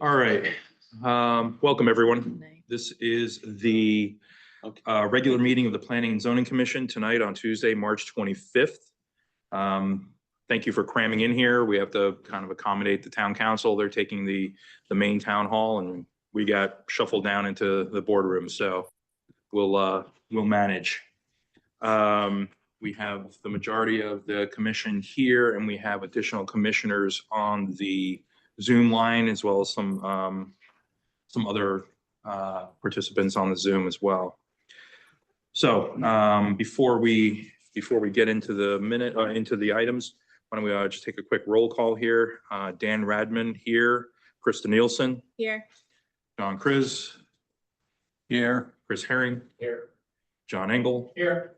All right, welcome everyone. This is the regular meeting of the Planning and Zoning Commission tonight on Tuesday, March 25th. Thank you for cramming in here. We have to kind of accommodate the town council. They're taking the main town hall and we got shuffled down into the boardroom, so we'll manage. We have the majority of the commission here and we have additional commissioners on the Zoom line as well as some other participants on the Zoom as well. So before we get into the items, why don't we just take a quick roll call here? Dan Radman here, Krista Nielsen here, John Kriz here, Chris Herring Here. John Engel Here.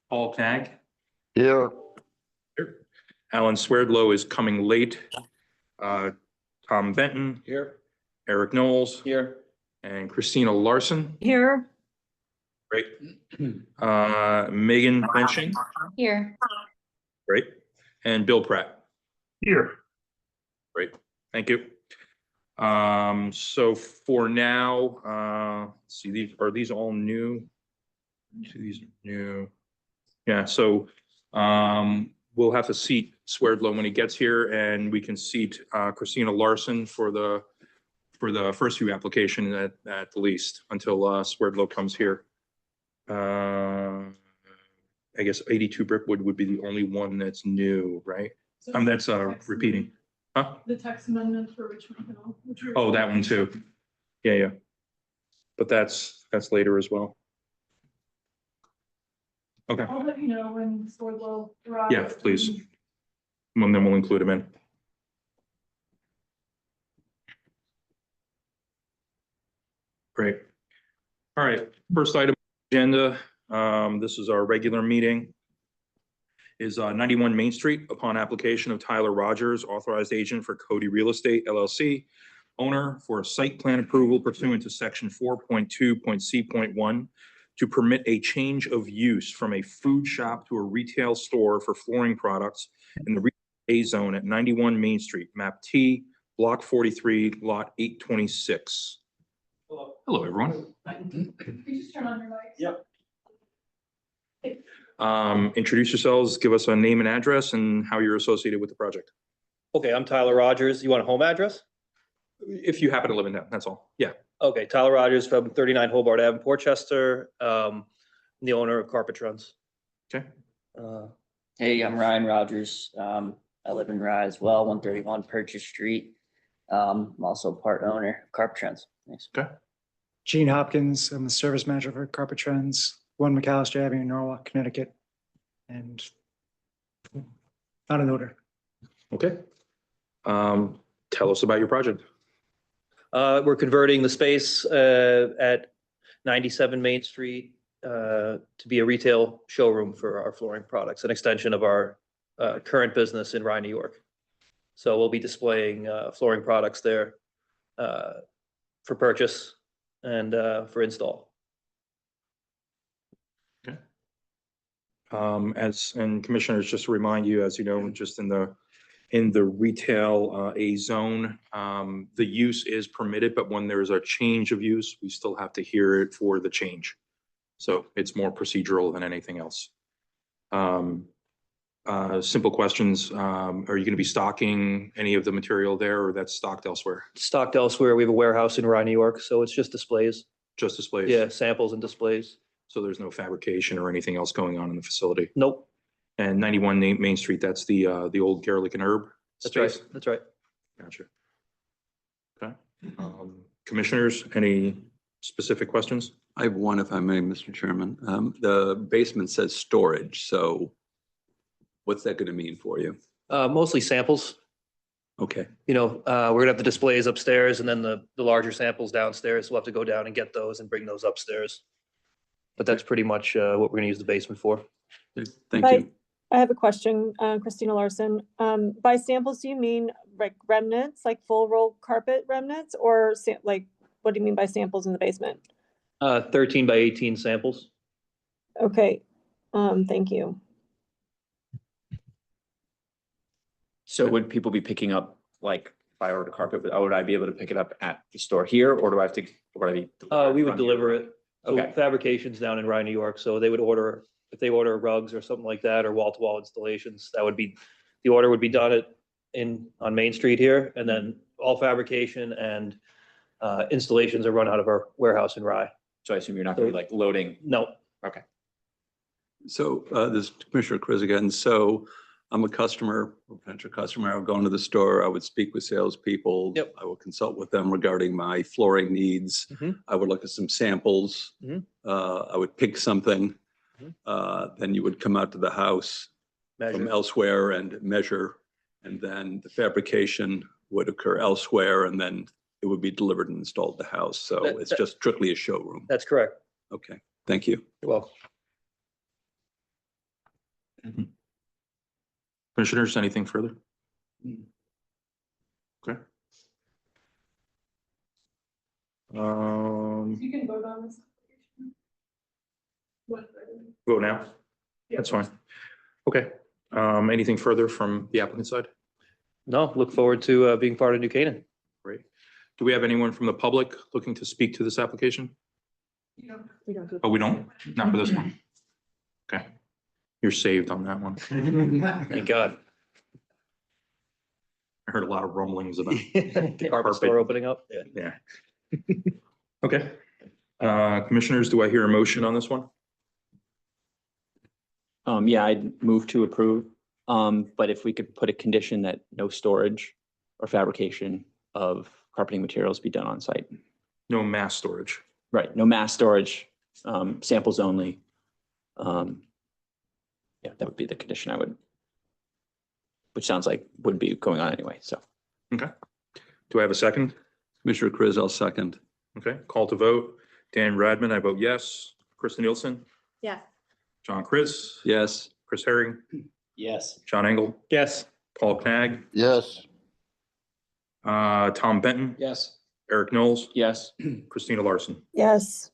Paul Knag Here. here. Alan Swerdlow is coming late. Tom Benton, Here. Eric Knowles, Here. and Christina Larson. here, Great. Megan Lynching. here, Great. And Bill Pratt. Here. Great. Thank you. So for now, let's see, are these all new? These are new. Yeah, so we'll have to seat Swerdlow when he gets here, and we can seat Christina Larson for the first few applications at the least until Swerdlow comes here. I guess 82 Brickwood would be the only one that's new, right? That's repeating. Huh? The text amendment for Richmond Hill. Oh, that one too. Yeah. But that's later as well. Okay. I'll let you know when Swerdlow arrives. Yeah, please. And then we'll include him in. Great. All right, first item on the agenda. This is our regular meeting. Is 91 Main Street upon application of Tyler Rogers, authorized agent for Cody Real Estate LLC, owner for a site plan approval pursuant to section 4.2.c.1 to permit a change of use from a food shop to a retail store for flooring products in the retail A zone at 91 Main Street, map T, block 43, lot 826. Hello, everyone. You just turn on your mic. Yep. Introduce yourselves, give us a name and address and how you're associated with the project. Okay, I'm Tyler Rogers. You want a home address? If you happen to live in town, that's all. Yeah. Okay, Tyler Rogers from 39 Hobart Ave, Portchester. The owner of Carpet Trends. Okay. Hey, I'm Ryan Rogers. I live in Rye as well, 131 Purchase Street. I'm also part owner of Carpet Trends. Thanks. Okay. Gene Hopkins, I'm the service manager for Carpet Trends, 1 McAllister Avenue, Norwalk, Connecticut, and not an odor. Okay. Tell us about your project. We're converting the space at 97 Main Street to be a retail showroom for our flooring products, an extension of our current business in Rye, New York. So we'll be displaying flooring products there for purchase and for install. Okay. And commissioners, just to remind you, as you know, just in the retail A zone, the use is permitted, but when there is a change of use, we still have to hear it for the change. So it's more procedural than anything else. Simple questions. Are you going to be stocking any of the material there, or that's stocked elsewhere? Stocked elsewhere. We have a warehouse in Rye, New York, so it's just displays. Just displays? Yeah, samples and displays. So there's no fabrication or anything else going on in the facility? Nope. And 91 Main Street, that's the old Garlic and Herb That's right. space? That's right. Gotcha. Okay. Commissioners, any specific questions? I have one, if I may, Mr. Chairman. The basement says storage, so what's that going to mean for you? Mostly samples. Okay, You know, we're gonna have the displays upstairs and then the larger samples downstairs. We'll have to go down and get those and bring those upstairs. But that's pretty much what we're gonna use the basement for. thank you. I have a question, Christina Larson. By samples, do you mean like remnants, like full roll carpet remnants, or like, what do you mean by samples in the basement? 13 by 18 samples. Okay, thank you. So would people be picking up like I ordered carpet, would I be able to pick it up at the store here, or do I have to? Or do We would deliver it. So Okay. fabrications down in Rye, New York, so they would order, if they order rugs or something like that, or wall-to-wall installations, that would be, the order would be done on Main Street here, and then all fabrication and installations are run out of our warehouse in Rye. So I assume you're not gonna be like loading. No, So this is Commissioner Chris again. So I'm a customer, a potential customer. I would go into the store. I would speak with salespeople. Yep. I will consult with them regarding my flooring needs. Mhm. I would look at some samples. Mhm. I would pick something. Mhm. Then you would come out to the house from measure. elsewhere and measure. And then the fabrication would occur elsewhere, and then it would be delivered and installed at the house. So That- it's that- just strictly a showroom. That's correct. Okay, thank you. You're welcome. Commissioners, anything further? Okay. You can vote on this. What? Vote now? That's fine. Okay. Anything further from the applicant side? No, look forward to being part of New Canaan. Great. Do we have anyone from the public looking to speak to this application? You know, We don't do- Oh, we don't? Not for this one? Okay. You're saved on that one. Thank God. I heard a lot of rumblings about, The carpet store opening up. Yeah. yeah. Okay. Commissioners, do I hear a motion on this one? Yeah, I'd move to approve. But if we could put a condition that no storage or fabrication of carpeting materials be done on site. No mass storage. Right, no mass storage, samples only. Yeah, that would be the condition I would, which sounds like would be going on anyway, so. Okay. Do I have a second? Commissioner Chris, I'll second. Okay, call to vote. Dan Radman, I vote yes. Krista Nielsen, Yes. John Chris, Yes. Chris Herring, Yes. John Engel, Yes. Paul Knag, Yes. Tom Benton, Yes. Eric Knowles, Yes. Christina Larson. Yes.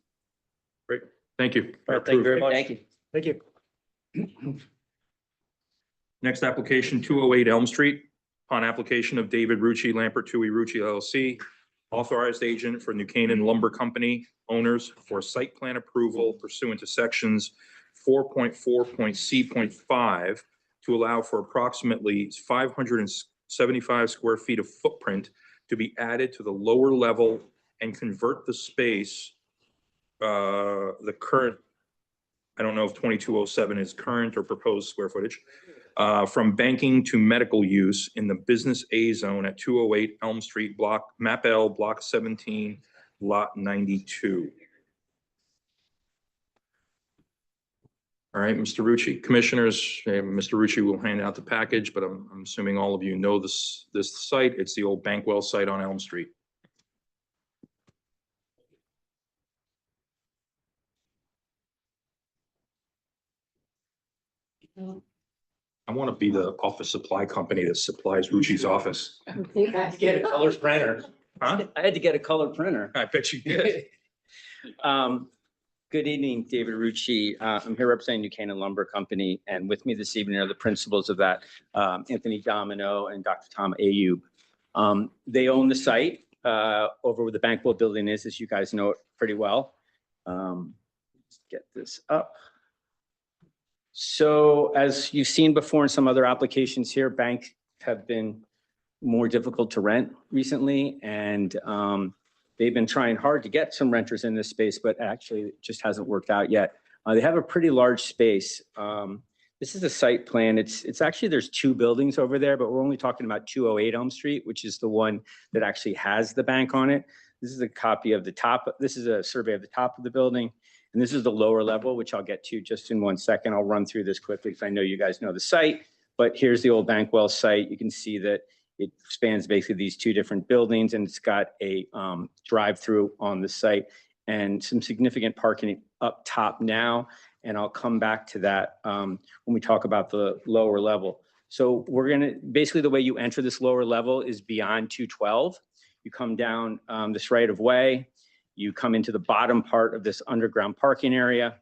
Great, thank you. All right, thank you very much. Thank you. Thank you. Next application, 208 Elm Street. Upon application of David Rucci, Lampert Tui Rucci LLC, authorized agent for New Canaan Lumber Company owners for site plan approval pursuant to sections 4.4.C.5 to allow for approximately 575 square feet of footprint to be added to the lower level and convert the space, the current, I don't know if 2207 is current or proposed square footage, from banking to medical use in the business A zone at 208 Elm Street, map L, block 17, lot 92. All right, Mr. Rucci, commissioners, Mr. Rucci will hand out the package, but I'm assuming all of you know this site. It's the old Bankwell site on Elm Street. I want to be the office supply company that supplies Rucci's office. Get a color printer. Huh? I had to get a color printer. I bet you did. Good evening, David Rucci. I'm here representing New Canaan Lumber Company, and with me this evening are the principals of that, Anthony Domino and Dr. Tom Ayub. They own the site over where the Bankwell building is, as you guys know it pretty well. Let's get this up. So as you've seen before in some other applications here, banks have been more difficult to rent recently, and they've been trying hard to get some renters in this space, but actually it just hasn't worked out yet. They have a pretty large space. This is a site plan. It's actually, there's two buildings over there, but we're only talking about 208 Elm Street, which is the one that actually has the bank on it. This is a copy of the top. This is a survey of the top of the building. And this is the lower level, which I'll get to just in 1 second. I'll run through this quickly because I know you guys know the site, but here's the old Bankwell site. You can see that it spans basically these two different buildings, and it's got a drive-through on the site and some significant parking up top now. And I'll come back to that when we talk about the lower level. So we're gonna, basically the way you enter this lower level is beyond 212. You come down this right of way, you come into the bottom part of this underground parking area.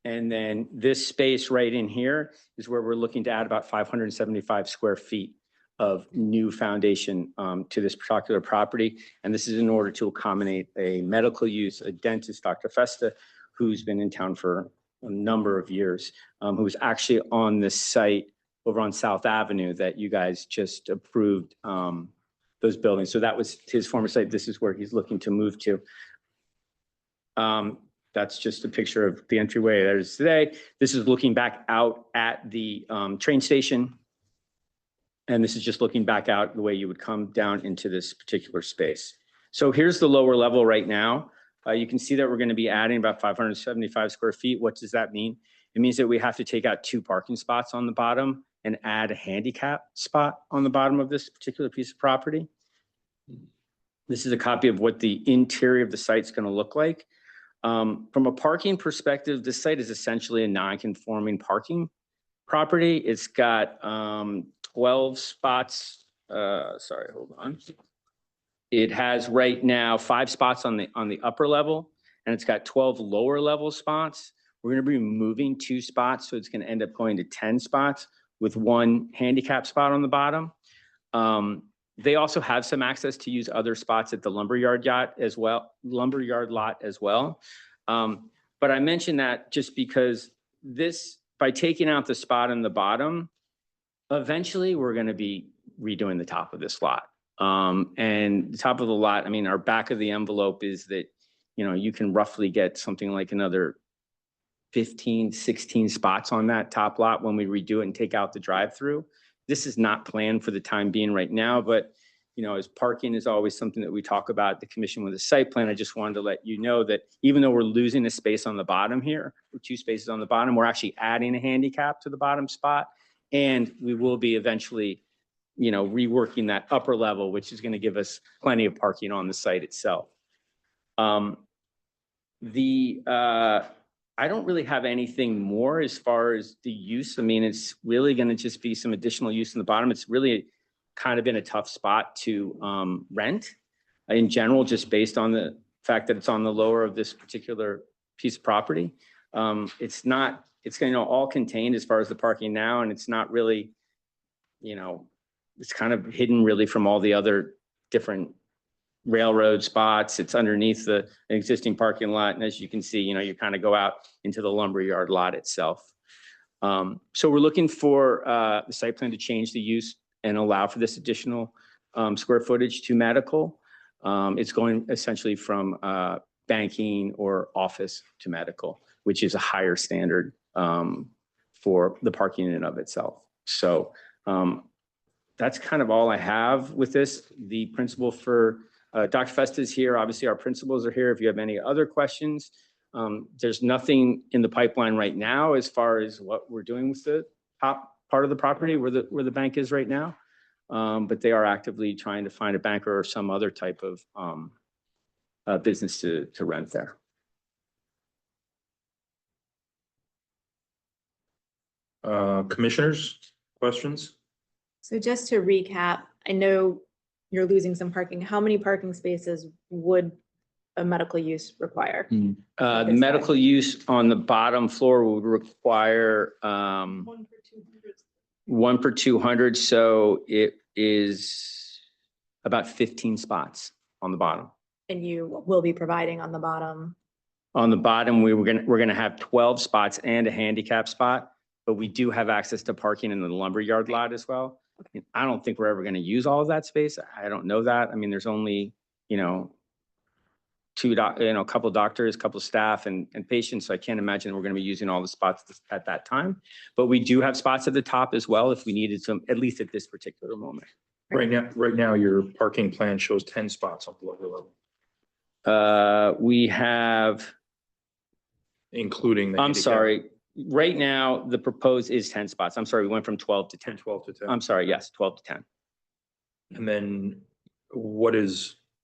And then this space right in here is where we're looking to add about 575 square feet of new foundation to this particular property. And this is in order to accommodate a medical use, a dentist, Dr. Festa, who's been in town for a number of years, who's actually on this site over on South Avenue that you guys just approved those buildings. So that was his former site. This is where he's looking to move to. That's just a picture of the entryway that is today. This is looking back out at the train station. And this is just looking back out the way you would come down into this particular space. So here's the lower level right now. You can see that we're going to be adding about 575 square feet. What does that mean? It means that we have to take out 2 parking spots on the bottom and add a handicap spot on the bottom of this particular piece of property. This is a copy of what the interior of the site is going to look like. From a parking perspective, this site is essentially a non-conforming parking property. It's got 12 spots. Sorry, hold on. It has right now 5 spots on the upper level, and it's got 12 lower level spots. We're going to be removing 2 spots, so it's going to end up going to 10 spots with 1 handicap spot on the bottom. They also have some access to use other spots at the lumberyard lot as well. But I mentioned that just because this, by taking out the spot on the bottom, eventually we're going to be redoing the top of this lot. And the top of the lot, I mean, our back of the envelope is that, you know, you can roughly get something like another 15, 16 spots on that top lot when we redo it and take out the drive-through. This is not planned for the time being right now, but, you know, as parking is always something that we talk about at the commission with the site plan, I just wanted to let you know that even though we're losing a space on the bottom here, or 2 spaces on the bottom, we're actually adding a handicap to the bottom spot. And we will be eventually, you know, reworking that upper level, which is going to give us plenty of parking on the site itself. I don't really have anything more as far as the use. I mean, it's really going to just be some additional use in the bottom. It's really kind of been a tough spot to rent in general, just based on the fact that it's on the lower of this particular piece of property. It's going to all contained as far as the parking now, and it's not really, you know, it's kind of hidden really from all the other different railroad spots. It's underneath an existing parking lot. And as you can see, you know, you kind of go out into the lumberyard lot itself. So we're looking for the site plan to change the use and allow for this additional square footage to medical. It's going essentially from banking or office to medical, which is a higher standard for the parking in and of itself. So that's kind of all I have with this. The principal for Dr. Festa is here. Obviously, our principals are here. If you have any other questions, there's nothing in the pipeline right now as far as what we're doing with the top part of the property where the bank is right now. But they are actively trying to find a banker or some other type of business to rent there. Commissioners, questions? So just to recap, I know you're losing some parking. How many parking spaces would a medical use require? The medical use on the bottom floor would require 1 per 200. So it is about 15 spots on the bottom. And you will be providing on the bottom? On the bottom, we're gonna have 12 spots and a handicap spot, but we do have access to parking in the lumberyard lot as well. I don't think we're ever gonna use all of that space. I don't know that. I mean, there's only, you know, a couple of doctors, a couple of staff and patients. So I can't imagine we're gonna be using all the spots at that time. But we do have spots at the top as well if we needed some, at least at this particular moment. Right now, your parking plan shows 10 spots on the lower level, We have, including the I'm handicap. sorry, right now, the proposed is 10 spots. I'm sorry, we went from 12 to 10. 12 to 10. I'm sorry, yes, 12 to 10. And then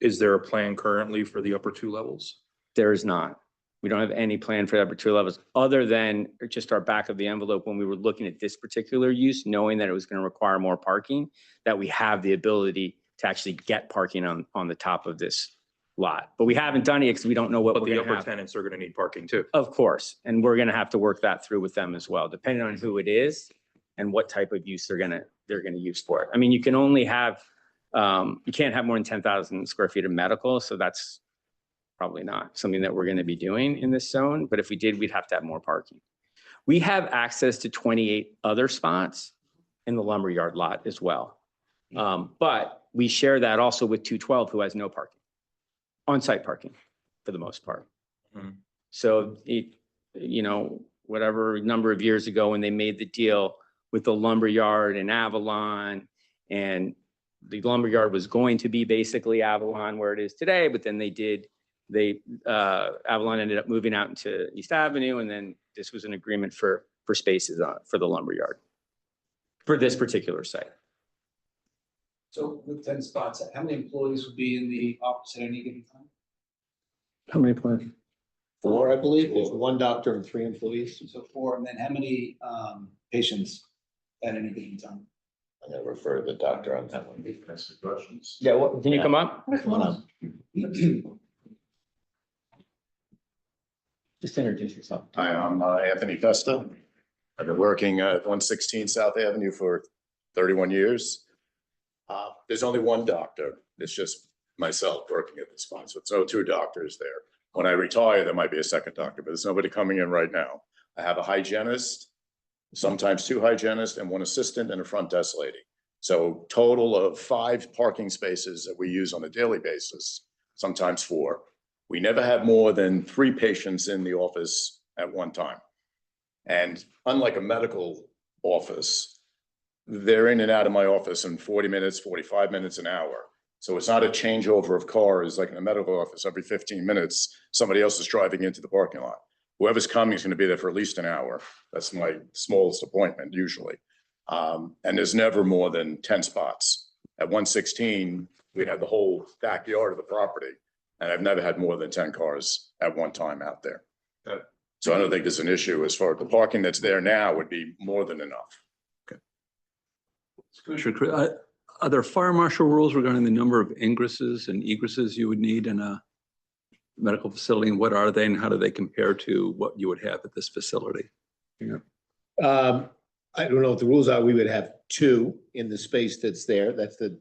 is there a plan currently for the upper 2 levels? There is not. We don't have any plan for the upper 2 levels other than just our back of the envelope when we were looking at this particular use, knowing that it was going to require more parking, that we have the ability to actually get parking on the top of this lot. But we haven't done it because we don't know what But we're the going to upper have. tenants are going to need parking too. Of course, and we're going to have to work that through with them as well, depending on who it is and what type of use they're going they're going to use for it. I mean, you can only have, you can't have more than 10,000 square feet of medical. So that's probably not something that we're going to be doing in this zone. But if we did, we'd have to have more parking. We have access to 28 other spots in the lumberyard lot as well. But we share that also with 212, who has no parking, on-site parking for the most part. Mhm. So it, you know, whatever number of years ago when they made the deal with the lumberyard and Avalon, and the lumberyard was going to be basically Avalon where it is today, but then Avalon ended up moving out into East Avenue, and then this was an agreement for spaces for the lumberyard for this particular site. So with 10 spots, how many employees would be in the office at any given time? How many plans? 4, I believe. There's 1 doctor and 3 employees. So 4, and then how many patients at any given time? I'm gonna refer to the doctor on that one. Questions? Yeah, can you come up? Come on up. Just introduce yourself. Hi, I'm Anthony Festa. I've been working at 116 South Avenue for 31 years. There's only 1 doctor. It's just myself working at the spot. So it's 2 doctors there. When I retire, there might be a second doctor, but there's nobody coming in right now. I have a hygienist, sometimes 2 hygienists, and 1 assistant and a front desk lady. So total of 5 parking spaces that we use on a daily basis, sometimes 4. We never have more than 3 patients in the office at one time. And unlike a medical office, they're in and out of my office in 40 minutes, 45 minutes, an hour. So it's not a changeover of cars like in a medical office. Every 15 minutes, somebody else is driving into the parking lot. Whoever's coming is going to be there for at least an hour. That's my smallest appointment usually. And there's never more than 10 spots. At 116, we have the whole backyard of the property. And I've never had more than 10 cars at one time out there. So I don't think there's an issue as far as the parking that's there now would be more than enough. Are there fire marshal rules regarding the number of ingresses and egresses you would need in a medical facility? And what are they and how do they compare to what you would have at this facility? I don't know what the rules are. We would have 2 in the space that's there. That's the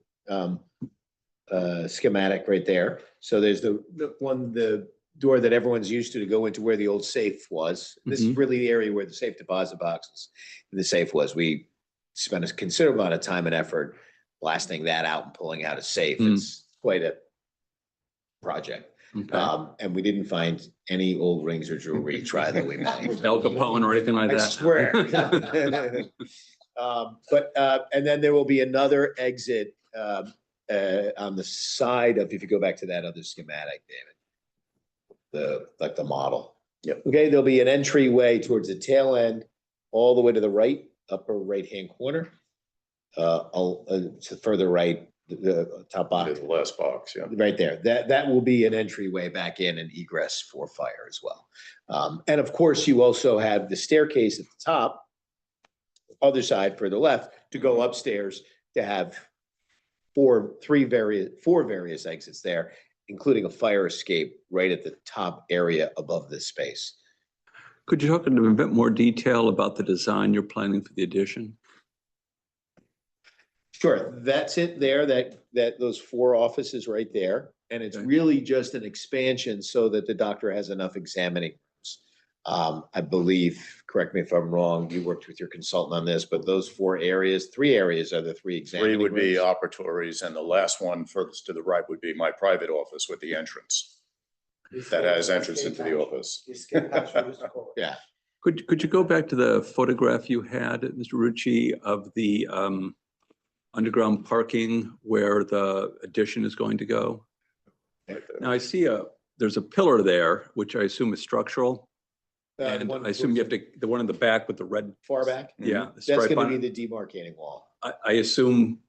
schematic right there. So there's the door that everyone's used to go into where the old safe was. This is really the area where the safe deposit boxes and the safe was. We spent a considerable amount of time and effort blasting that out and pulling out a safe. It's quite a project. Okay. And we didn't find any old rings or jewelry try that we made. El Capone or anything like I that? swear. And then there will be another exit on the side of, if you go back to that other schematic, David, like the model. Yep. Okay, there'll be an entryway towards the tail end, all the way to the right, upper right-hand corner. To further right, the top box. The last box, yeah. Right there. That will be an entryway back in and egress for fire as well. And of course, you also have the staircase at the top, other side further left, to go upstairs to have 4 various exits there, including a fire escape right at the top area above this space. Could you talk in a bit more detail about the design you're planning for the addition? Sure, that's it there, that those 4 offices right there. And it's really just an expansion so that the doctor has enough examining rooms. I believe, correct me if I'm wrong, you worked with your consultant on this, but those 3 areas are the 3 examining 3 would be rooms. operatories, and the last one furthest to the right would be my private office with the entrance. That has entrance into the office. Yeah. Could you go back to the photograph you had, Mr. Rucci, of the underground parking where the addition is going to go? Now I see there's a pillar there, which I assume is structural. And I assume you have to, the one in the back with the red. Far back? Yeah. the That's stripe gonna on be it. the demarcating wall. I assume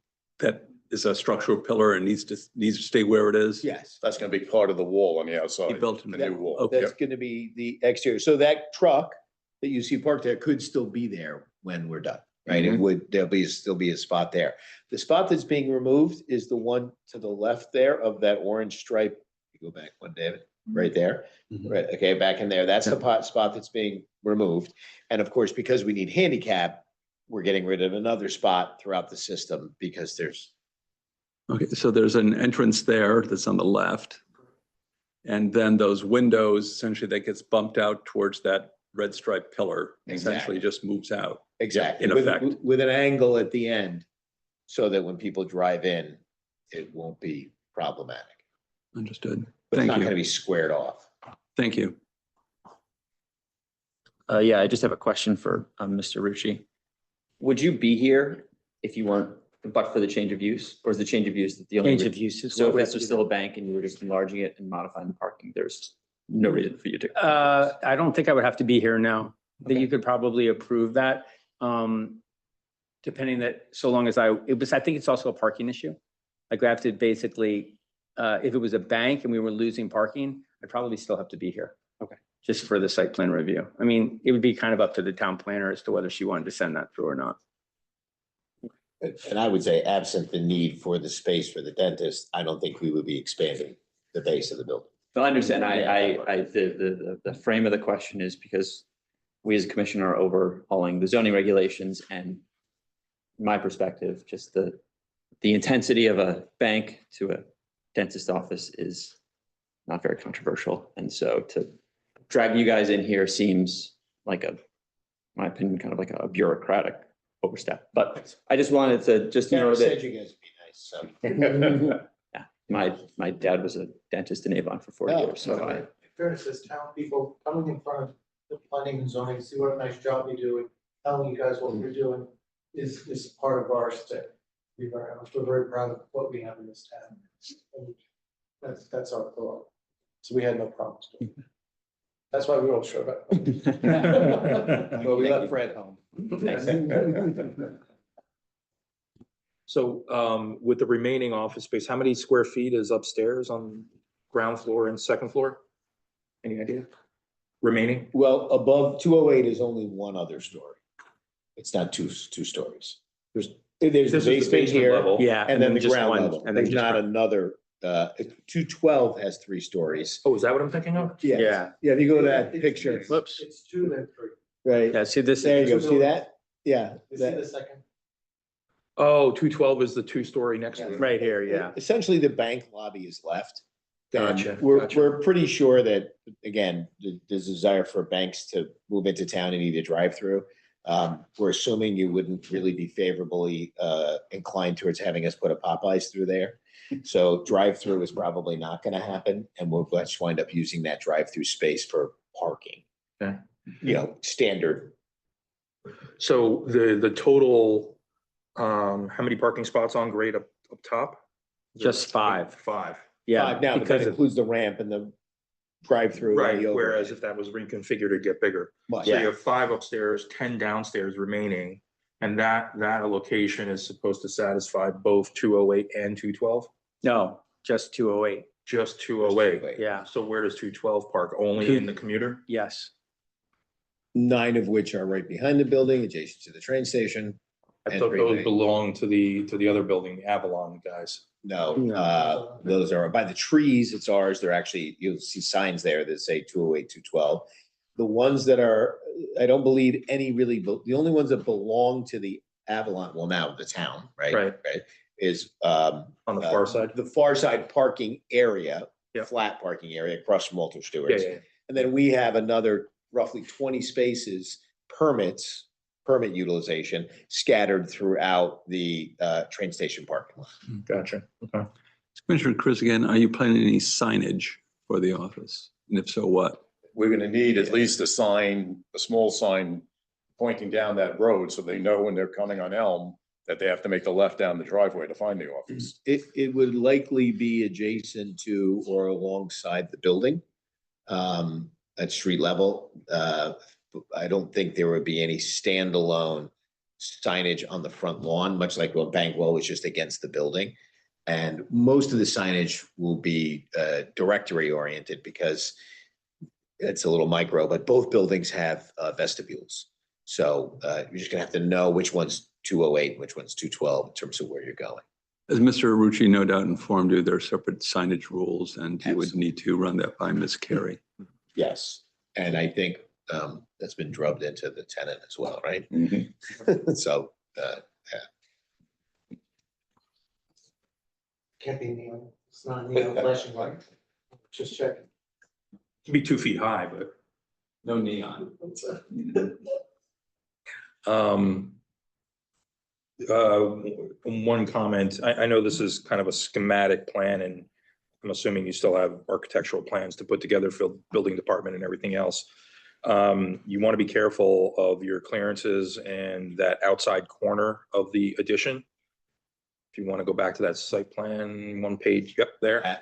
that is a structural pillar and needs to stay where it is. Yes. That's gonna be part of the wall on the He outside, built the it. new wall. Okay. That's gonna be the exterior. So that truck that you see parked there could still be there when we're done, right? It would, still be a spot there. The spot that's being removed is the one to the left there of that orange stripe. You go back one, David, right there. Right, okay, back in there. That's the spot that's being removed. And of course, because we need handicap, we're getting rid of another spot throughout the system because there's, Okay, so there's an entrance there that's on the left. And then those windows, essentially that gets bumped out towards that red striped pillar, essentially Exactly. just moves out. exactly, In with, effect. with an angle at the end, so that when people drive in, it won't be problematic. Understood. But it's Thank not gonna you. be squared off. Thank you. Yeah, I just have a question for Mr. Rucci. Would you be here if you weren't, but for the change of use, or is the change of use the only? Change of use is So what if we this have was to still a bank and you were just enlarging it and modifying the parking, there's no reason for you to. I don't think I would have to be here now. I think you could probably approve that. Depending that, so long as I think it's also a parking issue. Like we have to basically, if it was a bank and we were losing parking, I'd probably still have to be here. Okay. Just for the site plan review. I mean, it would be kind of up to the town planner as to whether she wanted to send that through or not. And I would say absent the need for the space for the dentist, I don't think we would be expanding the base of the building. I understand. The frame of the question is because we as a commission are overhauling the zoning regulations, and my perspective, just the intensity of a bank to a dentist office is not very controversial. And so to drag you guys in here seems like my opinion, kind of like a bureaucratic overstep. But I just wanted to just know Karen said that, you guys would be nice, so. yeah, my dad was a dentist in Avon for 40 Oh, years, so In fairness, as town people coming in front of the planning and zoning, see what a nice job you do, and telling you guys what you're doing is part of our stick. We're very proud of what we have in this town. And that's our thought. So we had no problems. That's why we all showed up. Well, we left Fred home. So with the remaining office space, how many square feet is upstairs on ground floor and second floor? Any idea? Remaining? Well, above 208 is only one other story. It's not two stories. There's the This is the basement basement here, level. Yeah. and then the just ground one, level. and then There's just not one. another, 212 has 3 stories. Oh, is that what I'm thinking of? Yeah. Yeah, if you go to that picture, Whoops. It's 2 then 3. right, Yeah, see this. there you go, see that? Yeah. You see that- the second? Oh, 212 is the 2-story next to it. Right here, yeah. Essentially, the bank lobby is left. And Gotcha, We're gotcha. pretty sure that, again, there's a desire for banks to move into town and either drive through. We're assuming you wouldn't really be favorably inclined towards having us put a Popeyes through there. So drive-through is probably not gonna happen, and we'll just wind up using that drive-through space for parking. Okay. You know, standard. So the total, how many parking spots on grade up top? Just 5. 5. Yeah. Now, but that because of- includes the ramp and the drive-through. and Right, the overhead. whereas if that was reconfigured, it'd get bigger. Much. So you have 5 upstairs, 10 downstairs remaining, and that location is supposed to satisfy both 208 and 212? No, just 208. Just 208. Yeah, So where does 212 park? Only in the commuter? yes. 9 of which are right behind the building, adjacent to the train station. I And thought those remaining. belonged to the other building, the Avalon guys. No, No. those are by the trees. It's ours. They're actually, you'll see signs there that say 208, 212. The ones that are, I don't believe any really, the only ones that belong to the Avalon, well, now the town, right? Right. Is On the far side? the far side parking area, Yeah. flat parking area across from Walter Yeah, Stewart's. yeah, And then we have another roughly 20 spaces, permit utilization scattered throughout the train station parking lot. gotcha. Okay. Commissioner Chris, again, are you planning any signage for the office? And if so, what? We're gonna need at least a sign, a small sign pointing down that road so they know when they're coming on Elm that they have to make the left down the driveway to find the office. It would likely be adjacent to or alongside the building at street level. I don't think there would be any standalone signage on the front lawn, much like what Bankwell was just against the building. And most of the signage will be directory oriented because it's a little micro, but both buildings have vestibules. So you're just gonna have to know which one's 208, which one's 212 in terms of where you're going. As Mr. Rucci no doubt informed you, there are separate signage rules and you would need to run that by Ms. Carey. Yes, and I think that's been drubbed into the tenant as well, right? Mhm. So, Can't be neon, it's not neon flashing light. Just checking. Can be 2 feet high, but, No neon. um, one comment, I know this is kind of a schematic plan and I'm assuming you still have architectural plans to put together for building department and everything else. You want to be careful of your clearances and that outside corner of the addition. If you want to go back to that site plan, one page, yep, there.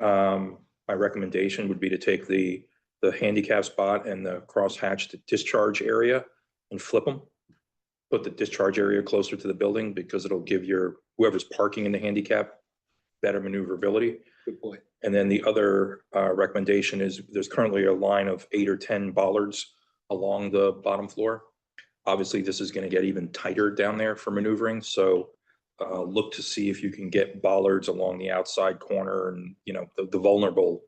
My recommendation would be to take the handicap spot and the crosshatched discharge area and flip them. Put the discharge area closer to the building because it'll give whoever's parking in the handicap better maneuverability. good point. And then the other recommendation is there's currently a line of 8 or 10 bollards along the bottom floor. Obviously, this is going to get even tighter down there for maneuvering. So look to see if you can get bollards along the outside corner and, the vulnerable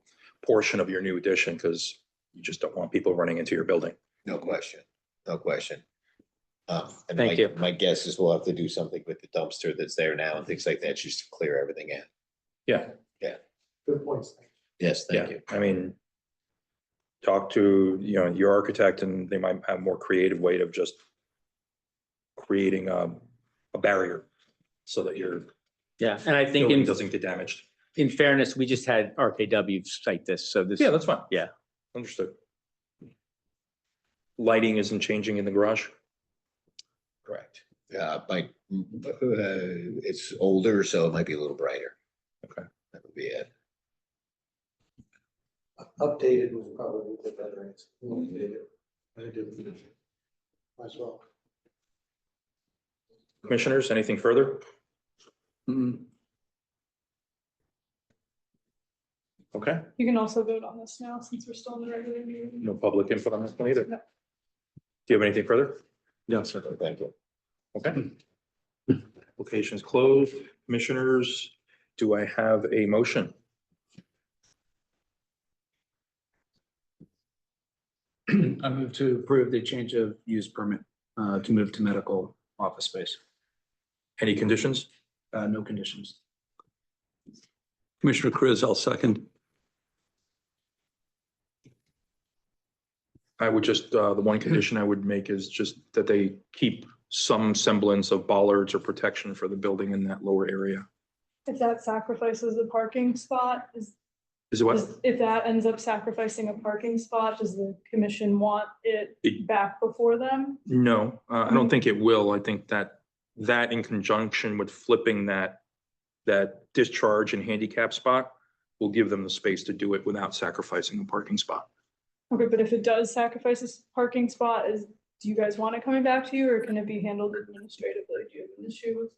portion of your new addition, because you just don't want people running into your building. No question, no question. And Thank you. my guess is we'll have to do something with the dumpster that's there now and things like that, just to clear everything in. Yeah. Good points. Yes, thank Yeah. you. I mean, talk to, your architect and they might have a more creative way of just creating a barrier so that your Yeah, and I think building in, doesn't get damaged. in fairness, we just had RKW cite this, so this. Yeah, that's fine. Yeah. Understood. Lighting isn't changing in the garage? Correct. It's older, so it might be a little brighter. Okay. That would be it. Updated was probably the better answer. Updated. I did. As well. Commissioners, anything further? Mm, Okay, You can also vote on this now since we're still in the regular meeting. no public input on this one either. No. Do you have anything further? No, sir. Thank you. Okay. Application's closed. Commissioners, do I have a motion? I move to approve the change of use permit to move to medical office space. Any conditions? No conditions. Commissioner Chris, I'll second. I would just, the one condition I would make is just that they keep some semblance of bollards or protection for the building in that lower area. If that sacrifices a parking spot, Is it what? if that ends up sacrificing a parking spot, does the commission want it back before them? No, I don't think it will. I think that in conjunction with flipping that discharge and handicap spot will give them the space to do it without sacrificing a parking spot. Okay, but if it does sacrifice a parking spot, do you guys want it coming back to you or can it be handled administratively? Do you have an issue with?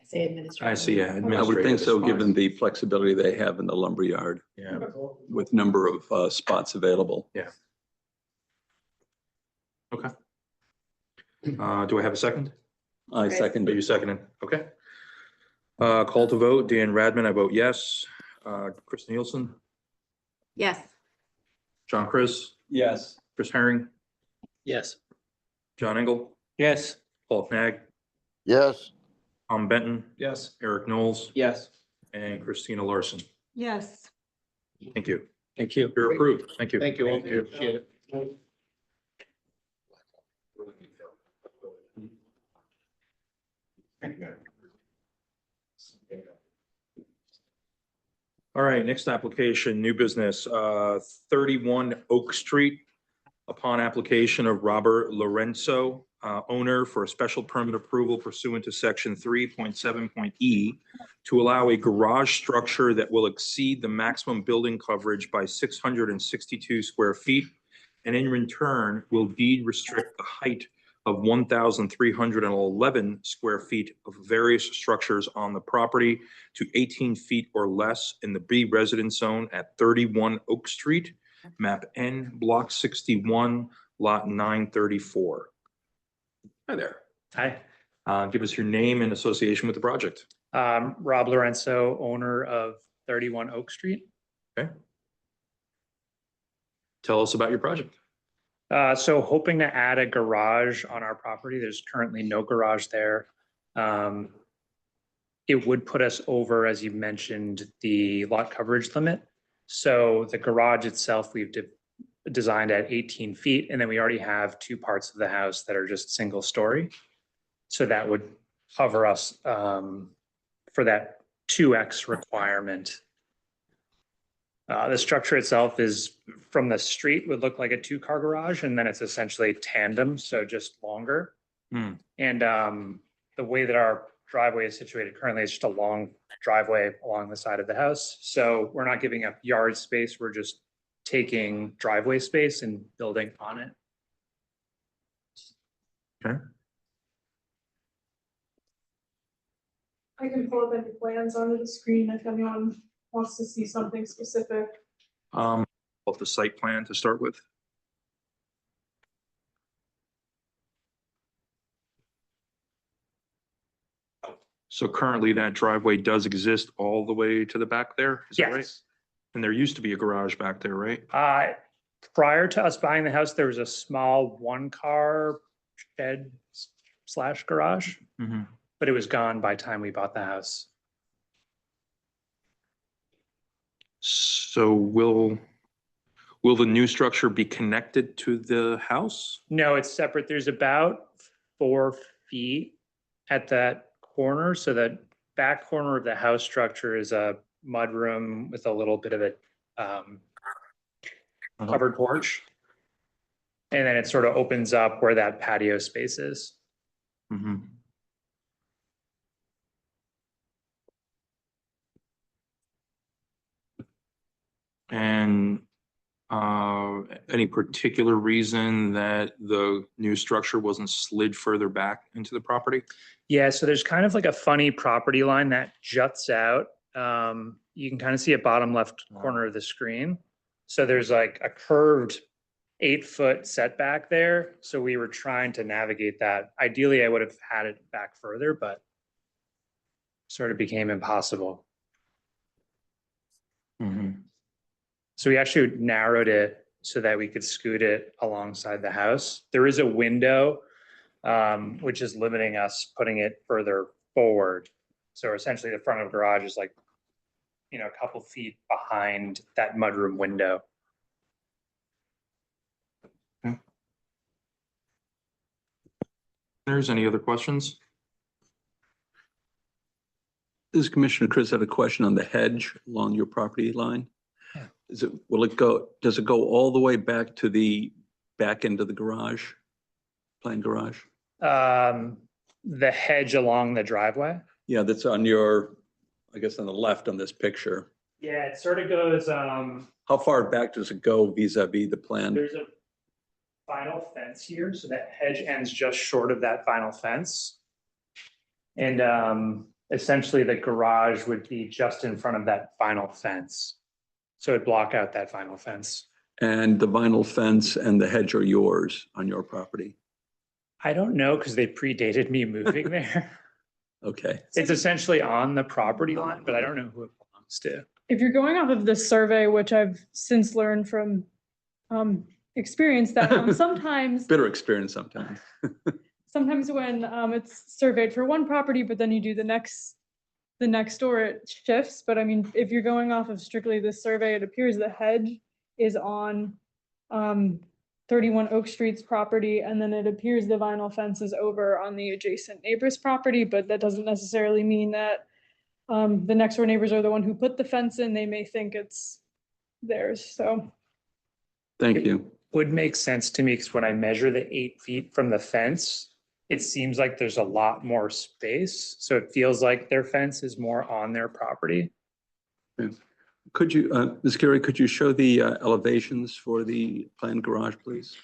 I say administrative. I see, yeah. I would think so, administrative is fine. given the flexibility they have in the lumberyard Yeah, with number of spots available. yeah. Okay. Do I have a second? I second Are you it. seconding? Okay. Call to vote, Dan Radman, I vote yes. Chris Nielsen, Yes. John Chris, Yes. Chris Herring, Yes. John Engel, Yes. Paul Knag, Yes. Tom Benton, Yes. Eric Knowles, Yes. and Christina Larson. Yes. Thank you. Thank you. You're approved. Thank you. Thank you. all. Appreciate it. All right, next application, new business, 31 Oak Street. Upon application of Robert Lorenzo, owner for a special permit approval pursuant to section 3.7.E to allow a garage structure that will exceed the maximum building coverage by 662 square feet, and in return will deed restrict the height of 1,311 square feet of various structures on the property to 18 feet or less in the B residence zone at 31 Oak Street, map N, block 61, lot 934. Hi there. Hi, Give us your name and association with the project. Rob Lorenzo, owner of 31 Oak Street. Okay. Tell us about your project. So hoping to add a garage on our property. There's currently no garage there. It would put us over, as you mentioned, the lot coverage limit. So the garage itself, we've designed at 18 feet, and then we already have two parts of the house that are just single story. So that would cover us for that 2x requirement. The structure itself is, from the street, would look like a 2-car garage, and then it's essentially tandem, so just longer. And the way that our driveway is situated currently is just a long driveway along the side of the house. So we're not giving up yard space, we're just taking driveway space and building on it. Okay. I can pull up any plans onto the screen if anyone wants to see something specific. Of the site plan to start with. So currently that driveway does exist all the way to the back there, is that right? Yes. And there used to be a garage back there, right? Prior to us buying the house, there was a small 1-car shed / garage, but it was gone by the time we bought the house. So will the new structure be connected to the house? No, it's separate. There's about 4 feet at that corner. So that back corner of the house structure is a mudroom with a little bit of a covered porch. And then it sort of opens up where that patio space is. And any particular reason that the new structure wasn't slid further back into the property? Yeah, so there's kind of like a funny property line that juts out. You can kind of see a bottom left corner of the screen. So there's like a curved 8-foot setback there. So we were trying to navigate that. Ideally, I would have had it back further, but sort of became impossible. So we actually narrowed it so that we could scoot it alongside the house. There is a window, which is limiting us putting it further forward. So essentially the front of the garage is like, a couple feet behind that mudroom window. There's any other questions? This Commissioner Chris had a question on the hedge along your property line. Does it go all the way back to the back end of the garage, planned garage? The hedge along the driveway? Yeah, that's on your, I guess on the left on this picture. Yeah, it sort of goes, How far back does it go vis-a-vis the plan? there's a vinyl fence here, so that hedge ends just short of that vinyl fence. And essentially the garage would be just in front of that vinyl fence. So it'd block out that vinyl fence. And the vinyl fence and the hedge are yours on your property? I don't know, because they predated me moving there. Okay. It's essentially on the property line, but I don't know who it belongs to. If you're going off of this survey, which I've since learned from experience that sometimes Bitter experience sometimes. sometimes when it's surveyed for one property, but then you do the next door, it shifts. But I mean, if you're going off of strictly this survey, it appears the hedge is on 31 Oak Street's property, and then it appears the vinyl fence is over on the adjacent neighbor's property, but that doesn't necessarily mean that the next door neighbors are the one who put the fence in. They may think it's theirs, so. Thank you. Would make sense to me, because when I measure the 8 feet from the fence, it seems like there's a lot more space. So it feels like their fence is more on their property. Could you, Ms. Carey, could you show the elevations for the planned garage, please?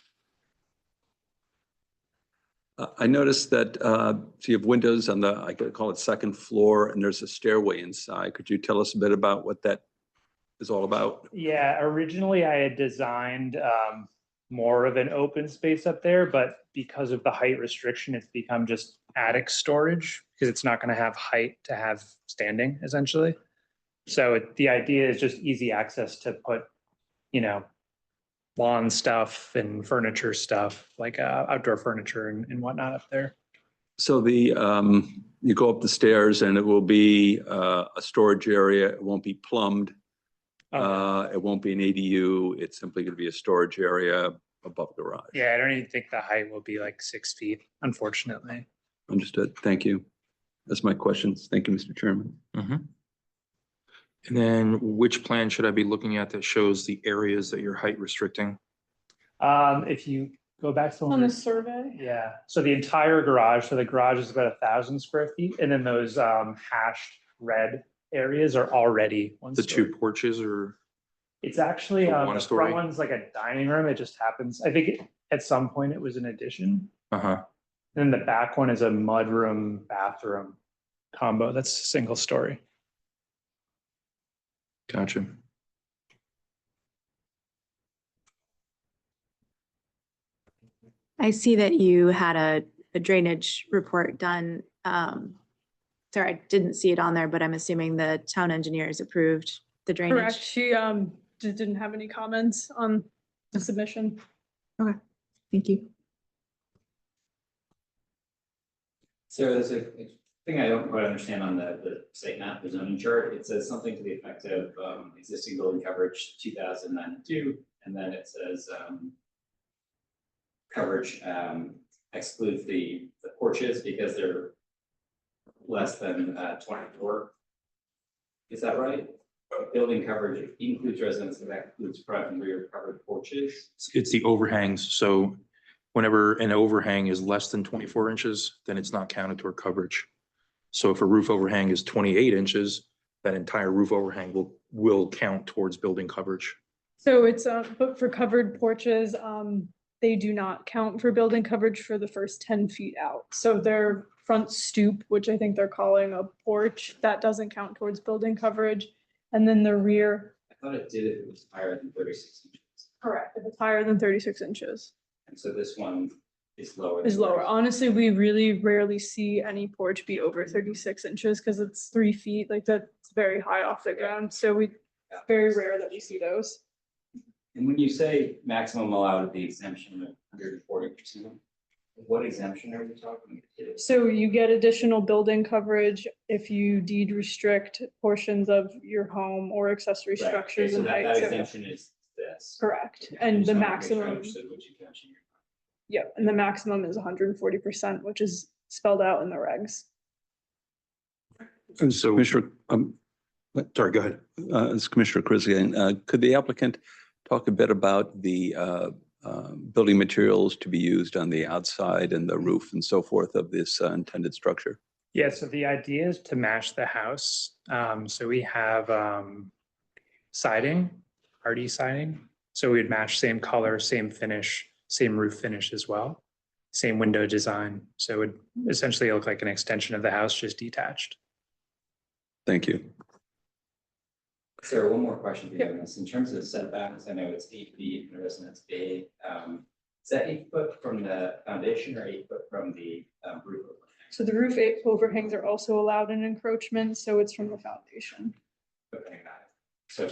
I noticed that so you have windows on the, I could call it second floor, and there's a stairway inside. Could you tell us a bit about what that is all about? Yeah, originally I had designed more of an open space up there, but because of the height restriction, it's become just attic storage, because it's not going to have height to have standing, essentially. So the idea is just easy access to put, lawn stuff and furniture stuff, like outdoor furniture and whatnot up there. So you go up the stairs and it will be a storage area. It won't be plumbed. It won't be an ADU. It's simply going to be a storage area above the garage. Yeah, I don't even think the height will be like 6 feet, unfortunately. Understood. Thank you. That's my questions. Thank you, Mr. Chairman. And then which plan should I be looking at that shows the areas that you're height restricting? If you go back to. On the survey. Yeah, so the entire garage, so the garage is about 1,000 square feet, and then those hashed red areas are already one The story. 2 porches or? It's actually, The the one story? front one's like a dining room, it just happens, I think at some point it was an addition. Uh-huh. Then the back one is a mudroom, bathroom combo, that's a single story. Gotcha. I see that you had a drainage report done. Sorry, I didn't see it on there, but I'm assuming the town engineers approved the Correct. drainage. She didn't have any comments on the submission. Okay, thank you. So there's a thing I don't quite understand on the site map, the zoning chart. It says something to the effect of existing building coverage 2092, and then it says coverage excludes the porches because they're less than 24. Is that right? Building coverage includes residents, and that includes front and rear covered porches. It's the overhangs. So whenever an overhang is less than 24 inches, then it's not counted toward coverage. So if a roof overhang is 28 inches, that entire roof overhang will count towards building coverage. So it's, but for covered porches, they do not count for building coverage for the first 10 feet out. So their front stoop, which I think they're calling a porch, that doesn't count towards building coverage. And then the rear. I thought it did if it was higher than 36 inches. Correct. If it's higher than 36 inches. And so this one is lower. Is lower. Honestly, we really rarely see any porch be over 36 inches because it's 3 feet, like that's very high off the ground. So it's very rare that we see those. And when you say maximum allowed at the exemption of 140%, what exemption are you talking about? So you get additional building coverage if you deed restrict portions of your home or accessory Right, structures okay, so and that heights. exemption is this. Correct. I And just the wanna make sure I maximum, understood what you mentioned. yeah, and the maximum is 140%, which is spelled out in the regs. And so Commissioner, Sorry, go ahead. It's Commissioner Chris again. Could the applicant talk a bit about the building materials to be used on the outside and the roof and so forth of this intended structure? Yeah, so the idea is to match the house. So we have siding, RD siding. So we'd match same color, same finish, same roof finish as well. Same window design. So it would essentially look like an extension of the house, just detached. Thank you. Sarah, one more question for you on this. In terms of setbacks, I know it's 8 feet and residence B. Is that 8 foot from the foundation or 8 foot from the roof? So the roof overhangs are also allowed in encroachment, so it's from the foundation. Okay, got it. So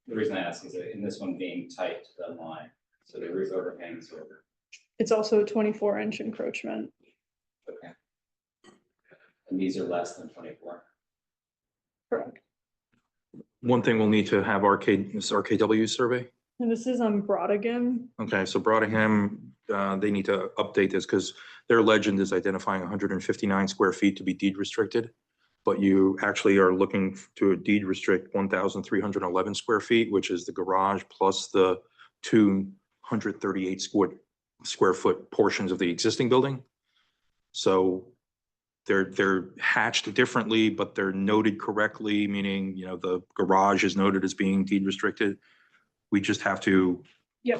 the reason I ask is that in this one being tight to the line, so the roof overhangs over. It's also a 24-inch encroachment. Okay. And these are less than 24. Correct. One thing we'll need to have this RKW survey. And this is on Brodigan. Okay, so Brottingham, they need to update this because their legend is identifying 159 square feet to be deed restricted. But you actually are looking to deed restrict 1,311 square feet, which is the garage plus the 238 square foot portions of the existing building. So they're hatched differently, but they're noted correctly, meaning, you know, the garage is noted as being deed restricted. We just have to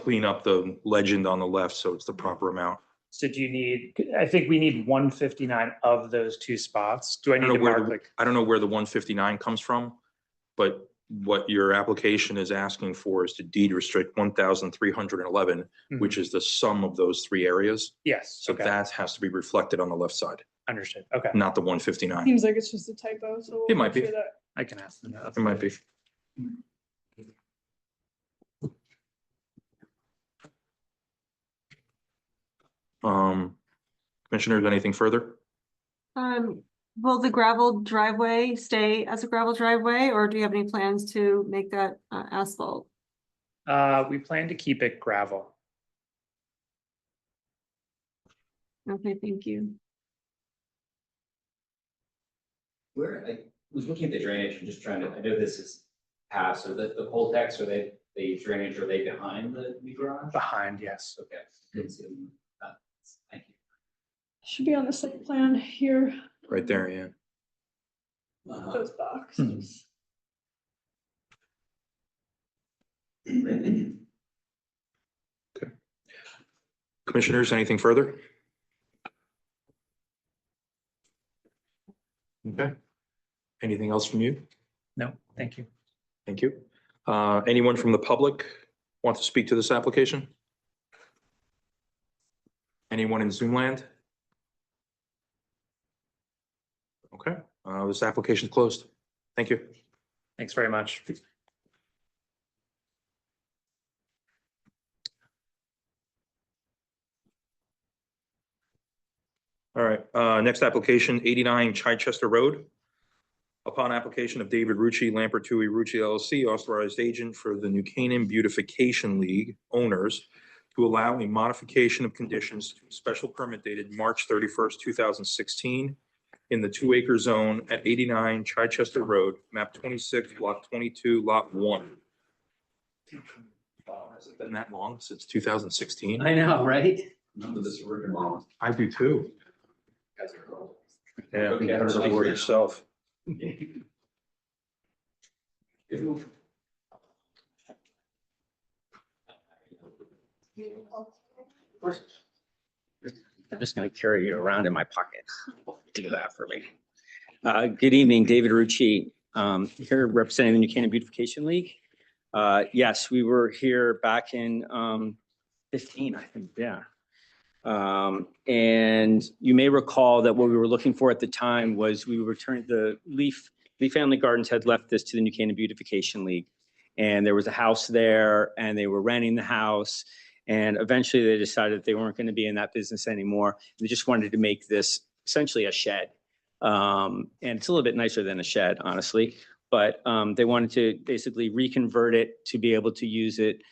clean up the legend on the left so it's the proper amount. So do you need, I think we need 159 of those 2 spots. Do I need to mark like? I don't know where the 159 comes from, but what your application is asking for is to deed restrict 1,311, which is the sum of those 3 areas. Yes. So okay. that has to be reflected on the left side. Understood. Okay. Not the 159. Seems like it's just a typo, so. we'll It might make be. sure that- I can ask them. It might be. Commissioners, anything further? Will the gravel driveway stay as a gravel driveway, or do you have any plans to make that asphalt? We plan to keep it gravel. Okay, thank you. Where I was looking at the drainage and just trying to, I know this is past, so the whole text, are they, the drainage, are they behind the new garage? Behind, yes. Okay. Didn't see them. Thank you. Should be on the site plan here, Right there, yeah. those boxes. Commissioners, anything further? Okay. Anything else from you? No, thank you. Thank you. Anyone from the public want to speak to this application? Anyone in Zoom land? Okay, this application is closed. Thank you. Thanks very much. All right, next application, 89 Chichester Road. Upon application of David Rucci, Lampertui Rucci LLC, authorized agent for the New Canaan Beautification League owners to allow a modification of conditions to a special permit dated March 31st, 2016 in the 2-acre zone at 89 Chichester Road, map 26, block 22, lot 1. Wow, has it been that long since 2016? I know, right? None of this original. I do too. Yeah, Okay. you heard the word yourself. I'm just gonna carry you around in my pocket. Do that for me. Good evening, David Rucci, here representing the New Canaan Beautification League. Yes, we were here back in 15, I think, yeah. And you may recall that what we were looking for at the time was we returned the Leaf Family Gardens had left this to the New Canaan Beautification League. And there was a house there and they were renting the house. And eventually they decided they weren't going to be in that business anymore. They just wanted to make this essentially a shed. And it's a little bit nicer than a shed, honestly. But they wanted to basically reconvert it to be able to use it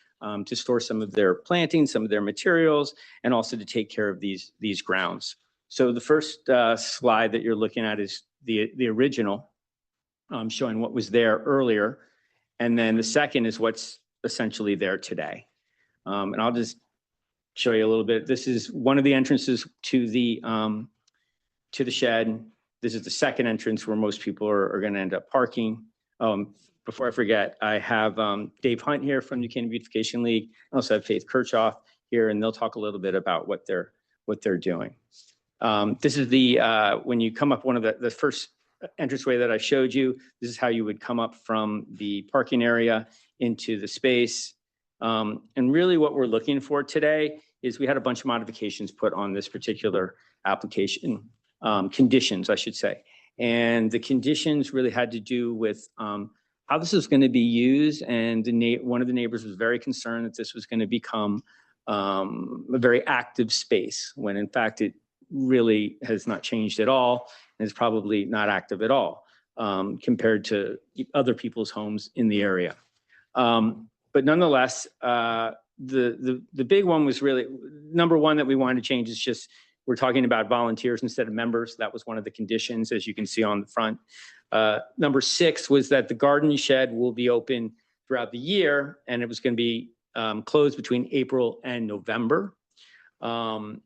to store some of their plantings, some of their materials, and also to take care of these grounds. So the first slide that you're looking at is the original, showing what was there earlier. And then the second is what's essentially there today. And I'll just show you a little bit. This is one of the entrances to the shed. This is the second entrance where most people are going to end up parking. Before I forget, I have Dave Hunt here from New Canaan Beautification League. I also have Faith Kirchhoff here, and they'll talk a little bit about what they're doing. This is when you come up one of the first entranceway that I showed you. This is how you would come up from the parking area into the space. And really what we're looking for today is we had a bunch of modifications put on this particular application, conditions, I should say. And the conditions really had to do with how this is going to be used. And one of the neighbors was very concerned that this was going to become a very active space, when in fact it really has not changed at all, and is probably not active at all compared to other people's homes in the area. But nonetheless, the big one was really, number one that we wanted to change is just, we're talking about volunteers instead of members. That was one of the conditions, as you can see on the front. Number 6 was that the garden shed will be open throughout the year, and it was going to be closed between April and November. And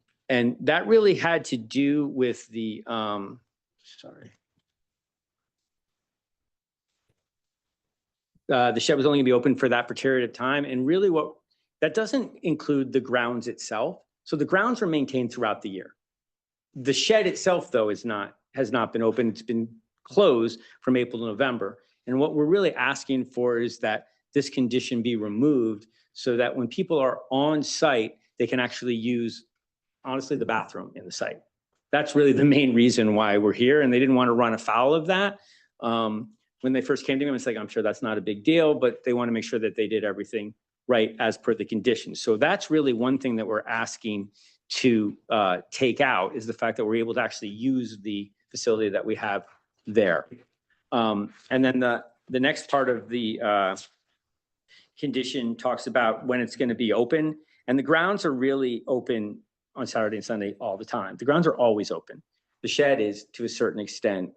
that really had to do with the, the shed was only gonna be open for that period of time. And really that doesn't include the grounds itself. So the grounds are maintained throughout the year. The shed itself, though, has not been open. It's been closed from April to November. And what we're really asking for is that this condition be removed so that when people are on site, they can actually use, honestly, the bathroom in the site. That's really the main reason why we're here. And they didn't want to run afoul of that. When they first came to me, it's like, I'm sure that's not a big deal, but they want to make sure that they did everything right as per the conditions. So that's really one thing that we're asking to take out is the fact that we're able to actually use the facility that we have there. And then the next part of the condition talks about when it's going to be open, and the grounds are really open on Saturday and Sunday all the time. The grounds are always open. The shed is to a certain extent.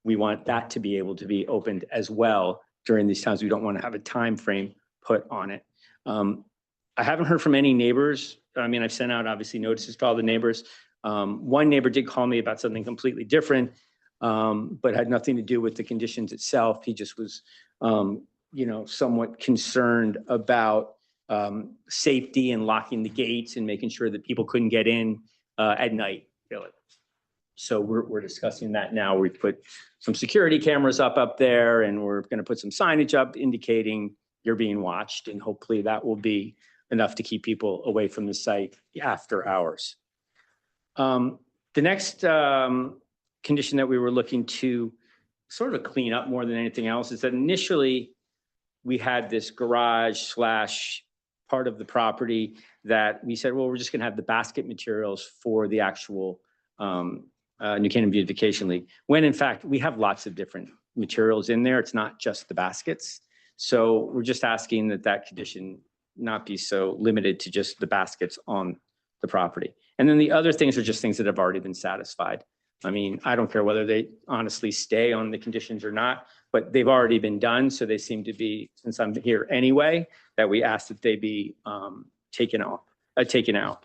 We want that to be able to be opened as well during these times. We don't want to have a time frame put on it. I haven't heard from any neighbors. I mean, I've sent out obviously notices to all the neighbors. One neighbor did call me about something completely different, but had nothing to do with the conditions itself. He just was, somewhat concerned about safety and locking the gates and making sure that people couldn't get in at night, really. So we're discussing that now. We've put some security cameras up there, and we're going to put some signage up indicating you're being watched, and hopefully that will be enough to keep people away from the site after hours. The next condition that we were looking to sort of clean up more than anything else is that initially we had this garage / part of the property that we said, well, we're just going to have the basket materials for the actual New Canaan Beautification League, when in fact we have lots of different materials in there. It's not just the baskets. So we're just asking that condition not be so limited to just the baskets on the property. And then the other things are just things that have already been satisfied. I mean, I don't care whether they honestly stay on the conditions or not, but they've already been done. So they seem to be, since I'm here anyway, that we ask that they be taken out.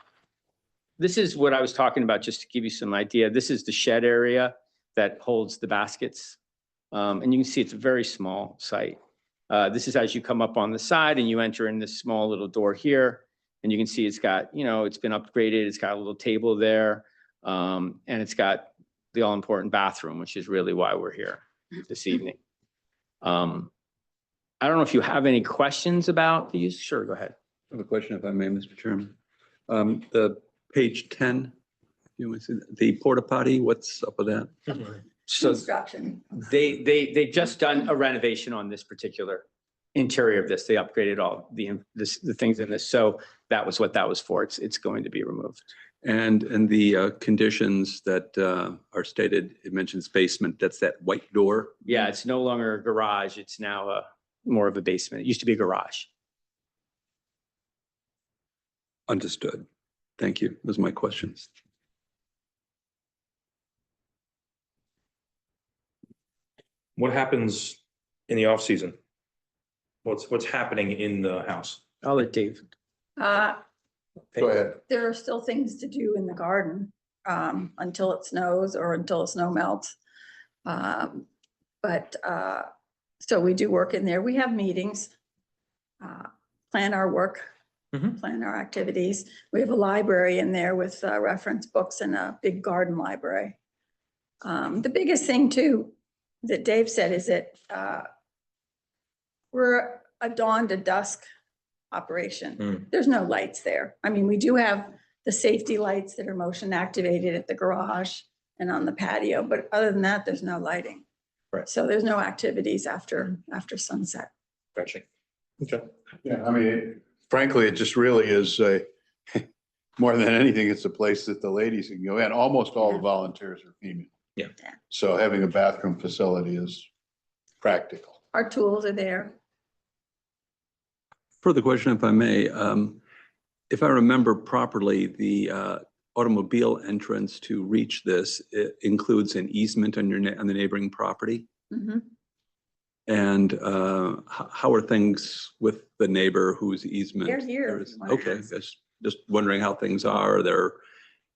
This is what I was talking about, just to give you some idea. This is the shed area that holds the baskets. And you can see it's a very small site. This is as you come up on the side and you enter in this small little door here. And you can see it's got, it's been upgraded. It's got a little table there. And it's got the all-important bathroom, which is really why we're here this evening. I don't know if you have any questions about these. Sure, go ahead. I have a question, if I may, Mr. Chairman. The page 10, you want to see the porta potty, what's up with that? So Construction. they just done a renovation on this particular interior of this. They upgraded all the things in this. So that was what that was for. It's going to be removed. And the conditions that are stated, it mentions basement, that's that white door? Yeah, it's no longer a garage. It's now more of a basement. It used to be a garage. Understood. Thank you. Those are my questions. What happens in the off season? What's happening in the house? I'll let Dave. Go ahead. There are still things to do in the garden until it snows or until the snow melts. So we do work in there. We have meetings, plan our work, plan our activities. We have a library in there with reference books and a big garden library. The biggest thing too that Dave said is that we're a dawn to dusk operation. There's no lights there. I mean, we do have the safety lights that are motion activated at the garage and on the patio, but other than that, there's no lighting. Right. So there's no activities after sunset. Gotcha. Okay. Yeah, I mean, frankly, it just really is more than anything, it's a place that the ladies can go in. Almost all the volunteers are female. Yeah. So having a bathroom facility is practical. Our tools are there. Further question, if I may. If I remember properly, the automobile entrance to reach this includes an easement on the neighboring property. Mhm. And how are things with the neighbor whose easement? They're here, there if is? you wanna Okay, ask. just wondering how things are. Are there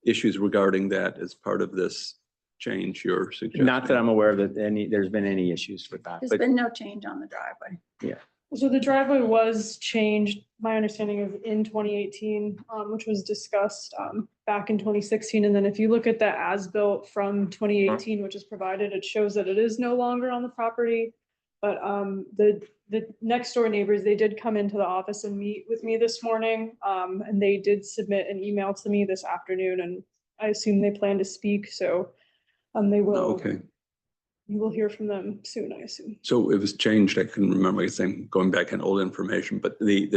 issues regarding that as part of this change you're suggesting? Not that I'm aware of there's been any issues with that. There's But been no change on the driveway. yeah. So the driveway was changed, my understanding of in 2018, which was discussed back in 2016. And then if you look at the as-built from 2018, which is provided, it shows that it is no longer on the property. But the next door neighbors, they did come into the office and meet with me this morning. And they did submit an email to me this afternoon, and I assume they plan to speak. So they will. Okay. You will hear from them soon, I assume. So it was changed. I couldn't remember saying going back in old information, but the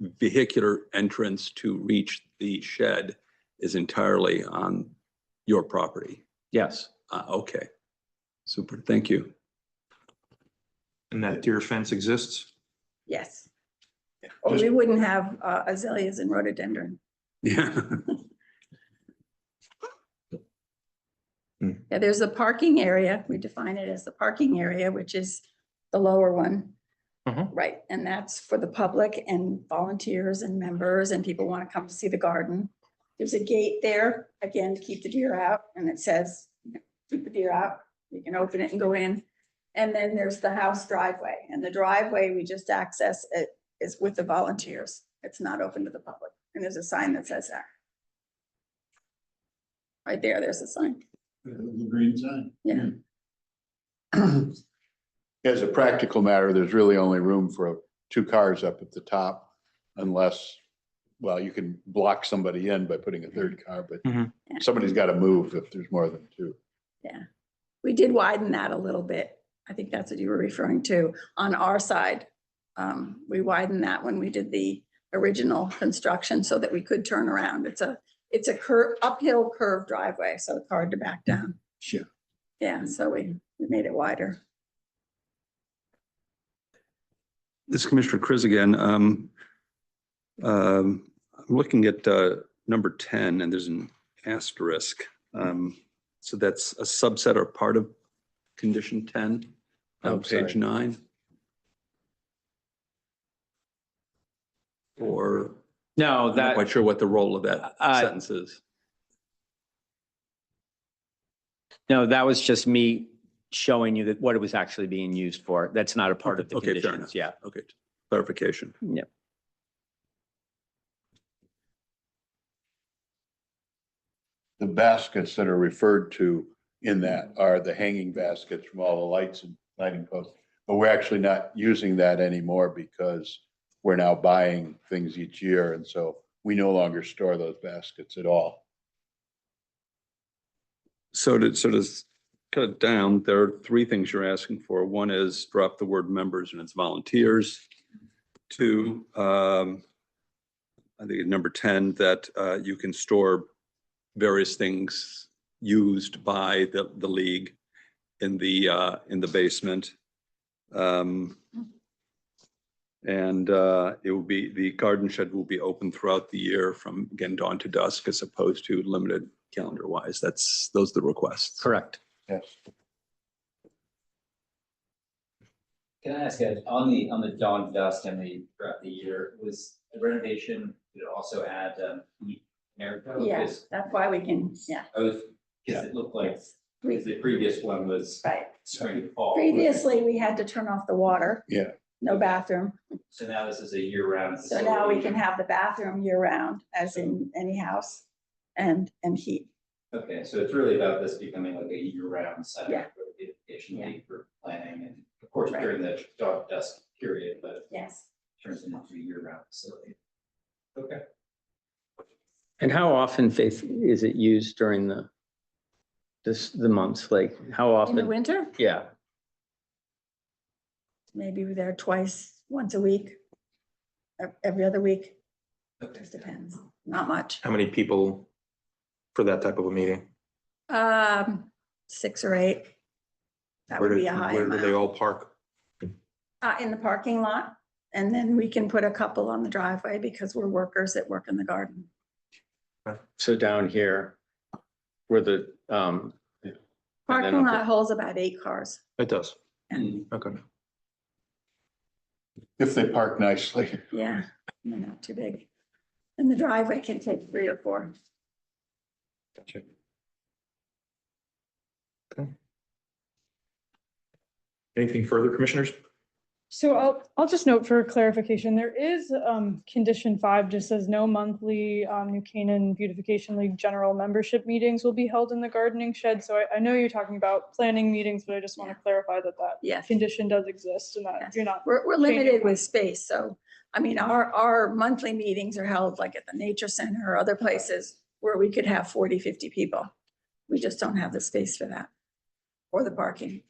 vehicular entrance to reach the shed is entirely on your property? Yes. Okay. Super, thank you. And that deer fence exists? Yes. Or we wouldn't have azaleas and rhododendron. Yeah. Yeah, there's a parking area. We define it as the parking area, which is the lower one. Right, and that's for the public and volunteers and members and people want to come to see the garden. There's a gate there, again, to keep the deer out, and it says, keep the deer out. You can open it and go in. And then there's the house driveway, and the driveway, we just access it is with the volunteers. It's not open to the public, and there's a sign that says that. Right there, there's a sign. The green sign. Yeah. As a practical matter, there's really only room for 2 cars up at the top unless, well, you can block somebody in by putting a 3rd car, but somebody's got to move if there's more than 2. Yeah, we did widen that a little bit. I think that's what you were referring to on our side. We widened that when we did the original construction so that we could turn around. It's a uphill curved driveway, so it's hard to back down. Sure. Yeah, so we made it wider. This is Commissioner Chris again. I'm looking at number 10 and there's an asterisk. So that's a subset or part of condition 10 on page 9. Or no, I'm not quite sure what the role of that sentence is. No, that was just me showing you that what it was actually being used for. That's not a part of the Okay, fair conditions. enough. Yeah. Okay, clarification. Yep. The baskets that are referred to in that are the hanging baskets from all the lights and lighting posts. But we're actually not using that anymore because we're now buying things each year. And so we no longer store those baskets at all. So to cut it down, there are 3 things you're asking for. One is drop the word members and it's volunteers. 2, I think at number 10, that you can store various things used by the league in the basement. And it will be, the garden shed will be open throughout the year from, again, dawn to dusk, as opposed to limited calendar wise. Those are the requests. Correct. Yes. Can I ask, on the dawn dusk and throughout the year, was the renovation, did it also add heat and air? Yes, that's why we can, yeah. Because it looked like, because the previous one was Right. spring to fall. Previously, we had to turn off the water. Yeah. No bathroom. So now this is a year-round So facility. now we can have the bathroom year round, as in any house, and heat. Okay, so it's really about this becoming like a year-round center Yeah. for the beautification league for planning and of course during the dawn dusk period, but Yes. turns into a year-round facility. Okay. And how often, Faith, is it used during the months? Like how often? In the winter, Yeah. maybe we're there once a week, every other week. Just depends, not much. How many people for that type of a meeting? 6 or 8. That would be a high Where do they amount. all park? In the parking lot, and then we can put a couple on the driveway because we're workers that work in the garden. So down here where the, and then Parking up lot holds about 8 cars. It does. And Okay. If they park nicely. yeah, they're not too big. And the driveway can take 3 or 4. Gotcha. Okay. Anything further, commissioners? So I'll just note for clarification, there is condition 5 just says no monthly New Canaan Beautification League general membership meetings will be held in the gardening shed. So I know you're talking about planning meetings, but I just want to clarify that Yes. condition does exist and that you're not. We're changing limited that. with space, so, I mean, our monthly meetings are held like at the nature center or other places where we could have 40, 50 people. We just don't have the space for that, or the parking.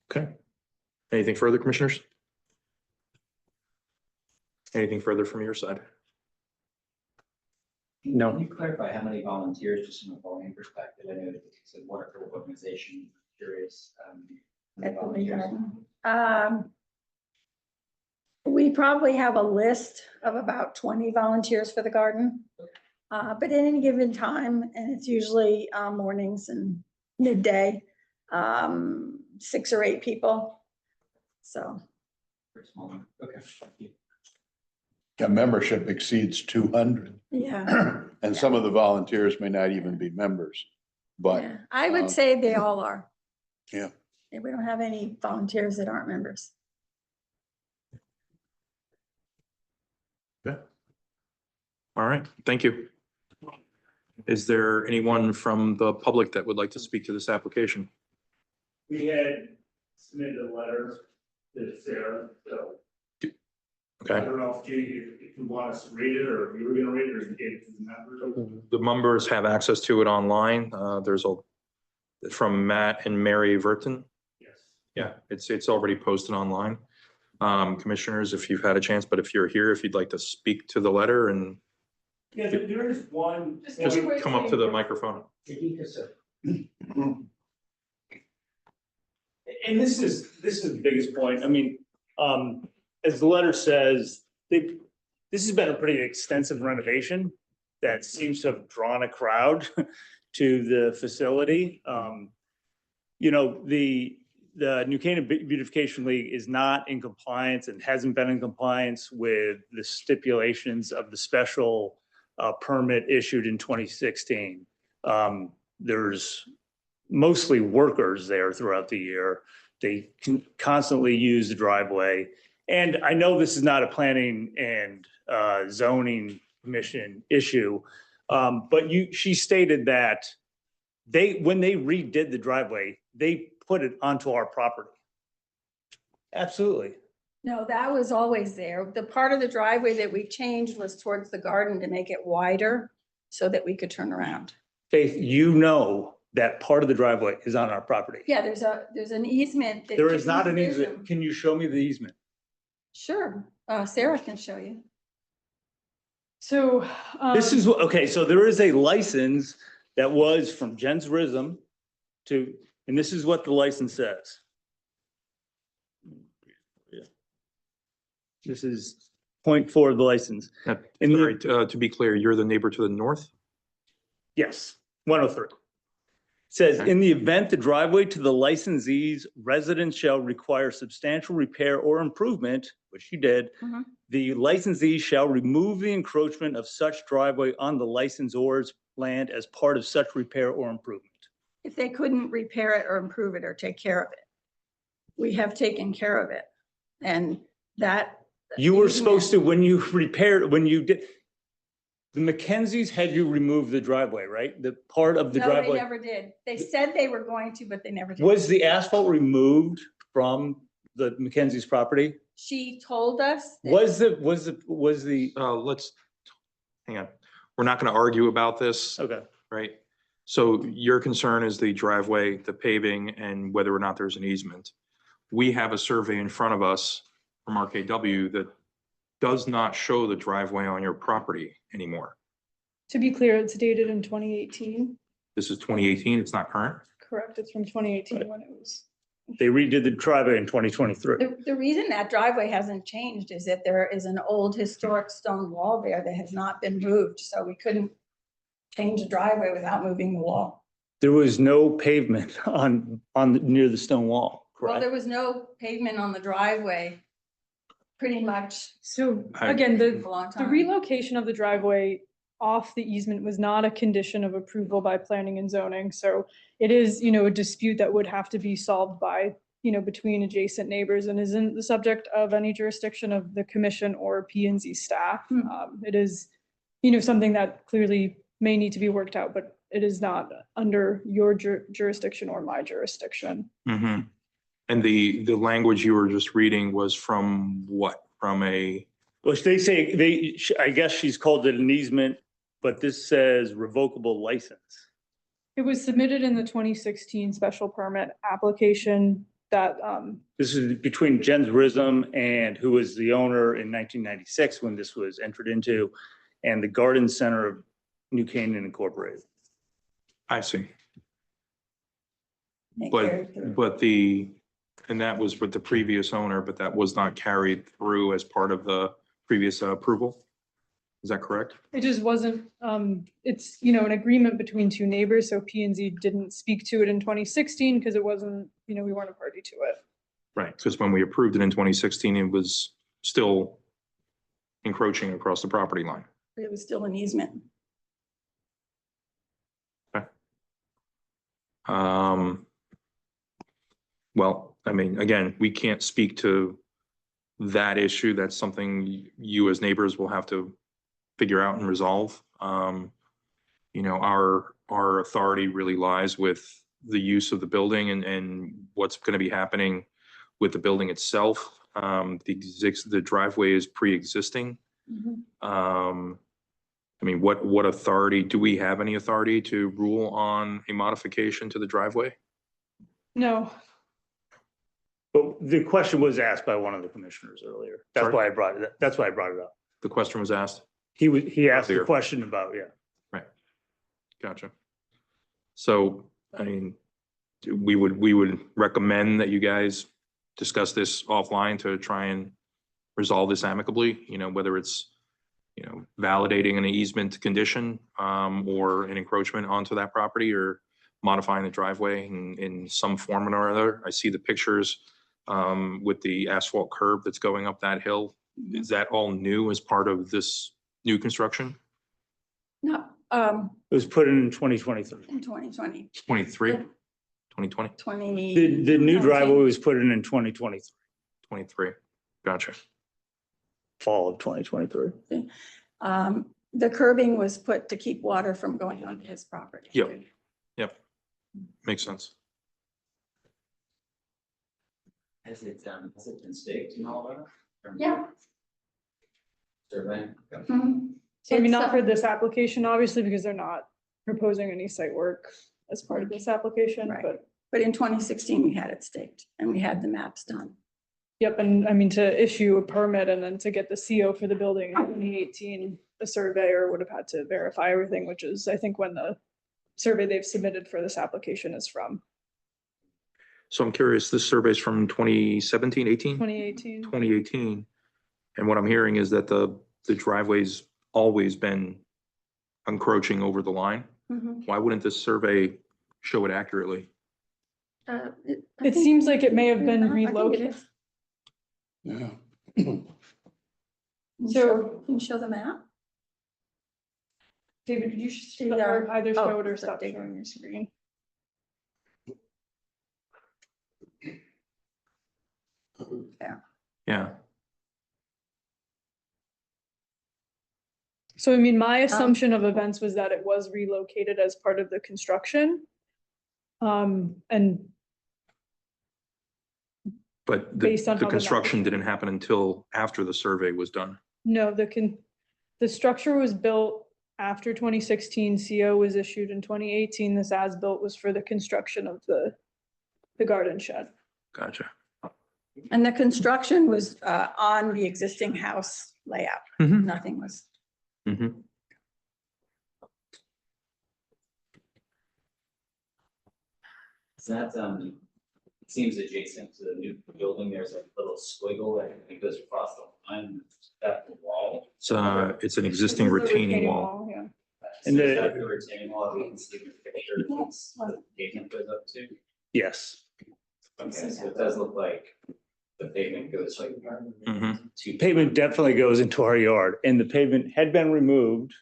Okay. Anything further, commissioners? Anything further from your side? No. Can you clarify how many volunteers, just from a volume perspective? I know it's a wonderful organization, curious. How many At the volunteers? garden. We probably have a list of about 20 volunteers for the garden. But at any given time, and it's usually mornings and midday, 6 or 8 people. So. Very small one. Okay, thank you. Yeah, membership exceeds 200. Yeah. And some of the volunteers may not even be members, but. Yeah, I would say they all are. Yeah. And we don't have any volunteers that aren't members. Okay. All right, thank you. Is there anyone from the public that would like to speak to this application? We had submitted a letter to Sarah, so. I Okay, don't know if you want us to read it, or if you were gonna read it, or if you gave it to the members. the members have access to it online. There's from Matt and Mary Verton. Yes. Yeah, it's already posted online. Commissioners, if you've had a chance, but if you're here, if you'd like to speak to the letter and Yeah, there is one. just come up to the microphone. And this is the biggest point. I mean, as the letter says, this has been a pretty extensive renovation that seems to have drawn a crowd to the facility. You know, the New Canaan Beautification League is not in compliance and hasn't been in compliance with the stipulations of the special permit issued in 2016. There's mostly workers there throughout the year. They constantly use the driveway. And I know this is not a planning and zoning commission issue, but she stated that when they redid the driveway, they put it onto our property. Absolutely. No, that was always there. The part of the driveway that we changed was towards the garden to make it wider so that we could turn around. Faith, you know that part of the driveway is on our property. Yeah, there's an easement. There is not an easement. Can you show me the easement? Sure, Sarah can show you. So. This is, okay, so there is a license that was from Jens Rism to, and this is what the license says. This is .4 of the license. Sorry, to be clear, you're the neighbor to the north? Yes, 103. Says, in the event the driveway to the licensee's residence shall require substantial repair or improvement, which you did, the licensee shall remove the encroachment of such driveway on the licensor's land as part of such repair or improvement. If they couldn't repair it or improve it or take care of it, we have taken care of it. And that. You were supposed to, when you repaired, when you did, the Mackenzies had you remove the driveway, right? The part of the No, they driveway. never did. They said they were going to, but they never did. Was the asphalt removed from the Mackenzies property? She told us. that- Was the, Let's, hang on. We're not going to argue about this. Okay. Right? So your concern is the driveway, the paving, and whether or not there's an easement. We have a survey in front of us from RKW that does not show the driveway on your property anymore. To be clear, it's dated in 2018. This is 2018, it's not current? Correct, it's from 2018 when it was. they redid the driveway in 2023. The reason that driveway hasn't changed is that there is an old historic stone wall there that has not been moved, so we couldn't change the driveway without moving the wall. There was no pavement near the stone wall, Well, correct? there was no pavement on the driveway, pretty much. So I- again, For a long the time. relocation of the driveway off the easement was not a condition of approval by planning and zoning. So it is, a dispute that would have to be solved by, between adjacent neighbors and isn't the subject of any jurisdiction of the commission or P and Z staff. It is, something that clearly may need to be worked out, but it is not under your jurisdiction or my jurisdiction. Mm-hmm. And the language you were just reading was from what? From a, Well, they say, I guess she's called it an easement, but this says revocable license. It was submitted in the 2016 special permit application that, This is between Jens Rism and who was the owner in 1996 when this was entered into, and the Garden Center of New Canaan Incorporated. I see. Make But, your- and that was with the previous owner, but that was not carried through as part of the previous approval? Is that correct? it just wasn't, it's, you know, an agreement between two neighbors, so P and Z didn't speak to it in 2016 because it wasn't, you know, we weren't a party to it. Right, because when we approved it in 2016, it was still encroaching across the property line. It was still an easement. Well, I mean, again, we can't speak to that issue. That's something you as neighbors will have to figure out and resolve. You know, our authority really lies with the use of the building and what's going to be happening with the building itself. The driveway is pre-existing. I mean, what authority, do we have any authority to rule on a modification to the driveway? No, But the question was asked by one of the commissioners earlier. That's Sorry? why I brought it, that's why I brought it up. The question was asked? He asked a Earlier. question about, yeah. Right. Gotcha. So, I mean, we would recommend that you guys discuss this offline to try and resolve this amicably, you know, whether it's, you know, validating an easement condition, or an encroachment onto that property, or modifying the driveway in some form or other. I see the pictures, with the asphalt curb that's going up that hill. Is that all new as part of this new construction? No, It was put in 2023. in 2020, 23, 2020, 20. The new driveway was put in 2023, 23. Gotcha. fall of 2023. The curbing was put to keep water from going onto his property. Yep. Yep. Makes sense. Has it been staked and all that? Yeah. Survey? Mhm. so I mean, It's, not for this application, obviously, because they're not proposing any site work as part of this application, Right. but But in 2016, we had it staked and we had the maps done. yep, and I mean, to issue a permit and then to get the CO for the building in 2018, the surveyor would have had to verify everything, which is, I think, when the survey they've submitted for this application is from So I'm curious, this survey's from 2017, 18? 2018. 2018. And what I'm hearing is that the driveway's always been encroaching over the line. Mhm. Why wouldn't this survey show it accurately? I It think- seems like it may have been I think it relocated. is. Yeah. Can you So- show- Can you show the map? David, did you See, either oh, show it or so stop David. sharing your screen? Yeah. So I mean, my assumption of events was that it was relocated as part of the construction. And But Based on the how the map- construction didn't happen until after the survey was done. no, the structure was built after 2016, CO was issued in 2018. This as-built was for the construction of the garden shed. Gotcha. And the construction was on the existing house layout. Mhm. Nothing was. Mm-hmm. Is that, it seems adjacent to the new building, there's a little squiggle that goes across the line, that wall. It's an existing retaining wall. Yeah. And So is the- that the retaining wall, we can see the picture, that's the pavement goes up to? Yes. Okay, so it does look like the pavement goes like. Mhm. to- Pavement definitely goes into our yard, and the pavement had been removed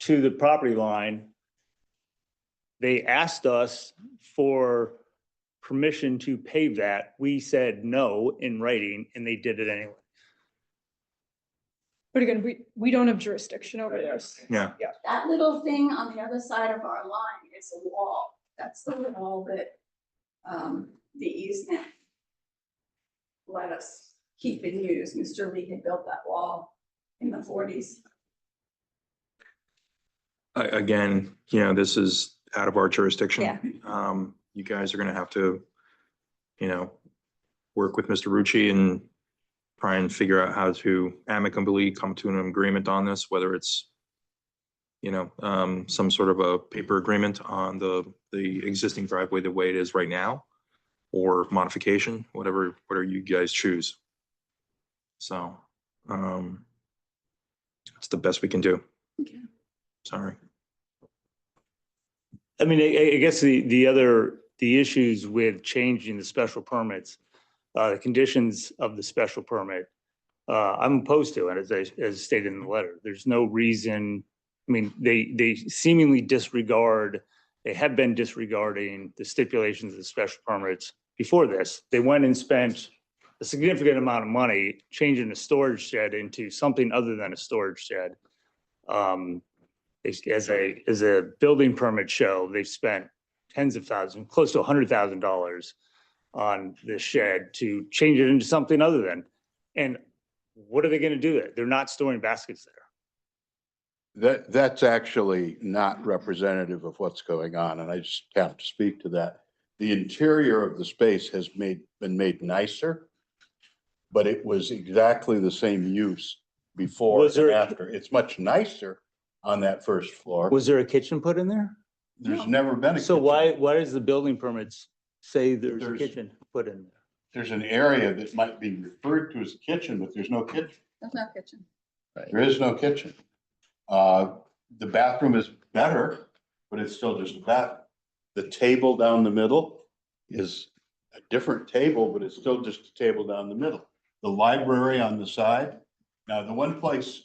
to the property line. They asked us for permission to pave that. We said no in writing, and they did it anyway. But again, we don't have jurisdiction over this. Yeah. Yeah. That little thing on the other side of our line is a wall. That's the wall that the easement let us keep and use. Mr. Lee had built that wall in the 40s. Again, you know, this is out of our jurisdiction. Yeah. You guys are gonna have to you know, work with Mr. Rucci and try and figure out how to amicably come to an agreement on this, whether it's, you know, some sort of a paper agreement on the existing driveway the way it is right now, or modification, whatever you guys choose. So, it's the best we can do. Okay. Sorry. I mean, I guess the issues with changing the special permits, the conditions of the special permit, I'm opposed to it, as stated in the letter. There's no reason, I mean, they seemingly disregard, they have been disregarding the stipulations of the special permits before this. They went and spent a significant amount of money changing the storage shed into something other than a storage shed. As a building permit show, they've spent tens of thousands, close to $100,000 on this shed to change it into something other than. And what are they going to do there? They're not storing baskets there. That's actually not representative of what's going on, and I just have to speak to that. The interior of the space has been made nicer, but it was exactly the same use before and after. It's much nicer on that first floor. Was there a kitchen put in there? There's never been a So kitchen. why does the building permits say there's a kitchen put in there? There's an area that might be referred to as a kitchen, but there's no kitchen. There's no kitchen. There is no kitchen. The bathroom is better, but it's still just a bath. The table down the middle is a different table, but it's still just a table down the middle. The library on the side. Now, the one place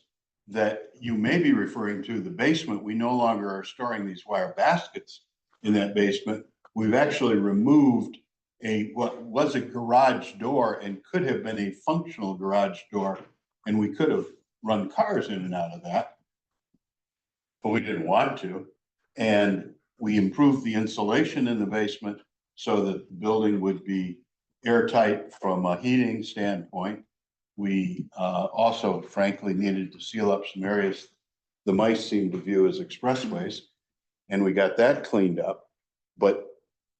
that you may be referring to, the basement, we no longer are storing these wire baskets in that basement. We've actually removed what was a garage door and could have been a functional garage door, and we could have run cars in and out of that, but we didn't want to. And we improved the insulation in the basement so that the building would be airtight from a heating standpoint. We also frankly needed to seal up some areas the mice seem to view as expressways, and we got that cleaned up. But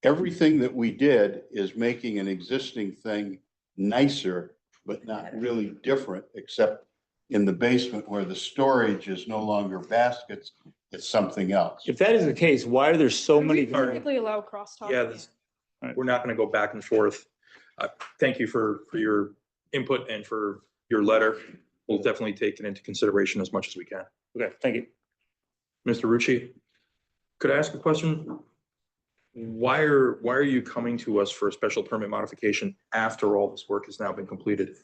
everything that we did is making an existing thing nicer, but not really different, except in the basement where the storage is no longer baskets, it's something else. If that is the case, why are there so many? Typically allow crosstalk. Yeah, we're not going to go back and forth. Thank you for your input and for your letter. We'll definitely take it into consideration as much as we can. Okay, thank you. Mr. Rucci, could I ask a question? Why are you coming to us for a special permit modification after all this work has now been completed?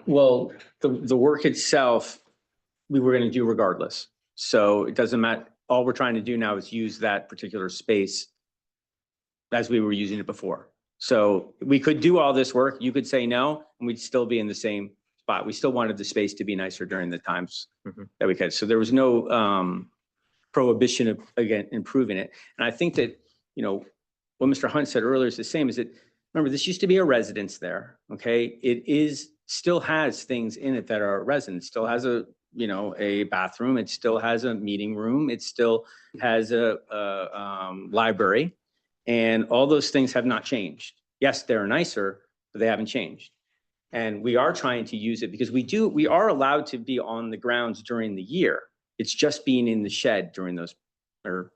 Well, the work itself, we were going to do regardless. So it doesn't matter. All we're trying to do now is use that particular space as we were using it before. So we could do all this work. You could say no, and we'd still be in the same spot. We still wanted the space to be nicer during the times that we could. So there was no prohibition of, again, improving it. And I think that, you know, what Mr. Hunt said earlier is the same, is that, remember, this used to be a residence there, okay? It still has things in it that are a residence, still has a, you know, a bathroom, it still has a meeting room, it still has a library, and all those things have not changed. Yes, they're nicer, but they haven't changed. And we are trying to use it because we are allowed to be on the grounds during the year. It's just being in the shed during those, or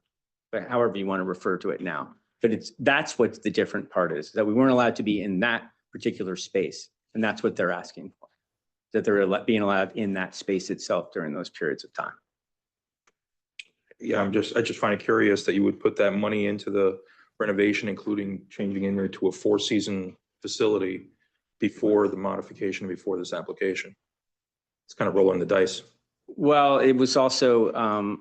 however you want to refer to it now. But that's what the different part is, that we weren't allowed to be in that particular space. And that's what they're asking for, that they're being allowed in that space itself during those periods of time. Yeah, I just find it curious that you would put that money into the renovation, including changing in there to a 4-season facility before the modification, before this application. It's kind of rolling the dice. Well, it was also,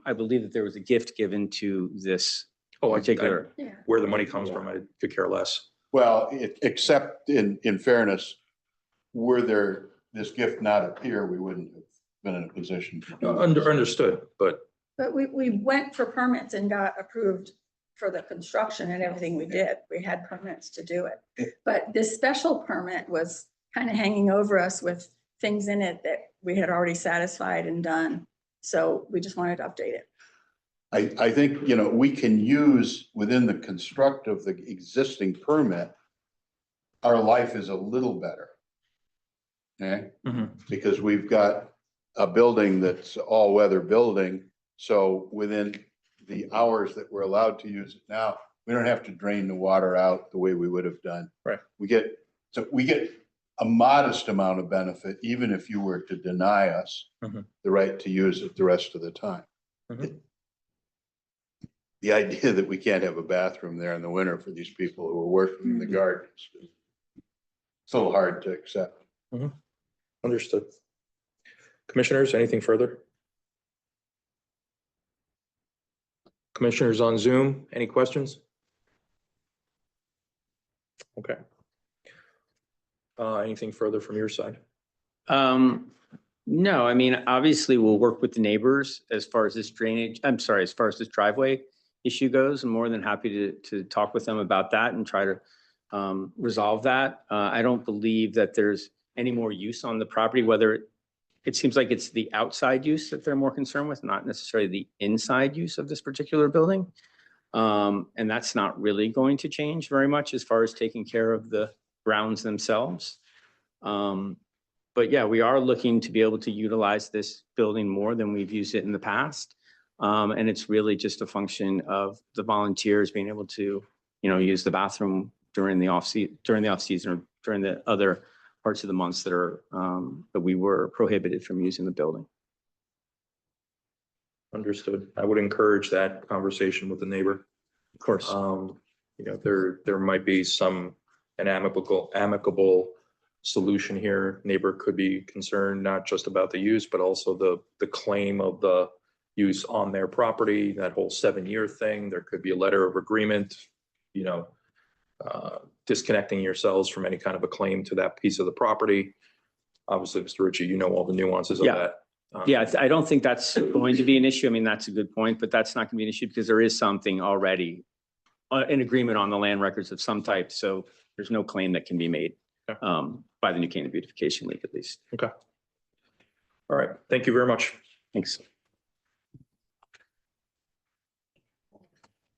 I believe that there was a gift given to this particular. Where the money comes from, I could care less. Well, except in fairness, were there this gift not appear, we wouldn't have been in a position. Understood, but. But we went for permits and got approved for the construction and everything we did. We had permits to do it. But this special permit was kind of hanging over us with things in it that we had already satisfied and done. So we just wanted to update it. I think, you know, we can use within the construct of the existing permit, our life is a little better. Okay? Because we've got a building that's all-weather building, so within the hours that we're allowed to use it now, we don't have to drain the water out the way we would have done. Right. We get a modest amount of benefit, even if you were to deny us the right to use it the rest of the time. The idea that we can't have a bathroom there in the winter for these people who are working in the gardens, it's a little hard to accept. Understood. Commissioners, anything further? Commissioners on Zoom, any questions? Okay. Anything further from your side? No, I mean, obviously we'll work with the neighbors as far as this drainage, I'm sorry, as far as this driveway issue goes. I'm more than happy to talk with them about that and try to resolve that. I don't believe that there's any more use on the property, whether it seems like it's the outside use that they're more concerned with, not necessarily the inside use of this particular building. And that's not really going to change very much as far as taking care of the grounds themselves. But yeah, we are looking to be able to utilize this building more than we've used it in the past. And it's really just a function of the volunteers being able to, you know, use the bathroom during the off season or during the other parts of the months that are that we were prohibited from using the building. Understood. I would encourage that conversation with the neighbor. Of course. You know, there might be an amicable solution here. Neighbor could be concerned not just about the use, but also the claim of the use on their property, that whole 7-year thing. There could be a letter of agreement, you know, disconnecting yourselves from any kind of a claim to that piece of the property. Obviously, Mr. Ritchie, you know all the nuances of that. Yeah, I don't think that's going to be an issue. I mean, that's a good point, but that's not going to be an issue because there is something already, an agreement on the land records of some type. So there's no claim that can be made by the New Canaan Beautification League, at least. Okay. All right. Thank you very much. Thanks.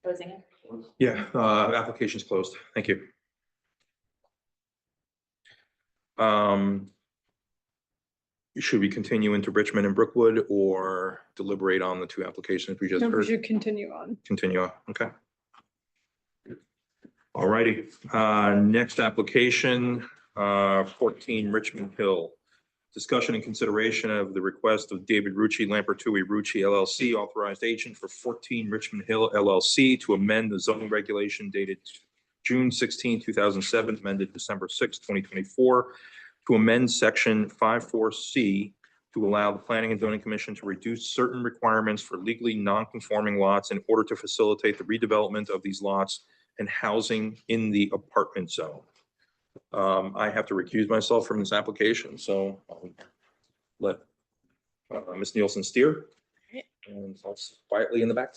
Closing it. Yeah, application's closed. Thank you. Should we continue into Richmond and Brookwood or deliberate on the two applications we just No, we heard? should continue on. Continue on, okay. All righty, next application, 14 Richmond Hill. Discussion and consideration of the request of David Rucci, Lampertui Rucci LLC, authorized agent for 14 Richmond Hill LLC to amend the zoning regulation dated June 16, 2007, amended December 6, 2024, to amend section 54C to allow the Planning and Zoning Commission to reduce certain requirements for legally non-conforming lots in order to facilitate the redevelopment of these lots and housing in the apartment zone. I have to recuse myself from this application, so I'll let Ms. Nielsen steer and I'll quietly in the back.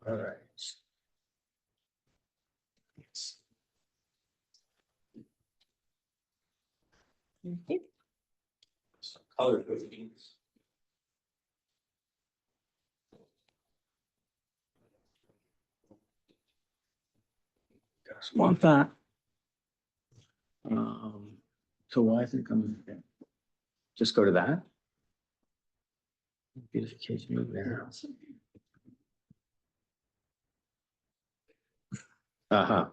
All right. Color codings. Want that. So why is it coming? Just go to that. Beautification of their house. Uh-huh.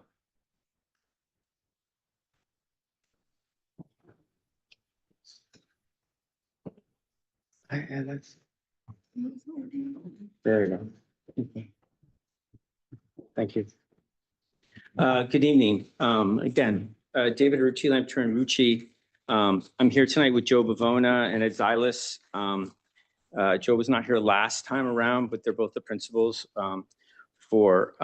And that's. There you go. Okay. Thank you. Good evening. Again, David Rucci, Lampertui Rucci. I'm here tonight with Joe Bavona and Ed Zilis. Joe was not here last time around, but they're both the principals for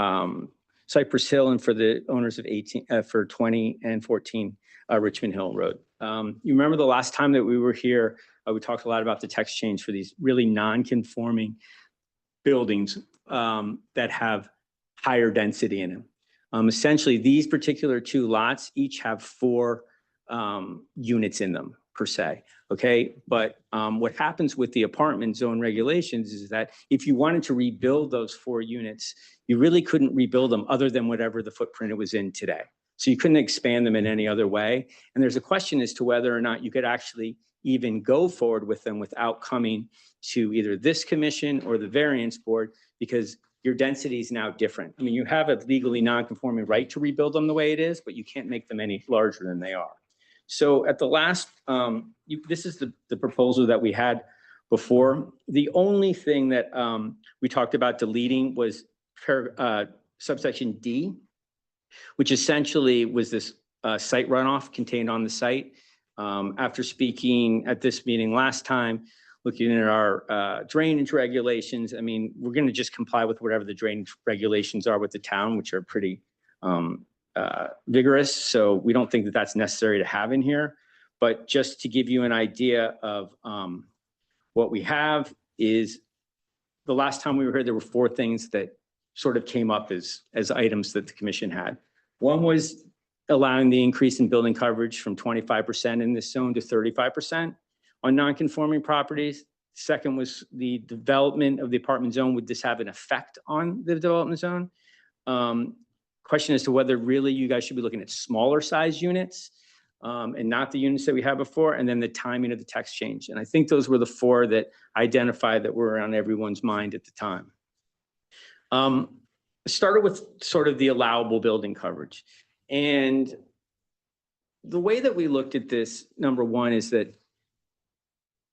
Cypress Hill and for the owners of 20 and 14 Richmond Hill Road. You remember the last time that we were here, we talked a lot about the text change for these really non-conforming buildings that have higher density in them. Essentially, these particular two lots each have 4 units in them per se, okay? But what happens with the apartment zone regulations is that if you wanted to rebuild those 4 units, you really couldn't rebuild them other than whatever the footprint it was in today. So you couldn't expand them in any other way. And there's a question as to whether or not you could actually even go forward with them without coming to either this commission or the variance board, because your density is now different. I mean, you have a legally non-conforming right to rebuild them the way it is, but you can't make them any larger than they are. So at the last, this is the proposal that we had before. The only thing that we talked about deleting was subsection D, which essentially was this site runoff contained on the site. After speaking at this meeting last time, looking at our drainage regulations, I mean, we're going to just comply with whatever the drainage regulations are with the town, which are pretty vigorous. So we don't think that that's necessary to have in here. But just to give you an idea of what we have is the last time we were here, there were 4 things that sort of came up as items that the commission had. One was allowing the increase in building coverage from 25% in this zone to 35% on non-conforming properties. Second was the development of the apartment zone. Would this have an effect on the development zone? Question as to whether really you guys should be looking at smaller size units and not the units that we had before, and then the timing of the text change. And I think those were the 4 that identified that were on everyone's mind at the time. Started with sort of the allowable building coverage. And the way that we looked at this, number one, is that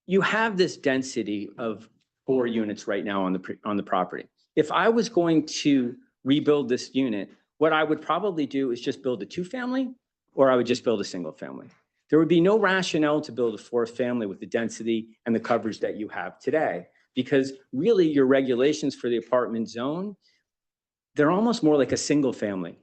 you have this density of 4 units right now on the property. If I was going to rebuild this unit, what I would probably do is just build a 2-family, or I would just build a single family. There would be no rationale to build a 4th family with the density and the coverage that you have today, because really your regulations for the apartment zone, they're almost more like a single family.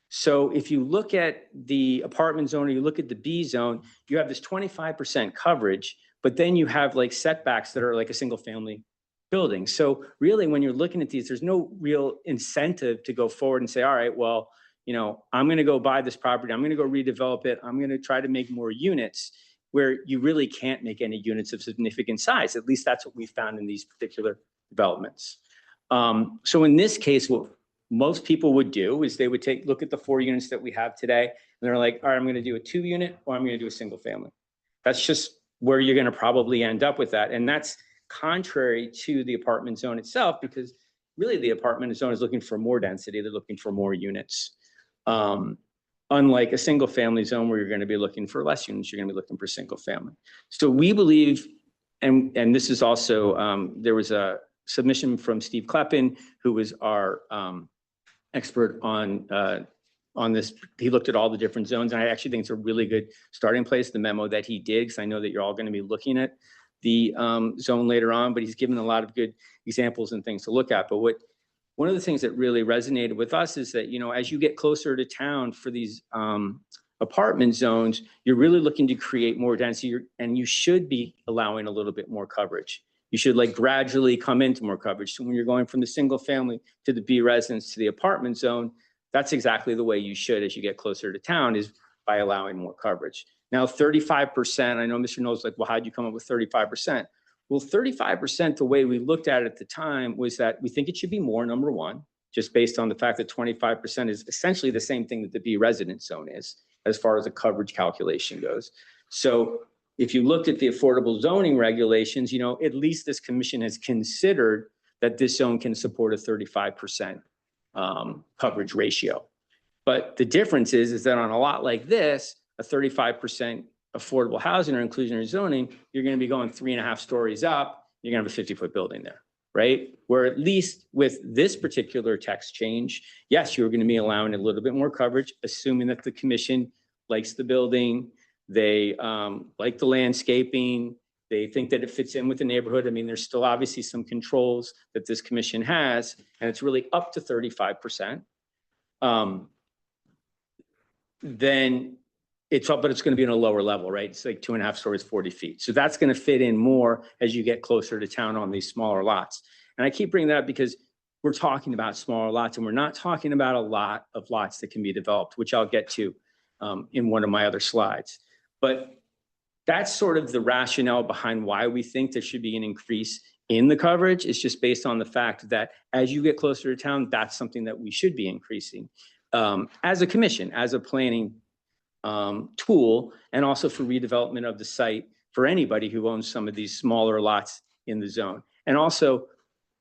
So if you look at the apartment zone or you look at the B zone, you have this 25% coverage, but then you have like setbacks that are like a single family building. So really when you're looking at these, there's no real incentive to go forward and say, all right, well, you know, I'm going to go buy this property. I'm going to go redevelop it. I'm going to try to make more units, where you really can't make any units of significant size. At least that's what we found in these particular developments. So in this case, what most people would do is they would look at the 4 units that we have today, and they're like, all right, I'm going to do a 2-unit, or I'm going to do a single family. That's just where you're going to probably end up with that. And that's contrary to the apartment zone itself, because really the apartment zone is looking for more density. They're looking for more units. Unlike a single family zone where you're going to be looking for less units, you're going to be looking for single family. So we believe, and this is also, there was a submission from Steve Kleppen, who was our expert on this. He looked at all the different zones, and I actually think it's a really good starting place, the memo that he did, because I know that you're all going to be looking at the zone later on, but he's given a lot of good examples and things to look at. But one of the things that really resonated with us is that, you know, as you get closer to town for these apartment zones, you're really looking to create more density, and you should be allowing a little bit more coverage. You should like gradually come into more coverage. So when you're going from the single family to the B residence to the apartment zone, that's exactly the way you should as you get closer to town, is by allowing more coverage. Now, 35%, I know Mr. Knowles like, well, how'd you come up with 35%? Well, 35%, the way we looked at it at the time was that we think it should be more, number one, just based on the fact that 25% is essentially the same thing that the B residence zone is, as far as the coverage calculation goes. So if you looked at the affordable zoning regulations, you know, at least this commission has considered that this zone can support a 35% coverage ratio. But the difference is that on a lot like this, a 35% affordable housing or inclusionary zoning, you're going to be going 3.5 stories up. You're going to have a 50-foot building there, right? Where at least with this particular text change, yes, you're going to be allowing a little bit more coverage, assuming that the commission likes the building, they like the landscaping, they think that it fits in with the neighborhood. I mean, there's still obviously some controls that this commission has, and it's really up to 35%. Then it's up, but it's going to be in a lower level, right? It's like 2.5 stories, 40 feet. So that's going to fit in more as you get closer to town on these smaller lots. And I keep bringing that up because we're talking about smaller lots, and we're not talking about a lot of lots that can be developed, which I'll get to in one of my other slides. But that's sort of the rationale behind why we think there should be an increase in the coverage. It's just based on the fact that as you get closer to town, that's something that we should be increasing as a commission, as a planning tool, and also for redevelopment of the site for anybody who owns some of these smaller lots in the zone. And also,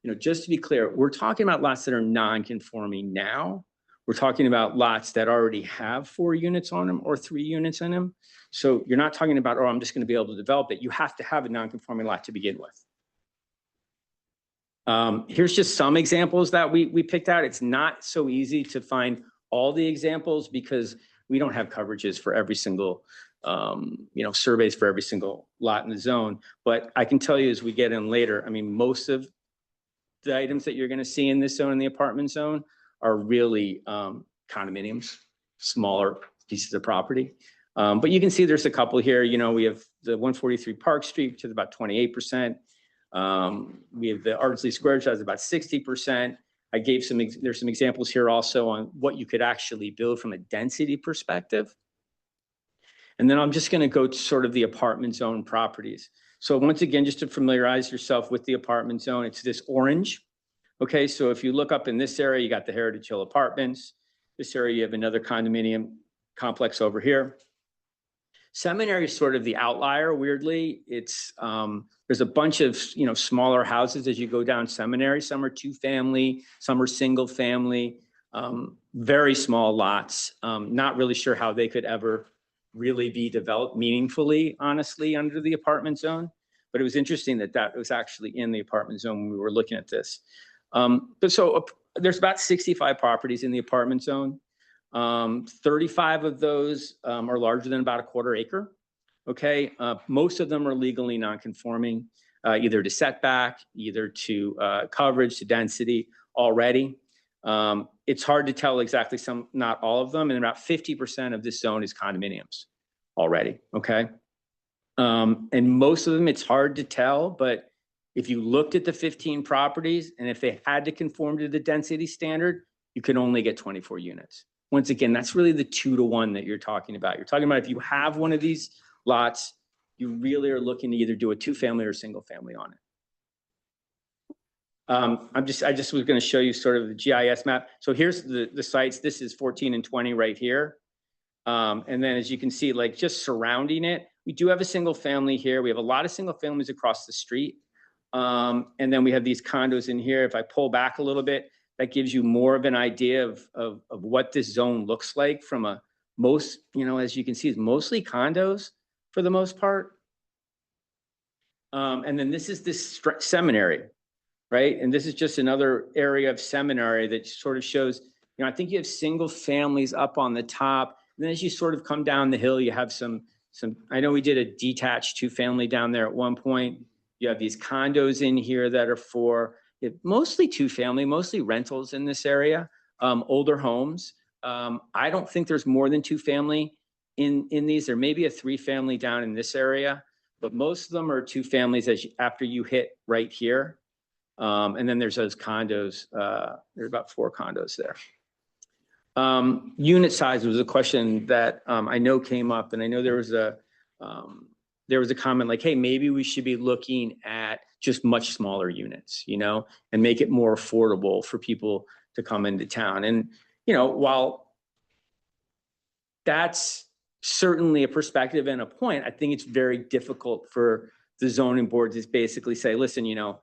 you know, just to be clear, we're talking about lots that are non-conforming now. We're talking about lots that already have 4 units on them or 3 units in them. So you're not talking about, oh, I'm just going to be able to develop it. You have to have a non-conforming lot to begin with. Here's just some examples that we picked out. It's not so easy to find all the examples because we don't have coverages for every single, you know, surveys for every single lot in the zone. But I can tell you as we get in later, I mean, most of the items that you're going to see in this zone, in the apartment zone, are really condominiums, smaller pieces of property. But you can see there's a couple here. You know, we have the 143 Park Street, which is about 28%. We have the Ardsley Square, which has about 60%. I gave there's some examples here also on what you could actually build from a density perspective. And then I'm just going to go to sort of the apartment zone properties. So once again, just to familiarize yourself with the apartment zone, it's this orange. Okay, so if you look up in this area, you got the Heritage Hill Apartments. This area, you have another condominium complex over here. Seminary is sort of the outlier, weirdly. It's there's a bunch of, you know, smaller houses as you go down Seminary. Some are 2-family, some are single family, very small lots. Not really sure how they could ever really be developed meaningfully, honestly, under the apartment zone. But it was interesting that that was actually in the apartment zone when we were looking at this. But so there's about 65 properties in the apartment zone. 35 of those are larger than about a 1/4 acre. Okay, most of them are legally non-conforming, either to setback, either to coverage, to density already. It's hard to tell exactly not all of them, and about 50% of this zone is condominiums already, okay? And most of them, it's hard to tell, but if you looked at the 15 properties, and if they had to conform to the density standard, you could only get 24 units. Once again, that's really the 2-to-1 that you're talking about. You're talking about if you have one of these lots, you really are looking to either do a 2-family or single family on it. I just was going to show you sort of the GIS map. So here's the sites. This is 14 and 20 right here. And then as you can see, like just surrounding it, we do have a single family here. We have a lot of single families across the street. And then we have these condos in here. If I pull back a little bit, that gives you more of an idea of what this zone looks like from a most, you know, as you can see, it's mostly condos for the most part. And then this is this seminary, right? And this is just another area of seminary that sort of shows, you know, I think you have single families up on the top. And then as you sort of come down the hill, you have some, I know we did a detached 2-family down there at one point. You have these condos in here that are for mostly 2-family, mostly rentals in this area, older homes. I don't think there's more than 2-family in these. There may be a 3-family down in this area, but most of them are 2-families after you hit right here. And then there's those condos. There's about 4 condos there. Unit size was a question that I know came up, and I know there was a comment like, hey, maybe we should be looking at just much smaller units, you know, and make it more affordable for people to come into town. And, you know, while that's certainly a perspective and a point, I think it's very difficult for the zoning board to basically say, listen, you know,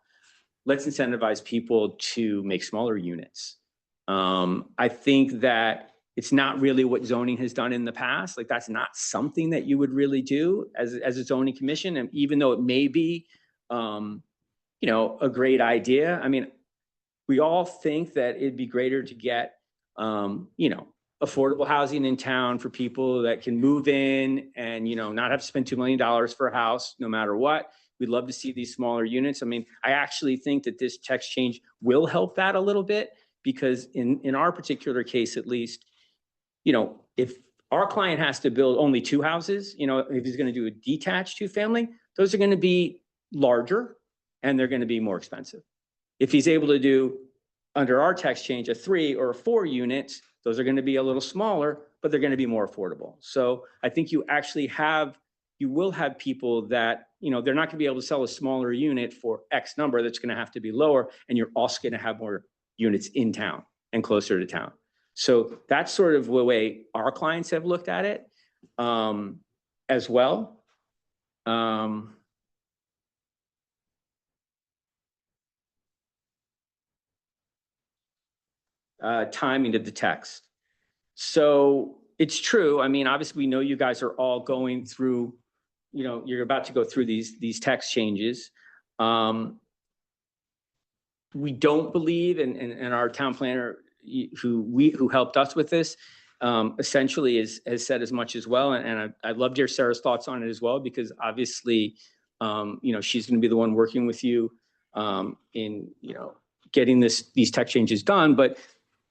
let's incentivize people to make smaller units. I think that it's not really what zoning has done in the past. Like that's not something that you would really do as a zoning commission. And even though it may be, you know, a great idea. I mean, we all think that it'd be greater to get, you know, affordable housing in town for people that can move in and, you know, not have to spend $2 million for a house no matter what. We'd love to see these smaller units. I mean, I actually think that this text change will help that a little bit because in our particular case, at least, you know, if our client has to build only 2 houses, you know, if he's going to do a detached 2-family, those are going to be larger and they're going to be more expensive. If he's able to do under our text change a 3 or 4 units, those are going to be a little smaller, but they're going to be more affordable. So I think you actually have you will have people that, they're not gonna be able to sell a smaller unit for X number, that's gonna have to be lower, and you're also gonna have more units in town and closer to town. So that's sort of the way our clients have looked at it, as well. Timing of the text. So it's true. I mean, obviously, we know you guys are all going through, you're about to go through these text changes. We don't believe, and our town planner who helped us with this, essentially has said as much as well. And I'd love to hear Sarah's thoughts on it as well, because obviously, she's going to be the one working with you in, getting these text changes done. But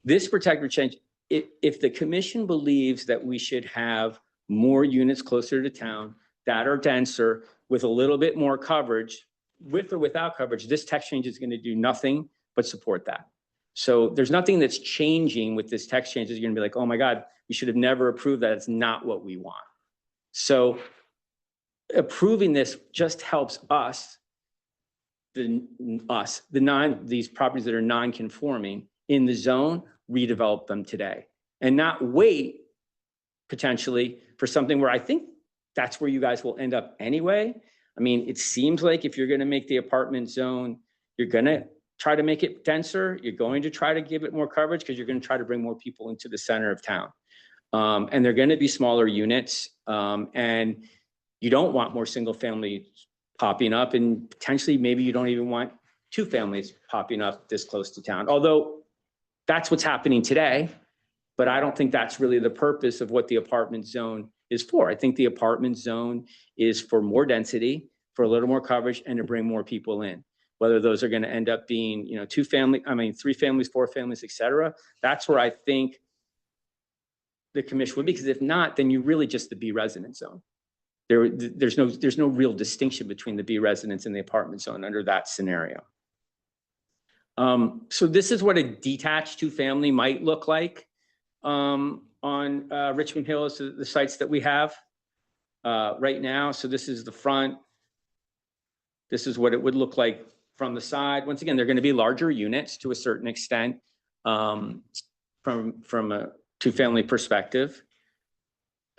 this particular change, if the commission believes that we should have more units closer to town that are denser with a little bit more coverage, with or without coverage, this text change is going to do nothing but support that. So there's nothing that's changing with this text change. You're going to be like, oh my God, we should have never approved that. It's not what we want. So approving this just helps us, these properties that are non-conforming in the zone, redevelop them today and not wait potentially for something where I think that's where you guys will end up anyway. I mean, it seems like if you're going to make the apartment zone, you're going to try to make it denser. You're going to try to give it more coverage because you're going to try to bring more people into the center of town. And they're going to be smaller units. And you don't want more single families popping up, and potentially maybe you don't even want two families popping up this close to town. Although that's what's happening today, but I don't think that's really the purpose of what the apartment zone is for. I think the apartment zone is for more density, for a little more coverage, and to bring more people in. Whether those are going to end up being, 3 families, 4 families, et cetera. That's where I think the commission would be, because if not, then you're really just the B residence zone. There's no real distinction between the B residence and the apartment zone under that scenario. So this is what a detached 2-family might look like on Richmond Hill, is the sites that we have right now. So this is the front. This is what it would look like from the side. Once again, they're going to be larger units to a certain extent from a 2-family perspective.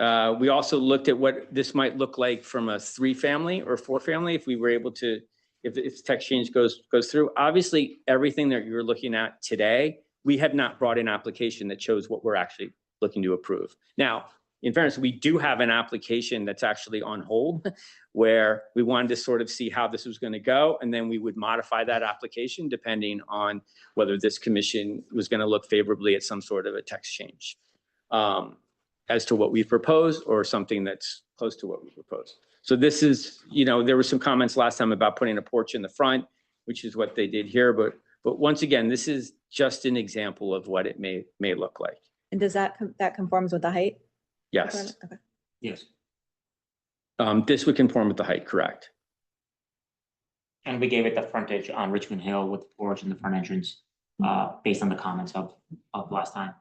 We also looked at what this might look like from a 3-family or 4-family if we were able to, if text change goes through. Obviously, everything that you're looking at today, we have not brought an application that shows what we're actually looking to approve. Now, in fairness, we do have an application that's actually on hold where we wanted to sort of see how this was going to go. And then we would modify that application depending on whether this commission was going to look favorably at some sort of a text change as to what we've proposed or something that's close to what we proposed. So this is, there were some comments last time about putting a porch in the front, which is what they did here. But once again, this is just an example of what it may look like. And does that conforms with the height? Yes. Okay. Yes. This would conform with the height, correct? And we gave it the frontage on Richmond Hill with the porch and the front entrance, based on the comments of last time.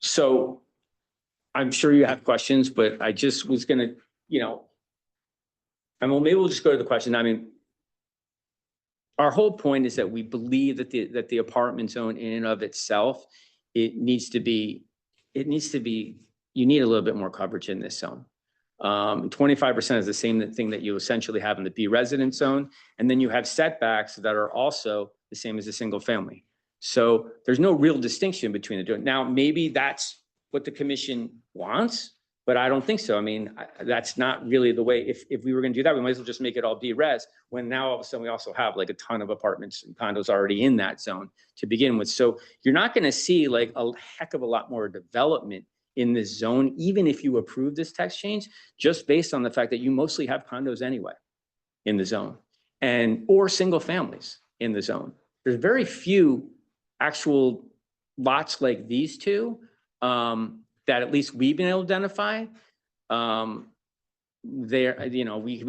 So I'm sure you have questions, but I just was gonna, maybe we'll just go to the question. I mean, our whole point is that we believe that the apartment zone in and of itself, you need a little bit more coverage in this zone. 25% is the same thing that you essentially have in the B residence zone. And then you have setbacks that are also the same as a single family. So there's no real distinction between the two. Now, maybe that's what the commission wants, but I don't think so. I mean, that's not really the way. If we were going to do that, we might as well just make it all B res, when now all of a sudden we also have like a ton of apartments and condos already in that zone to begin with. So you're not going to see like a heck of a lot more development in this zone, even if you approve this text change, just based on the fact that you mostly have condos anyway in the zone or single families in the zone. There's very few actual lots like these two that at least we've been able to identify. We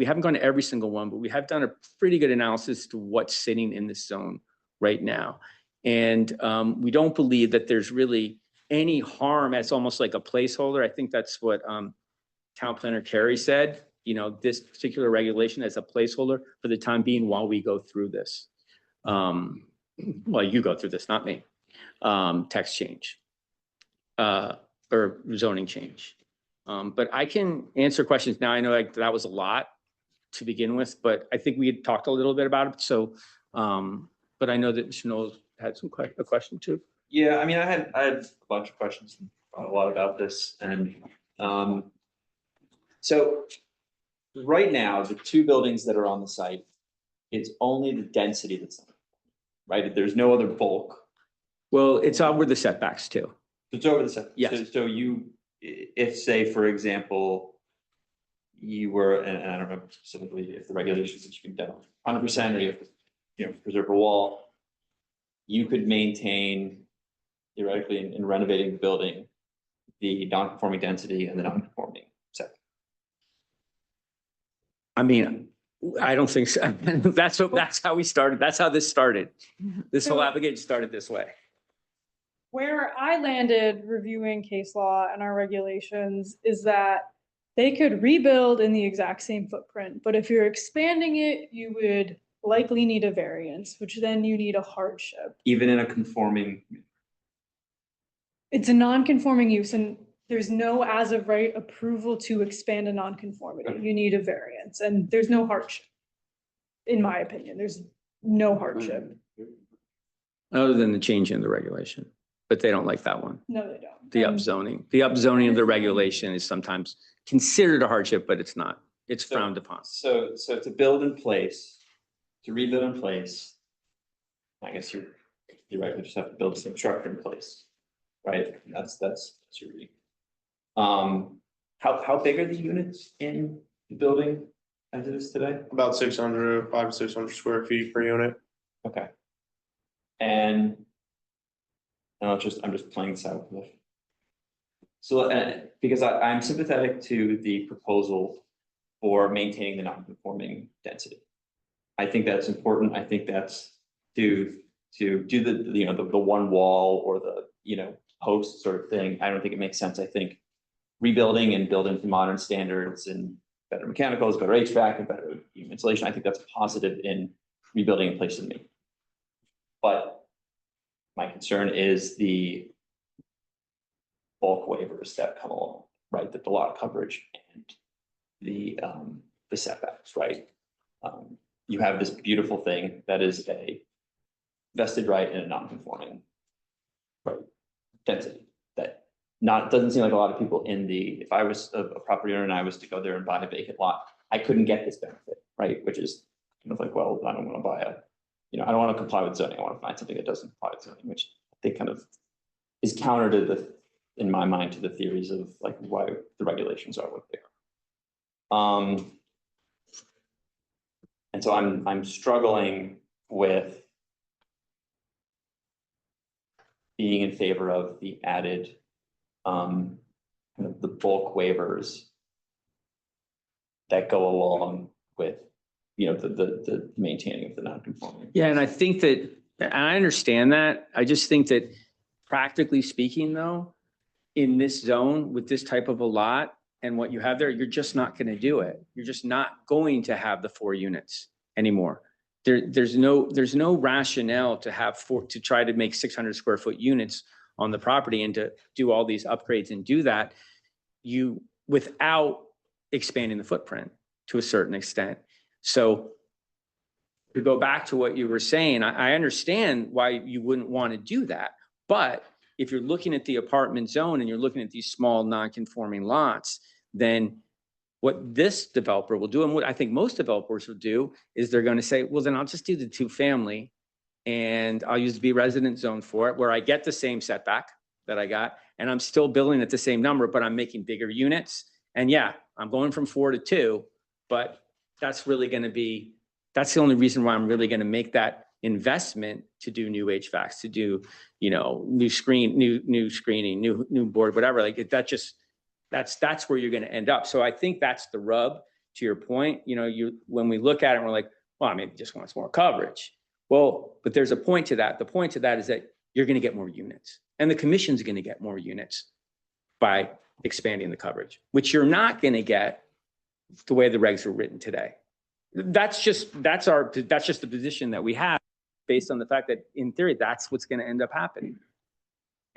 haven't gone to every single one, but we have done a pretty good analysis to what's sitting in this zone right now. And we don't believe that there's really any harm as almost like a placeholder. I think that's what Town Planner Carey said, this particular regulation as a placeholder for the time being while we go through this. Well, you go through this, not me. Text change or zoning change. But I can answer questions now. I know like that was a lot to begin with, but I think we had talked a little bit about it. So, but I know that Mr. Knowles had a question too. Yeah, I mean, I had a bunch of questions, a lot about this, and so right now, the two buildings that are on the site, it's only the density that's on it, right? There's no other bulk. Well, it's over the setbacks too. It's over the setbacks. Yes. So you, if say, for example, you were, and I don't know specifically if the regulations that you can demo 100% or you have to, preserve a wall, you could maintain theoretically in renovating the building, the non-conforming density and the non-conforming setback. I mean, I don't think so. That's how we started. That's how this started. This whole application started this way. Where I landed reviewing case law and our regulations is that they could rebuild in the exact same footprint, but if you're expanding it, you would likely need a variance, which then you need a hardship. Even in a conforming. It's a non-conforming use and there's no as of right approval to expand a non-conformity. You need a variance and there's no hardship. In my opinion, there's no hardship. Other than the change in the regulation, but they don't like that one. No, they don't. The upzoning. The upzoning of the regulation is sometimes considered a hardship, but it's not. It's frowned upon. So to build in place, to rebuild in place, I guess you theoretically just have to build some structure in place, right? That's your reading. How big are the units in the building as it is today? About 500 to 600 square feet per unit. Okay. And I'm just playing this out. So, because I'm sympathetic to the proposal for maintaining the non-conforming density. I think that's important. I think that's to do the one wall or the, post sort of thing. I don't think it makes sense. I think rebuilding and building to modern standards and better mechanicals, better HVAC and better insulation, I think that's positive in rebuilding in place of me. But my concern is the bulk waivers that come along, right? That the lot coverage and the setbacks, right? You have this beautiful thing that is a vested right in a non-conforming right density that doesn't seem like a lot of people if I was a property owner and I was to go there and buy a vacant lot, I couldn't get this benefit, right? Which is kind of like, well, I don't want to buy I don't want to comply with zoning. I want to find something that doesn't comply with zoning, which I think kind of is counter to in my mind, to the theories of like why the regulations are what they are. And so I'm struggling with being in favor of the added kind of the bulk waivers that go along with the maintaining of the non-conforming. Yeah, and I think that, and I understand that. I just think that practically speaking though, in this zone with this type of a lot and what you have there, you're just not going to do it. You're just not going to have the 4 units anymore. There's no rationale to try to make 600 square foot units on the property and to do all these upgrades and do that without expanding the footprint to a certain extent. So to go back to what you were saying, I understand why you wouldn't want to do that. But if you're looking at the apartment zone and you're looking at these small non-conforming lots, then what this developer will do, and what I think most developers will do, is they're going to say, well, then I'll just do the 2-family and I'll use the B resident zone for it, where I get the same setback that I got, and I'm still building at the same number, but I'm making bigger units. And yeah, I'm going from 4 to 2, but that's really going to be, that's the only reason why I'm really going to make that investment to do new HVACs, to do, new screening, new board, whatever. Like that's where you're going to end up. So I think that's the rub to your point. When we look at it, we're like, well, I maybe just wants more coverage. Well, but there's a point to that. The point to that is that you're going to get more units. And the commission's going to get more units by expanding the coverage, which you're not going to get the way the regs are written today. That's just the position that we have based on the fact that in theory, that's what's going to end up happening.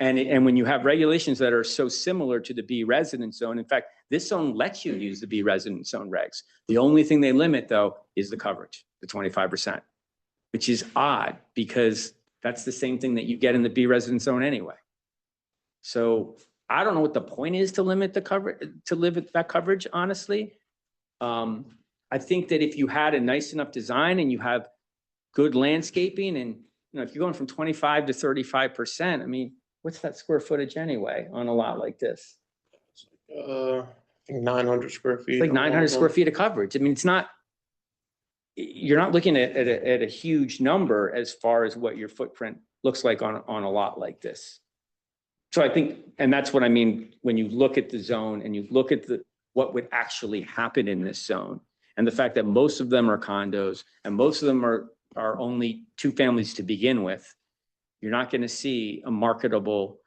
And when you have regulations that are so similar to the B resident zone, in fact, this zone lets you use the B resident zone regs. The only thing they limit though is the coverage, the 25%, which is odd because that's the same thing that you get in the B resident zone anyway. So I don't know what the point is to limit the coverage, to limit that coverage, honestly. I think that if you had a nice enough design and you have good landscaping and, if you're going from 25 to 35%, I mean, what's that square footage anyway on a lot like this? I think 900 square feet. It's like 900 square feet of coverage. I mean, it's not, you're not looking at a huge number as far as what your footprint looks like on a lot like this. So I think, and that's what I mean, when you look at the zone and you look at what would actually happen in this zone, and the fact that most of them are condos and most of them are only 2 families to begin with, you're not going to see a marketable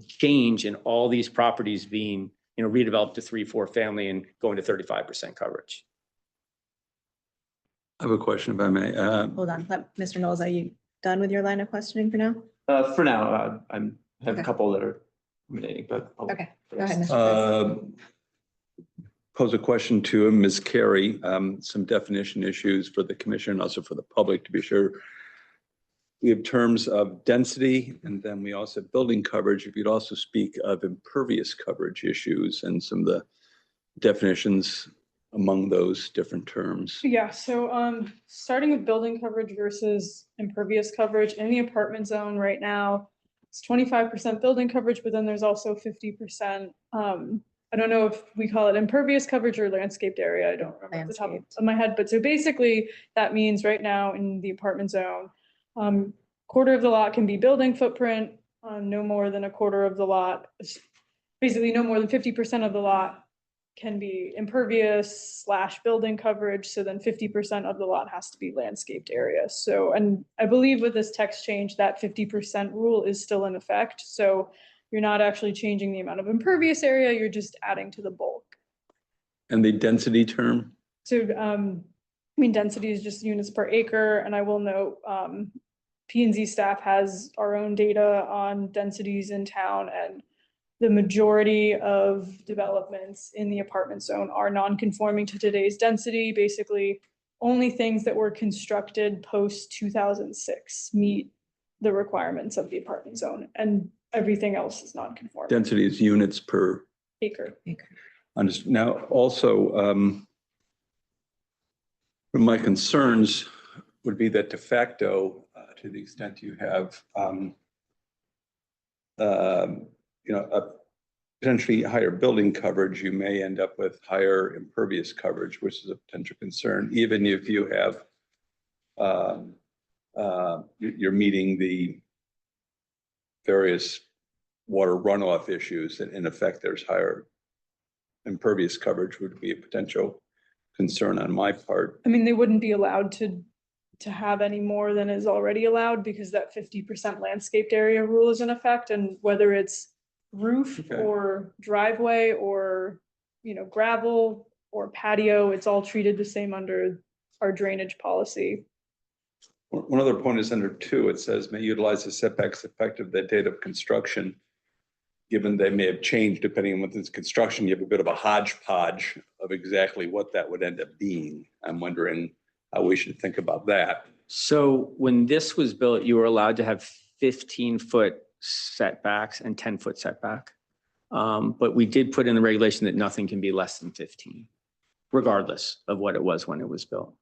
change in all these properties being, redeveloped to 3-4 family and going to 35% coverage. I have a question if I may. Hold on, Mr. Knowles, are you done with your line of questioning for now? For now, I have a Okay. couple that are remaining, but. Okay, go ahead, Mr. Price. Pose a question to Ms. Carey, some definition issues for the commission and also for the public to be sure. We have terms of density and then we also have building coverage. If you'd also speak of impervious coverage issues and some of the definitions among those different terms. Yeah, so starting with building coverage versus impervious coverage in the apartment zone right now, it's 25% building coverage, but then there's also 50%. I don't know if we call it impervious coverage or landscaped area. I don't remember off the top of my head, but so basically that means right now in the apartment zone, quarter of the lot can be building footprint, no more than a quarter of the lot, basically no more than 50% of the lot can be impervious / building coverage. So then 50% of the lot has to be landscaped area. So, and I believe with this text change, that 50% rule is still in effect. So you're not actually changing the amount of impervious area, you're just adding to the bulk. And the density term? So, density is just units per acre, and I will note, P&Z staff has our own data on densities in town, and the majority of developments in the apartment zone are non-conforming to today's density. Basically, only things that were constructed post 2006 meet the requirements of the apartment zone, and everything else is non-conforming. Density is units per Acre. Now, also, my concerns would be that de facto, to the extent you have, a potentially higher building coverage, you may end up with higher impervious coverage, which is a potential concern, even if you have, you're meeting the various water runoff issues, and in effect, there's higher impervious coverage would be a potential concern on my part. I mean, they wouldn't be allowed to have any more than is already allowed because that 50% landscaped area rule is in effect, and whether it's roof or driveway or, gravel or patio, it's all treated the same under our drainage policy. One other point is under 2, it says may utilize the setbacks effective the date of construction. Given they may have changed depending on what this construction, you have a bit of a hodgepodge of exactly what that would end up being. I'm wondering how we should think about that. So when this was built, you were allowed to have 15-foot setbacks and 10-foot setback. But we did put in the regulation that nothing can be less than 15, regardless of what it was when it was built.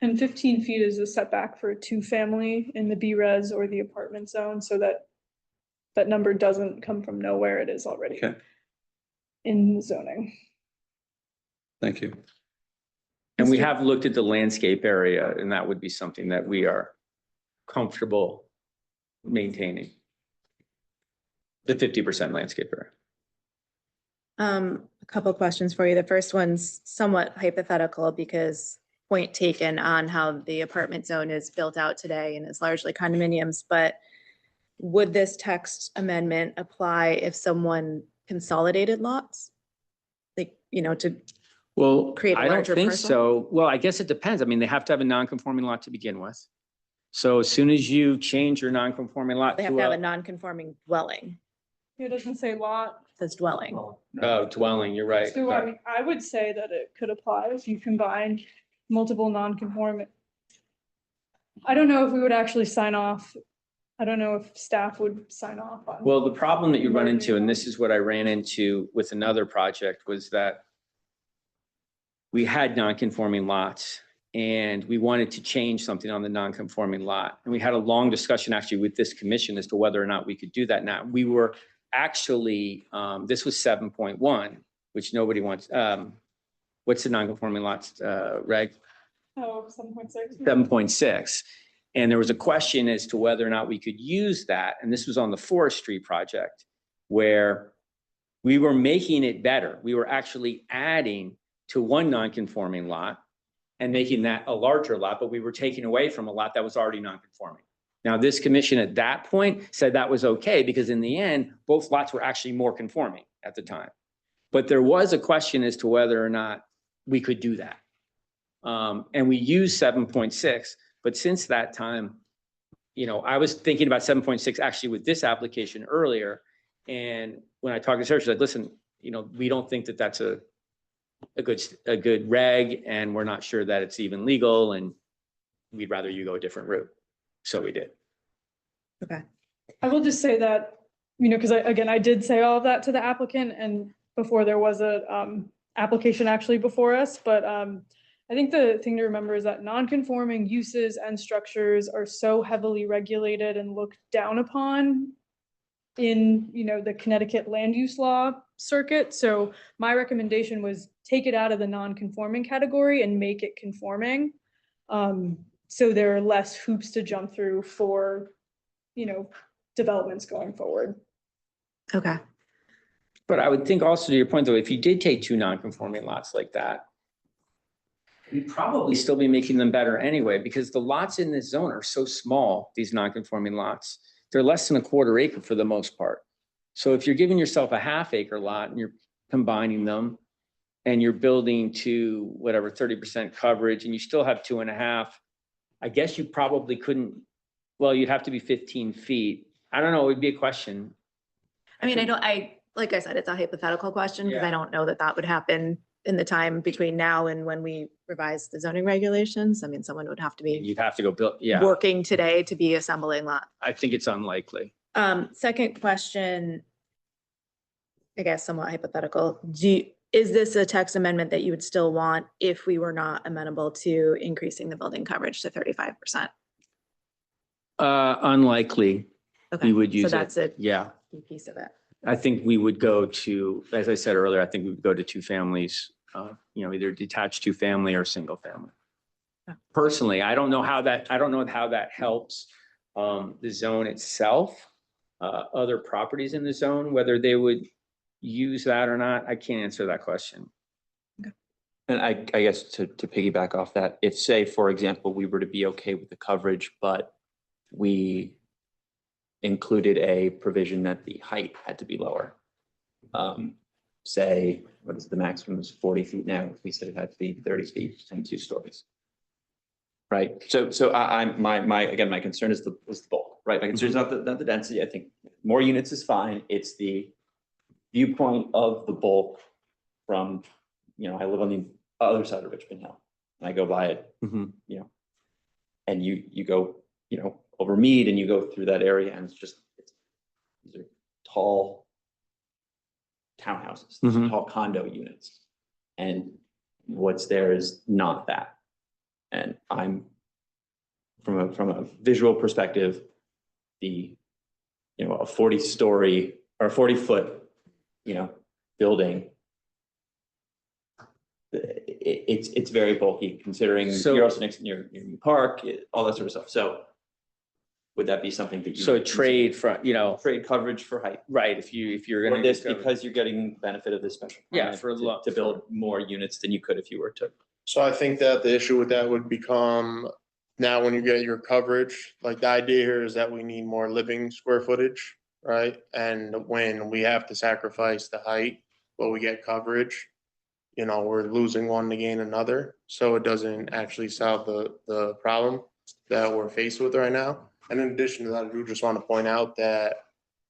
And 15 feet is a setback for a 2-family in the B-res or the apartment zone, so that number doesn't come from nowhere. It is already in the zoning. Thank you. And we have looked at the landscape area, and that would be something that we are comfortable maintaining. The 50% landscape area. A couple of questions for you. The first one's somewhat hypothetical because point taken on how the apartment zone is built out today and is largely condominiums, but would this text amendment apply if someone consolidated lots? Like, to Well, create a I don't larger think parcel? so. Well, I guess it depends. I mean, they have to have a non-conforming lot to begin with. So as soon as you change your non-conforming lot They have to to have a a non-conforming dwelling, It doesn't say lot. it says dwelling. dwelling, you're right. So I mean, I would say that it could apply if you combine multiple non-conforming. I don't know if we would actually sign off. I don't know if staff would sign off on. Well, the problem that you run into, and this is what I ran into with another project, was that we had non-conforming lots and we wanted to change something on the non-conforming lot. And we had a long discussion actually with this commission as to whether or not we could do that. Now, we were actually, this was 7.1, which nobody wants. What's the non-conforming lots, reg? Oh, 7.6. 7.6. And there was a question as to whether or not we could use that. And this was on the forestry project where we were making it better. We were actually adding to one non-conforming lot and making that a larger lot, but we were taking away from a lot that was already non-conforming. Now, this commission at that point said that was okay because in the end, both lots were actually more conforming at the time. But there was a question as to whether or not we could do that. And we used 7.6. But since that time, I was thinking about 7.6 actually with this application earlier. And when I talked to Sarah, she's like, listen, we don't think that that's a good reg, and we're not sure that it's even legal, and we'd rather you go a different route. So we did. Okay. I will just say that, because I did say all of that to the applicant and before there was a application actually before us, but I think the thing to remember is that non-conforming uses and structures are so heavily regulated and looked down upon in, the Connecticut land use law circuit. So my recommendation was take it out of the non-conforming category and make it conforming. So there are less hoops to jump through for, developments going forward. Okay. But I would think also to your point though, if you did take two non-conforming lots like that, you'd probably still be making them better anyway, because the lots in this zone are so small, these non-conforming lots. They're less than a quarter acre for the most part. So if you're giving yourself a half acre lot and you're combining them and you're building to whatever 30% coverage and you still have 2.5, I guess you probably couldn't, well, you'd have to be 15 feet. I don't know, it would be a question. I mean, like I said, it's a hypothetical question because Yeah. I don't know that would happen in the time between now and when we revise the zoning regulations. I mean, someone would have to be You'd have to go build, yeah, working today to be assembling lot. I think it's unlikely. Second question, I guess somewhat hypothetical. Is this a text amendment that you would still want if we were not amenable to increasing the building coverage to 35%? Unlikely. Okay, We would so use it. that's a Yeah. key piece of it. I think we would go to, as I said earlier, I think we would go to two families, either detached two family or single family. Yeah. Personally, I don't know how that helps the zone itself. Other properties in the zone, whether they would use that or not, I can't answer that question. And I guess to piggyback off that, if say, for example, we were to be okay with the coverage, but we included a provision that the height had to be lower. Say, what is the maximum is 40 feet now, if we said it had to be 30 feet and 2 stories. Right, so my concern is the bulk, right? My concern is not the density. I think more units is fine. It's the viewpoint of the bulk from, I live on the other side of Richmond Hill and I go by it, and you go, over Mead and you go through that area and these are tall townhouses, these are tall condo units. And what's there is not that. And I'm from a visual perspective, a 40-story or 40-foot, building, it's very bulky considering you're also next to your park, all that sort of stuff. So would that be something that you? So trade trade coverage for height. Right, if you're Or gonna. this, because you're getting benefit of this special. Yeah, permit to build more units than you could if you were to. So I think that the issue with that would become Now, when you get your coverage, like the idea here is that we need more living square footage, right? And when we have to sacrifice the height, but we get coverage, you know, we're losing one to gain another. So it doesn't actually solve the problem that we're faced with right now. And in addition to that, I do just want to point out that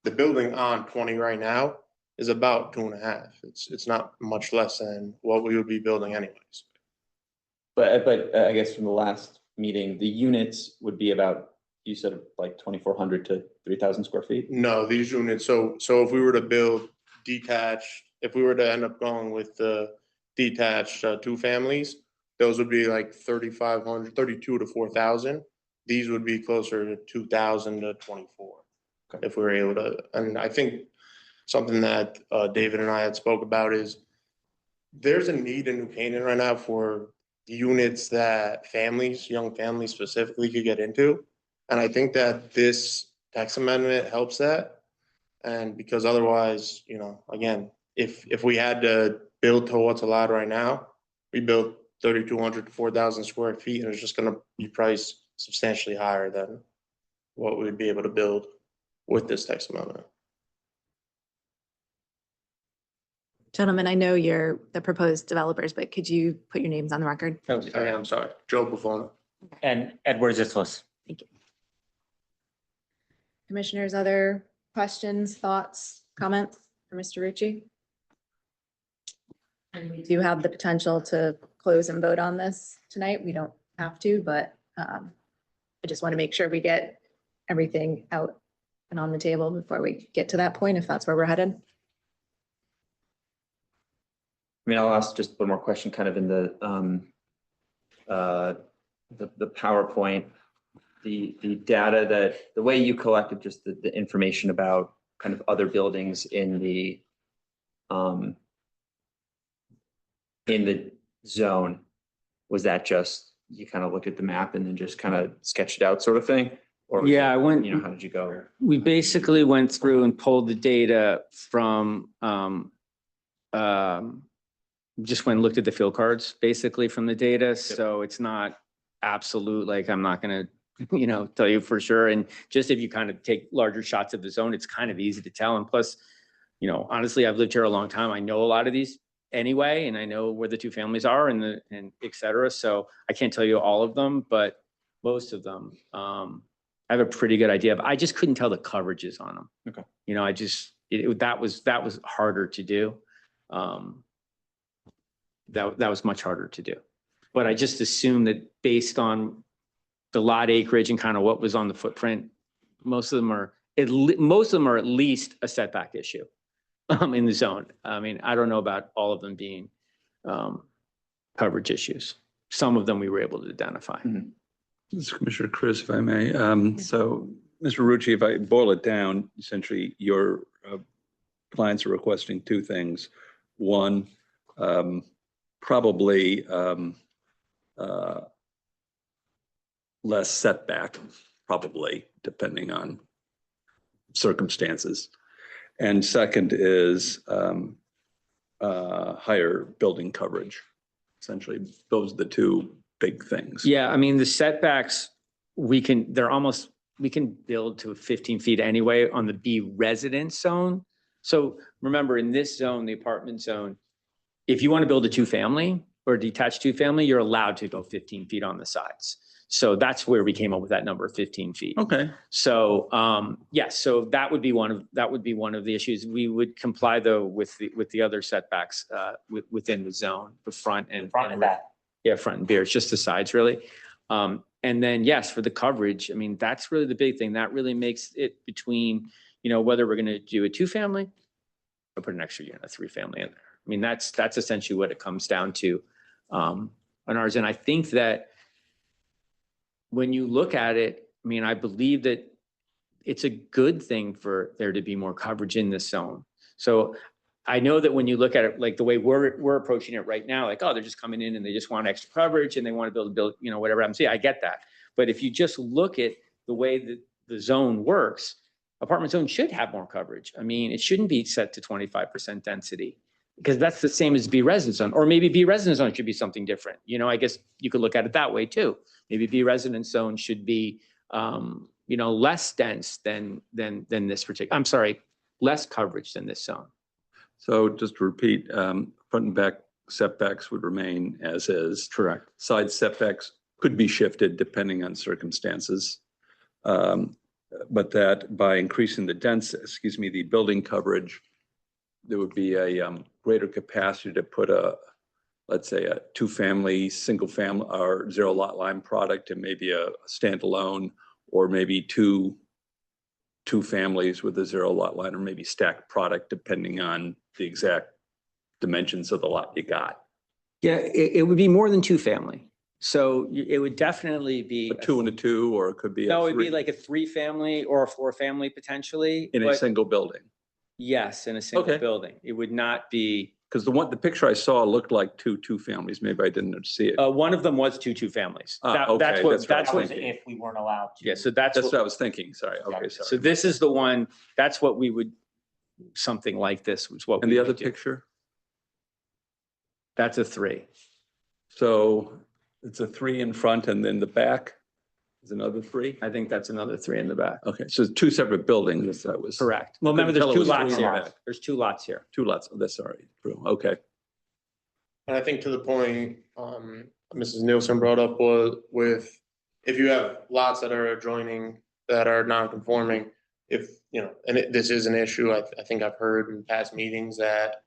the building on 20 right now is about 2.5. It's not much less than what we would be building anyways. But I guess from the last meeting, the units would be about, you said like 2,400 to 3,000 square feet? No, these units, so if we were to build detached, if we were to end up going with the detached two families, those would be like 3,500, 32 to 4,000. These would be closer to 2,000 to 24. If we were able to, and I think something that David and I had spoke about is there's a need in New Canaan right now for units that families, young families specifically, could get into. And I think that this tax amendment helps that. And because otherwise, you know, again, if we had to build to what's allowed right now, we built 3,200 to 4,000 square feet, and it's just gonna be priced substantially higher than what we'd be able to build with this tax amendment. Gentlemen, I know you're the proposed developers, but could you put your names on the record? I'm sorry, Joe Buffon. And Edward Zislis. Thank you. Commissioners, other questions, thoughts, comments for Mr. Rucci? And we do have the potential to close and vote on this tonight. We don't have to, but I just want to make sure we get everything out and on the table before we get to that point, if that's where we're headed. I mean, I'll ask just one more question, kind of in the PowerPoint, the data that, the way you collected just the information about kind of other buildings in the zone, was that just, you kind of looked at the map and then just kind of sketched it out sort of thing? Or was Yeah, it, I went. you know, how did you go? We basically went through and pulled the data from, just went and looked at the field cards, basically from the data. So it's not absolute, like, I'm not gonna, you know, tell you for sure. And just if you kind of take larger shots of the zone, it's kind of easy to tell. And plus, you know, honestly, I've lived here a long time. I know a lot of these anyway, and I know where the two families are and et cetera. So I can't tell you all of them, but most of them, I have a pretty good idea of. I just couldn't tell the coverages on them. Okay. You know, that was harder to do. That was much harder to do. But I just assumed that based on the lot acreage and kind of what was on the footprint, most of them are at least a setback issue in the zone. I mean, I don't know about all of them being coverage issues. Some of them we were able to identify. This is Commissioner Chris, if I may. So, Mr. Rucci, if I boil it down, essentially your clients are requesting two things. One, probably less setback, probably, depending on circumstances. And second is higher building coverage. Essentially, those are the two big things. Yeah, I mean, the setbacks, we can build to 15 feet anyway on the B residence zone. So remember, in this zone, the apartment zone, if you want to build a two-family or a detached two-family, you're allowed to go 15 feet on the sides. So that's where we came up with that number of 15 feet. Okay. So yes, so that would be one of the issues. We would comply though with the other setbacks within the zone, the front and back. Yeah, front and rear. It's just the sides really. And then yes, for the coverage, I mean, that's really the big thing. That really makes it between, you know, whether we're going to do a two-family or put an extra unit, a three-family in there. I mean, that's essentially what it comes down to on ours. And I think that when you look at it, I mean, I believe that it's a good thing for there to be more coverage in this zone. So I know that when you look at it, like the way we're approaching it right now, like, oh, they're just coming in and they just want extra coverage and they want to build, you know, whatever I'm saying. I get that. But if you just look at the way that the zone works, apartment zone should have more coverage. I mean, it shouldn't be set to 25% density. because that's the same as B residence zone, or maybe B residence zone should be something different. You know, I guess you could look at it that way too. Maybe B residence zone should be, you know, less dense than this particular, I'm sorry, less coverage than this zone. So just to repeat, front and back setbacks would remain as is. Correct. Side setbacks could be shifted depending on circumstances. But that by increasing the building coverage, there would be a greater capacity to put let's say a two-family, single-family or zero lot line product and maybe a standalone, or maybe two families with a zero lot line, or maybe stacked product depending on the exact dimensions of the lot you got. Yeah, it would be more than two family. So it would definitely be. A 2 and a 2, or it could be. No, a it'd be 3 like a 3 family or a 4 family potentially. in a but single building. Yes, in a single Okay. building. It would not be. Because the picture I saw looked like two families. Maybe I didn't see it. One of them was two families. Ah, okay, That's what, that's that's right. what. If we weren't allowed to. Yeah, so that's That's what I what, was thinking. Sorry. Okay, so sorry. this is the one, that's what we would, something like this was what. And we the would other do. picture? That's a 3. So it's a 3 in front, and then the back is another 3? I think that's another 3 in the back. Okay, so it's 2 separate buildings. That was. Correct. Well, remember, couldn't there's tell 2 it was lots 3 in the here. back. There's 2 lots here. 2 lots. Oh, that's all right. True. Okay. And I think to the point, Mrs. Nielsen brought up was with, if you have lots that are adjoining that are non-conforming, if, you know, and this is an issue, I think I've heard in past meetings that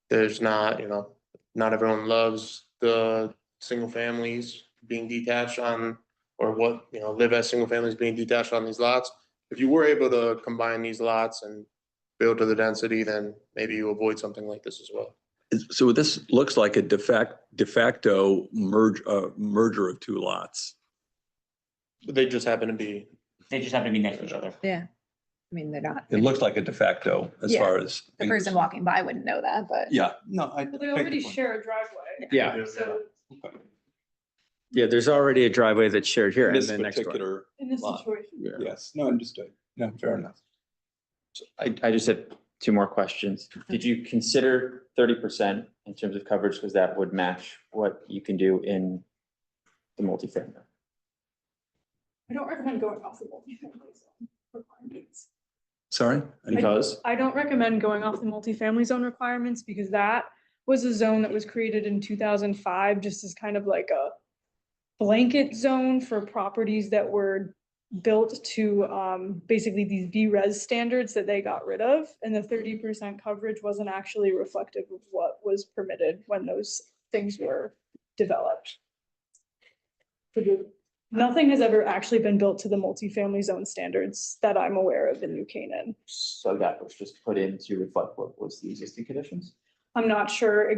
there's not, you know, not everyone loves the single families being detached on, or what, you know, live as single families being detached on these lots. If you were able to combine these lots and build to the density, then maybe you avoid something like this as well. So this looks like a de facto merger of 2 lots. But they just happen to be. They just happen to be next to each other. Yeah. I mean, they're not, It looks like a de facto as Yeah. far as. the person walking by wouldn't know that, but. Yeah, no, I. But they already share a driveway. Yeah. So Yeah, there's already a driveway that's shared here and This then next door. particular. in this lot. situation. Yes, no, understood. No, fair enough. I just had 2 more questions. Did you consider 30% in terms of coverage? Because that would match what you can do in the multifamily. I don't recommend going off the multifamily zone requirements. Sorry? Because I don't recommend going off the multifamily zone requirements because that was a zone that was created in 2005, just as kind of like a blanket zone for properties that were built to basically these B-res standards that they got rid of. And the 30% coverage wasn't actually reflective of what was permitted when those things were developed. Nothing has ever actually been built to the multifamily zone standards that I'm aware of in New Canaan. so that was just put in to reflect what was the existing conditions? I'm not sure.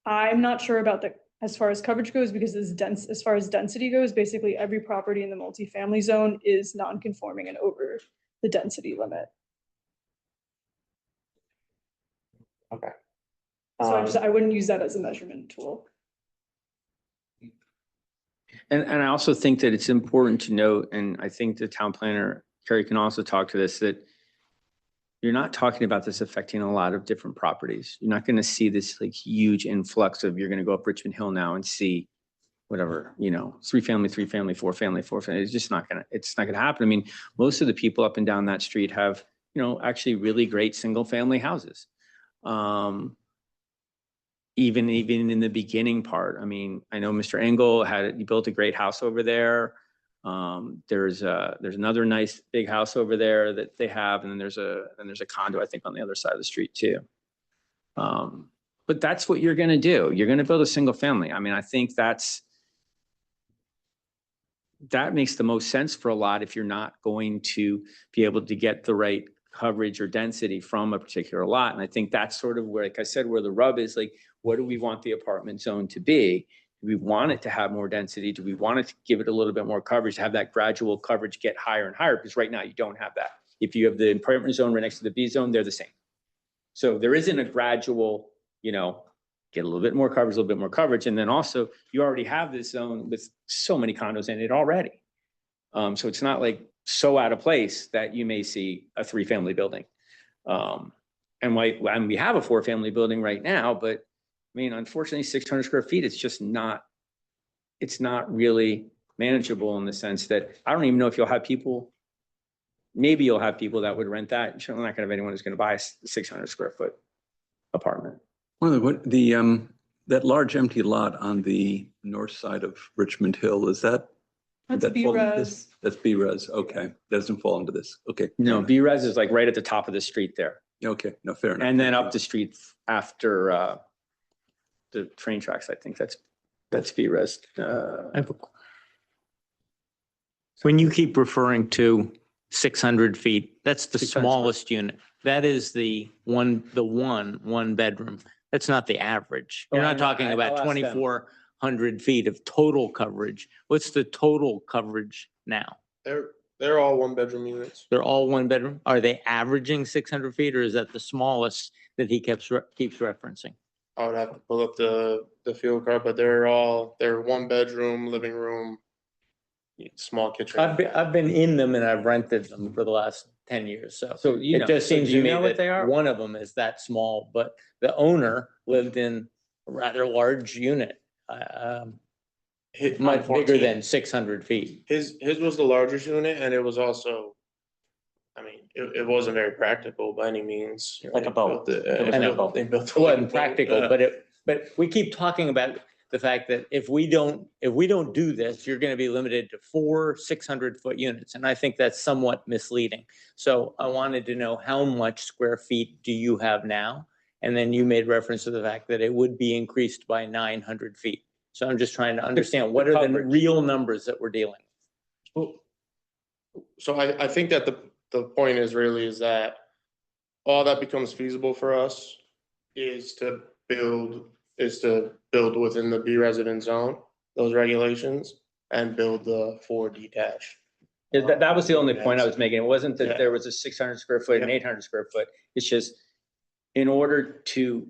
I'm not sure about the, as far as coverage goes, because as far as density goes, basically every property in the multifamily zone is non-conforming and over the density limit. Okay. So I wouldn't use that as a measurement tool. And I also think that it's important to note, and I think the town planner, Carrie, can also talk to this, that you're not talking about this affecting a lot of different properties. You're not going to see this like huge influx of, you're going to go up Richmond Hill now and see whatever, you know, 3 family, 3 family, 4 family, 4 family. It's just not going to, it's not going to happen. I mean, most of the people up and down that street have, you know, actually really great single family houses. Even in the beginning part, I mean, I know Mr. Engel he built a great house over there. There's another nice big house over there that they have, and then there's a condo, I think, on the other side of the street too. But that's what you're gonna do. You're gonna build a single family. I mean, I think that makes the most sense for a lot if you're not going to be able to get the right coverage or density from a particular lot. And I think that's sort of where, like I said, where the rub is, like, what do we want the apartment zone to be? Do we want it to have more density? Do we want it to give it a little bit more coverage, to have that gradual coverage get higher and higher? Because right now you don't have that. If you have the apartment zone right next to the B zone, they're the same. So there isn't a gradual, you know, get a little bit more coverage, a little bit more coverage. And then also you already have this zone with so many condos in it already. So it's not like so out of place that you may see a 3 family building. and we have a 4-family building right now, but I mean, unfortunately, 600 square feet, it's just not, it's not really manageable in the sense that I don't even know if you'll have people, maybe you'll have people that would rent that. You're certainly not gonna have anyone who's gonna buy a 600 square foot apartment. One of the, that large empty lot on the north side of Richmond Hill, is that? would That's that fall into this? B-res. That's B-res, okay. Doesn't fall into this, okay. No, B-res is like right at the top of the street there. Okay, no, fair enough. And then up the street after the train tracks, I think that's B-res. When you keep referring to 600 feet, that's the 600 smallest unit. That is the one bedroom. That's not the average. You're Oh, I not know. talking I'll about ask them. 2,400 feet of total coverage. What's the total coverage now? They're all 1-bedroom units. They're all one bedroom? Are they averaging 600 feet, or is that the smallest that he keeps referencing? I would have to pull up the field card, but they're 1-bedroom, living room, small kitchen. I've been in them and I've rented them for the last 10 years, so. So, you know, It just so seems do to you me know what they that are? one of them is that small, but the owner lived in a rather large unit. Much bigger than 600 feet. His was the largest unit, and it was also, I mean, it wasn't very practical by any means. Like a boat. They built it- I know. They built It wasn't practical, but we keep talking about the fact that if we don't do this, you're gonna be limited to 4 600-foot units, and I think that's somewhat misleading. So I wanted to know how much square feet do you have now? And then you made reference to the fact that it would be increased by 900 feet. So I'm just trying to understand what are the coverage. real numbers that we're dealing with? So I think that the point is that all that becomes feasible for us is to build within the B resident zone, those regulations, and build the 4 detached. Yeah, that was the only point I was making. It wasn't that Yeah. there was a 600 square foot and 800 square foot. It's just in order to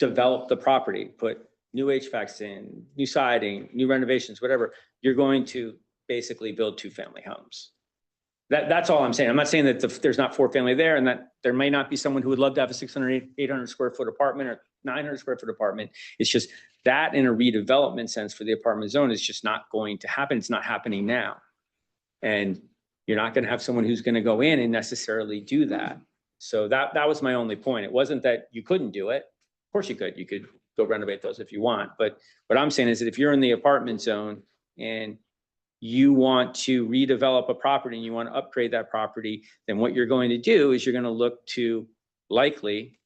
develop the property, put new HVACs in, new siding, new renovations, whatever, you're going to basically build 2-family homes. That's all I'm saying. I'm not saying that there's not 4-family there and that there may not be someone who would love to have a 600, 800 square foot apartment or 900 square foot apartment. It's just that in a redevelopment sense for the apartment zone is just not going to happen. It's not happening now. And you're not going to have someone who's going to go in and necessarily do that. So that was my only point. It wasn't that you couldn't do it. Of course you could. You could go renovate those if you want. But what I'm saying is that if you're in the apartment zone and you want to redevelop a property and you want to upgrade that property, then what you're going to do is you're going to look to likely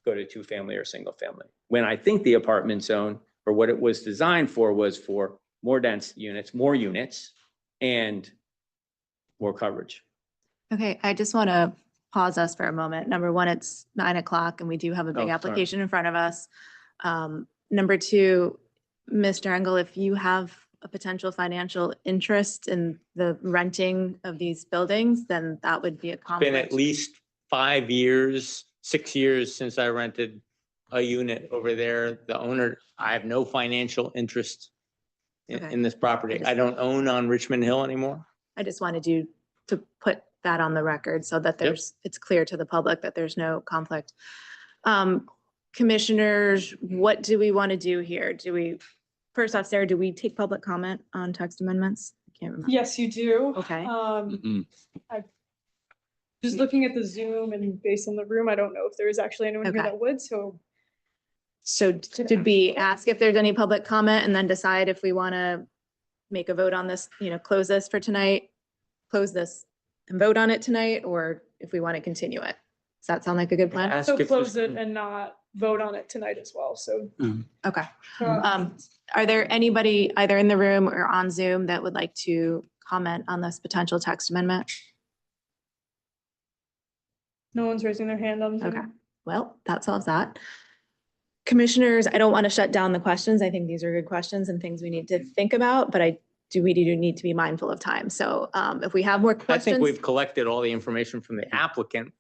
go to 2-family or single family. When I think the apartment zone, or what it was designed for, was for more dense units, more units, and more coverage. Okay, I just want to pause us for a moment. Number one, it's 9 o'clock and we do have a Oh, big sorry. application in front of us. Number two, Mr. Engel, if you have a potential financial interest in the renting of these buildings, then that would be a Been conflict. at least 5 years, 6 years since I rented a unit over there. The owner, I have no financial interest Okay. in this property. I don't own on Richmond Hill anymore. I just wanted you to put that on the record so that it's clear to the public that there's no conflict. Commissioners, what do we want to do here? First off, Sarah, do we take public comment on text amendments? I can't remember. Yes, you do. Okay. Just looking at the Zoom and based on the room, I don't know if there is actually anyone here Okay. that would, so. So did we ask if there's any public comment and then decide if we want to make a vote on this, close this for tonight? Close this and vote on it tonight, or if we want to continue it? Does that sound like a good plan? So close it and not vote on it tonight as well, so. Okay. Are there anybody either in the room or on Zoom that would like to comment on this potential text amendment? No one's raising their hand on Zoom. Okay, well, that solves that. Commissioners, I don't want to shut down the questions. I think these are good questions and things we need to think about, but we do need to be mindful of time. So if we have more I think questions. we've collected all the information from the applicant.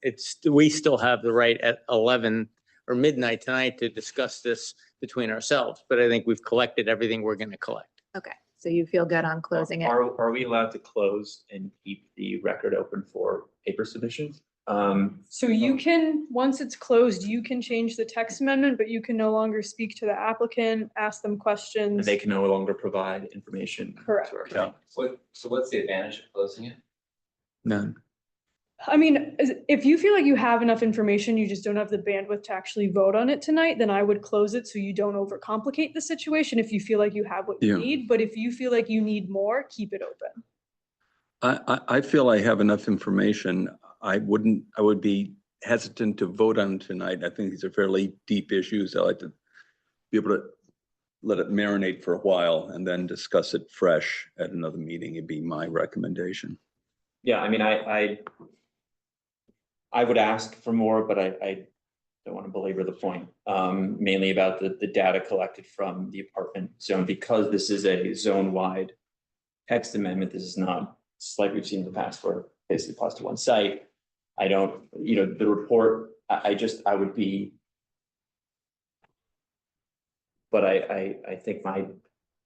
We still have the right at 11 or midnight tonight to discuss this between ourselves, but I think we've collected everything we're going to collect. Okay, so you feel good on closing it? Are we allowed to close and keep the record open for paper submissions? So you can, once it's closed, you can change the text amendment, but you can no longer speak to the applicant, ask them And questions. they can no longer provide information. to Correct. our Yeah. So what's the advantage of closing it? None. I mean, if you feel like you have enough information, you just don't have the bandwidth to actually vote on it tonight, then I would close it so you don't overcomplicate the situation if you feel like you have what you Yeah. need. But if you feel like you need more, keep it open. I feel I have enough information. I would be hesitant to vote on tonight. I think these are fairly deep issues. I like to be able to let it marinate for a while and then discuss it fresh at another meeting. It'd be my recommendation. Yeah, I mean, I would ask for more, but I don't want to belabor the point. Mainly about the data collected from the apartment zone, because this is a zone-wide text amendment. This is not, it's like we've seen in the past where basically applies to one site. I don't, the report, I would be. But I think I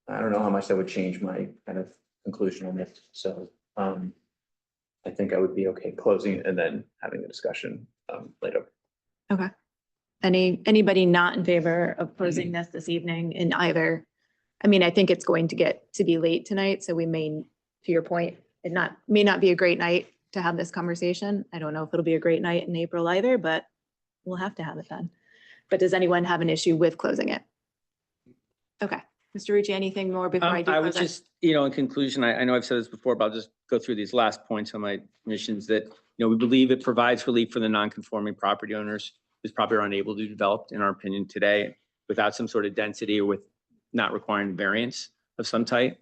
don't know how much that would change my kind of conclusion on this. So, I think I would be okay closing it and then having a discussion later. Okay. Anybody not in favor of closing this evening in either? I mean, I think it's going to get to be late tonight, so we may, to your point, may not be a great night to have this conversation. I don't know if it'll be a great night in April either, but we'll have to have it then. But does anyone have an issue with closing it? Okay, Mr. Ricci, anything more before I do I would close it? just, in conclusion, I know I've said this before, but I'll just go through these last points on my missions that, we believe it provides relief for the non-conforming property owners whose property are unable to develop, in our opinion, today, without some sort of density or with not requiring variance of some type.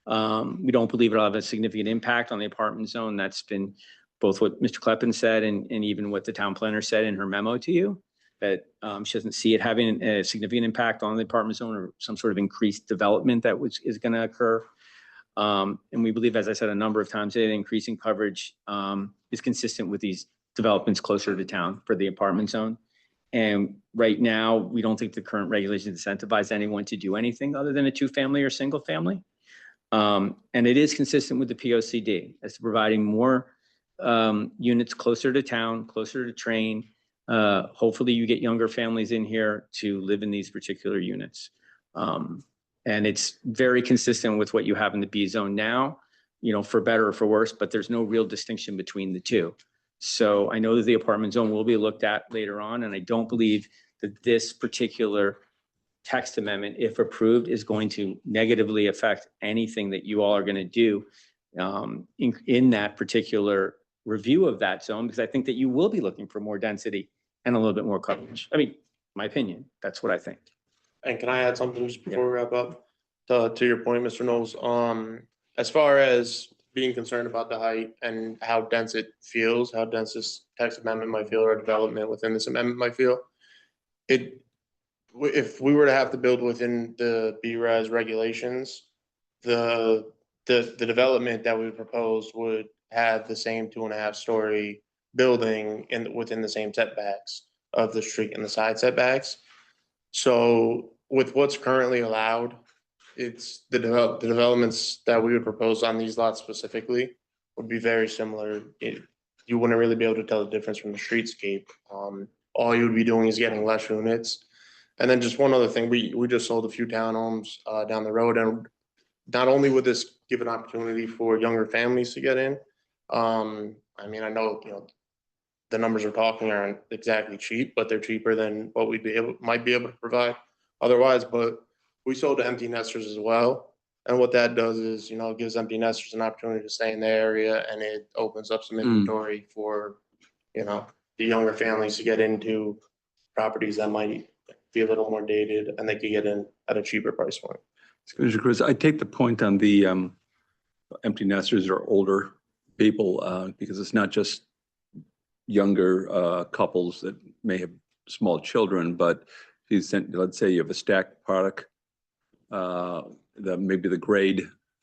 We don't believe it'll have a significant impact on the apartment zone. That's been both what Mr. Kleppen said and even what the town planner said in her memo to you, that she doesn't see it having a significant impact on the apartment zone or some sort of increased development that is going to occur. And we believe, as I said a number of times, that increasing coverage is consistent with these developments closer to town for the apartment zone. And right now, we don't think the current regulations incentivize anyone to do anything other than a two-family or single family. And it is consistent with the POCD as to providing more units closer to town, closer to train. Hopefully you get younger families in here to live in these particular units. And it's very consistent with what you have in the B zone now, for better or for worse, but there's no real distinction between the two. So I know that the apartment zone will be looked at later on, and I don't believe that this particular text amendment, if approved, is going to negatively affect anything that you all are going to do in that particular review of that zone, because I think that you will be looking for more density and a little bit more coverage. I mean, my opinion, that's what I think. And can I add something just before we wrap up? To your point, Mr. Knowles, as far as being concerned about the height and how dense it feels, how dense this text amendment might feel or development within this amendment might feel, if we were to have to build within the BRES regulations, the development that we proposed would have the same 2.5-story building within the same setbacks of the street and the side setbacks. So with what's currently allowed, it's the developments that we would propose on these lots specifically would be very similar. You wouldn't really be able to tell the difference from the streetscape. All you would be doing is getting less units. And then just one other thing, we just sold a few townhomes down the road, and not only would this give an opportunity for younger families to get in. I mean, I know, the numbers we're talking aren't exactly cheap, but they're cheaper than what might be able to provide otherwise. But we sold to empty nesters as well. And what that does is, it gives empty nesters an opportunity to stay in the area, and it opens up some inventory for, the younger families to get into properties that might be a little more dated, and they could get in at a cheaper price point. Commissioner Cruz, I take the point on the empty nesters or older people because it's not just younger couples that may have small children, but let's say you have a stacked product, maybe the grade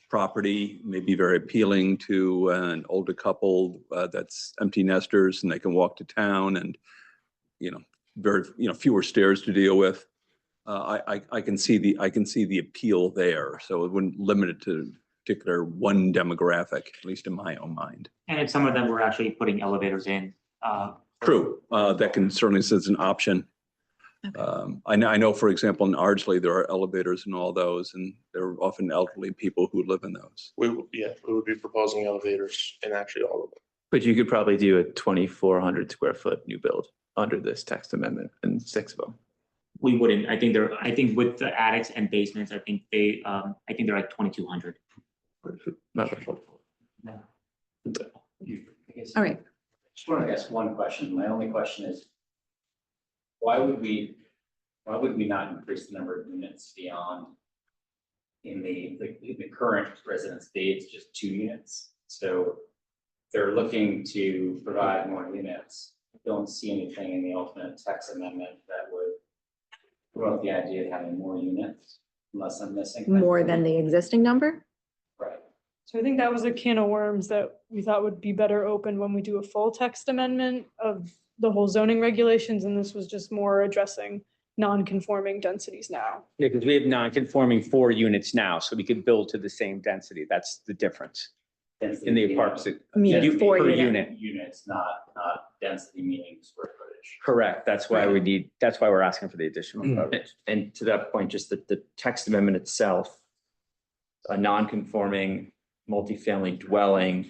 property may be very appealing to an older couple that's empty nesters, and they can walk to town and, very, fewer stairs to deal with. I can see the appeal there. So it wouldn't limit it to particular one demographic, at least in my own mind. And in some of them, we're actually putting elevators in True, that can certainly is an option. I know, for example, in Ardsley, there are elevators in all those, and there are often elderly people who live in those. We would be proposing elevators in actually all of them. But you could probably do a 2,400 square foot new build under this text amendment and 6 of them. We wouldn't, I think with the attics and basements, I think they're like 2,200. All right. Just want to ask one question. My only question is, why would we not increase the number of units beyond in the current residence day, it's just 2 units. So they're looking to provide more units. I don't see anything in the ultimate text amendment that would promote the idea of having more units, unless I'm missing. More than the existing number? Right. So I think that was a can of worms that we thought would be better open when we do a full text amendment of the whole zoning regulations, and this was just more addressing non-conforming densities now. Yeah, because we have non-conforming 4 units now, so we could build to the same density. That's the difference. In the apartments. Meaning 4 per unit. Units, not density meaning square footage. Correct. That's why that's why we're asking for the additional coverage. And to that point, just the text amendment itself, a non-conforming multifamily dwelling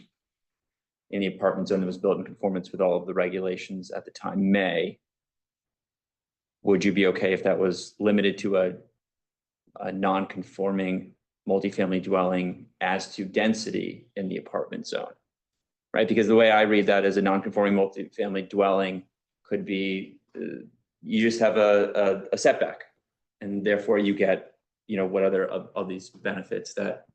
in the apartment zone that was built in conformance with all of the regulations at the time may. Would you be okay if that was limited to a non-conforming multifamily dwelling as to density in the apartment zone? Right, because the way I read that is a non-conforming multifamily dwelling could be, you just have a setback. And therefore you get, what other of these benefits that,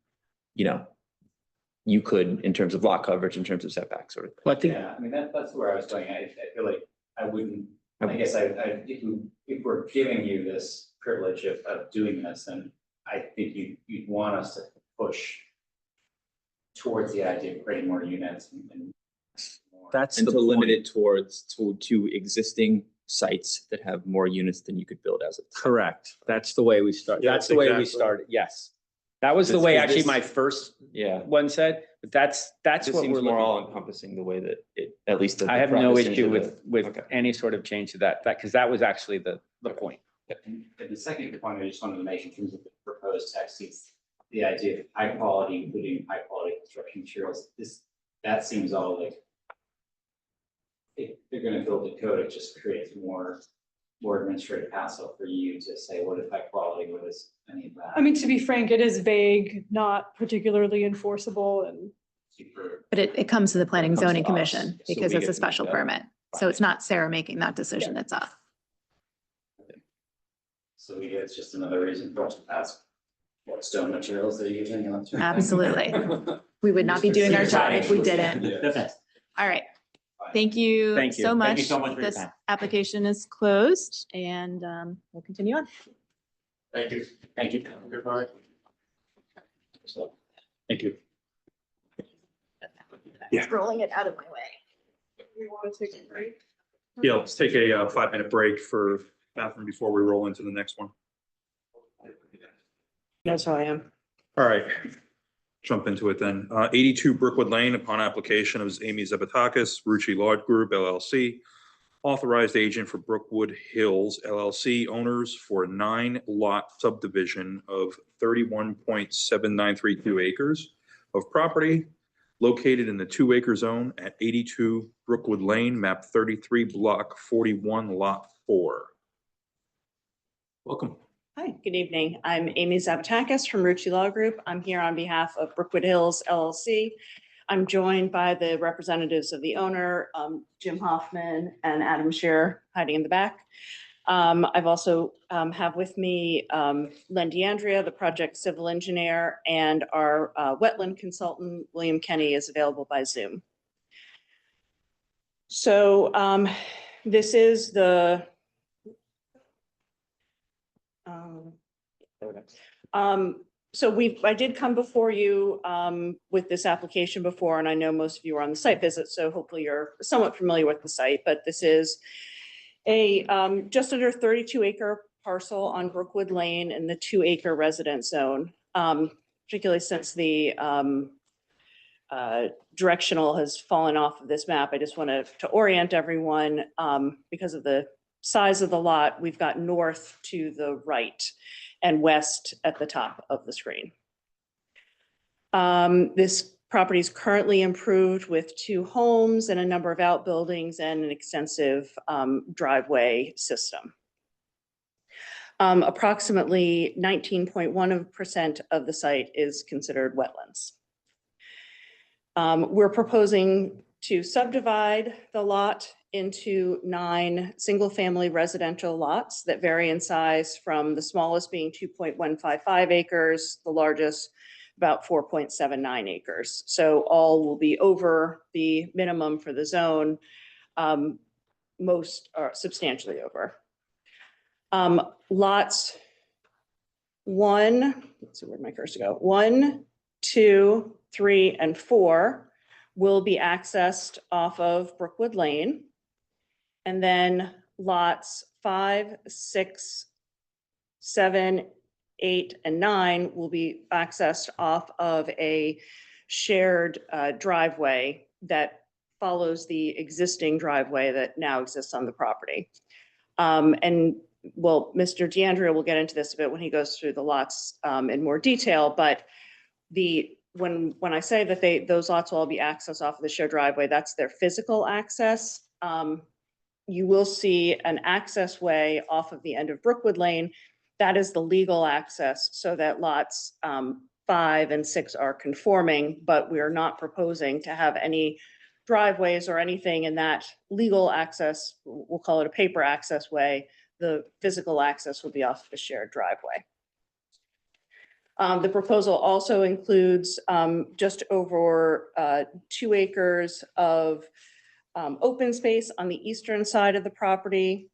you could in terms of lot coverage, in terms of setbacks or. Well, I think. Yeah, I mean, that's where I was going. I feel like I wouldn't, I guess if we're giving you this privilege of doing this, then I think you'd want us to push towards the idea of creating more units and That's and the to limit point. it to existing sites that have more units than you could build as of. Correct. That's the way we start. Yeah, That's the way we exactly. started. Yes. That was the This- way this- actually my first one said, but that's This what seems we're more looking. all encompassing the way that it, at least. the I have no preface issue into with okay. any sort of change to that, because that was actually the point. And the second point I just wanted to make in terms of the proposed text is the idea of high quality, including high quality construction materials. That seems all like if they're gonna build the code, it just creates more administrative hassle for you to say, what is high quality, what is any of that? I mean, to be frank, it is vague, not particularly enforceable, and But it comes to the Planning It comes Zoning to us, Commission so because we it's get a to special make that. permit. So it's not Sarah making that decision, it's us. So it's just another reason for us to ask what stone materials they're using. Absolutely. We would not be doing our job if we didn't. All right. Thank you Thank you. so much. Thank you so much for your This time. application is closed and we'll continue on. Thank you. Thank you. Goodbye. Thank you. Yeah. Rolling it out of my way. we want to take a break. Yeah, let's take a 5-minute break for bathroom before we roll into the next one. That's how I am. All right, jump into it then. 82 Brookwood Lane, upon application of Amy Zavatakis, Rucci Law Group LLC, authorized agent for Brookwood Hills LLC, owners for a 9-lot subdivision of 31.7932 acres of property located in the 2-acre zone at 82 Brookwood Lane, map 33, block 41, lot 4. Welcome. Hi, good evening. I'm Amy Zavatakis from Rucci Law Group. I'm here on behalf of Brookwood Hills LLC. I'm joined by the representatives of the owner, Jim Hoffman and Adam Shearer hiding in the back. I've also have with me Len DeAndrea, the project civil engineer, and our wetland consultant, William Kenny, is available by Zoom. So this is the so I did come before you with this application before, and I know most of you were on the site visit, so hopefully you're somewhat familiar with the site, but this is a just under 32-acre parcel on Brookwood Lane in the 2-acre residence zone, particularly since the directional has fallen off of this map. I just wanted to orient everyone, because of the size of the lot, we've got north to the right and west at the top of the screen. This property is currently improved with 2 homes and a number of outbuildings and an extensive driveway system. Approximately 19.1% of the site is considered wetlands. We're proposing to subdivide the lot into 9 single-family residential lots that vary in size, from the smallest being 2.155 acres, the largest about 4.79 acres. So all will be over the minimum for the zone. Most are substantially over. Lots 1, let's see, where'd my cursor go? 1, 2, 3, and 4 will be accessed off of Brookwood Lane. And then lots 5, 6, 7, 8, and 9 will be accessed off of a shared driveway that follows the existing driveway that now exists on the property. And well, Mr. DeAndrea will get into this a bit when he goes through the lots in more detail, but when I say that those lots will all be accessed off of the shared driveway, that's their physical access. You will see an access way off of the end of Brookwood Lane. That is the legal access, so that lots 5 and 6 are conforming, but we are not proposing to have any driveways or anything in that legal access. We'll call it a paper access way. The physical access will be off the shared driveway. The proposal also includes just over 2 acres of open space on the eastern side of the property,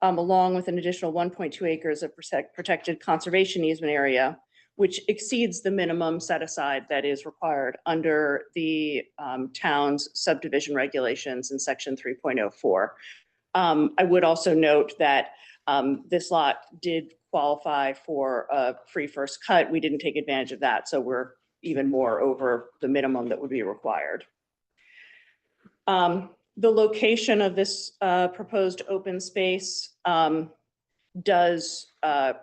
along with an additional 1.2 acres of protected conservation easement area, which exceeds the minimum set aside that is required under the town's subdivision regulations in section 3.04. I would also note that this lot did qualify for a free first cut. We didn't take advantage of that, so we're even more over the minimum that would be required. The location of this proposed open space does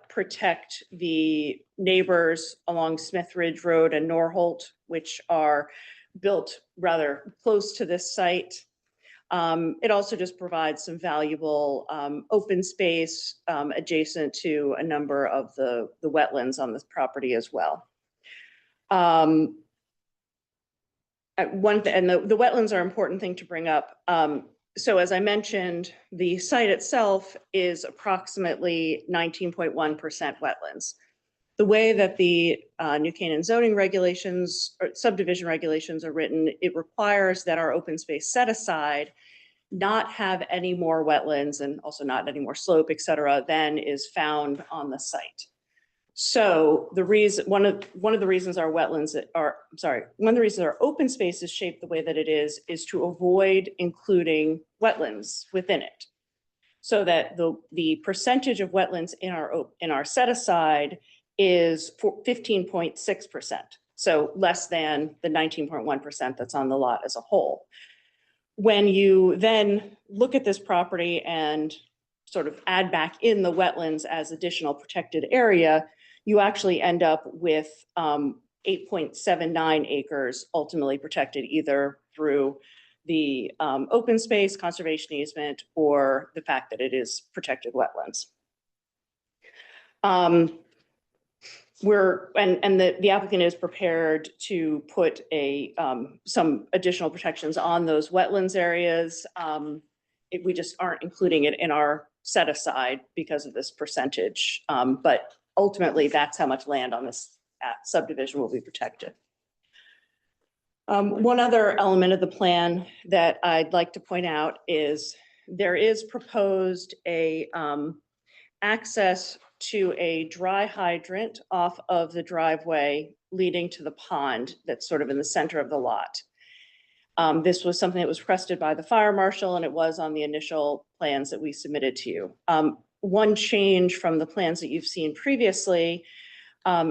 protect the neighbors along Smith Ridge Road and Norholt, which are built rather close to this site. It also just provides some valuable open space adjacent to a number of the wetlands on this property as well. The wetlands are an important thing to bring up. So as I mentioned, the site itself is approximately 19.1% wetlands. The way that the New Canaan zoning regulations or subdivision regulations are written, it requires that our open space set aside not have any more wetlands and also not any more slope, et cetera, than is found on the site. So the reason, one of the reasons our wetlands are, one of the reasons our open space is shaped the way that it is to avoid including wetlands within it. So that the percentage of wetlands in our set aside is 15.6%. So less than the 19.1% that's on the lot as a whole. When you then look at this property and sort of add back in the wetlands as additional protected area, you actually end up with 8.79 acres ultimately protected either through the open space conservation easement or the fact that it is protected wetlands. The applicant is prepared to put some additional protections on those wetlands areas. We just aren't including it in our set aside because of this percentage. But ultimately, that's how much land on this subdivision will be protected. One other element of the plan that I'd like to point out is there is proposed a access to a dry hydrant off of the driveway leading to the pond that's sort of in the center of the lot. This was something that was requested by the fire marshal, and it was on the initial plans that we submitted to you. One change from the plans that you've seen previously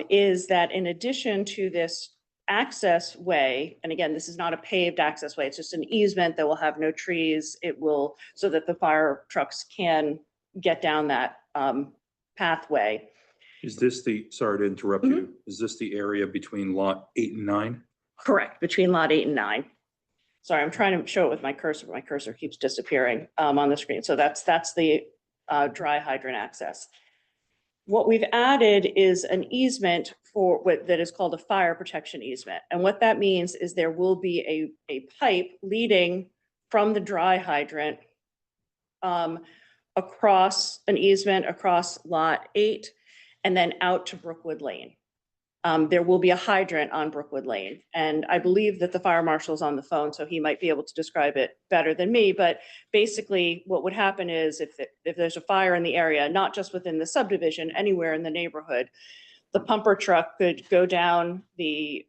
is that in addition to this access way, and again, this is not a paved access way, it's just an easement that will have no trees. It will, so that the fire trucks can get down that pathway. Is this the, sorry to interrupt you, is this the area between lot 8 and 9? Correct, between lot 8 and 9. Sorry, I'm trying to show it with my cursor, but my cursor keeps disappearing on the screen. So that's the dry hydrant access. What we've added is an easement for what that is called a fire protection easement. And what that means is there will be a pipe leading from the dry hydrant across an easement across lot 8 and then out to Brookwood Lane. There will be a hydrant on Brookwood Lane. And I believe that the fire marshal's on the phone, so he might be able to describe it better than me. But basically what would happen is if there's a fire in the area, not just within the subdivision, anywhere in the neighborhood, the pumper truck could go down the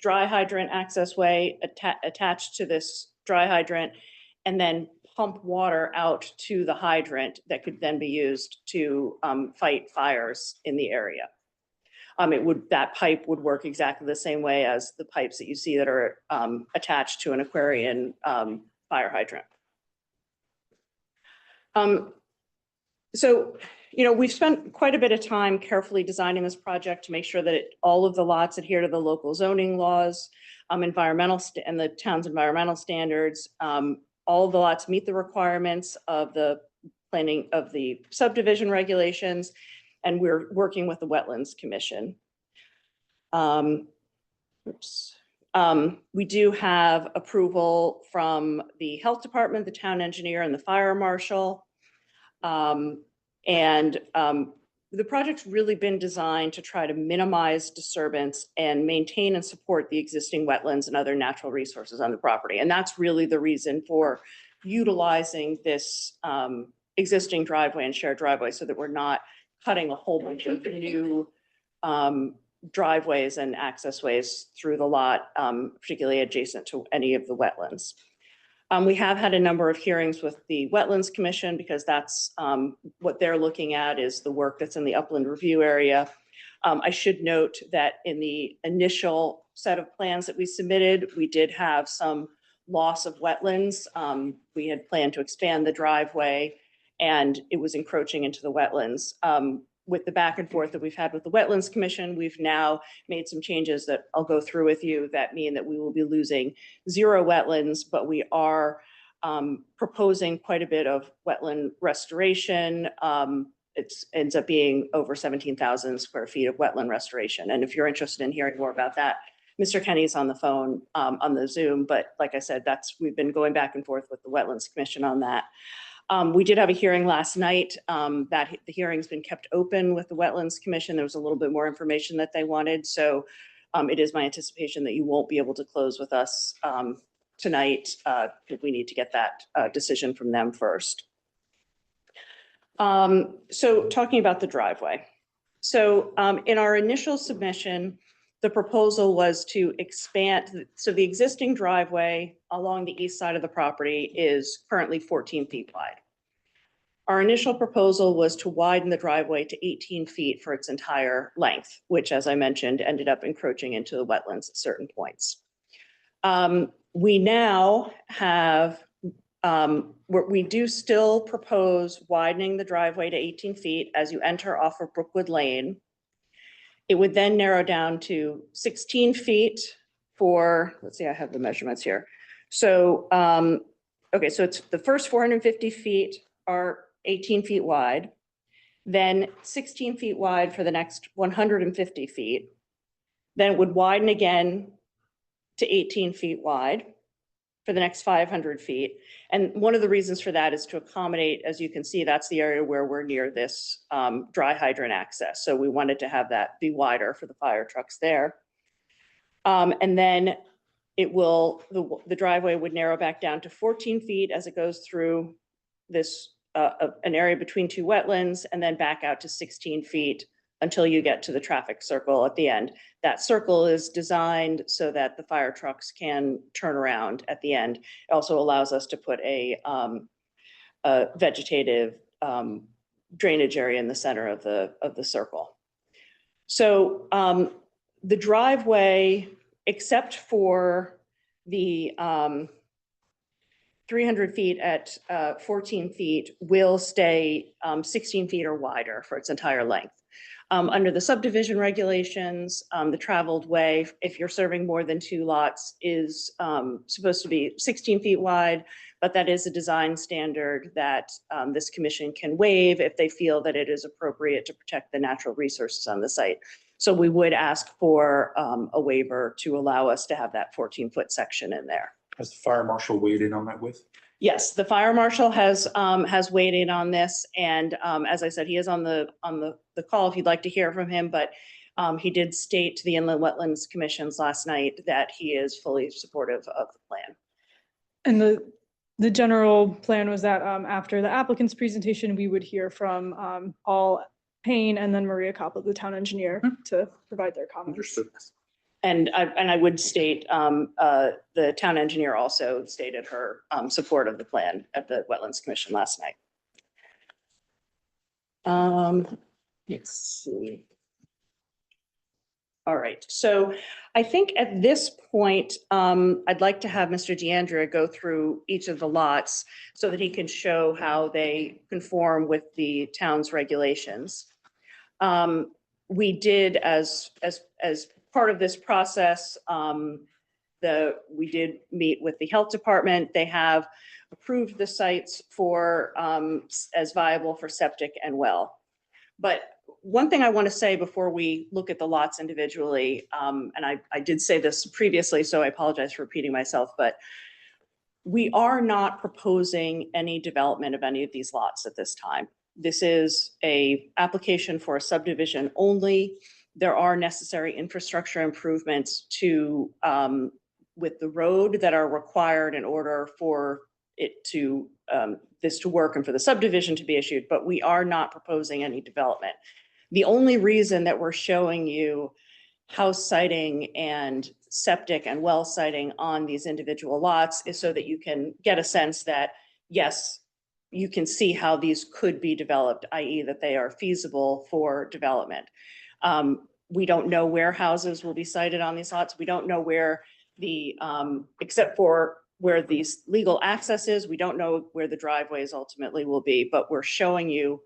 dry hydrant access way attached to this dry hydrant and then pump water out to the hydrant that could then be used to fight fires in the area. That pipe would work exactly the same way as the pipes that you see that are attached to an Aquarian fire hydrant. So, we've spent quite a bit of time carefully designing this project to make sure that all of the lots adhere to the local zoning laws, and the town's environmental standards. All of the lots meet the requirements of the planning of the subdivision regulations, and we're working with the Wetlands Commission. We do have approval from the Health Department, the town engineer, and the fire marshal. The project's really been designed to try to minimize disturbance and maintain and support the existing wetlands and other natural resources on the property. And that's really the reason for utilizing this existing driveway and shared driveway, so that we're not cutting a whole bunch of new driveways and access ways through the lot, particularly adjacent to any of the wetlands. We have had a number of hearings with the Wetlands Commission because that's what they're looking at is the work that's in the upland review area. I should note that in the initial set of plans that we submitted, we did have some loss of wetlands. We had planned to expand the driveway and it was encroaching into the wetlands. With the back and forth that we've had with the Wetlands Commission, we've now made some changes that I'll go through with you that mean that we will be losing 0 wetlands, but we are proposing quite a bit of wetland restoration. It ends up being over 17,000 square feet of wetland restoration. And if you're interested in hearing more about that, Mr. Kenny's on the phone on the Zoom, but like I said, we've been going back and forth with the Wetlands Commission on that. We did have a hearing last night that the hearing's been kept open with the Wetlands Commission. There was a little bit more information that they wanted. So it is my anticipation that you won't be able to close with us tonight. We need to get that decision from them first. So talking about the driveway. So in our initial submission, the proposal was to expand. So the existing driveway along the east side of the property is currently 14 feet wide. Our initial proposal was to widen the driveway to 18 feet for its entire length, which, as I mentioned, ended up encroaching into the wetlands at certain points. We now have, we do still propose widening the driveway to 18 feet as you enter off of Brookwood Lane. It would then narrow down to 16 feet for, let's see, I have the measurements here. So, okay, so it's the first 450 feet are 18 feet wide, then 16 feet wide for the next 150 feet. Then it would widen again to 18 feet wide for the next 500 feet. And one of the reasons for that is to accommodate, as you can see, that's the area where we're near this dry hydrant access. So we wanted to have that be wider for the fire trucks there. And then it will, the driveway would narrow back down to 14 feet as it goes through this, an area between 2 wetlands, and then back out to 16 feet until you get to the traffic circle at the end. That circle is designed so that the fire trucks can turn around at the end. It also allows us to put a vegetative drainage area in the center of the circle. So the driveway, except for the 300 feet at 14 feet, will stay 16 feet or wider for its entire length. Under the subdivision regulations, the traveled way, if you're serving more than 2 lots, is supposed to be 16 feet wide, but that is a design standard that this commission can waive if they feel that it is appropriate to protect the natural resources on the site. So we would ask for a waiver to allow us to have that 14-foot section in there. Has the fire marshal weighed in on that width? Yes, the fire marshal has weighed in on this, and as I said, he is on the call if you'd like to hear from him, but he did state to the Inland Wetlands Commissions last night that he is fully supportive of the plan. And the general plan was that after the applicant's presentation, we would hear from Paul Payne and then Maria Koppel, the town engineer, to provide their comments. Understood. And I would state, the town engineer also stated her support of the plan at the Wetlands Commission last night. Let's see. All right, so I think at this point, I'd like to have Mr. DeAndrea go through each of the lots so that he can show how they conform with the town's regulations. We did, as part of this process, we did meet with the health department. They have approved the sites for as viable for septic and well. But one thing I want to say before we look at the lots individually, and I did say this previously, so I apologize for repeating myself, but we are not proposing any development of any of these lots at this time. This is a application for a subdivision only. There are necessary infrastructure improvements to with the road that are required in order for it to this to work and for the subdivision to be issued, but we are not proposing any development. The only reason that we're showing you house siting and septic and well siting on these individual lots is so that you can get a sense that, yes, you can see how these could be developed, i.e. that they are feasible for development. We don't know where houses will be sited on these lots. We don't know where the, except for where these legal access is, we don't know where the driveways ultimately will be, but we're showing you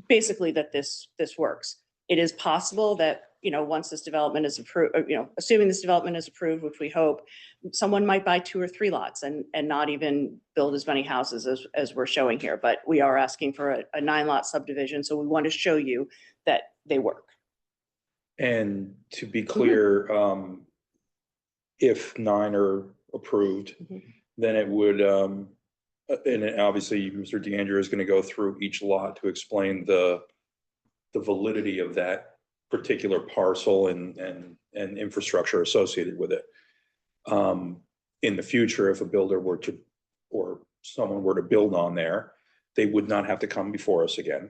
basically that this works. It is possible that, once this development is approved, assuming this development is approved, which we hope, someone might buy 2 or 3 lots and not even build as many houses as we're showing here. But we are asking for a 9-lot subdivision, so we want to show you that they work. And to be clear, if 9 are approved, then it would, and obviously Mr. DeAndrea is going to go through each lot to explain the validity of that particular parcel and infrastructure associated with it. In the future, if a builder were to, or someone were to build on there, they would not have to come before us again,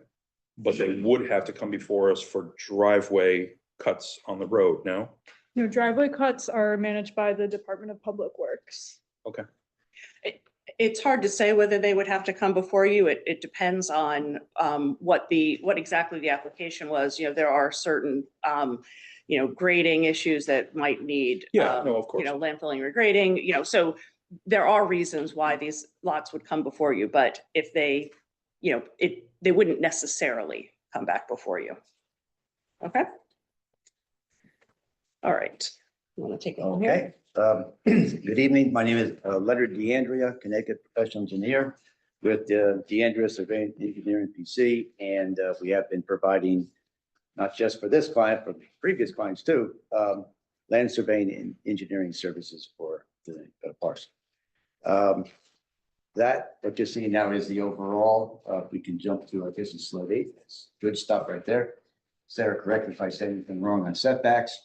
but they would have to come before us for driveway cuts on the road, no? No, driveway cuts are managed by the Department of Public Works. Okay. It's hard to say whether they would have to come before you. It depends on what exactly the application was. There are certain grading issues that might need of course. landfilling, regrading, so there are reasons why these lots would come before you, but if they, they wouldn't necessarily come back before you. Okay. All right. You want to take it from here? Good evening. My name is Leonard DeAndrea, Connecticut professional engineer with DeAndrea Surveying Engineering PC. And we have been providing, not just for this client, but previous clients too, land surveying and engineering services for the parcel. What you're seeing now is the overall. We can jump to, I guess it's slide 8. That's good stuff right there. Sarah, correct if I said anything wrong on setbacks.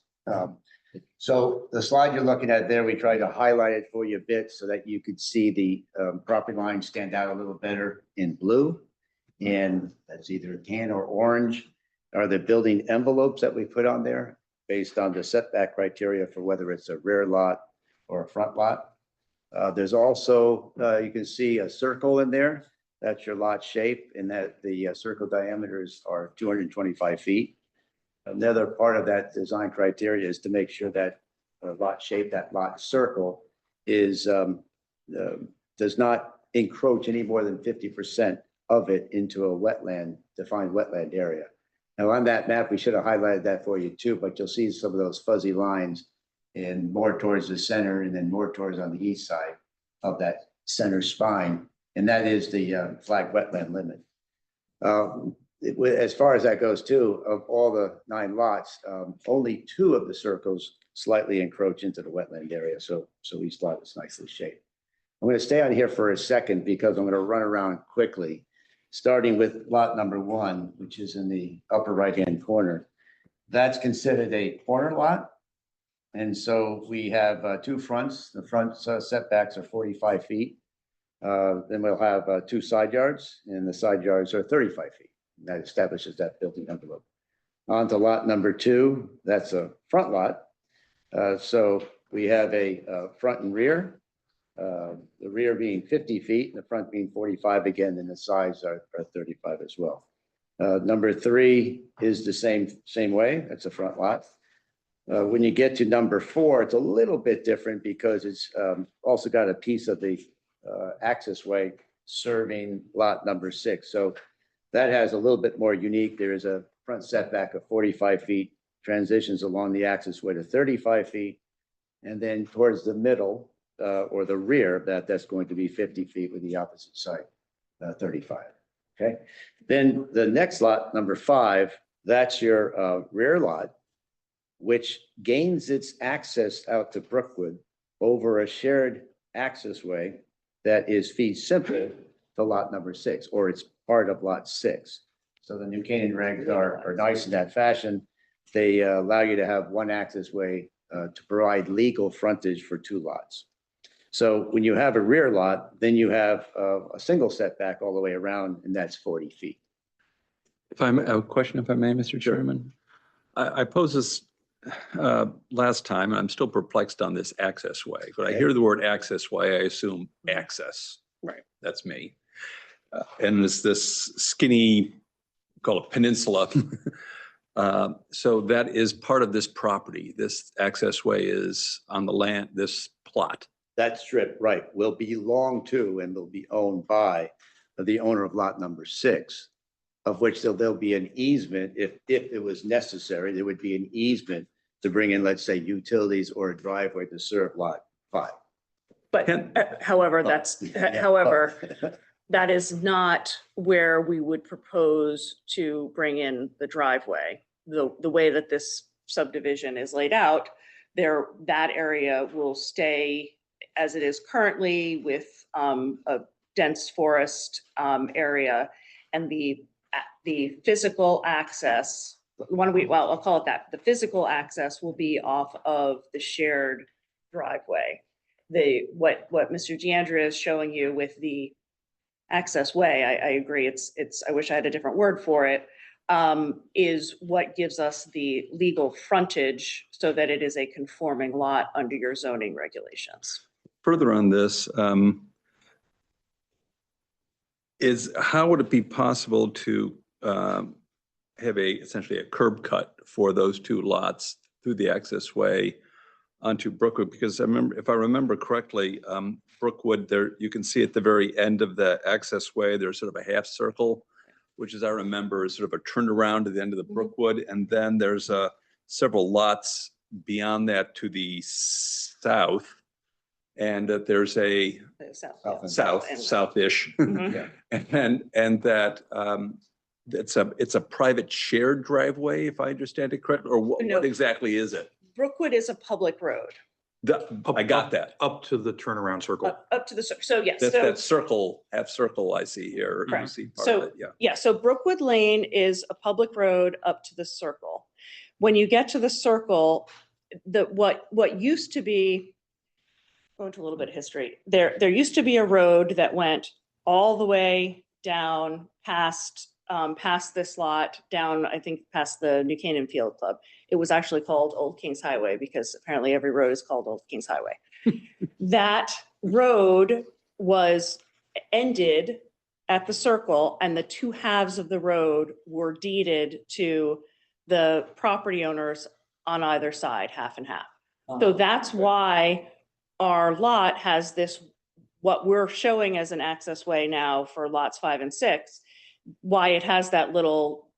So the slide you're looking at there, we tried to highlight it for you a bit so that you could see the property lines stand out a little better in blue. And that's either tan or orange are the building envelopes that we put on there based on the setback criteria for whether it's a rear lot or a front lot. There's also, you can see a circle in there. That's your lot shape, and that the circle diameters are 225 feet. Another part of that design criteria is to make sure that lot shape, that lot circle is, does not encroach any more than 50% of it into a wetland, defined wetland area. Now on that map, we should have highlighted that for you too, but you'll see some of those fuzzy lines and more towards the center and then more towards on the east side of that center spine. And that is the flag wetland limit. As far as that goes too, of all the 9 lots, only 2 of the circles slightly encroach into the wetland area. So each lot is nicely shaped. I'm going to stay on here for a second because I'm going to run around quickly, starting with lot number 1, which is in the upper right-hand corner. That's considered a corner lot. And so we have 2 fronts. The front setbacks are 45 feet. Then we'll have 2 side yards, and the side yards are 35 feet. That establishes that building envelope. On to lot number 2, that's a front lot. So we have a front and rear, the rear being 50 feet, and the front being 45 again, and the sides are 35 as well. Number 3 is the same way, that's a front lot. When you get to number 4, it's a little bit different because it's also got a piece of the access way serving lot number 6. So that has a little bit more unique. There is a front setback of 45 feet, transitions along the access way to 35 feet. And then towards the middle or the rear, that's going to be 50 feet with the opposite side, 35. Okay. Then the next lot, number 5, that's your rear lot, which gains its access out to Brookwood over a shared access way that is fee simple to lot number 6, or it's part of lot 6. So the New Canaan regs are nice in that fashion. They allow you to have one access way to provide legal frontage for 2 lots. So when you have a rear lot, then you have a single setback all the way around, and that's 40 feet. If I'm a question, if I may, Mr. Chairman, I posed this last time, and I'm still perplexed on this access way. But I hear the word access way, I assume access. Right. That's me. And it's this skinny, call it peninsula. So that is part of this property. This access way is on the land, this plot. That strip, right, will belong to and will be owned by the owner of lot number 6, of which there'll be an easement. If it was necessary, there would be an easement to bring in, let's say, utilities or a driveway to serve lot 5. But however, that is not where we would propose to bring in the driveway. The way that this subdivision is laid out, that area will stay as it is currently with a dense forest area, and the physical access, I'll call it that. The physical access will be off of the shared driveway. What Mr. DeAndrea is showing you with the access way, I agree, I wish I had a different word for it, is what gives us the legal frontage so that it is a conforming lot under your zoning regulations. Further on this, how would it be possible to have essentially a curb cut for those 2 lots through the access way onto Brookwood? Because if I remember correctly, Brookwood, there you can see at the very end of the access way, there's sort of a half circle, which, as I remember, is sort of a turnaround at the end of the Brookwood, and then there's several lots beyond that to the south, and that there's a southish, and that it's a private shared driveway, if I understand it correctly, or what exactly is it? Brookwood is a public road. I got that. Up to the turnaround circle. Up to the, so yes. That circle, half circle I see here. You see part of it, Yeah, so Brookwood Lane is a public road up to the circle. When you get to the circle, what used to be, go into a little bit of history, there used to be a road that went all the way down past this lot, down, I think, past the New Canaan Field Club. It was actually called Old Kings Highway because apparently every road is called Old Kings Highway. That road was ended at the circle, and the 2 halves of the road were deeded to the property owners on either side, half and half. So that's why our lot has this, what we're showing as an access way now for lots 5 and 6, why it has that little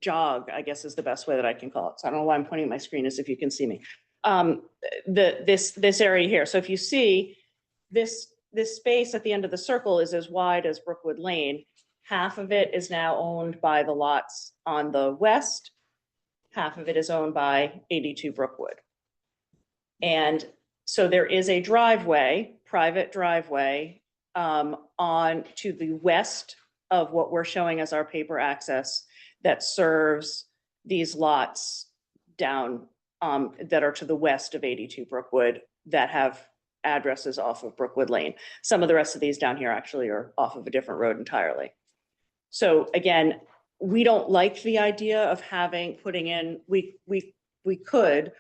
jog, I guess is the best way that I can call it. So I don't know why I'm pointing at my screen as if you can see me. This area here. So if you see this space at the end of the circle is as wide as Brookwood Lane. Half of it is now owned by the lots on the west. Half of it is owned by 82 Brookwood. And so there is a driveway, private driveway, on to the west of what we're showing as our paper access that serves these lots down, that are to the west of 82 Brookwood that have addresses off of Brookwood Lane. Some of the rest of these down here actually are off of a different road entirely. So again, we don't like the idea of putting in, we could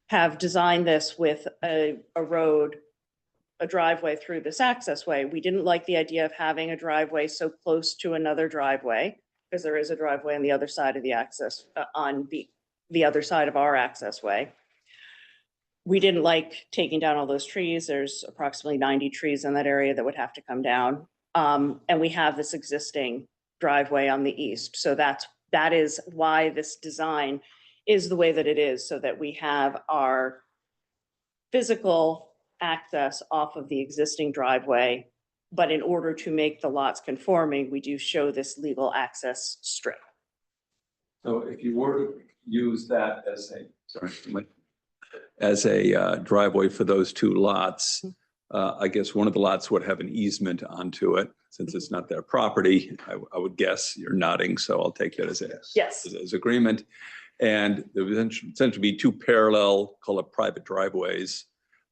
have designed this with a road, a driveway through this access way. We didn't like the idea of having a driveway so close to another driveway, because there is a driveway on the other side of the access, on the other side of our access way. We didn't like taking down all those trees. There's approximately 90 trees in that area that would have to come down. And we have this existing driveway on the east. So that is why this design is the way that it is, so that we have our physical access off of the existing driveway. But in order to make the lots conforming, we do show this legal access strip. So if you were to use that as a driveway for those two lots, I guess one of the lots would have an easement onto it. Since it's not their property, I would guess you're nodding, so I'll take that as Yes. as agreement. And there would essentially be two parallel, call it private driveways,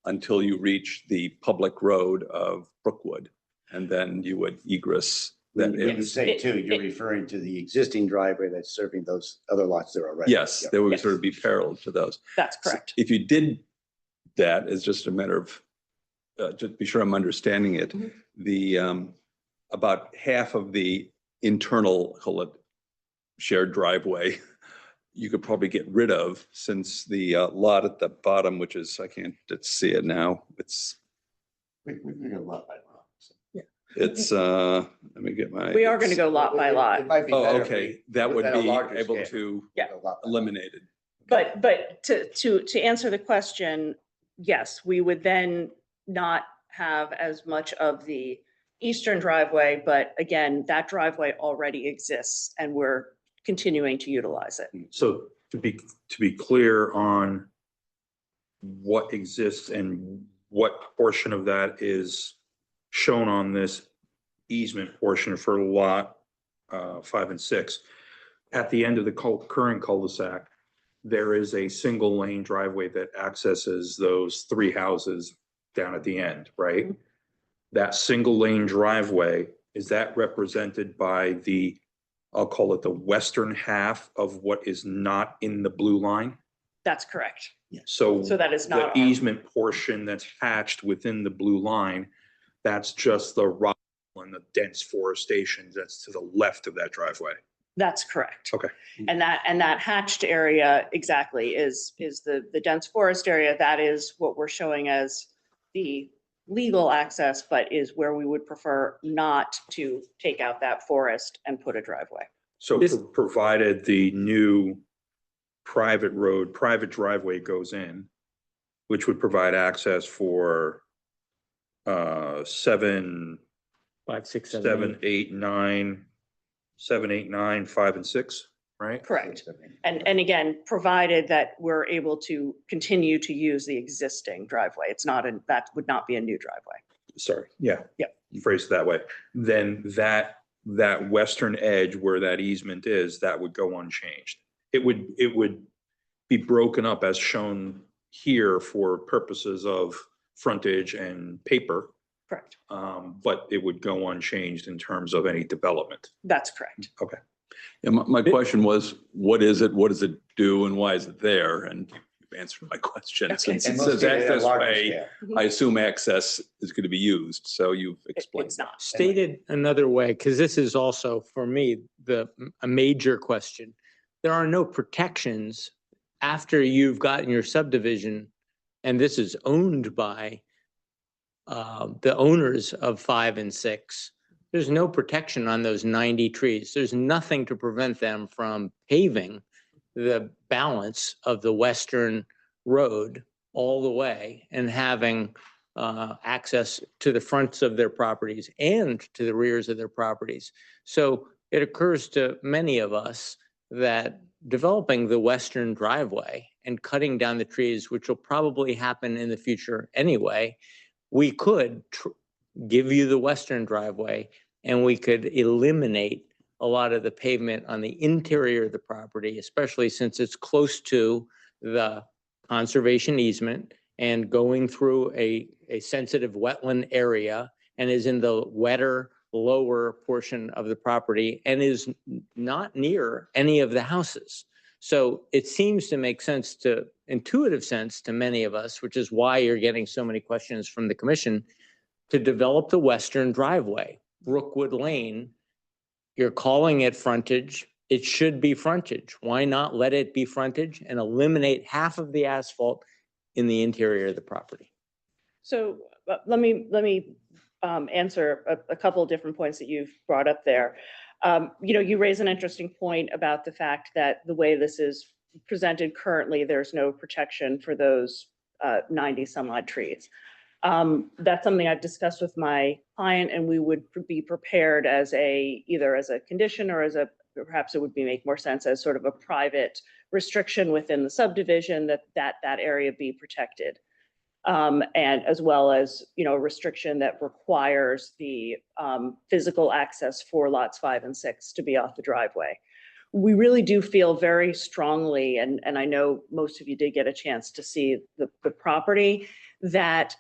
until you reach the public road of Brookwood. And then you would egress that. When you say two, you're referring to the existing driveway that's serving those other lots there already. Yes, Yep. they would sort of be parallel to those. That's correct. If you did that, it's just a matter of, just to be sure I'm understanding it, the, about half of the internal, call it shared driveway, you could probably get rid of, since the lot at the bottom, which is, I can't see it now, it's, We got a lot by lot. it's, let me get my. We are going to go lot by lot. It might be Oh, better if okay, we that do it would at a be larger able scale. to Yeah. A lot by lot. eliminate it. But to answer the question, yes, we would then not have as much of the eastern driveway, but again, that driveway already exists and we're continuing to utilize it. So to be clear on what exists and what portion of that is shown on this easement portion for lot 5 and 6. At the end of the current cul-de-sac, there is a single lane driveway that accesses those 3 houses down at the end, right? That single lane driveway, is that represented by the, I'll call it the western half of what is not in the blue line? That's correct. So that is not the our- easement portion that's hatched within the blue line, that's just the rock and the dense forestation that's to the left of that driveway. That's correct. Okay. And that hatched area exactly is the dense forest area. That is what we're showing as the legal access, but is where we would prefer not to take out that forest and put a driveway. So provided the new private road, private driveway goes in, which would provide access for 7, 5, 6, 7, 8, 9, 7, 8, 9, 5, and 6, right? Correct. And again, provided that we're able to continue to use the existing driveway. That would not be a new driveway. Sorry, yeah. Yep. You phrased it that way. Then that western edge where that easement is, that would go unchanged. It would be broken up as shown here for purposes of frontage and paper. Correct. But it would go unchanged in terms of any development. That's correct. Okay. Yeah, my question was, what is it? What does it do? And why is it there? And you've answered my question. Okay. Since And it most says of it at a access larger way, scale. I assume access is going to be used. So you've explained. It's not. Stated another way, because this is also, for me, a major question. there are no protections after you've gotten your subdivision, and this is owned by the owners of 5 and 6. There's no protection on those 90 trees. There's nothing to prevent them from paving the balance of the western road all the way and having access to the fronts of their properties and to the rears of their properties. So it occurs to many of us that developing the western driveway and cutting down the trees, which will probably happen in the future anyway, we could give you the western driveway and we could eliminate a lot of the pavement on the interior of the property, especially since it's close to the conservation easement and going through a sensitive wetland area and is in the wetter, lower portion of the property and is not near any of the houses. So it seems to make sense intuitive sense to many of us, which is why you're getting so many questions from the commission, to develop the western driveway. Brookwood Lane, you're calling it frontage, it should be frontage. Why not let it be frontage and eliminate half of the asphalt in the interior of the property? So let me answer a couple of different points that you've brought up there. You raise an interesting point about the fact that the way this is presented currently, there's no protection for those 90 some odd trees. That's something I've discussed with my client, and we would be prepared as either as a condition or perhaps it would make more sense as sort of a private restriction within the subdivision that area be protected. And as well as, a restriction that requires the physical access for lots 5 and 6 to be off the driveway. We really do feel very strongly, and I know most of you did get a chance to see the property, that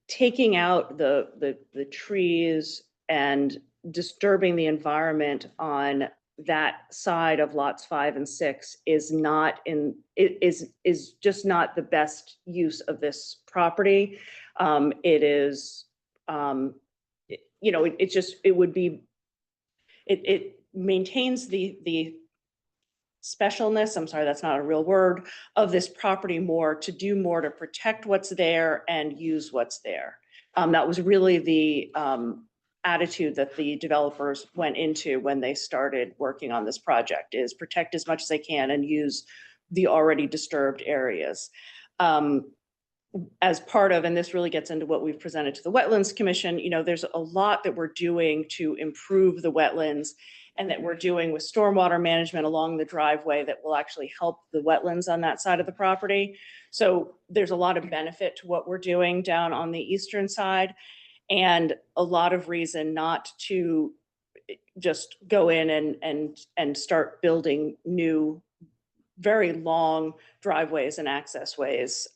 taking out the trees and disturbing the environment on that side of lots 5 and 6 is just not the best use of this property. It maintains the specialness, I'm sorry, that's not a real word, of this property more to protect what's there and use what's there. That was really the attitude that the developers went into when they started working on this project, is protect as much as they can and use the already disturbed areas. As part of, and this really gets into what we've presented to the Wetlands Commission, there's a lot that we're doing to improve the wetlands and that we're doing with stormwater management along the driveway that will actually help the wetlands on that side of the property. So there's a lot of benefit to what we're doing down on the eastern side, and a lot of reason not to just go in and start building new, very long driveways and access ways.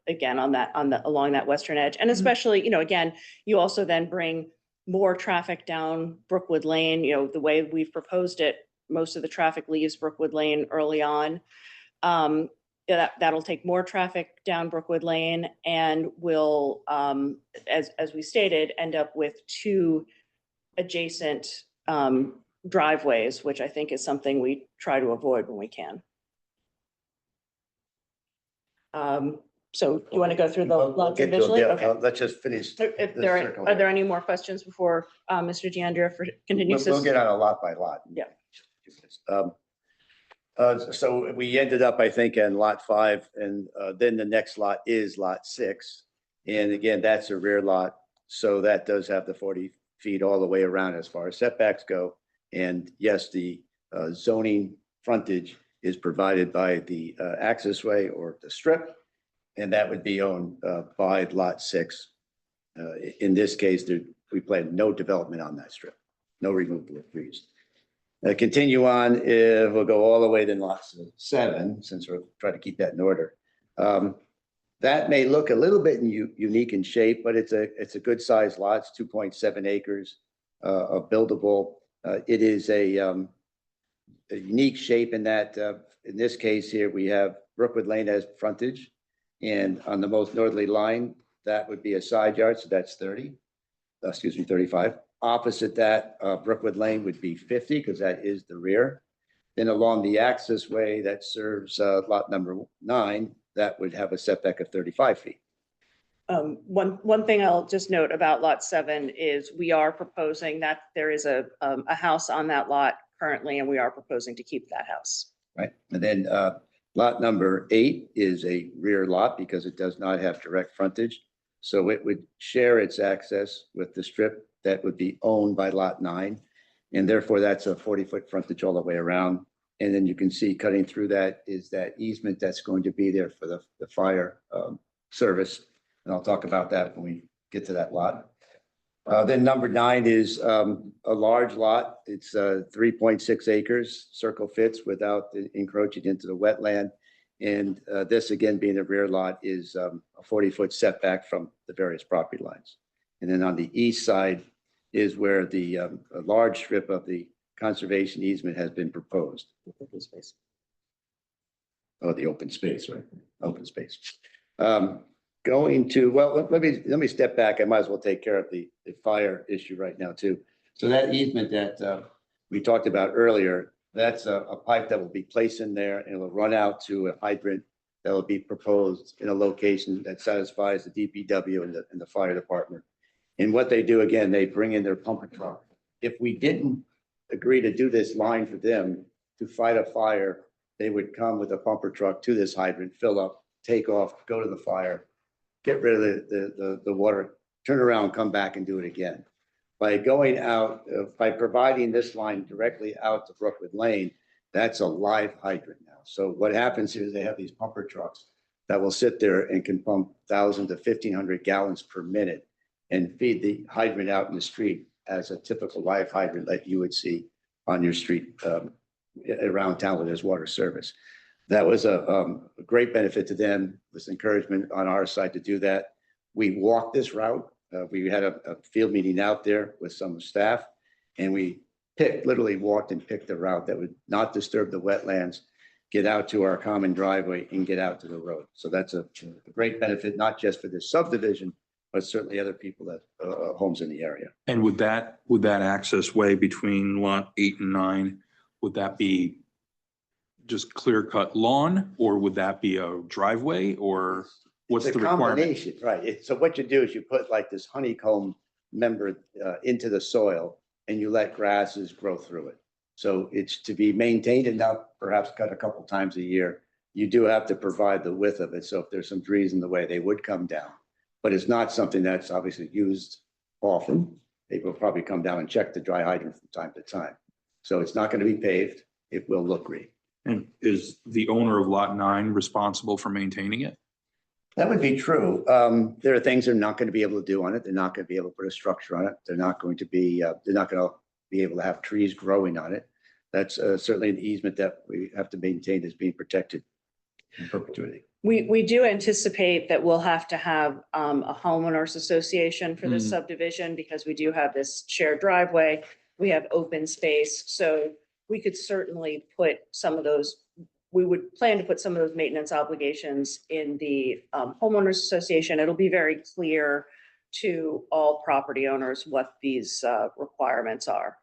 Again, along that western edge, and especially, again, you also then bring more traffic down Brookwood Lane. The way we've proposed it, most of the traffic leaves Brookwood Lane early on. That'll take more traffic down Brookwood Lane and will, as we stated, end up with 2 adjacent driveways, which I think is something we try to avoid when we can. So you want to go through the lots individually? Okay. Let's just finish. Are there any more questions before Mr. DeAndrea continues? We'll get on a lot by lot. Yeah. So we ended up, I think, in lot 5, and then the next lot is lot 6. And again, that's a rear lot. So that does have the 40 feet all the way around as far as setbacks go. And yes, the zoning frontage is provided by the accessway or the strip, and that would be owned by lot 6. In this case, we plan no development on that strip, no removal of trees. Continue on, we'll go all the way to lot 7, since we're trying to keep that in order. That may look a little bit unique in shape, but it's a good sized lot. It's 2.7 acres of buildable. It is a unique shape in that, in this case here, we have Brookwood Lane as frontage. And on the most northerly line, that would be a side yard, so that's 35. Opposite that, Brookwood Lane would be 50, because that is the rear. Then along the access way that serves lot number 9, that would have a setback of 35 feet. One thing I'll just note about lot 7 is we are proposing that there is a house on that lot currently, and we are proposing to keep that house. Right, and then lot number 8 is a rear lot because it does not have direct frontage. So it would share its access with the strip that would be owned by lot 9. And therefore, that's a 40-foot frontage all the way around. And then you can see cutting through that is that easement that's going to be there for the fire service. And I'll talk about that when we get to that lot. Then number 9 is a large lot. It's 3.6 acres, circle fits without encroaching into the wetland. And this again, being a rear lot, is a 40-foot setback from the various property lines. And then on the east side is where the a large strip of the conservation easement has been proposed. Open space. Oh, the open space, right? Open space. Going to, well, let me step back. I might as well take care of the fire issue right now too. So that easement that we talked about earlier, that's a pipe that will be placed in there and it will run out to a hydrant that will be proposed in a location that satisfies the DPW and the fire department. And what they do, again, they bring in their pumper truck. If we didn't agree to do this line for them to fight a fire, they would come with a pumper truck to this hydrant, fill up, take off, go to the fire, get rid of the water, turn around, come back and do it again. By going out, by providing this line directly out to Brookwood Lane, that's a live hydrant now. So what happens is they have these pumper trucks that will sit there and can pump 1,000 to 1,500 gallons per minute and feed the hydrant out in the street as a typical live hydrant that you would see on your street around town where there's water service. That was a great benefit to them, was encouragement on our side to do that. We walked this route. We had a field meeting out there with some staff, and we literally walked and picked a route that would not disturb the wetlands, get out to our common driveway and get out to the road. So that's a great benefit, not just for this subdivision, but certainly other people that homes in the area. And would that access way between lot 8 and 9, would that be just clear cut lawn, or would that be a driveway, or what's It's the a requirement? combination, right? So what you do is you put like this honeycomb member into the soil and you let grasses grow through it. So it's to be maintained and not perhaps cut a couple times a year. You do have to provide the width of it. So if there's some trees in the way, they would come down. But it's not something that's obviously used often. They will probably come down and check the dry hydrant from time to time. So it's not going to be paved. It will look green. And is the owner of lot 9 responsible for maintaining it? That would be true. There are things they're not going to be able to do on it. They're not going to be able to put a structure on it. They're not going to be able to have trees growing on it. That's certainly an easement that we have to maintain as being protected in perpetuity. We do anticipate that we'll have to have a homeowners association for this Mm. subdivision because we do have this shared driveway. We have open space, so we could certainly put some of those, we would plan to put some of those maintenance obligations in the homeowners association. It'll be very clear to all property owners what these requirements are.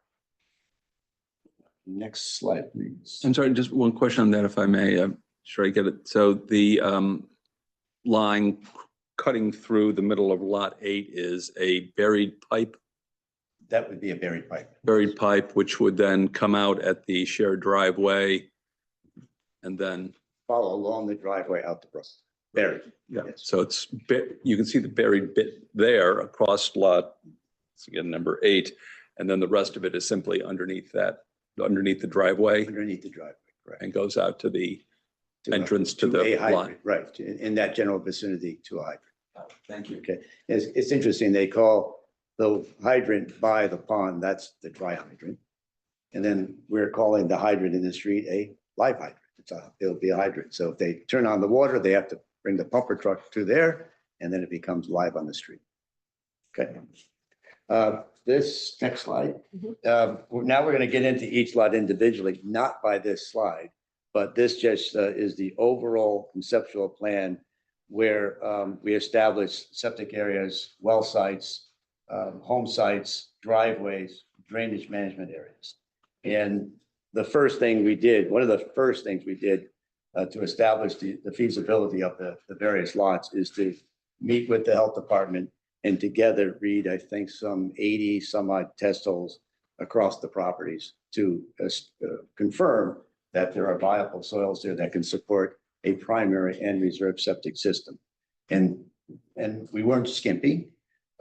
Next slide, please. I'm sorry, just one question on that, if I may. I'm sure I get it. So the line cutting through the middle of lot 8 is a buried pipe? That would be a buried pipe. Buried pipe, which would then come out at the shared driveway and then. Follow along the driveway out to Brooklyn. Buried. Yeah, so it's you can see the buried bit there across lot, it's again, number 8. And then the rest of it is simply underneath the driveway. Underneath the driveway, correct. And goes out to the entrance to a the hydrant, line. right, in that general vicinity to a hydrant. Thank you. Okay, it's interesting, they call the hydrant by the pond, that's the dry hydrant. And then we're calling the hydrant in the street a live hydrant. It'll be a hydrant. So if they turn on the water, they have to bring the pumper truck to there, and then it becomes live on the street. Okay. This next slide. Now we're going to get into each lot individually, not by this slide, but this just is the overall conceptual plan where we establish septic areas, well sites, home sites, driveways, drainage management areas. And the first thing we did, one of the first things we did to establish the feasibility of the various lots is to meet with the health department and together read, I think, some 80 some odd test holes across the properties to confirm that there are viable soils there that can support a primary and reserve septic system. And we weren't skimpy.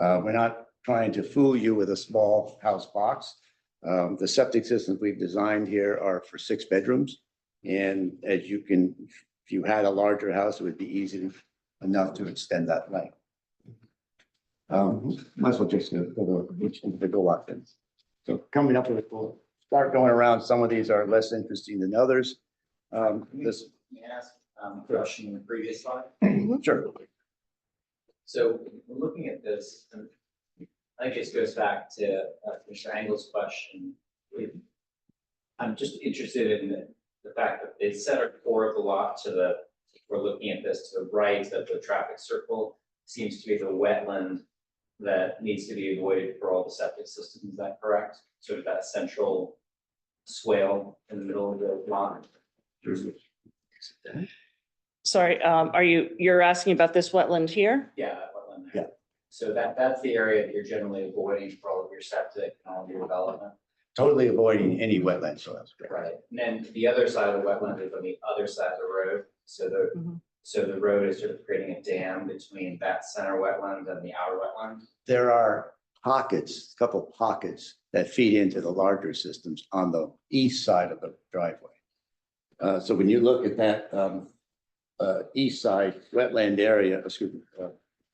We're not trying to fool you with a small house box. The septic systems we've designed here are for 6 bedrooms. And as you can, if you had a larger house, it would be easy enough to extend that length. Might as well just go up then. So coming up with it, we'll start going around. Some of these are less interesting than others. This. May I ask a question in the previous slide? Sure. So we're looking at this, and I think this goes back to Mr. Engel's question. I'm just interested in the fact that they set a core of the lot to the, we're looking at this to the right of the traffic circle seems to be the wetland that needs to be avoided for all the septic systems. Is that correct? Sort of that central swale in the middle of the lot. Sorry, you're asking about this wetland here? Yeah, that wetland. Yeah. So that's the area that you're generally avoiding for all of your septic and all of your development. Totally avoiding any wetland soils. Right. And then the other side of the wetland is on the other side of the road. So the road is sort of creating a dam between that center wetland and the outer wetland. There are pockets, a couple of pockets that feed into the larger systems on the east side of the driveway. So when you look at that east side wetland area,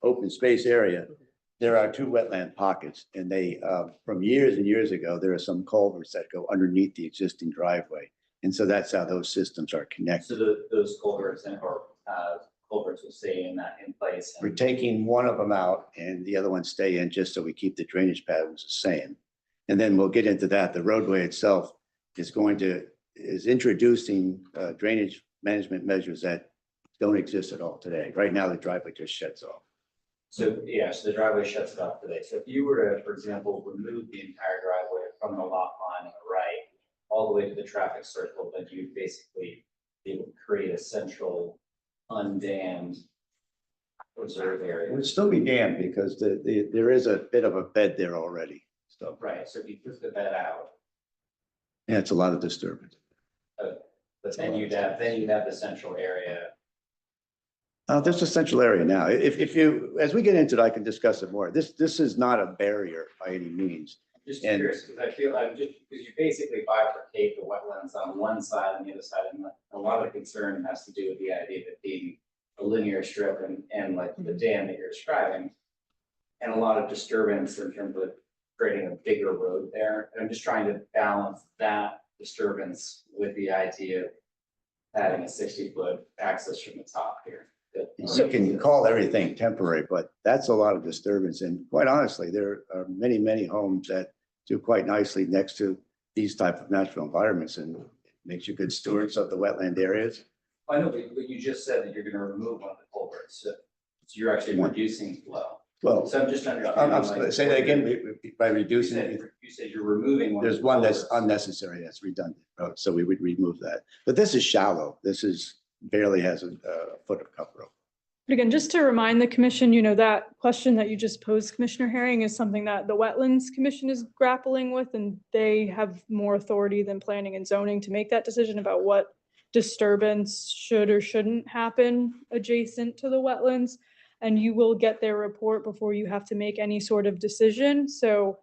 open space area, there are 2 wetland pockets, and they, from years and years ago, there are some culverts that go underneath the existing driveway. And so that's how those systems are connected. So those culverts culverts will stay in place. We're taking one of them out and the other ones stay in just so we keep the drainage patterns the same. And then we'll get into that. The roadway itself is introducing drainage management measures that don't exist at all today. Right now, the driveway just shuts off. So, yeah, so the driveway shuts it off today. So if you were to, for example, remove the entire driveway from the lot line on the right, all the way to the traffic circle, then you basically be able to create a central undammed reserve area. It would still be dammed because there is a bit of a bed there already. So, Right, so if you took the bed out, yeah, it's a lot of disturbance. but then you'd have the central area. There's a central area now. If you, as we get into it, I can discuss it more. This is not a barrier by any means. Just curious, because I feel, because you basically bifurcate the wetlands on one side and the other side, and a lot of the concern has to do with the idea of it being a linear strip and like the dam that you're describing, and a lot of disturbance in terms of creating a bigger road there. And I'm just trying to balance that disturbance with the idea of having a 60-foot access from the top here. You can call everything temporary, but that's a lot of disturbance. And quite honestly, there are many, many homes that do quite nicely next to these type of natural environments, and it makes you good stewards of the wetland areas. I know, but you just said that you're going to remove one of the culverts, so you're actually reducing flow. Well, So I'm just understanding. say that again, by reducing. You said you're removing one. There's of the one that's culverts. unnecessary, that's redundant, so we would remove that. But this is shallow. This is barely has a foot of cover. But again, just to remind the commission, that question that you just posed, Commissioner Herring, is something that the Wetlands Commission is grappling with, and they have more authority than planning and zoning to make that decision about what disturbance should or shouldn't happen adjacent to the wetlands. And you will get their report before you have to make any sort of decision. So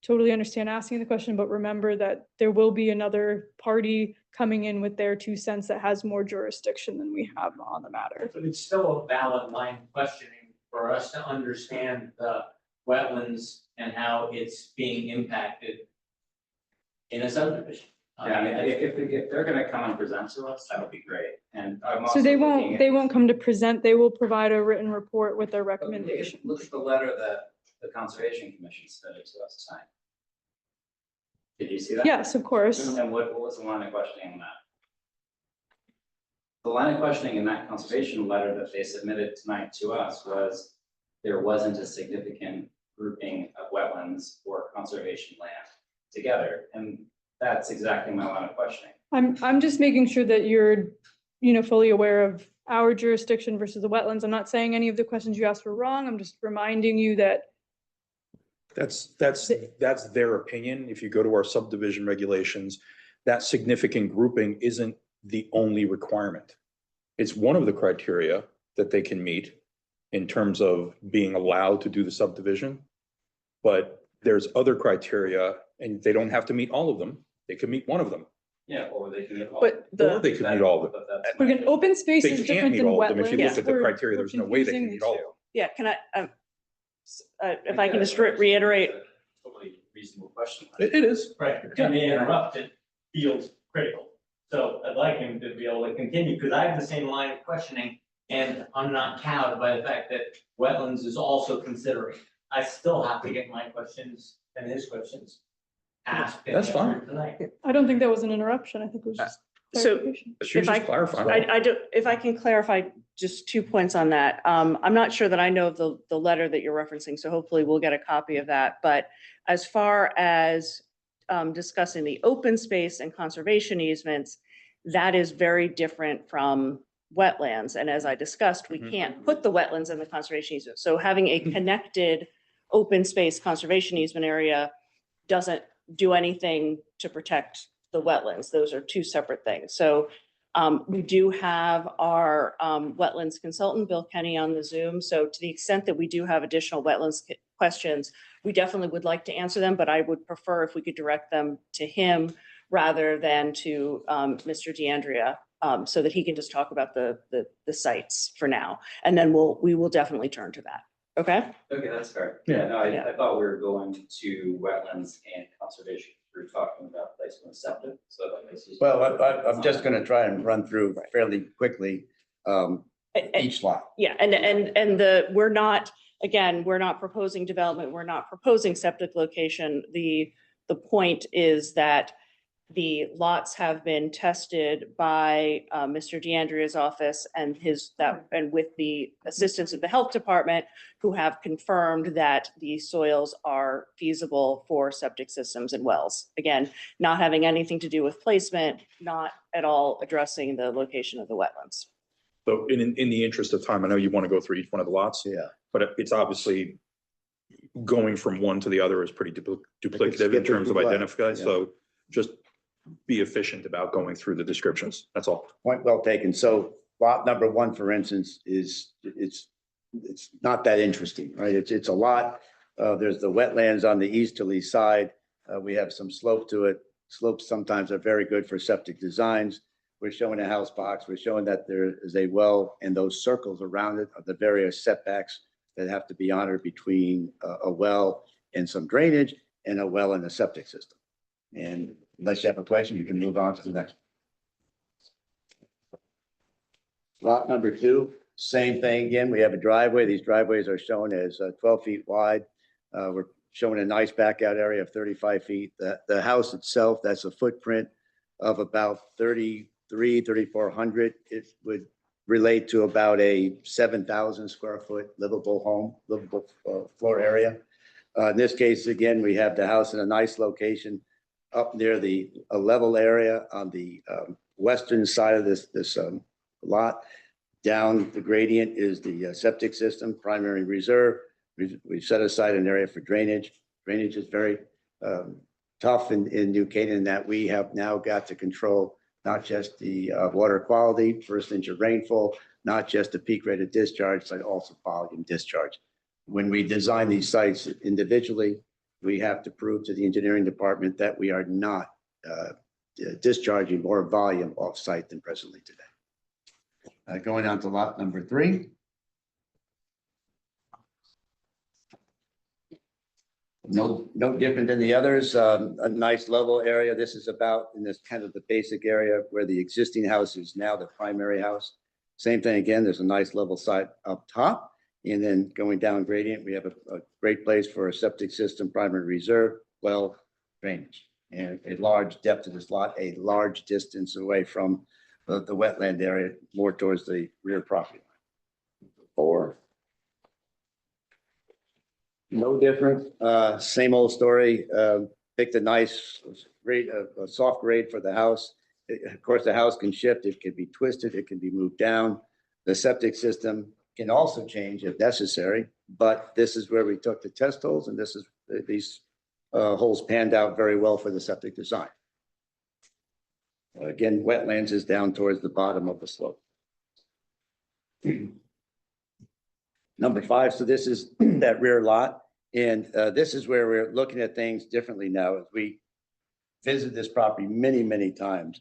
totally understand asking the question, but remember that there will be another party coming in with their 2 cents that has more jurisdiction than we have on the matter. But it's still a valid line of questioning for us to understand the wetlands and how it's being impacted in a subdivision. Yeah, I mean, if they're gonna come and present to us, that would be great. And I'm also So they looking at- won't come to present, they will provide a written report with their recommendation. Look at the letter that the Conservation Commission submitted to us tonight. Did you see that? Yes, of course. And what was the line of questioning on that? The line of questioning in that conservation letter that they submitted tonight to us was there wasn't a significant grouping of wetlands or conservation land together. And That's exactly my line of questioning. I'm just making sure that you're, fully aware of our jurisdiction versus the wetlands. I'm not saying any of the questions you asked were wrong. I'm just reminding you that That's their opinion. If you go to our subdivision regulations, that significant grouping isn't the only requirement. It's one of the criteria that they can meet in terms of being allowed to do the subdivision. But there's other criteria, and they don't have to meet all of them. They can meet one of them. Yeah, or they can. But Or they can meet all of them. we're going open space They is can't different meet than all of them. If you wetlands. look at the We're- criteria, we're there's no way they confusing can meet the all of two. them. Yeah, can if I can just reiterate, Totally reasonable question. It is. Right, I mean, interrupt, it feels critical. So I'd like him to be able to continue, because I have the same line of questioning, and I'm not cowed by the fact that wetlands is also considering. I still have to get my questions and his questions asked. and That's fine. answered tonight. I don't think that was an interruption. I think it was just so clarification. She was If just clarifying. I do, if I can clarify just 2 points on that. I'm not sure that I know of the letter that you're referencing, so hopefully we'll get a copy of that. But as far as discussing the open space and conservation easements, that is very different from wetlands. And as I discussed, we can't put the wetlands in the conservation easement. So having a connected open space conservation easement area doesn't do anything to protect the wetlands. Those are two separate things. So we do have our wetlands consultant, Bill Kenny, on the Zoom. So to the extent that we do have additional wetlands questions, we definitely would like to answer them, but I would prefer if we could direct them to him rather than to Mr. DeAndrea, so that he can just talk about the sites for now. And then we will definitely turn to that. Okay? Okay, that's fair. Yeah. Yeah, no, I thought we were going to wetlands and conservation. We were talking about placement of septic, so that makes. Well, I'm just gonna try and run through fairly quickly, each lot. Yeah, we're not, again, we're not proposing development, we're not proposing septic location. The point is that the lots have been tested by Mr. DeAndrea's office and and with the assistance of the health department, who have confirmed that the soils are feasible for septic systems and wells. Again, not having anything to do with placement, not at all addressing the location of the wetlands. So in the interest of time, I know you want to go through each one of the lots. Yeah. But it's obviously going from one to the other is pretty duplicative skip in it terms of if you'd like. identifying. Yeah. So just be efficient about going through the descriptions. That's all. Point well taken. So lot number one, for instance, it's not that interesting, right? It's a lot. There's the wetlands on the easterly side. We have some slope to it. Slopes sometimes are very good for septic designs. We're showing a house box. We're showing that there is a well, and those circles around it are the various setbacks that have to be honored between a well and some drainage and a well and a septic system. And unless you have a question, you can move on to the next. Lot number two, same thing again. We have a driveway. These driveways are shown as 12 feet wide. We're showing a nice back out area of 35 feet. The house itself, that's a footprint of about 3,400. It would relate to about a 7,000 square foot livable home, livable floor area. In this case, again, we have the house in a nice location up near a level area on the western side of this lot. Down the gradient is the septic system, primary reserve. We've set aside an area for drainage. Drainage is very tough in New Canaan, in that we have now got to control not just the water quality, first inch of rainfall, not just the peak rate of discharge, but also volume discharge. When we design these sites individually, we have to prove to the engineering department that we are not discharging more volume off site than presently today. Going on to lot number three. No different than the others. A nice level area. This is about in this kind of the basic area where the existing house is now the primary house. Same thing again. There's a nice level side up top. And then going down gradient, we have a great place for a septic system, primary reserve, well, drainage, and a large depth of this lot, a large distance away from the wetland area, more towards the rear property line. Four. No different, same old story. Picked a nice grade, a soft grade for the house. Of course, the house can shift, it can be twisted, it can be moved down. The septic system can also change if necessary, but this is where we took the test holes, and this is, these holes panned out very well for the septic design. Again, wetlands is down towards the bottom of the slope. Number 5, so this is that rear lot, and this is where we're looking at things differently now as we visit this property many, many times.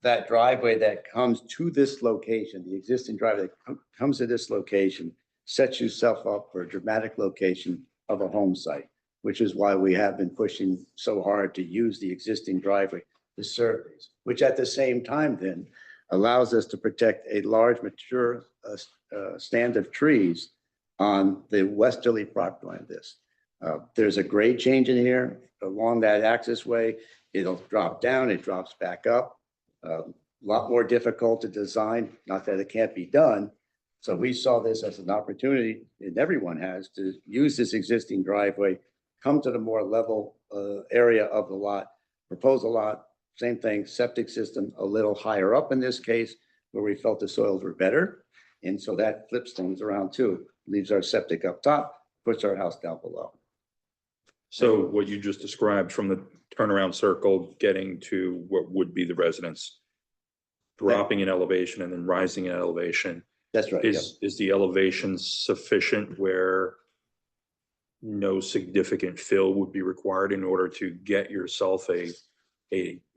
That driveway that comes to this location, the existing driveway that comes to this location, sets yourself up for a dramatic location of a home site, which is why we have been pushing so hard to use the existing driveway to serve these, which at the same time then allows us to protect a large mature stand of trees on the westerly property line of this. There's a grade change in here along that access way. It'll drop down, it drops back up. A lot more difficult to design, not that it can't be done. So we saw this as an opportunity, and everyone has, to use this existing driveway, come to the more level area of the lot, propose a lot, same thing, septic system a little higher up in this case, where we felt the soils were better. And so that flips things around too, leaves our septic up top, puts our house down below. So what you just described from the turnaround circle, getting to what would be the residence, dropping in elevation and then rising in elevation. That's right. Is the elevation sufficient where no significant fill would be required in order to get yourself a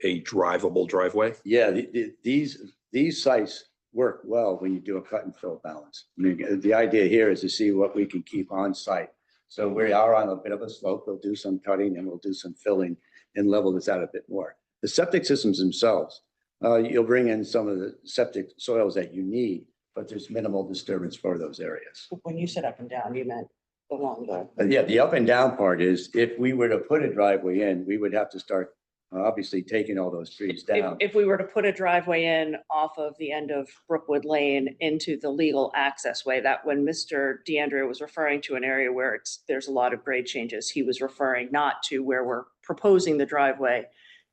drivable driveway? Yeah, these sites work well when you do a cut and fill balance. I mean, the idea here is to see what we can keep on site. So we are on a bit of a slope. We'll do some cutting and we'll do some filling and level this out a bit more. The septic systems themselves, you'll bring in some of the septic soils that you need, but there's minimal disturbance for those areas. When you said up and down, you meant along the. Yeah, the up and down part is if we were to put a driveway in, we would have to start obviously taking all those trees down. If we were to put a driveway in off of the end of Brookwood Lane into the legal access way, that when Mr. DeAndrea was referring to an area where there's a lot of grade changes, he was referring not to where we're proposing the driveway,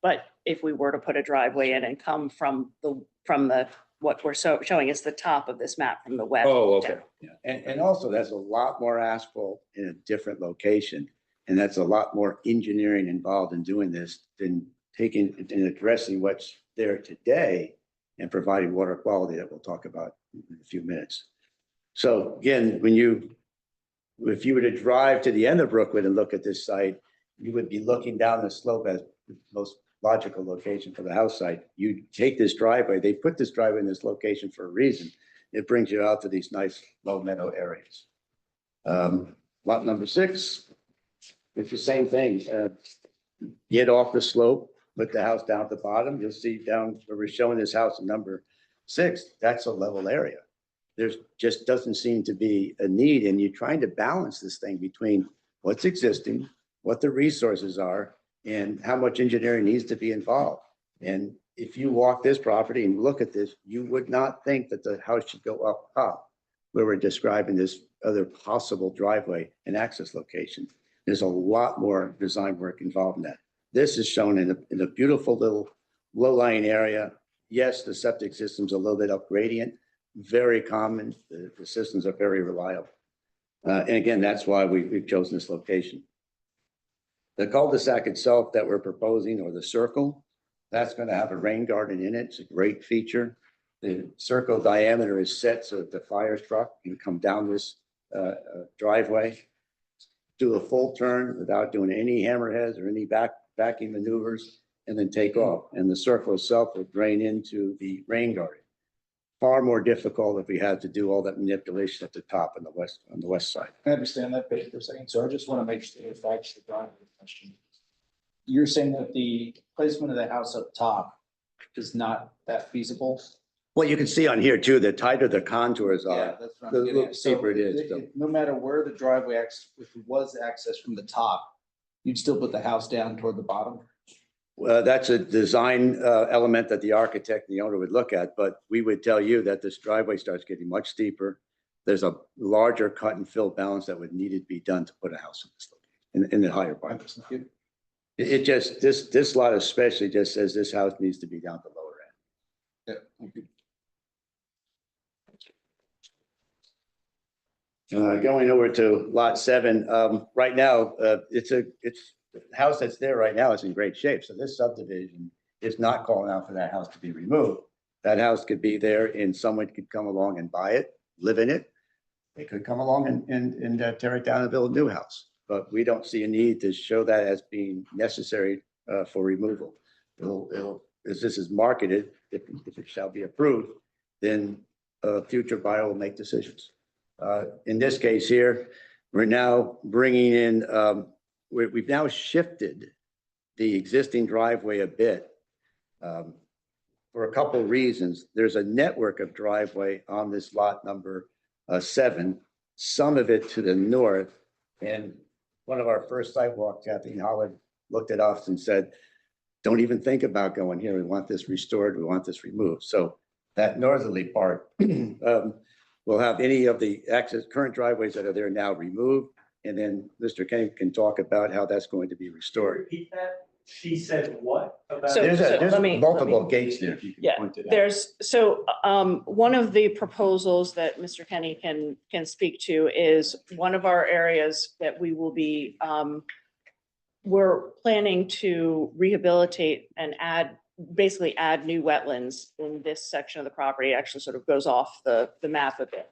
but if we were to put a driveway in and come from the what we're showing is the top of this map from the west. Oh, okay. Yeah. And also that's a lot more asphalt in a different location. And that's a lot more engineering involved in doing this than taking and addressing what's there today and providing water quality that we'll talk about in a few minutes. So again, if you were to drive to the end of Brookwood and look at this site, you would be looking down the slope as the most logical location for the house site. You take this driveway, they put this driveway in this location for a reason. It brings you out to these nice low meadow areas. Lot number 6. It's the same thing. Get off the slope, put the house down at the bottom. You'll see down where we're showing this house in number 6, that's a level area. There's just doesn't seem to be a need, and you're trying to balance this thing between what's existing, what the resources are, and how much engineering needs to be involved. And if you walk this property and look at this, you would not think that the house should go up top where we're describing this other possible driveway and access location. There's a lot more design work involved in that. This is shown in a beautiful little low-lying area. Yes, the septic system's a little bit up gradient, very common. The systems are very reliable. And again, that's why we've chosen this location. The cul-de-sac itself that we're proposing, or the circle, that's going to have a rain garden in it. It's a great feature. The circle diameter is set so that the fire truck can come down this driveway, do a full turn without doing any hammerheads or any backing maneuvers, and then take off. And the circle itself will drain into the rain garden. Far more difficult if we had to do all that manipulation at the top on the west side. I understand that bit for a second, so I just want to make sure if I actually got the question. You're saying that the placement of the house up top is not that feasible? Well, you can see on here too, the tighter the contours Yeah, are, that's what the I'm getting little at. So steeper it is. no matter where the driveway if it was accessed from the top, you'd still put the house down toward the bottom? That's a design element that the architect and the owner would look at, but we would tell you that this driveway starts getting much steeper. There's a larger cut and fill balance that would need to be done to put a house in this location, in the higher part. It just, this lot especially just says this house needs to be down the lower end. Going over to lot 7, right now, the house that's there right now is in great shape. So this subdivision is not calling out for that house to be removed. That house could be there and someone could come along and buy it, live in it. They could come along and tear it down and build a new house. But we don't see a need to show that as being necessary for removal. As this is marketed, if it shall be approved, then a future buyer will make decisions. In this case here, we're now bringing in, we've now shifted the existing driveway a bit for a couple of reasons. There's a network of driveway on this lot number 7, some of it to the north. And one of our first sidewalk, Kathleen Holland looked at us and said, don't even think about going here. We want this restored. We want this removed. So that northerly part will have any of the current driveways that are there now removed. And then Mr. Kenny can talk about how that's going to be restored. Repeat that? She said what about? So- There's let me- multiple gates there, if you can Yeah, point it out. there's, one of the proposals that Mr. Kenny can speak to is one of our areas that we will be, we're planning to rehabilitate and basically add new wetlands in this section of the property. It actually sort of goes off the map a bit.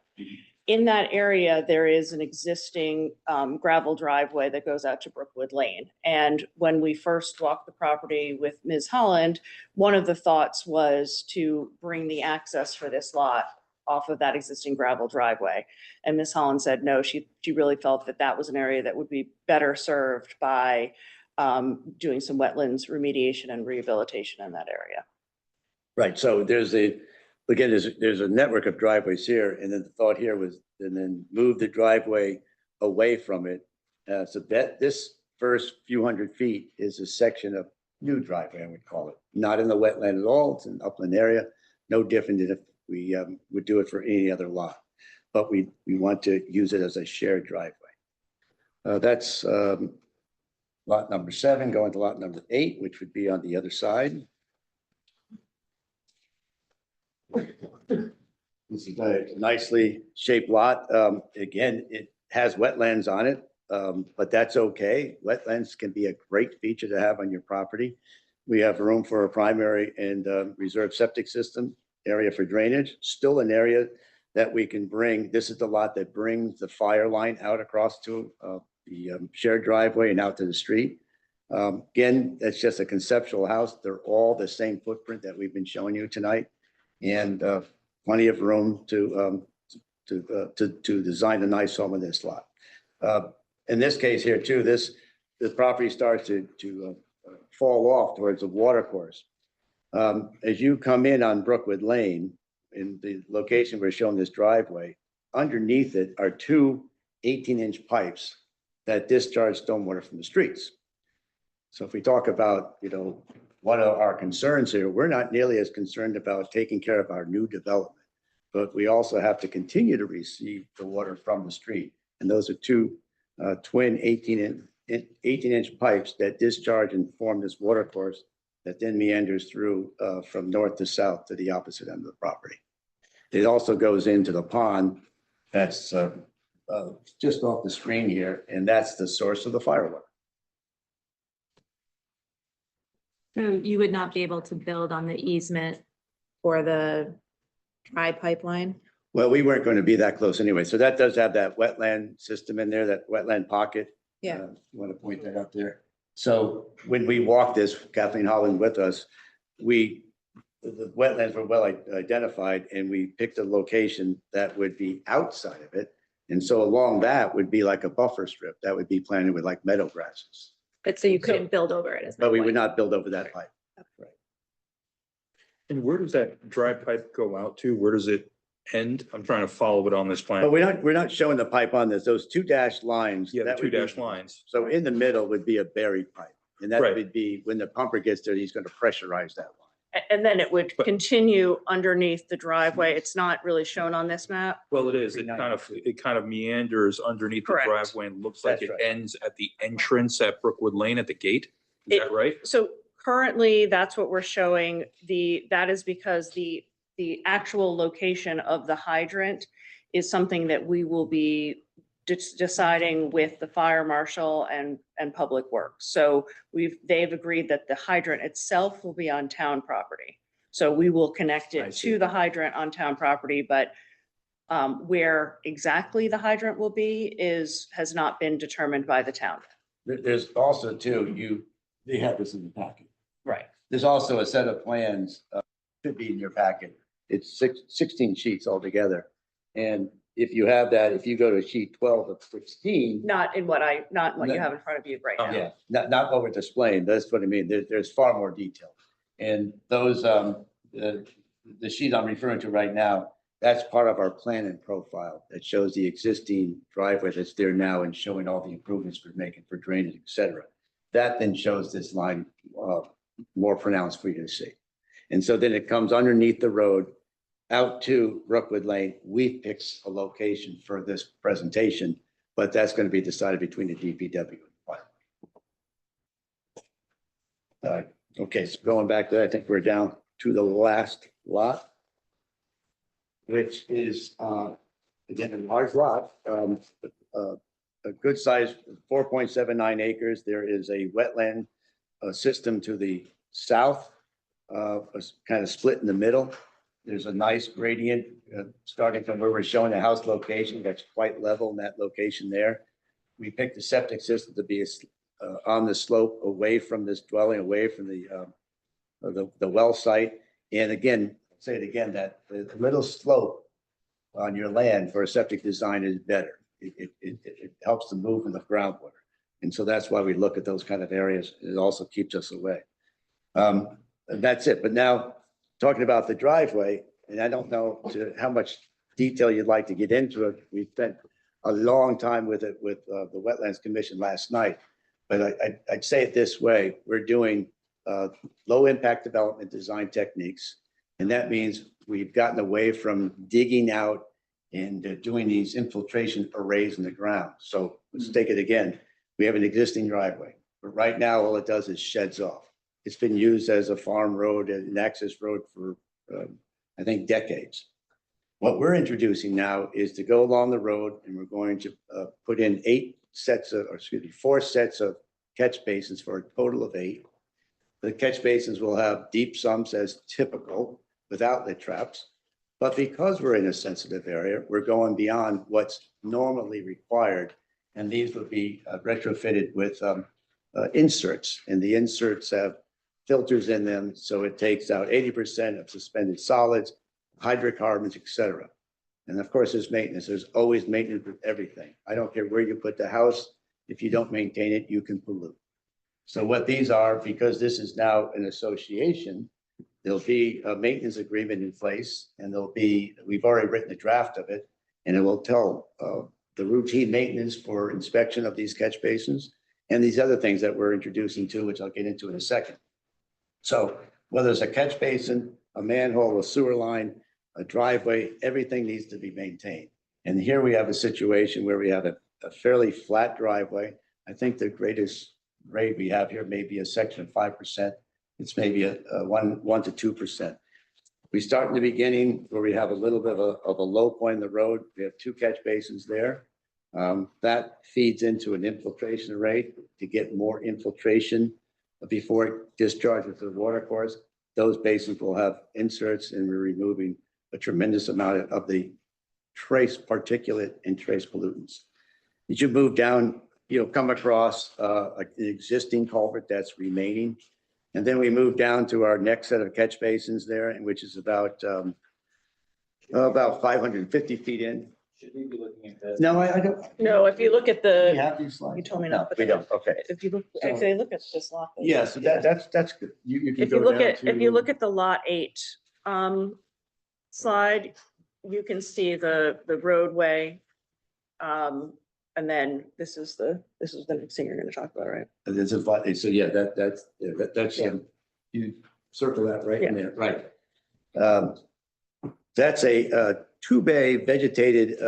In that area, there is an existing gravel driveway that goes out to Brookwood Lane. And when we first walked the property with Ms. Holland, one of the thoughts was to bring the access for this lot off of that existing gravel driveway. And Ms. Holland said, no, she really felt that that was an area that would be better served by doing some wetlands remediation and rehabilitation in that area. Right, so there's a network of driveways here, and then the thought here was, and then move the driveway away from it. So that this first few hundred feet is a section of new driveway, I would call it. Not in the wetland at all, it's an upland area, no different than if we would do it for any other lot. But we want to use it as a shared driveway. That's lot number 7, going to lot number 8, which would be on the other side. This is a nicely shaped lot. Again, it has wetlands on it, but that's okay. Wetlands can be a great feature to have on your property. We have room for a primary and reserve septic system, area for drainage, still an area that we can bring. This is the lot that brings the fire line out across to the shared driveway and out to the street. Again, that's just a conceptual house. They're all the same footprint that we've been showing you tonight. And plenty of room to design a nice home in this lot. In this case here too, the property starts to fall off towards the water course. As you come in on Brookwood Lane, in the location we're showing this driveway, underneath it are 2 18-inch pipes that discharge stormwater from the streets. So if we talk about, what are our concerns here, we're not nearly as concerned about taking care of our new development, but we also have to continue to receive the water from the street. And those are 2 twin 18-inch pipes that discharge and form this water course that then meanders through from north to south to the opposite end of the property. It also goes into the pond that's just off the screen here, and that's the source of the firewater. So you would not be able to build on the easement for the pipeline? Well, we weren't going to be that close anyway. So that does have that wetland system in there, that wetland pocket. Yeah. You want to point that up there? So when we walked this, Kathleen Holland with us, the wetlands were well identified, and we picked a location that would be outside of it. And so along that would be like a buffer strip that would be planted with like meadow grasses. But so you couldn't build over it, is my But we would point. not build over that pipe. And where does that dry pipe go out to? Where does it end? I'm trying to follow it on this plan. But we're not showing the pipe on this. Those 2 dashed lines. Yeah, the that 2 would be- dashed lines. So in the middle would be a buried pipe. And that Right. would be, when the pumper gets there, he's going to pressurize that line. And then it would continue underneath the driveway. It's not really shown on this map. Well, it is. It kind of meanders underneath the Correct. driveway and looks like That's it right. ends at the entrance at Brookwood Lane at the gate. Is that right? So currently, that's what we're showing. That is because the actual location of the hydrant is something that we will be deciding with the fire marshal and public works. So they've agreed that the hydrant itself will be on town property. So we will connect I it see. to the hydrant on town property, but where exactly the hydrant will be has not been determined by the town. There's also too, they have this in the packet. Right. There's also a set of plans, should be in your packet. It's 16 sheets altogether. And if you have that, if you go to sheet 12 of 16. Not in what you have in front of you right now. Yeah, not what we're displaying. That's what I mean. There's far more detail. And those, the sheet I'm referring to right now, that's part of our plan and profile that shows the existing driveway that's there now and showing all the improvements we're making for drainage, et cetera. That then shows this line more pronounced for you to see. And so then it comes underneath the road out to Brookwood Lane. We picked a location for this presentation, but that's going to be decided between the DPW. Okay, so going back to, I think we're down to the last lot, which is, again, a large lot, a good size, 4.79 acres. There is a wetland system to the south, kind of split in the middle. There's a nice gradient starting from where we're showing the house location that's quite level in that location there. We picked the septic system to be on the slope away from this dwelling, away from the well site. And again, I'll say it again, that the little slope on your land for a septic design is better. It helps to move in the groundwater. And so that's why we look at those kind of areas. It also keeps us away. And that's it. But now talking about the driveway, and I don't know how much detail you'd like to get into it. We spent a long time with it with the Wetlands Commission last night. But I'd say it this way: we're doing low impact development design techniques. And that means we've gotten away from digging out and doing these infiltration arrays in the ground. So let's take it again. We have an existing driveway, but right now all it does is sheds off. It's been used as a farm road and an access road for, I think, decades. What we're introducing now is to go along the road, and we're going to put in 4 sets of catch basins for a total of 8. The catch basins will have deep sumps as typical with outlet traps. But because we're in a sensitive area, we're going beyond what's normally required. And these would be retrofitted with inserts. And the inserts have filters in them. So it takes out 80% of suspended solids, hydrocarbons, et cetera. And of course, there's maintenance. There's always maintenance with everything. I don't care where you put the house. If you don't maintain it, you can pollute. So what these are, because this is now an association, there'll be a maintenance agreement in place, and we've already written a draft of it, and it will tell the routine maintenance for inspection of these catch basins and these other things that we're introducing too, which I'll get into in a second. So whether it's a catch basin, a manhole, a sewer line, a driveway, everything needs to be maintained. And here we have a situation where we have a fairly flat driveway. I think the greatest grade we have here may be a section of 5%. It's maybe a 1 to 2%. We start in the beginning where we have a little bit of a low point in the road. We have 2 catch basins there. That feeds into an infiltration array to get more infiltration before it discharges to the water course. Those basins will have inserts, and we're removing a tremendous amount of the trace particulate and trace pollutants. As you move down, you'll come across an existing culvert that's remaining. And then we move down to our next set of catch basins there, which is about 550 feet in. Should we be looking at this? No, I don't. No, if you look at We the, have these slides. you told me No, not, but we don't. Okay. if you look, So- actually look at this lot. Yeah, so that's good. You can If you go look down at, if you to- look at the lot 8 slide, you can see the roadway. And then this is the next thing you're gonna talk about, right? This is what, so yeah, that's, you circle that right in there, right. That's a 2-bay vegetated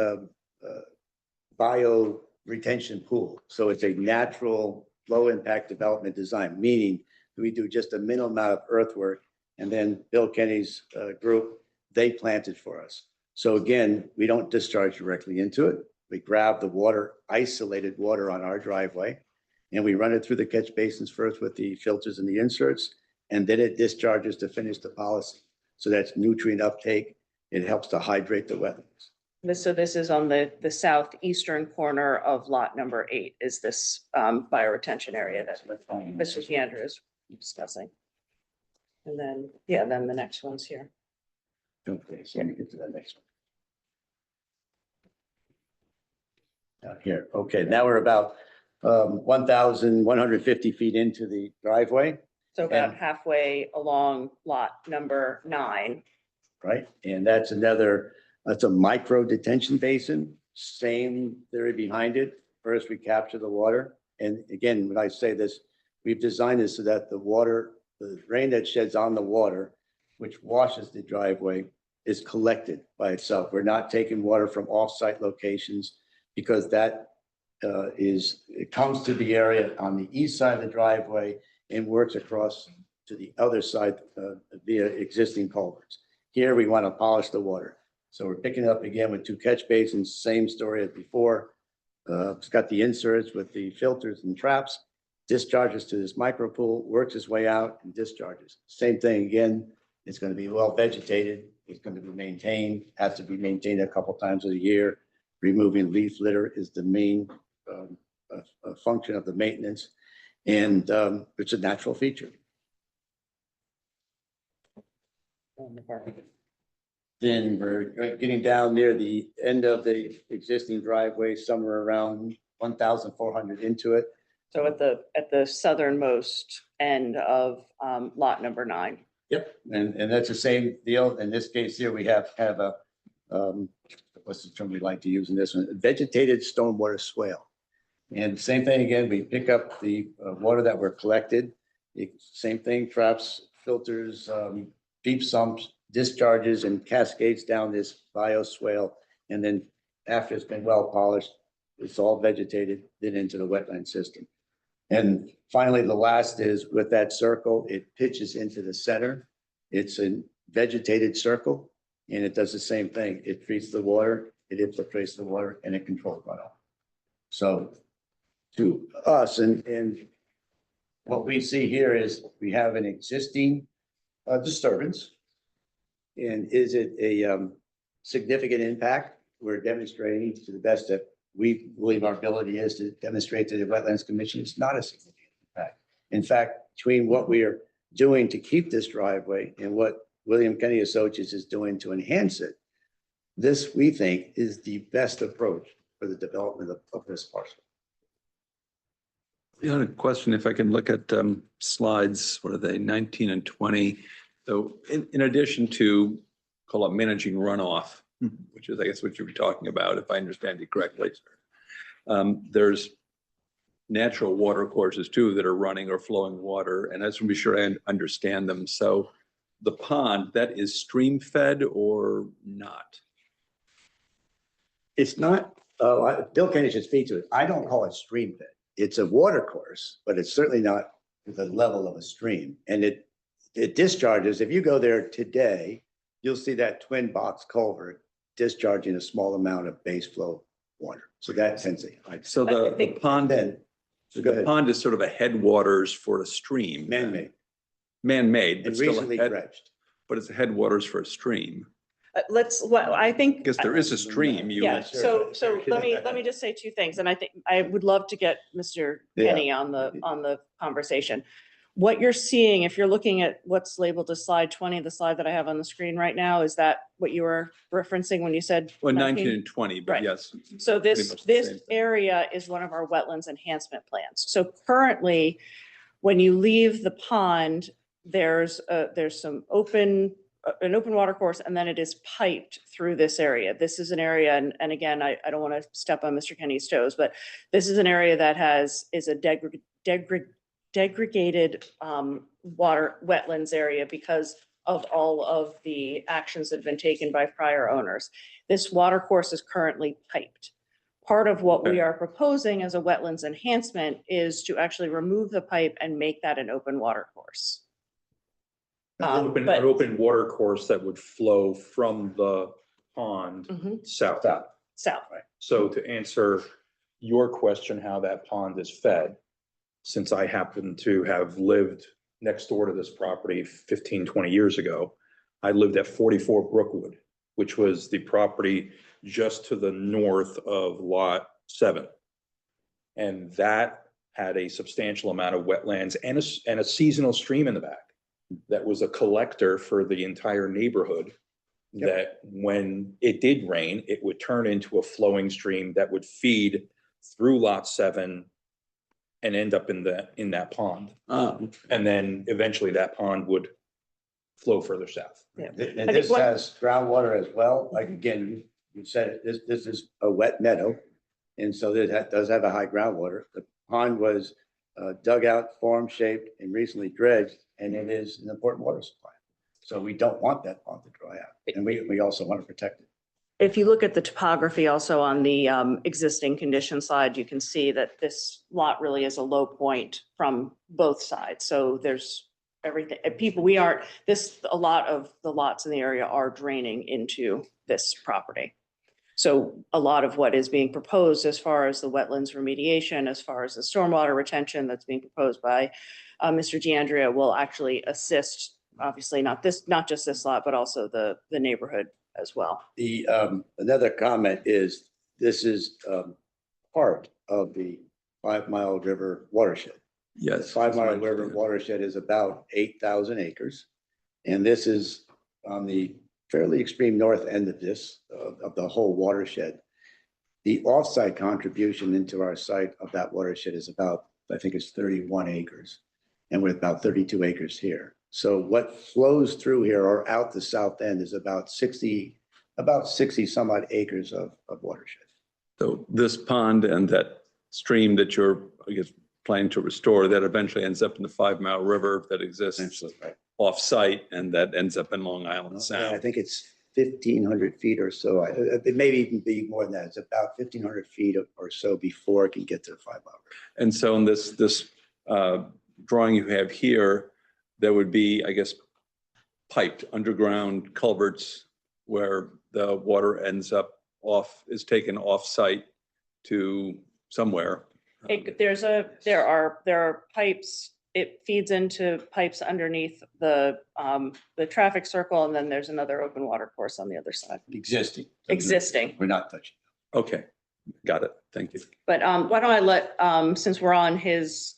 bio retention pool. So it's a natural low impact development design, meaning we do just a minimal amount of earthwork. And then Bill Kenny's group, they plant it for us. So again, we don't discharge directly into it. We grab the water, isolated water on our driveway, and we run it through the catch basins first with the filters and the inserts, and then it discharges to finish the policy. So that's nutrient uptake. It helps to hydrate the wetlands. So this is on the southeastern corner of lot number 8 is this bioretention area that Mr. Leandro is discussing. And then, yeah, then the next one's here. Okay, so let me get to that next one. Here, okay, now we're about 1,150 feet into the driveway. So about halfway along lot number 9. Right, and that's a micro detention basin, same theory behind it. First, we capture the water. And again, when I say this, we've designed this so that the water, the rain that sheds on the water, which washes the driveway, is collected by itself. We're not taking water from off-site locations because that it comes to the area on the east side of the driveway and works across to the other side via existing culverts. Here, we want to polish the water. So we're picking it up again with 2 catch basins, same story as before. It's got the inserts with the filters and traps, discharges to this micro pool, works its way out and discharges. Same thing again, it's going to be well vegetated. It's going to be maintained, has to be maintained a couple times a year. Removing leaf litter is the main function of the maintenance. And it's a natural feature. Then we're getting down near the end of the existing driveway, somewhere around 1,400 into it. So at the southernmost end of lot number 9. Yep, and that's the same deal. In this case here, we have a, what's the term we like to use in this one? Vegetated stormwater swale. And same thing again, we pick up the water that were collected. Same thing, traps, filters, deep sumps, discharges and cascades down this bioswale. And then after it's been well polished, it's all vegetated, then into the wetland system. And finally, the last is with that circle, it pitches into the center. It's a vegetated circle and it does the same thing. It treats the water, it infiltrates the water and it controls runoff. So to us and what we see here is we have an existing disturbance. And is it a significant impact? We're demonstrating to the best that we believe our ability is to demonstrate to the Wetlands Commission it's not a significant impact. In fact, between what we are doing to keep this driveway and what William Kenny Associates is doing to enhance it, this we think is the best approach for the development of this parcel. The other question, if I can look at slides, what are they, 19 and 20? So in addition to, call it managing runoff, which is, I guess, what you were talking about, if I understand you correctly, there's natural water courses too that are running or flowing water, and I just want to be sure I understand them. So the pond, that is stream fed or not? It's not, Bill Kenny should speak to it. I don't call it stream bed. It's a water course, but it's certainly not the level of a stream. And it discharges. If you go there today, you'll see that twin box culvert discharging a small amount of base flow water. So that tends to. So the pond, So go the ahead. pond is sort of a headwaters for a stream. Man-made. Man-made, but And still a recently head, dredged. but it's a headwaters for a stream. I think. Because there is a stream. You Yeah, so let me just say 2 things, and I think I would love to get Mr. Kenny on the conversation. What you're seeing, if you're looking at what's labeled as slide 20, the slide that I have on the screen right now, is that what you were referencing when you said? Well, 19 and 20, but Right. yes. So pretty this much the same thing. area is one of our wetlands enhancement plans. So currently, when you leave the pond, there's some an open water course, and then it is piped through this area. This is an area, and again, I don't want to step on Mr. Kenny's toes, but this is an area that is a degraded water wetlands area because of all of the actions that have been taken by prior owners. This water course is currently piped. part of what we are proposing as a wetlands enhancement is to actually remove the pipe and make that an open water course. An but- open water course that would flow from the pond Mhm. south. South. So to answer your question, how that pond is fed, since I happen to have lived next door to this property 15, 20 years ago, I lived at 44 Brookwood, which was the property just to the north of Lot 7. And that had a substantial amount of wetlands and a seasonal stream in the back that was a collector for the entire neighborhood. That when it did rain, it would turn into a flowing stream that would feed through Lot 7 and end up in that pond. And then eventually that pond would flow further south. Yeah. And this has groundwater as well. Like, again, you said it, this is a wet meadow. And so that does have a high groundwater. The pond was dug out, form shaped, and recently dredged, and it is an important water supply. So we don't want that pond to dry out. And we also want to protect it. If you look at the topography also on the existing condition slide, you can see that this lot really is a low point from both sides. So there's everything, a lot of the lots in the area are draining into this property. So a lot of what is being proposed as far as the wetlands remediation, as far as the stormwater retention that's being proposed by Mr. DeAndrea will actually assist, obviously not just this lot, but also the neighborhood as well. The another comment is this is part of the 5 Mile River watershed. Yes. The 5 Mile River watershed is about 8,000 acres. And this is on the fairly extreme north end of this, of the whole watershed. The offsite contribution into our site of that watershed is about, I think it's 31 acres. And with about 32 acres here. So what flows through here or out the south end is about 60 some odd acres of watershed. So this pond and that stream that you're, I guess, planning to restore, that eventually ends up in the 5 Mile River that exists off-site, and that ends up in Long Island I Sound. think it's 1,500 feet or so. It may even be more than that. It's about 1,500 feet or so before it can get to the 5 Mile River. And so in this drawing you have here, there would be, I guess, piped underground culverts where the water ends up is taken off-site to somewhere. There are pipes, it feeds into pipes underneath the traffic circle, and then there's another open water course on the other side. Existing. We're not touching. Okay, got it. Thank you. But why don't I let, since we're on his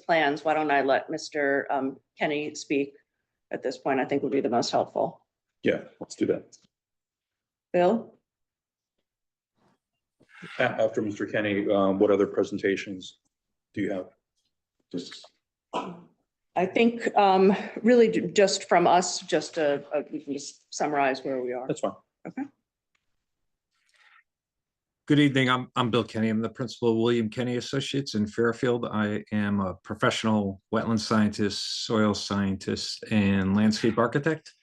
plans, why don't I let Mr. Kenny speak at this point? I think would be the most helpful. Yeah, let's do that. Bill? After Mr. Kenny, what other presentations do you have? I think really just from us, we can just summarize where we are. That's fine. Okay. Good evening. I'm Bill Kenny. I'm the principal of William Kenny Associates in Fairfield. I am a professional wetland scientist, soil scientist, and landscape architect.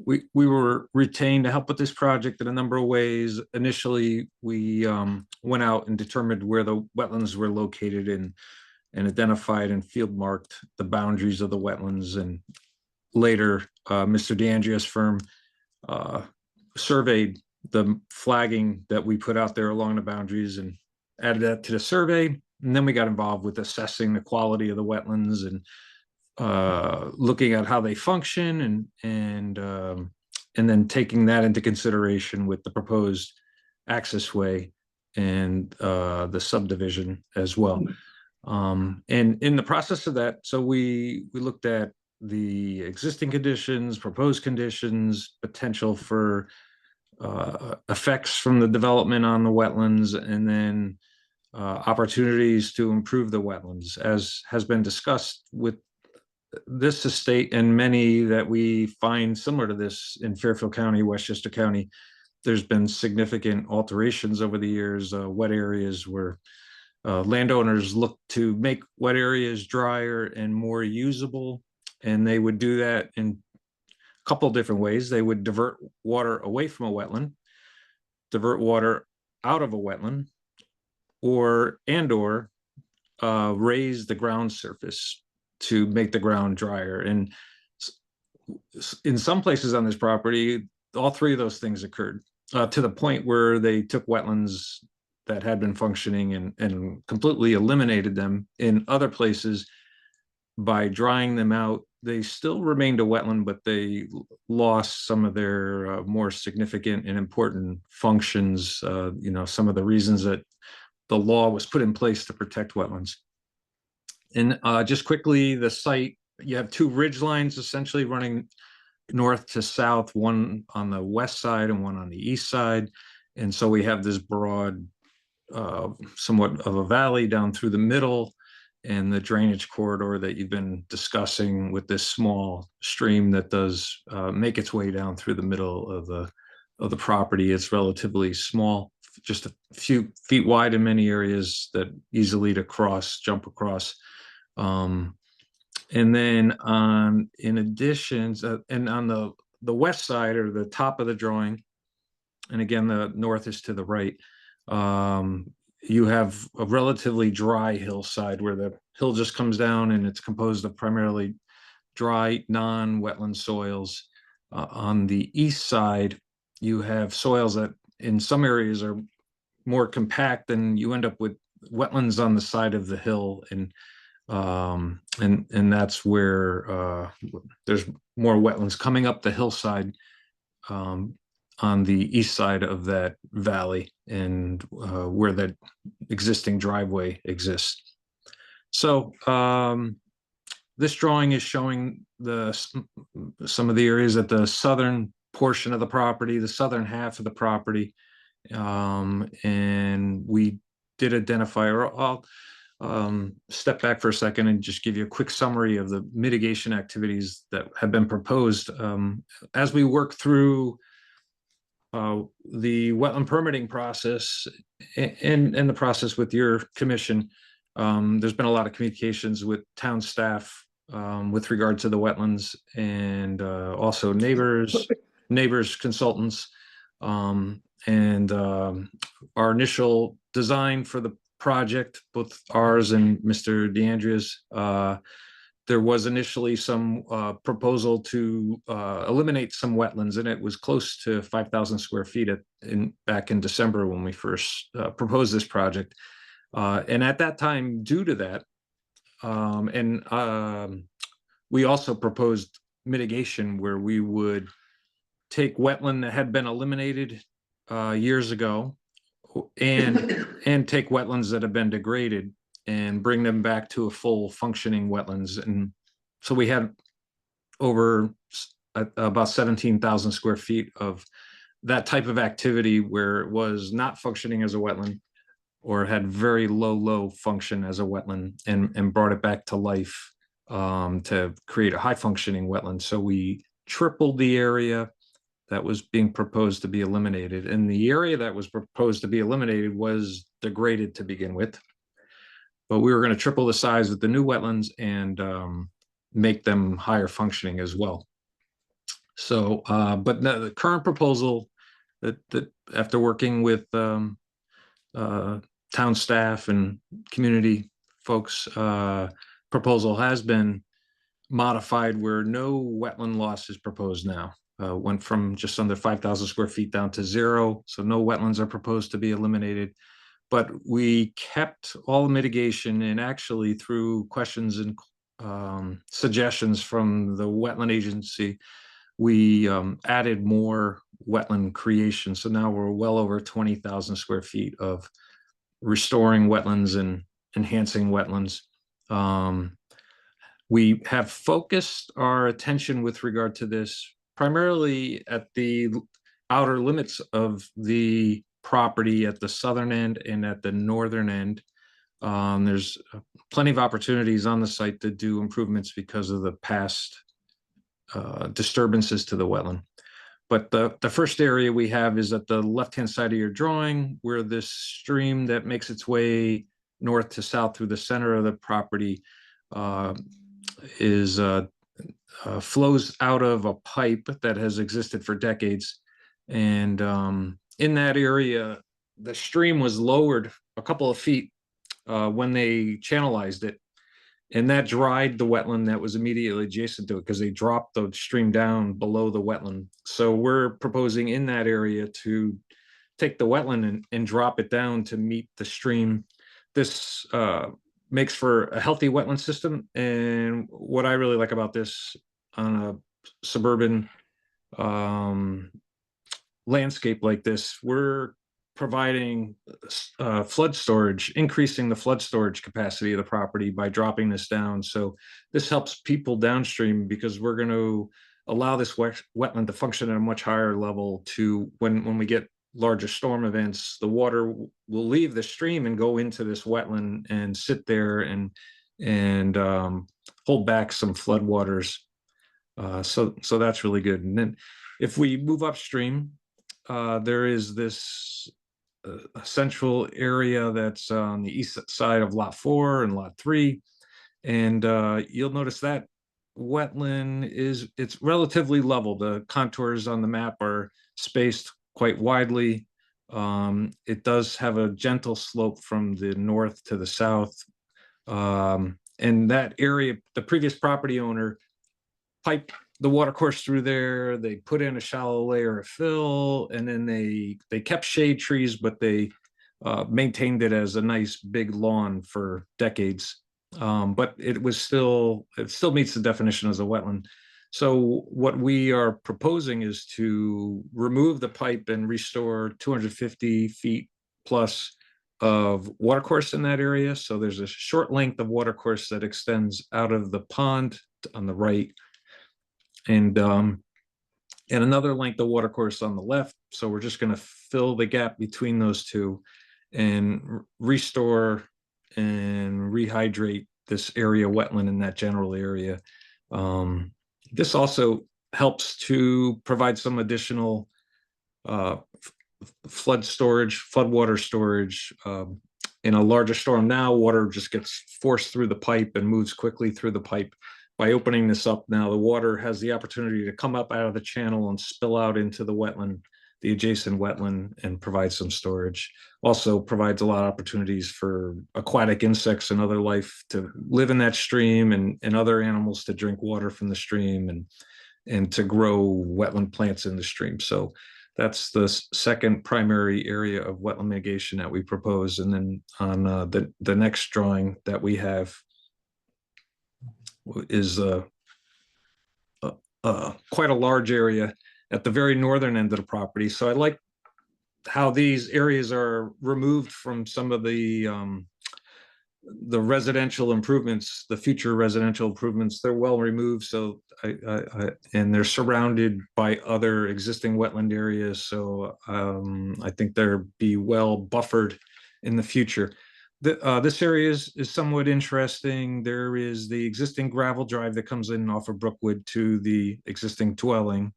We were retained to help with this project in a number of ways. Initially, we went out and determined where the wetlands were located and identified and field marked the boundaries of the wetlands. And later, Mr. DeAndrea's firm surveyed the flagging that we put out there along the boundaries and added that to the survey. And then we got involved with assessing the quality of the wetlands and looking at how they function and then taking that into consideration with the proposed access way and the subdivision as well. And in the process of that, so we looked at the existing conditions, proposed conditions, potential for effects from the development on the wetlands, and then opportunities to improve the wetlands, as has been discussed with this estate and many that we find similar to this in Fairfield County, Westchester County. There's been significant alterations over the years, wet areas where landowners look to make wet areas drier and more usable, and they would do that in a couple of different ways. They would divert water away from a wetland, divert water out of a wetland, or raise the ground surface to make the ground drier. And in some places on this property, all three of those things occurred, to the point where they took wetlands that had been functioning and completely eliminated them. In other places, by drying them out, they still remained a wetland, but they lost some of their more significant and important functions, some of the reasons that the law was put in place to protect wetlands. And just quickly, the site, you have two ridge lines essentially running north to south, one on the west side and one on the east side. And so we have this broad, somewhat of a valley down through the middle, and the drainage corridor that you've been discussing with this small stream that does make its way down through the middle of the property. It's relatively small, just a few feet wide in many areas, that easily to jump across. And then in addition, and on the west side, or the top of the drawing, and again, the north is to the right, you have a relatively dry hillside where the hill just comes down, and it's composed of primarily dry, non-wetland soils. On the east side, you have soils that in some areas are more compact, and you end up with wetlands on the side of the hill. And that's where there's more wetlands coming up the hillside on the east side of that valley, and where that existing driveway exists. So this drawing is showing some of the areas at the southern portion of the property, the southern half of the property, and we did identify, or I'll step back for a second and just give you a quick summary of the mitigation activities that have been proposed. As we work through the wetland permitting process and the process with your commission, there's been a lot of communications with town staff with regard to the wetlands, and also neighbors consultants, and our initial design for the project, both ours and Mr. DeAndrea's, there was initially some proposal to eliminate some wetlands, and it was close to 5,000 square feet back in December when we first proposed this project. And at that time, due to that, we also proposed mitigation where we would take wetland that had been eliminated years ago, and take wetlands that have been degraded and bring them back to a full functioning wetlands. And so we had over about 17,000 square feet of that type of activity where it was not functioning as a wetland, or had very low function as a wetland, and brought it back to life to create a high functioning wetland. So we tripled the area that was being proposed to be eliminated. And the area that was proposed to be eliminated was degraded to begin with. But we were going to triple the size of the new wetlands and make them higher functioning as well. So, but the current proposal that after working with town staff and community folks, proposal has been modified where no wetland loss is proposed now. Went from just under 5,000 square feet down to 0. So no wetlands are proposed to be eliminated. But we kept all the mitigation, and actually through questions and suggestions from the wetland agency, we added more wetland creation. So now we're well over 20,000 square feet of restoring wetlands and enhancing wetlands. We have focused our attention with regard to this primarily at the outer limits of the property at the southern end and at the northern end. There's plenty of opportunities on the site to do improvements because of the past disturbances to the wetland. But the first area we have is at the left-hand side of your drawing, where this stream that makes its way north to south through the center of the property flows out of a pipe that has existed for decades. And in that area, the stream was lowered a couple of feet when they channelized it. And that dried the wetland that was immediately adjacent to it because they dropped the stream down below the wetland. So we're proposing in that area to take the wetland and drop it down to meet the stream. This makes for a healthy wetland system. And what I really like about this on a suburban landscape like this, we're providing flood storage, increasing the flood storage capacity of the property by dropping this down. So this helps people downstream because we're going to allow this wetland to function at a much higher level to when we get larger storm events, the water will leave the stream and go into this wetland and sit there and hold back some flood waters. So that's really good. And then if we move upstream, there is this central area that's on the east side of Lot 4 and Lot 3. And you'll notice that wetland it's relatively level. The contours on the map are spaced quite widely. It does have a gentle slope from the north to the south. And that area, the previous property owner piped the water course through there. They put in a shallow layer of fill, and then they kept shade trees, but they maintained it as a nice big lawn for decades. But it still meets the definition as a wetland. So what we are proposing is to remove the pipe and restore 250 feet plus of watercourse in that area. So there's a short length of watercourse that extends out of the pond on the right, and another length of watercourse on the left. So we're just going to fill the gap between those two and restore and rehydrate this area wetland in that general area. This also helps to provide some additional floodwater storage. In a larger storm now, water just gets forced through the pipe and moves quickly through the pipe. By opening this up now, the water has the opportunity to come up out of the channel and spill out into the wetland, the adjacent wetland, and provide some storage. Also provides a lot of opportunities for aquatic insects and other life to live in that stream, and other animals to drink water from the stream, and to grow wetland plants in the stream. So that's the second primary area of wetland mitigation that we propose. And then on the next drawing that we have is quite a large area at the very northern end of the property. So I like how these areas are removed from some of the residential improvements, the future residential improvements. They're well removed. So and they're surrounded by other existing wetland areas. So I think they'll be well buffered in the future. This area is somewhat interesting. There is the existing gravel drive that comes in off of Brookwood to the existing dwelling.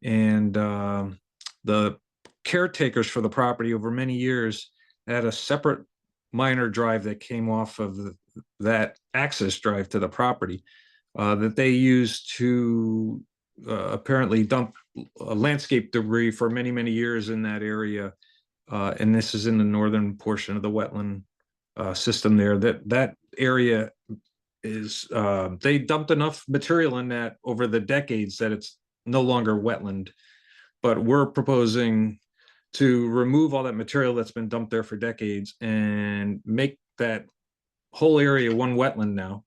And the caretakers for the property over many years had a separate minor drive that came off of that access drive to the property that they used to apparently dump landscape debris for many, many years in that area. And this is in the northern portion of the wetland system there. That area is, they dumped enough material in that over the decades that it's no longer wetland. But we're proposing to remove all that material that's been dumped there for decades and make that whole area one wetland now.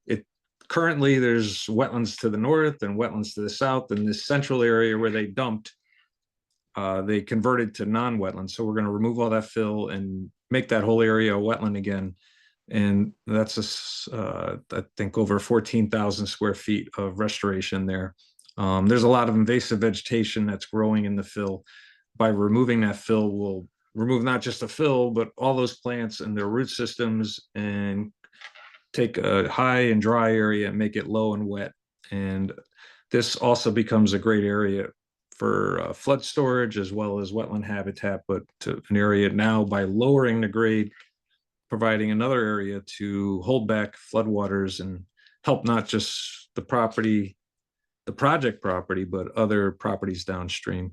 Currently there's wetlands to the north and wetlands to the south, and this central area where they dumped, they converted to non-wetland. So we're going to remove all that fill and make that whole area a wetland again. And that's I think over 14,000 square feet of restoration there. There's a lot of invasive vegetation that's growing in the fill. By removing that fill, we'll remove not just the fill, but all those plants and their root systems, and take a high and dry area and make it low and wet. And this also becomes a great area for flood storage as well as wetland habitat, but to an area now by lowering the grade, providing another area to hold back floodwaters and help not just the property, the project property, but other properties downstream.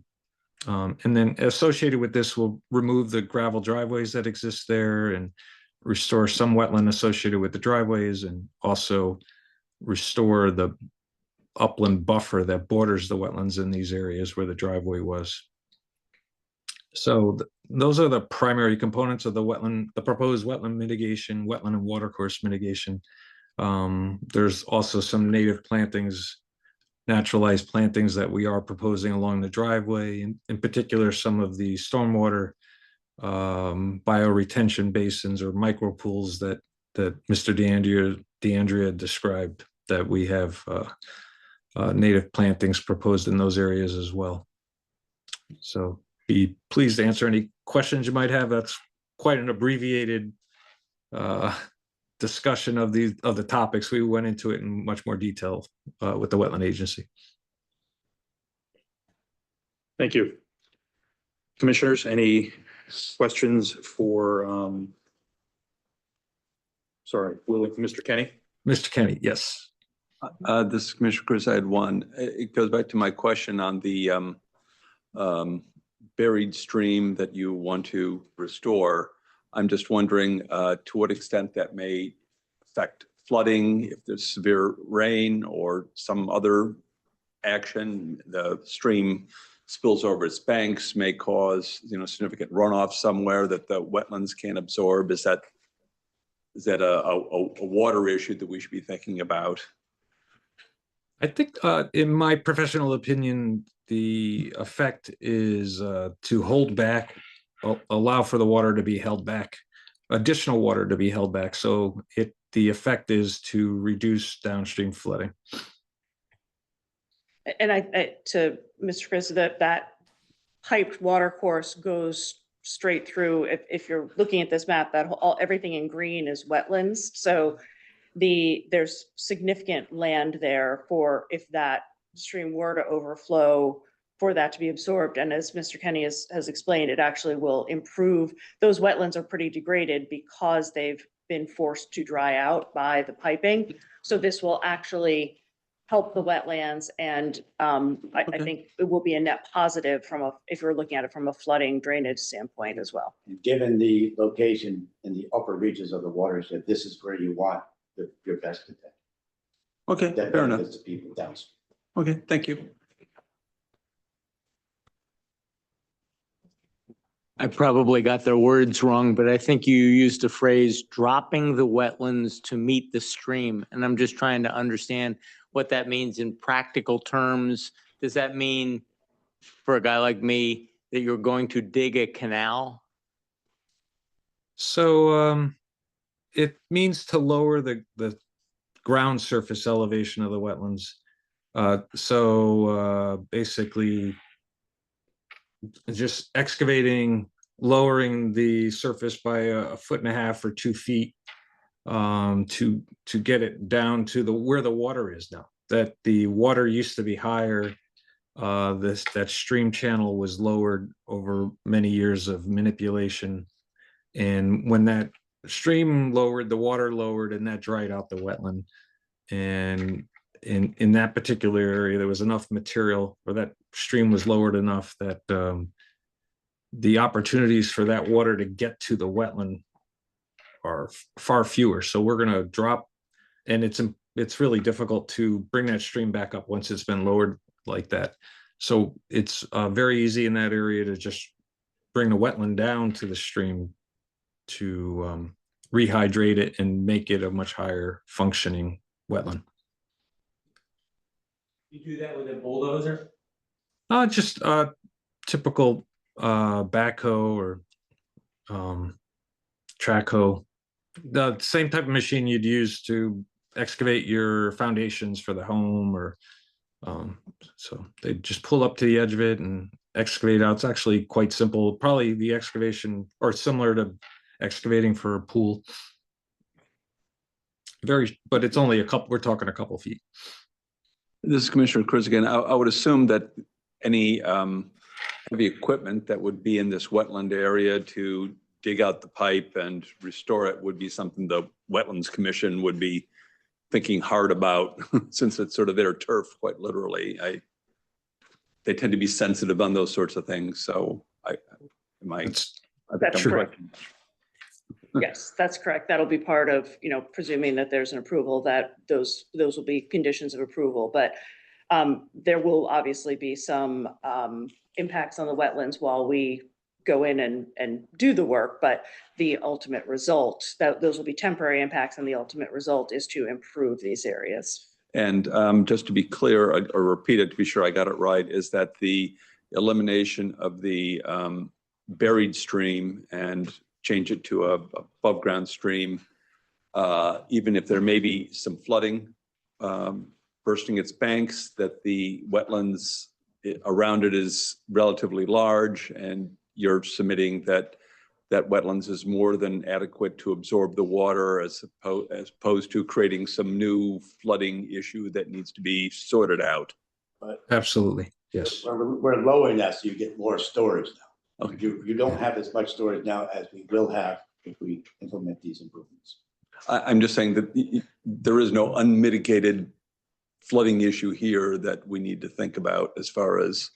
And then associated with this, we'll remove the gravel driveways that exist there and restore some wetland associated with the driveways and also restore the upland buffer that borders the wetlands in these areas where the driveway was. So those are the primary components of the proposed wetland mitigation, wetland and watercourse mitigation. There's also some native plantings, naturalized plantings that we are proposing along the driveway, in particular, some of the stormwater bioretention basins or micro pools that Mr. DeAndrea described, that we have native plantings proposed in those areas as well. So be pleased to answer any questions you might have. That's quite an abbreviated discussion of the topics. We went into it in much more detail with the Wetland Agency. Thank you. Commissioners, any questions for, sorry, Mr. Kenny? Mr. Kenny, yes. This is Commissioner Chris. I had one. It goes back to my question on the buried stream that you want to restore. I'm just wondering to what extent that may affect flooding, if there's severe rain or some other action, the stream spills over its banks, may cause, significant runoff somewhere that the wetlands can't absorb. Is that a water issue that we should be thinking about? I think in my professional opinion, the effect is to hold back, allow for the water to be held back, additional water to be held back. So the effect is to reduce downstream flooding. And to Mr. Chris, that piped water course goes straight through. If you're looking at this map, everything in green is wetlands. So there's significant land there for, if that stream were to overflow, for that to be absorbed. And as Mr. Kenny has explained, it actually will improve. Those wetlands are pretty degraded because they've been forced to dry out by the piping. So this will actually help the wetlands, and I think it will be a net positive if you're looking at it from a flooding drainage standpoint as well. Given the location in the upper reaches of the watershed, this is where you want your best to take. Okay, That fair enough. benefits the people downstream. Okay, thank you. I probably got the words wrong, but I think you used the phrase dropping the wetlands to meet the stream. And I'm just trying to understand what that means in practical terms. Does that mean for a guy like me that you're going to dig a canal? So it means to lower the ground surface elevation of the wetlands. Basically just excavating, lowering the surface by a 1.5 or 2 feet to get it down to where the water is now. That the water used to be higher. That stream channel was lowered over many years of manipulation. And when that stream lowered, the water lowered, and that dried out the wetland. And in that particular area, there was enough material, or that stream was lowered enough that the opportunities for that water to get to the wetland are far fewer. So we're going to drop, and it's really difficult to bring that stream back up once it's been lowered like that. So it's very easy in that area to just bring the wetland down to the stream to rehydrate it and make it a much higher functioning wetland. You do that with a bulldozer? Just typical backhoe or track hoe. The same type of machine you'd use to excavate your foundations for the home, or so they just pull up to the edge of it and excavate out. It's actually quite simple. Probably the excavation, or similar to excavating for a pool. But it's only we're talking a couple feet. This is Commissioner Cruz again. I would assume that any heavy equipment that would be in this wetland area to dig out the pipe and restore it would be something the Wetlands Commission would be thinking hard about, since it's sort of their turf, quite literally. They tend to be sensitive on those sorts of things. So That's correct. Yes, that's correct. That'll be part of, presuming that there's an approval, that those will be conditions of approval. But there will obviously be some impacts on the wetlands while we go in and do the work. But the ultimate result, those will be temporary impacts, and the ultimate result is to improve these areas. And just to be clear, or repeat it to be sure I got it right, is that the elimination of the buried stream and change it to a above ground stream, even if there may be some flooding, bursting its banks, that the wetlands around it is relatively large, and you're submitting that that wetlands is more than adequate to absorb the water as opposed to creating some new flooding issue that needs to be sorted out. But Absolutely, yes. we're lowering that so you get more storage now. Okay. You don't have as much storage now as we will have if we implement these improvements. I'm just saying that there is no unmitigated flooding issue here that we need to think about as far as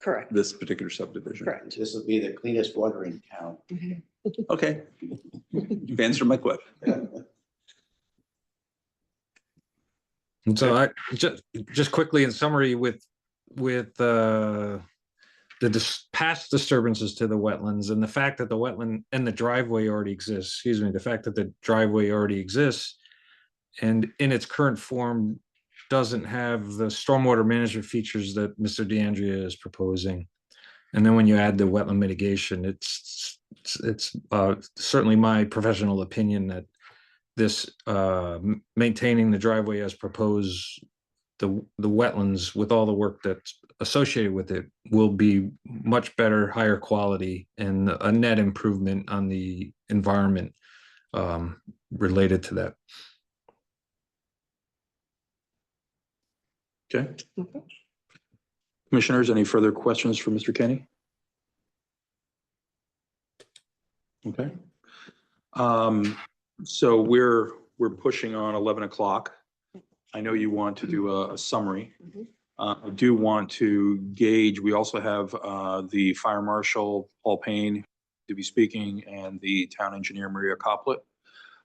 Correct. this particular subdivision. Correct. This will be the cleanest water in town. Okay, you've answered my question. And so I just quickly in summary with past disturbances to the wetlands and the fact that the wetland and the driveway already exists, the fact that the driveway already exists and in its current form doesn't have the stormwater management features that Mr. DeAndrea is proposing. And then when you add the wetland mitigation, it's certainly my professional opinion that this maintaining the driveway as proposed, the wetlands with all the work that's associated with it will be much better, higher quality, and a net improvement on the environment related to that. Okay. Commissioners, any further questions for Mr. Kenny? Okay. So we're pushing on 11 o'clock. I know you want to do a summary. I do want to gauge, we also have the Fire Marshal, Paul Payne, to be speaking, and the Town Engineer, Maria Coplet.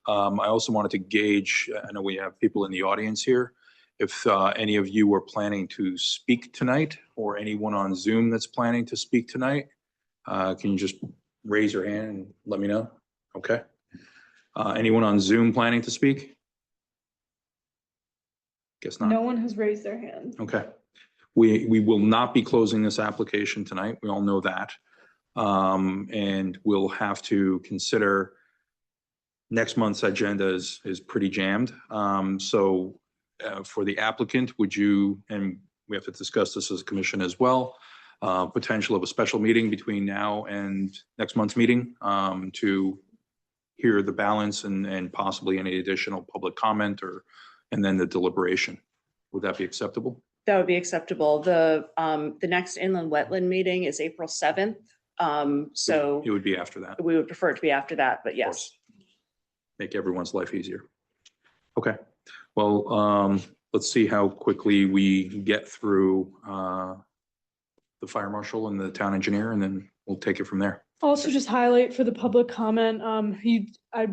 I also wanted to gauge, I know we have people in the audience here, if any of you were planning to speak tonight, or anyone on Zoom that's planning to speak tonight, can you just raise your hand and let me know? Okay. Anyone on Zoom planning to speak? Guess not. No one has raised their hand. Okay. We will not be closing this application tonight. We all know that. And we'll have to consider next month's agenda is pretty jammed. So for the applicant, would you, and we have to discuss this as a commission as well, potential of a special meeting between now and next month's meeting to hear the balance and possibly any additional public comment and then the deliberation. Would that be acceptable? That would be acceptable. The next inland wetland meeting is April 7th. So It would be after that. we would prefer it to be after that, but yes. Make everyone's life easier. Okay, well, let's see how quickly we get through the fire marshal and the town engineer, and then we'll take it from there. Also just highlight for the public comment, I'm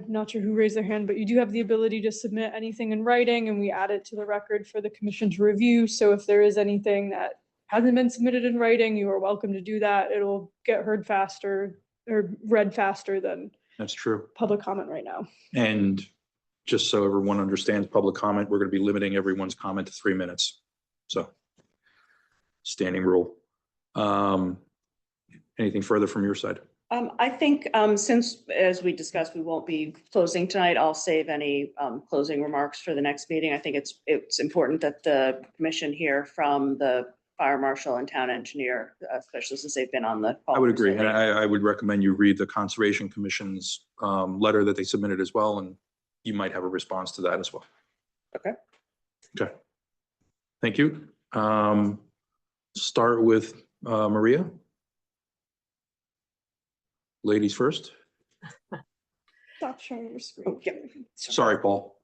not sure who raised their hand, but you do have the ability to submit anything in writing and we add it to the record for the commission to review. So if there is anything that hasn't been submitted in writing, you are welcome to do that. It'll get heard faster or read faster than That's true. public comment right now. And just so everyone understands public comment, we're going to be limiting everyone's comment to 3 minutes. So standing rule. Anything further from your side? I think since, as we discussed, we won't be closing tonight, I'll save any closing remarks for the next meeting. I think it's important that the commission hear from the fire marshal and town engineer, especially since they've been on the call. I would for so agree. And late. I would recommend you read the Conservation Commission's letter that they submitted as well, and you might have a response to that as well. Okay. Okay. Thank you. Start with Maria. Ladies first. Stop sharing your screen. Oh, yeah. Sorry, Paul.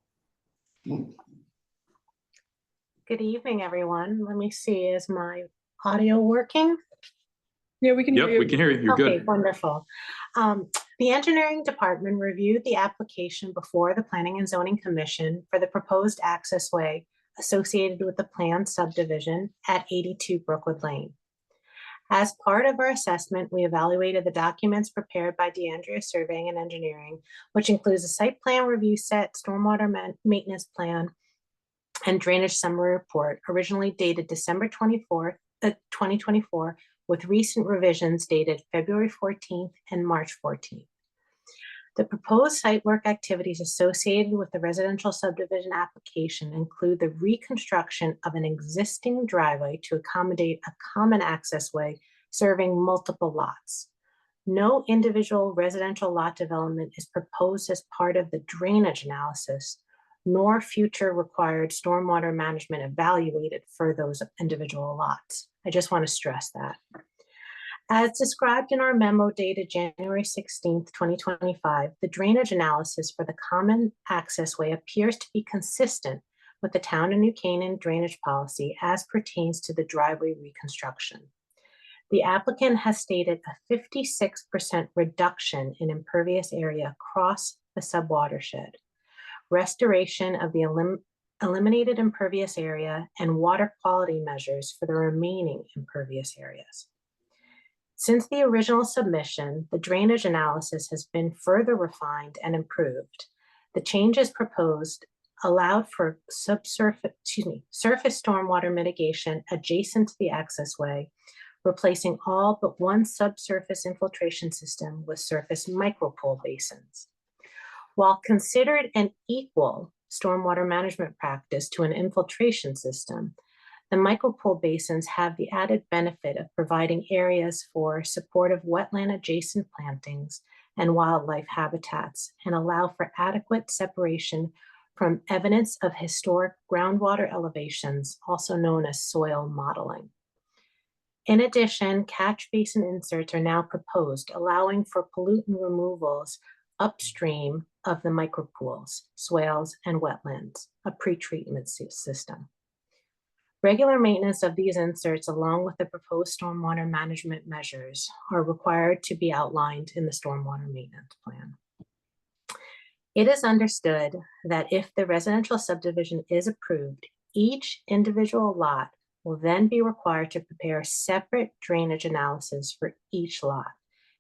Good evening, everyone. Let me see, is my audio working? Yeah, we can hear Yep, you. we can hear you. You're Okay, good. wonderful. The engineering department reviewed the application before the Planning and Zoning Commission for the proposed accessway associated with the planned subdivision at 82 Brookwood Lane. As part of our assessment, we evaluated the documents prepared by DeAndrea Surveying and Engineering, which includes a site plan review set, stormwater maintenance plan, and drainage summary report, originally dated December 24th, 2024, with recent revisions dated February 14th and March 14th. The proposed site work activities associated with the residential subdivision application include the reconstruction of an existing driveway to accommodate a common accessway serving multiple lots. No individual residential lot development is proposed as part of the drainage analysis, nor future required stormwater management evaluated for those individual lots. I just want to stress that. As described in our memo dated January 16th, 2025, the drainage analysis for the common accessway appears to be consistent with the Town of New Canaan drainage policy as pertains to the driveway reconstruction. The applicant has stated a 56% reduction in impervious area across the subwatershed, restoration of the eliminated impervious area, and water quality measures for the remaining impervious areas. Since the original submission, the drainage analysis has been further refined and improved. The changes proposed allowed for surface stormwater mitigation adjacent to the accessway, replacing all but one subsurface infiltration system with surface micropool basins. While considered an equal stormwater management practice to an infiltration system, the micropool basins have the added benefit of providing areas for supportive wetland adjacent plantings and wildlife habitats and allow for adequate separation from evidence of historic groundwater elevations, also known as soil modeling. In addition, catch basin inserts are now proposed, allowing for pollutant removals upstream of the micropools, swales, and wetlands, a pretreatment system. Regular maintenance of these inserts, along with the proposed stormwater management measures, are required to be outlined in the stormwater maintenance plan. It is understood that if the residential subdivision is approved, each individual lot will then be required to prepare separate drainage analysis for each lot.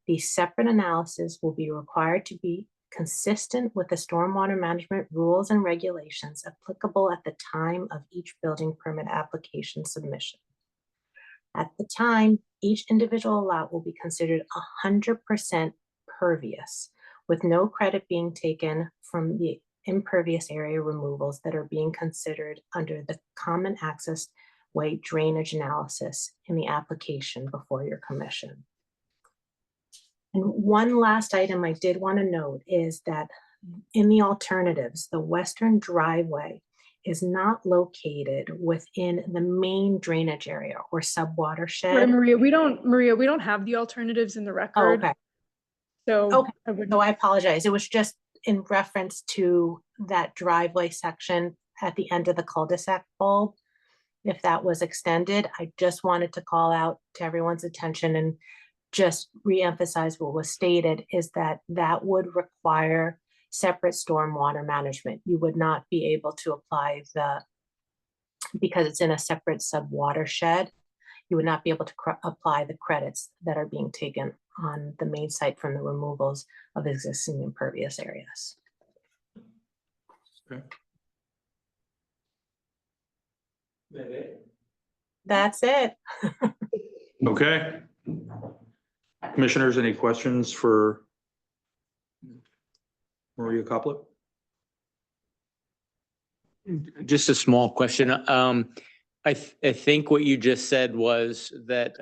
These separate analyses will be required to be consistent with the stormwater management rules and regulations applicable at the time of each building permit application submission. At the time, each individual lot will be considered 100% pervious, with no credit being taken from the impervious area removals that are being considered under the common access way drainage analysis in the application before your commission. And one last item I did want to note is that in the alternatives, the western driveway is not located within the main drainage area or subwatershed. Right, Maria, we don't have the alternatives in the Oh, record. okay. So I apologize. It was just in reference to that driveway section at the end of the cul-de-sac bulb. If that was extended, I just wanted to call out to everyone's attention and just reemphasize what was stated is that that would require separate stormwater management. You would not be able to apply because it's in a separate subwatershed, you would not be able to apply the credits that are being taken on the main site from the removals of existing impervious areas. Okay. That's it. Okay. Commissioners, any questions for Maria Copley? Just a small question. I think what you just said was that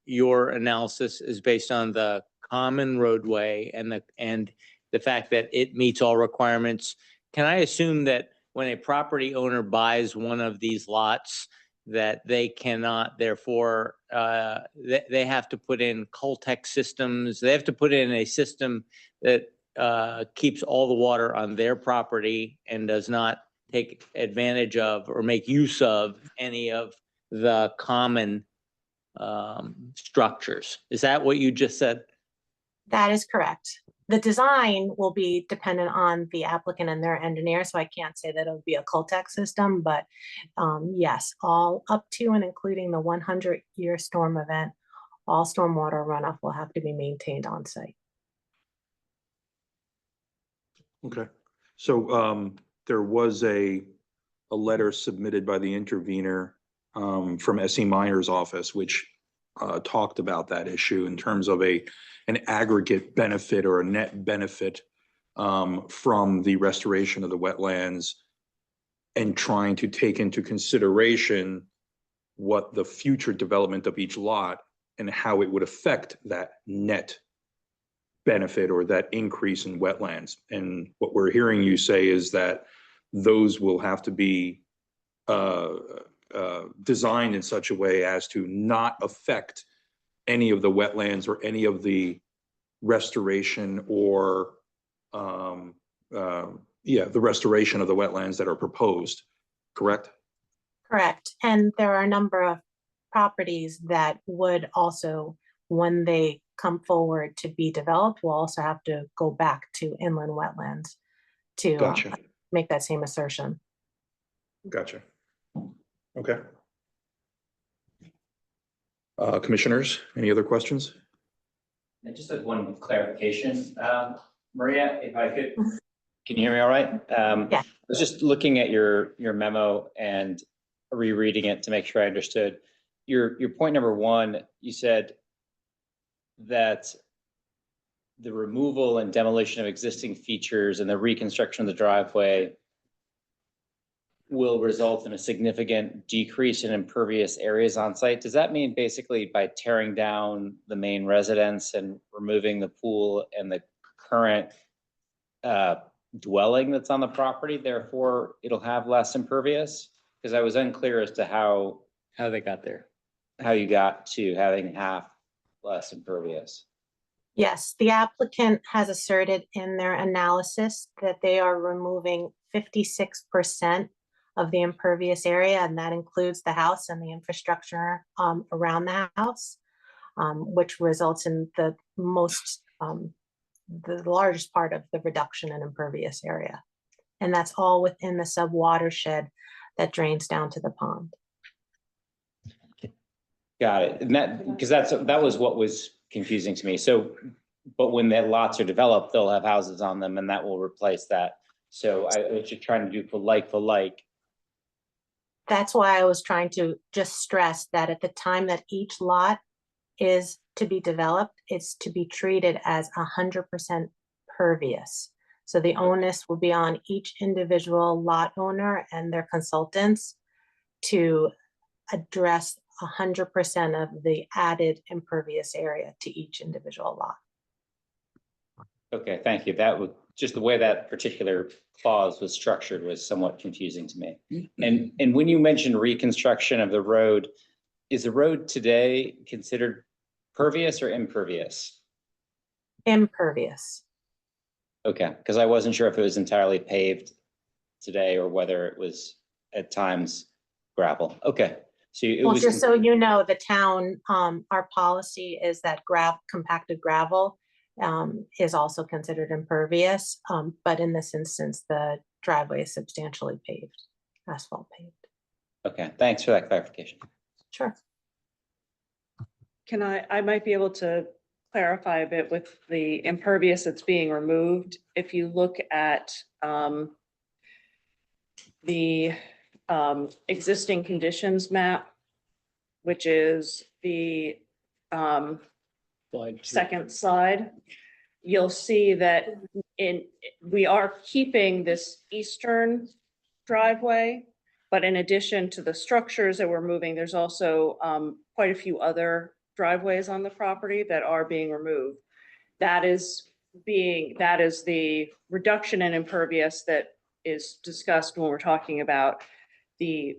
your analysis is based on the common roadway and the fact that it meets all requirements. Can I assume that when a property owner buys one of these lots, that they cannot, therefore, they have to put in Coltex systems, they have to put in a system that keeps all the water on their property and does not take advantage of or make use of any of the common structures? Is that what you just said? That is correct. the design will be dependent on the applicant and their engineer, so I can't say that it'll be a Coltech system, but yes, all up to and including the 100-year storm event, all stormwater runoff will have to be maintained on site. Okay, so there was a letter submitted by the intervener from S.E. Meyer's office, which talked about that issue in terms of an aggregate benefit or a net benefit from the restoration of the wetlands and trying to take into consideration what the future development of each lot and how it would affect that net benefit or that increase in wetlands. And what we're hearing you say is that those will have to be designed in such a way as to not affect any of the wetlands or any of the restoration or the restoration of the wetlands that are proposed, correct? Correct. And there are a number of properties that would also, when they come forward to be developed, will also have to go back to inland wetlands to Gotcha. make that same assertion. Gotcha. Okay. Commissioners, any other questions? And just like one clarification, Maria, if I could. Can you hear me all right? Yeah. I was just looking at your memo and rereading it to make sure I understood. Your point number one, you said that the removal and demolition of existing features and the reconstruction of the driveway will result in a significant decrease in impervious areas on site. Does that mean basically by tearing down the main residence and removing the pool and the current dwelling that's on the property, therefore it'll have less impervious? Because I was unclear as to how They got there. how you got to having half less impervious. Yes, the applicant has asserted in their analysis that they are removing 56% of the impervious area, and that includes the house and the infrastructure around the house, which results in the largest part of the reduction in impervious area. And that's all within the sub watershed that drains down to the pond. Got it. And that was what was confusing to me. So, but when the lots are developed, they'll have houses on them and that will replace that. So I was just trying to do for like. That's why I was trying to just stress that at the time that each lot is to be developed, it's to be treated as 100% pervious. So the onus will be on each individual lot owner and their consultants to address 100% of the added impervious area to each individual lot. Okay, thank you. That was just the way that particular clause was structured was somewhat confusing to me. And when you mentioned reconstruction of the road, is the road today considered pervious or impervious? Impervious. Okay, because I wasn't sure if it was entirely paved today or whether it was at times gravel. Okay. So it Well, was. just so you know, the town, our policy is that compacted gravel is also considered impervious. But in this instance, the driveway is substantially paved, asphalt paved. Okay, thanks for that clarification. Sure. I might be able to clarify a bit with the impervious that's being removed. If you look at the existing conditions map, which is the second slide, you'll see that we are keeping this eastern driveway, but in addition to the structures that we're moving, there's also quite a few other driveways on the property that are being removed. That is the reduction in impervious that is discussed when we're talking about the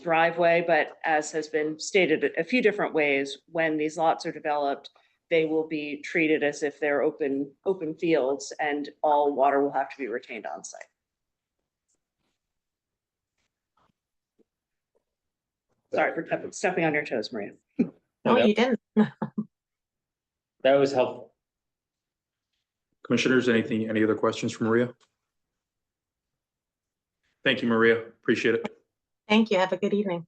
driveway, but as has been stated a few different ways, when these lots are developed, they will be treated as if they're open fields and all water will have to be retained on site. Sorry for stepping on your toes, Maria. No, you didn't. That was helpful. Commissioners, any other questions for Maria? Thank you, Maria. Appreciate it. Thank you. Have a good evening.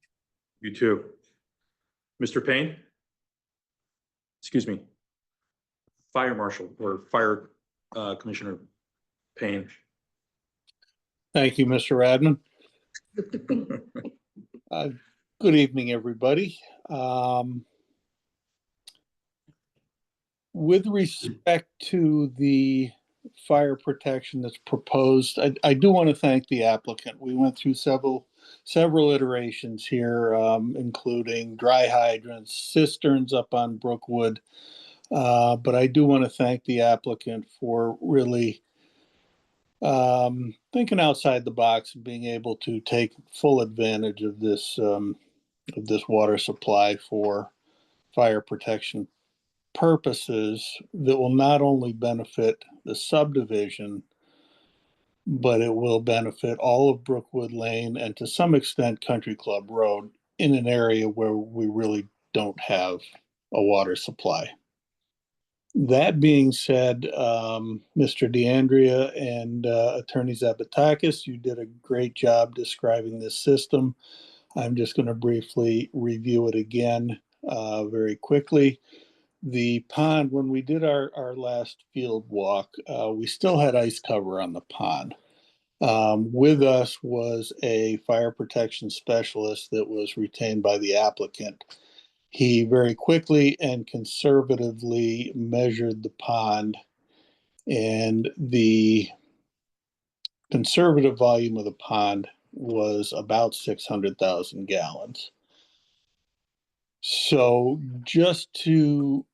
You too. Mr. Payne? Excuse me. Fire Marshal or Fire Commissioner Payne. Thank you, Mr. Radman. Good evening, everybody. With respect to the fire protection that's proposed, I do want to thank the applicant. We went through several iterations here, including dry hydrants, cisterns up on Brookwood. But I do want to thank the applicant for really thinking outside the box and being able to take full advantage of this water supply for fire protection purposes that will not only benefit the subdivision, but it will benefit all of Brookwood Lane and to some extent Country Club Road in an area where we really don't have a water supply. That being said, Mr. DeAndrea and Attorney Zapatakis, you did a great job describing this system. I'm just going to briefly review it again very quickly. The pond, when we did our last field walk, we still had ice cover on the pond. With us was a fire protection specialist that was retained by the applicant. He very quickly and conservatively measured the pond, and the conservative volume of the pond was about 600,000 gallons. So just to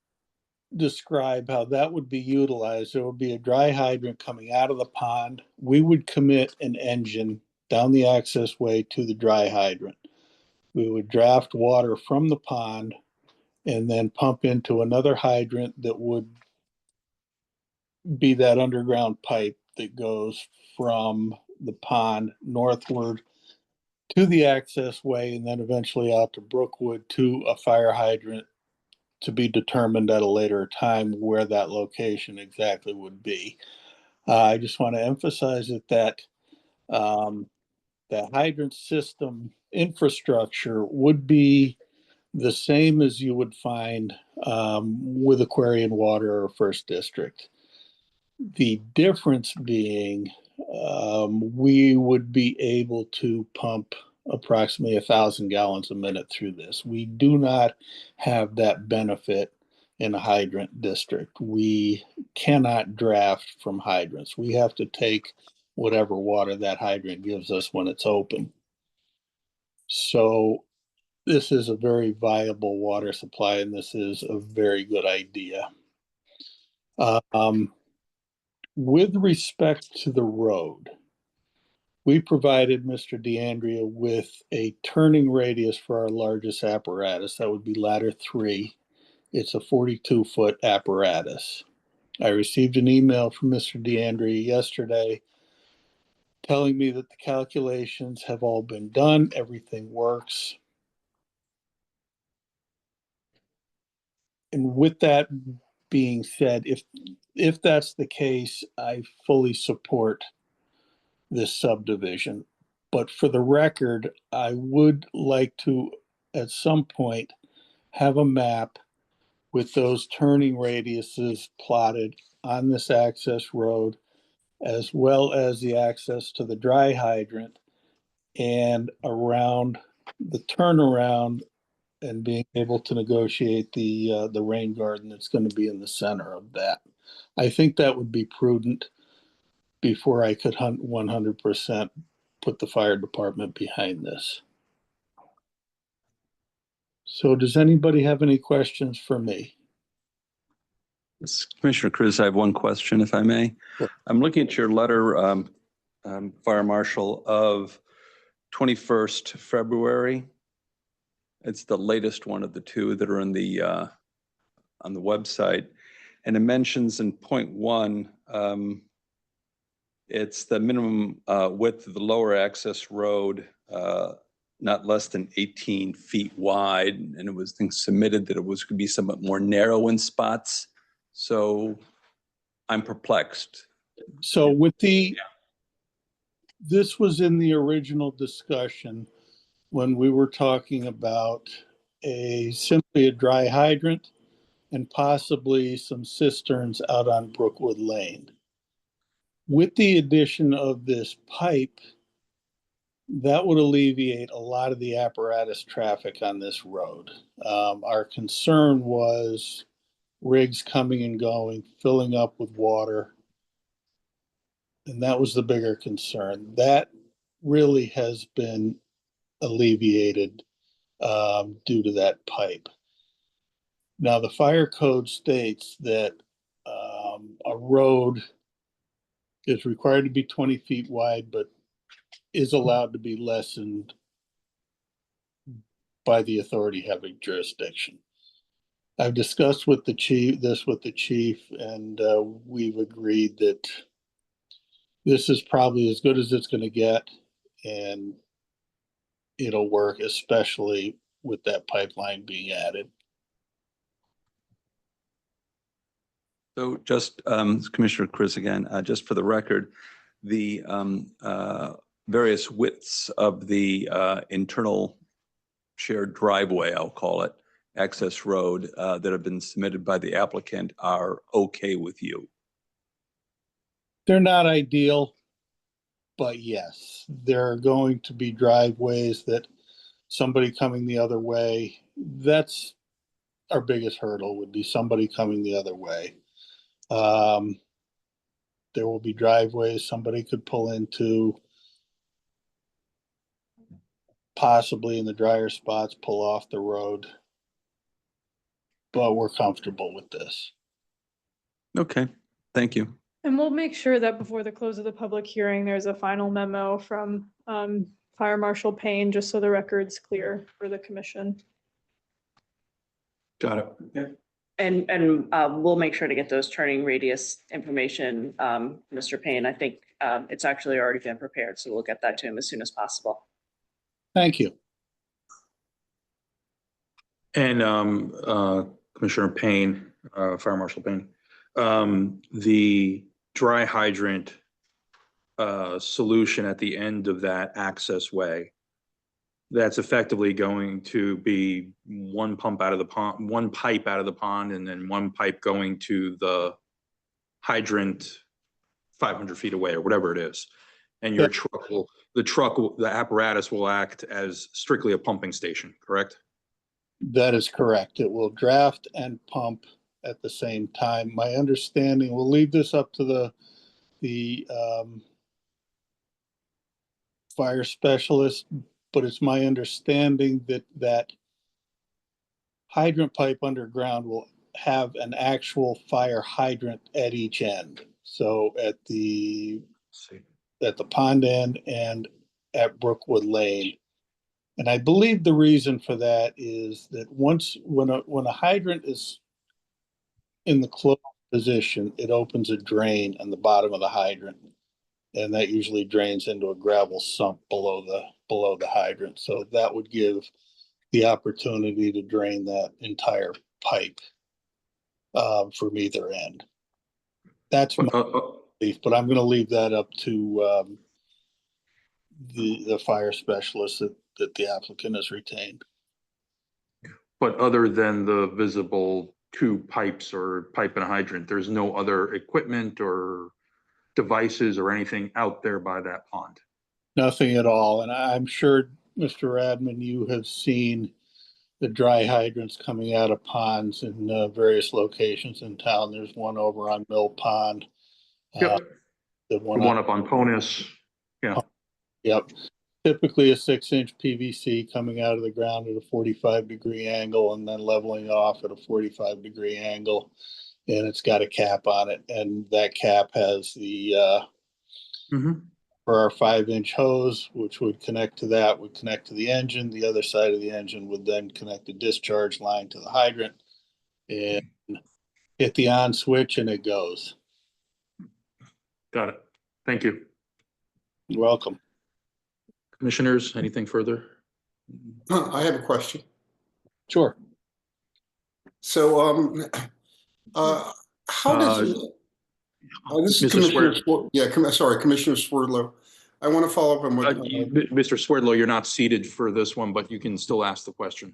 describe how that would be utilized, there would be a dry hydrant coming out of the pond. We would commit an engine down the access way to the dry hydrant. We would draft water from the pond and then pump into another hydrant that would be that underground pipe that goes from the pond northward to the access way and then eventually out to Brookwood to a fire hydrant to be determined at a later time where that location exactly would be. I just want to emphasize that the hydrant system infrastructure would be the same as you would find with Aquarian Water or First District. The difference being we would be able to pump approximately 1,000 gallons a minute through this. We do not have that benefit in a hydrant district. We cannot draft from hydrants. We have to take whatever water that hydrant gives us when it's open. So this is a very viable water supply, and this is a very good idea. With respect to the road, we provided Mr. DeAndrea with a turning radius for our largest apparatus. That would be ladder 3. It's a 42-foot apparatus. I received an email from Mr. DeAndrea yesterday telling me that the calculations have all been done. Everything works. And with that being said, if that's the case, I fully support this subdivision. But for the record, I would like to, at some point, have a map with those turning radiuses plotted on this access road, as well as the access to the dry hydrant and around the turnaround, and being able to negotiate the rain garden that's going to be in the center of that. I think that would be prudent before I could 100% put the fire department behind this. So does anybody have any questions for me? Commissioner Cruz, I have one question, if I may. Sure. I'm looking at your letter, Fire Marshal, of 21st February. It's the latest one of the two that are in the on the website, and it mentions in point 1, it's the minimum width of the lower access road, not less than 18 feet wide, and it was submitted that it was going to be somewhat more narrow in spots. So I'm perplexed. So with this was in the original discussion when we were talking about simply a dry hydrant and possibly some cisterns out on Brookwood Lane. With the addition of this pipe, that would alleviate a lot of the apparatus traffic on this road. Our concern was rigs coming and going, filling up with water. And that was the bigger concern. That really has been alleviated due to that pipe. Now, the fire code states that a road is required to be 20 feet wide, but is allowed to be lessened by the authority having jurisdiction. I've discussed with the chief, and we've agreed that this is probably as good as it's going to get, and it'll work, especially with that pipeline being added. So just, Commissioner Chris again, just for the record, the various widths of the internal shared driveway, I'll call it, access road that have been submitted by the applicant are okay with you? They're not ideal, but yes, there are going to be driveways that somebody coming the other way, that's our biggest hurdle, would be somebody coming the other way. There will be driveways somebody could pull into, possibly in the drier spots, pull off the road. But we're comfortable with this. Okay, thank you. And we'll make sure that before the close of the public hearing, there's a final memo from Fire Marshal Payne, just so the record's clear for the commission. Got it. Yeah. And we'll make sure to get those turning radius information, Mr. Payne. I think it's actually already been prepared, so we'll get that to him as soon as possible. Thank you. And Commissioner Payne, Fire Marshal Payne, the dry hydrant solution at the end of that access way, that's effectively going to be one pump out of the pond, one pipe out of the pond, and then one pipe going to the hydrant 500 feet away or whatever it is. And your truck will, the apparatus will act as strictly a pumping station, correct? That is correct. It will draft and pump at the same time. My understanding, we'll leave this up to the fire specialist, but it's my understanding that hydrant pipe underground will have an actual fire hydrant at each end. So at the pond end and at Brookwood Lane. And I believe the reason for that is that when a hydrant is in the closed position, it opens a drain on the bottom of the hydrant. And that usually drains into a gravel sump below the hydrant. So that would give the opportunity to drain that entire pipe from either end. That's my belief, but I'm going to leave that up to the fire specialist that the applicant has retained. But other than the visible two pipes or pipe and a hydrant, there's no other equipment or devices or anything out there by that pond? Nothing at all. And I'm sure, Mr. Radman, you have seen the dry hydrants coming out of ponds in various locations in town. There's one over on Mill Pond. Yep. The one up on Ponus. Yeah. Yep. Typically a 6-inch PVC coming out of the ground at a 45-degree angle and then leveling off at a 45-degree angle. And it's got a cap on it. And that cap has the, for our 5-inch hose, which would connect to that, would connect to the engine. The other side of the engine would then connect the discharge line to the hydrant and hit the on switch and it goes. Got it. Thank you. You're welcome. Commissioners, anything further? I have a question. Sure. So, how does This is Mr. Commissioner, sorry, Commissioner Swerdlow. I want to follow up on what, Mr. Swerdlow, you're not seated for this one, but you can still ask the question.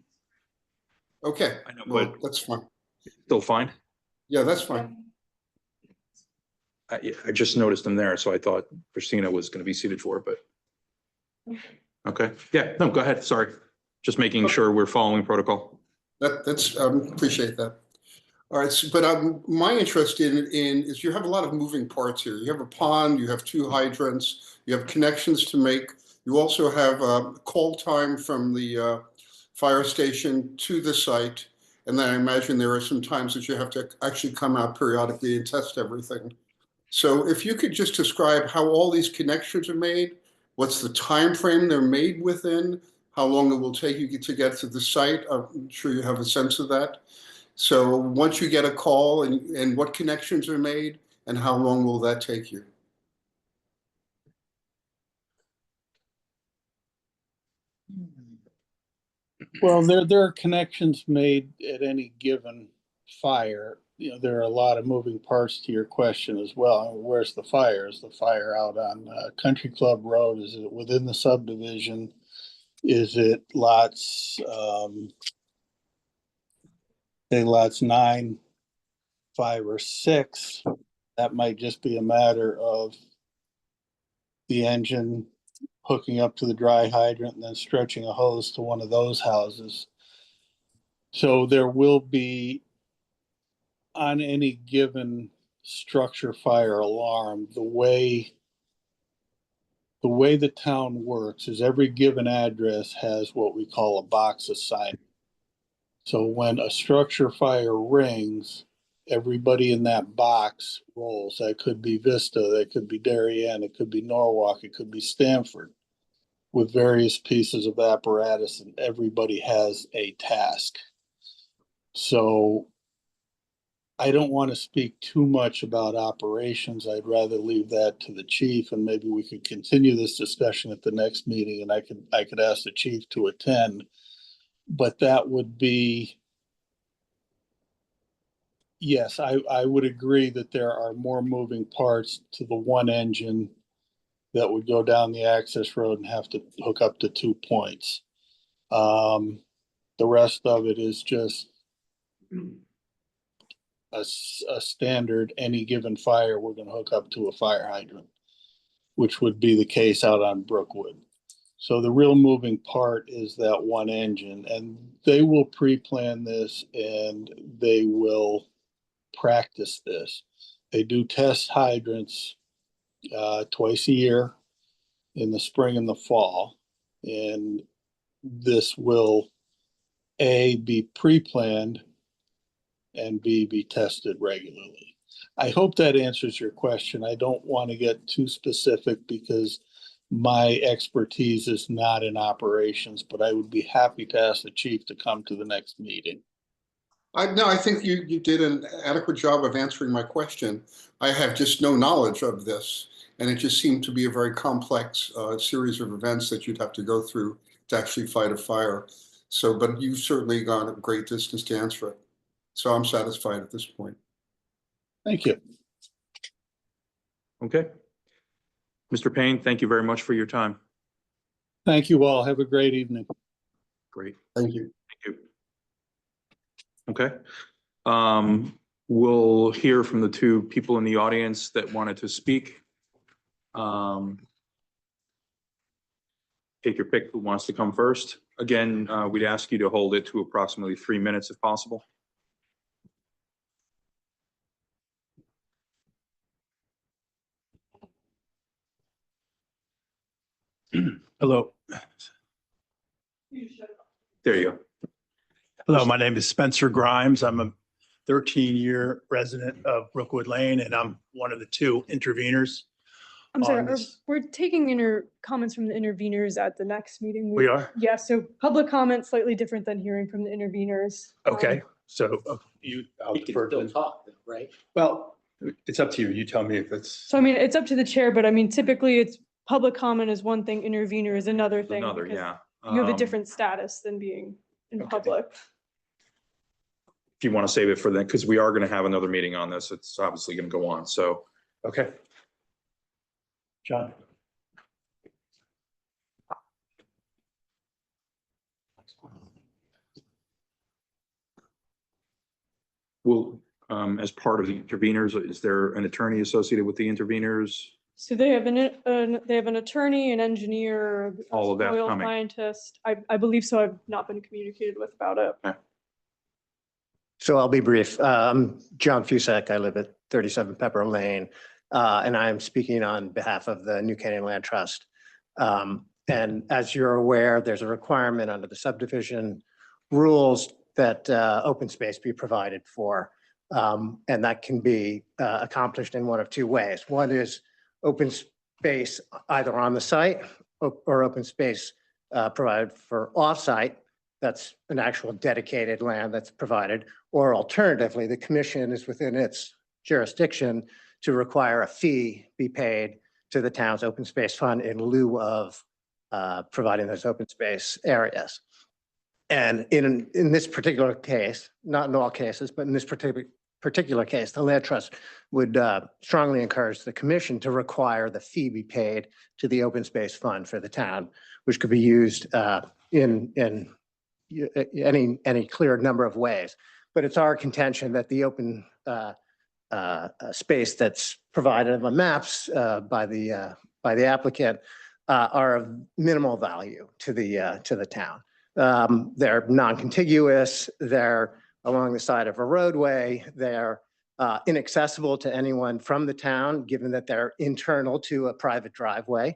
okay, I know, well, but that's fine. still fine. Yeah, that's fine. I just noticed him there, so I thought Christina was going to be seated for it, but. Okay, yeah, no, go ahead. Sorry. Just making sure we're following protocol. That's, appreciate that. All right, so, but my interest in is you have a lot of moving parts here. You have a pond, you have 2 hydrants, you have connections to make. You also have call time from the fire station to the site. And then I imagine there are some times that you have to actually come out periodically and test everything. So if you could just describe how all these connections are made, what's the time frame they're made within, how long it will take you to get to the site. I'm sure you have a sense of that. So once you get a call and what connections are made and how long will that take you? Well, there are connections made at any given fire. You know, there are a lot of moving parts to your question as well. Where's the fire? Is the fire out on Country Club Road? Is it within the subdivision? Is it lots, say lots 9, 5, or 6? That might just be a matter of the engine hooking up to the dry hydrant and then stretching a hose to one of those houses. So there will be, on any given structure fire alarm, the way the town works is every given address has what we call a box assignment. So when a structure fire rings, everybody in that box rolls. That could be Vista, that could be Darien, it could be Norwalk, it could be Stanford, with various pieces of apparatus, and everybody has a task. So I don't want to speak too much about operations. I'd rather leave that to the chief, and maybe we could continue this discussion at the next meeting, and I could ask the chief to attend. But that would be, yes, I would agree that there are more moving parts to the one engine that would go down the access road and have to hook up to 2 points. The rest of it is just a standard, any given fire, we're going to hook up to a fire hydrant, which would be the case out on Brookwood. So the real moving part is that one engine, and they will pre-plan this and they will practice this. They do test hydrants twice a year in the spring and the fall. And this will A, be pre-planned, and B, be tested regularly. I hope that answers your question. I don't want to get too specific because my expertise is not in operations, but I would be happy to ask the chief to come to the next meeting. No, I think you did an adequate job of answering my question. I have just no knowledge of this, and it just seemed to be a very complex series of events that you'd have to go through to actually fight a fire. So, but you've certainly gone a great distance to answer it. So I'm satisfied at this point. Thank you. Okay. Mr. Payne, thank you very much for your time. Thank you all. Have a great evening. Great. Thank you. Thank you. Okay. We'll hear from the 2 people in the audience that wanted to speak. Take your pick who wants to come first. Again, we'd ask you to hold it to approximately 3 minutes if possible. Hello. There you go. Hello, my name is Spencer Grimes. I'm a 13-year resident of Brookwood Lane, and I'm one of the 2 interveners. I'm sorry, on this. we're taking comments from the interveners at the next meeting. We are? Yeah, so public comment slightly different than hearing from the interveners. Okay, so I'll defer to- talk, right? Well, it's up to you. You tell me if it's. So I mean, it's up to the chair, but I mean, typically it's public comment is one thing, intervener is another thing. Another, because yeah. You have a different status than being in public. If you want to save it for then, because we are going to have another meeting on this, it's obviously going to go on. So Okay. John? Well, as part of the interveners, is there an attorney associated with the interveners? So they have an attorney, an engineer, a All of that soil coming. scientist. I believe so. I've not been communicated with about it. So I'll be brief. I'm John Fusak. I live at 37 Pepper Lane, and I'm speaking on behalf of the New Canaan Land Trust. And as you're aware, there's a requirement under the subdivision rules that open space be provided for. And that can be accomplished in one of two ways. One is open space either on the site or open space provided for off-site. That's an actual dedicated land that's provided. Or alternatively, the commission is within its jurisdiction to require a fee be paid to the town's open space fund in lieu of providing those open space areas. And in this particular case, not in all cases, but in this particular case, the land trust would strongly encourage the commission to require the fee be paid to the open space fund for the town, which could be used in any clear number of ways. But it's our contention that the open space that's provided on the maps by the applicant are of minimal value to the town. They're non-contiguous, they're along the side of a roadway, they're inaccessible to anyone from the town, given that they're internal to a private driveway.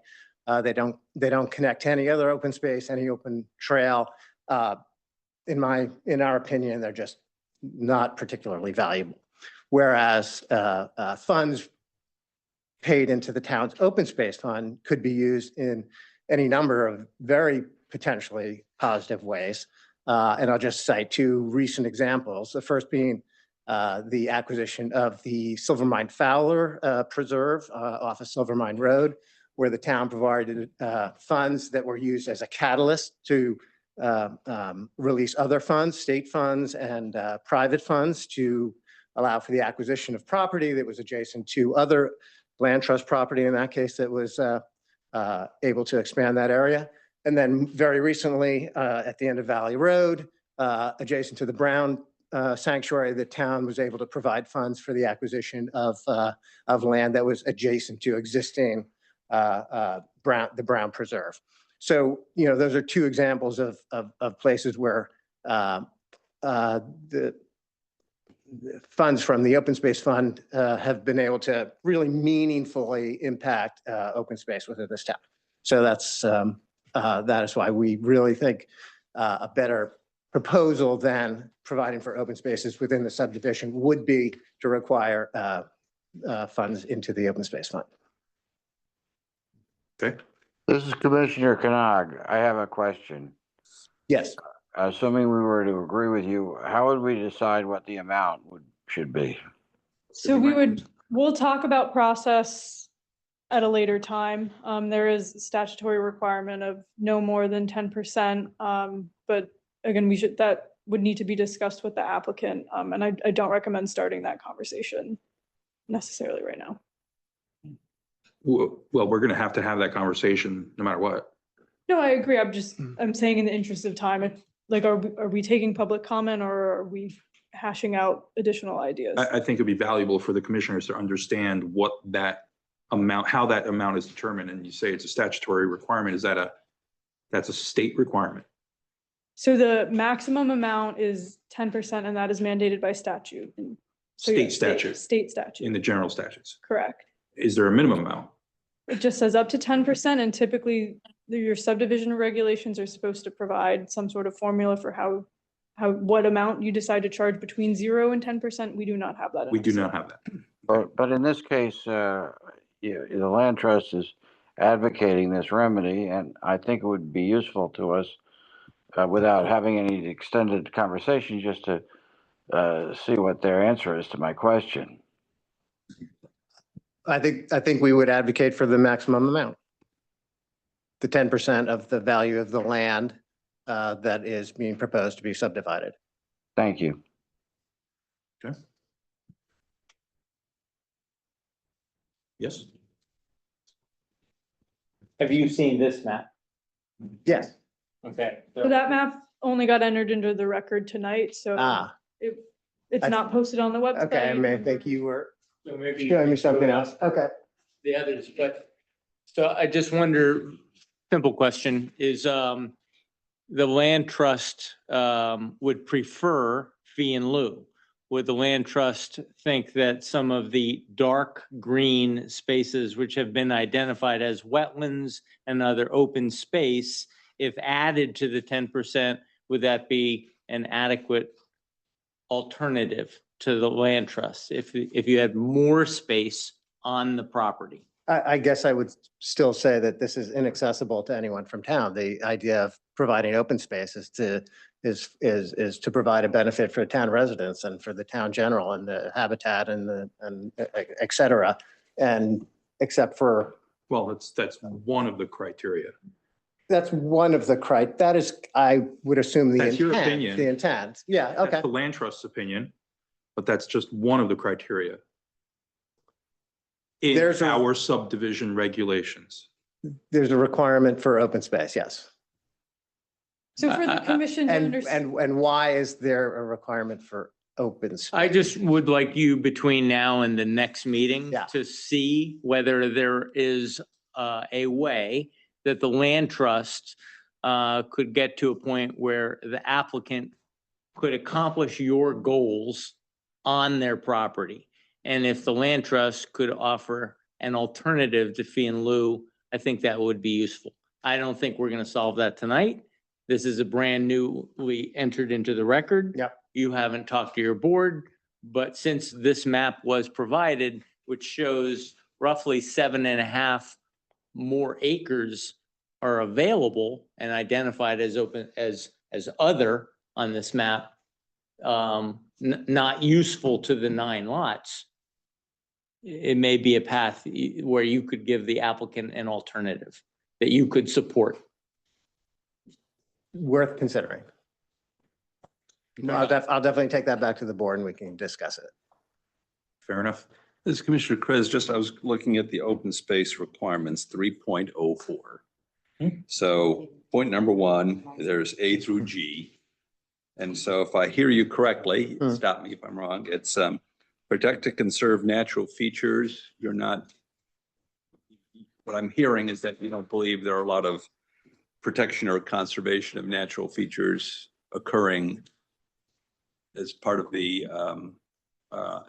They don't connect to any other open space, any open trail. In our opinion, they're just not particularly valuable. Whereas funds paid into the town's open space fund could be used in any number of very potentially positive ways. And I'll just cite two recent examples. The first being the acquisition of the Silvermine Fowler Preserve off of Silvermine Road, where the town provided funds that were used as a catalyst to release other funds, state funds and private funds, to allow for the acquisition of property that was adjacent to other land trust property, in that case, that was able to expand that area. And then very recently, at the end of Valley Road, adjacent to the Brown Sanctuary, the town was able to provide funds for the acquisition of land that was adjacent to existing the Brown Preserve. So, those are two examples of places where the funds from the Open Space Fund have been able to really meaningfully impact open space within this town. So that is why we really think a better proposal than providing for open spaces within the subdivision would be to require funds into the Open Space Fund. Okay. This is Commissioner Canag. I have a question. Yes. Assuming we were to agree with you, how would we decide what the amount should be? So we'll talk about process at a later time. There is a statutory requirement of no more than 10%. But again, that would need to be discussed with the applicant. And I don't recommend starting that conversation necessarily right now. Well, we're going to have that conversation no matter what. No, I agree. I'm saying in the interest of time, are we taking public comment or are we hashing out additional ideas? I think it'd be valuable for the commissioners to understand what that amount, how that amount is determined. And you say it's a statutory requirement. That's a state requirement? So the maximum amount is 10% and that is mandated by statute. So State statute. State statute. In the general statutes. Correct. Is there a minimum amount? It just says up to 10%, and typically your subdivision regulations are supposed to provide some sort of formula for what amount you decide to charge between 0 and 10%. We do not have that. We do not have that. But in this case, the land trust is advocating this remedy, and I think it would be useful to us without having any extended conversation, just to see what their answer is to my question. I think we would advocate for the maximum amount. The 10% of the value of the land that is being proposed to be subdivided. Thank you. Okay. Yes? Have you seen this map? Yes. Okay. So that map only got entered into the record tonight, so it's I- not posted on the website. Okay, I may think you were So maybe. showing me something else. Okay. The others, but, so I just wonder, simple question, is, the land trust, would prefer fee in lieu? Would the land trust think that some of the dark green spaces which have been identified as wetlands and other open space, if added to the 10%, would that be an adequate alternative to the land trust if you had more space on the property? I guess I would still say that this is inaccessible to anyone from town. The idea of providing open space is to provide a benefit for town residents and for the town general and the habitat and et cetera. And except for, Well, that's one of the criteria. that's one of the that is, I would assume the That's your intent, opinion. the intent. Yeah, That's okay. the land trust's opinion, but that's just one of the criteria. In There's our subdivision regulations. There's a requirement for open space, yes. So for the commission to And, understand. and why is there a requirement for open space? I just would like you between now and the next meeting Yeah. to see whether there is a way that the land trust could get to a point where the applicant could accomplish your goals on their property. And if the land trust could offer an alternative to fee in lieu, I think that would be useful. I don't think we're going to solve that tonight. This is a brand new, we entered into the record. Yep. You haven't talked to your board, but since this map was provided, which shows roughly 7.5 more acres are available and identified as open as other on this map, not useful to the 9 lots. It may be a path where you could give the applicant an alternative that you could support. Worth considering. I'll definitely take that back to the board and we can discuss it. Fair enough. This is Commissioner Krez. Just, I was looking at the open space requirements, 3.04. So point number 1, there's A through G. And so if I hear you correctly, stop me if I'm wrong, it's protect and conserve natural features. You're not, what I'm hearing is that you don't believe there are a lot of protection or conservation of natural features occurring as part of the,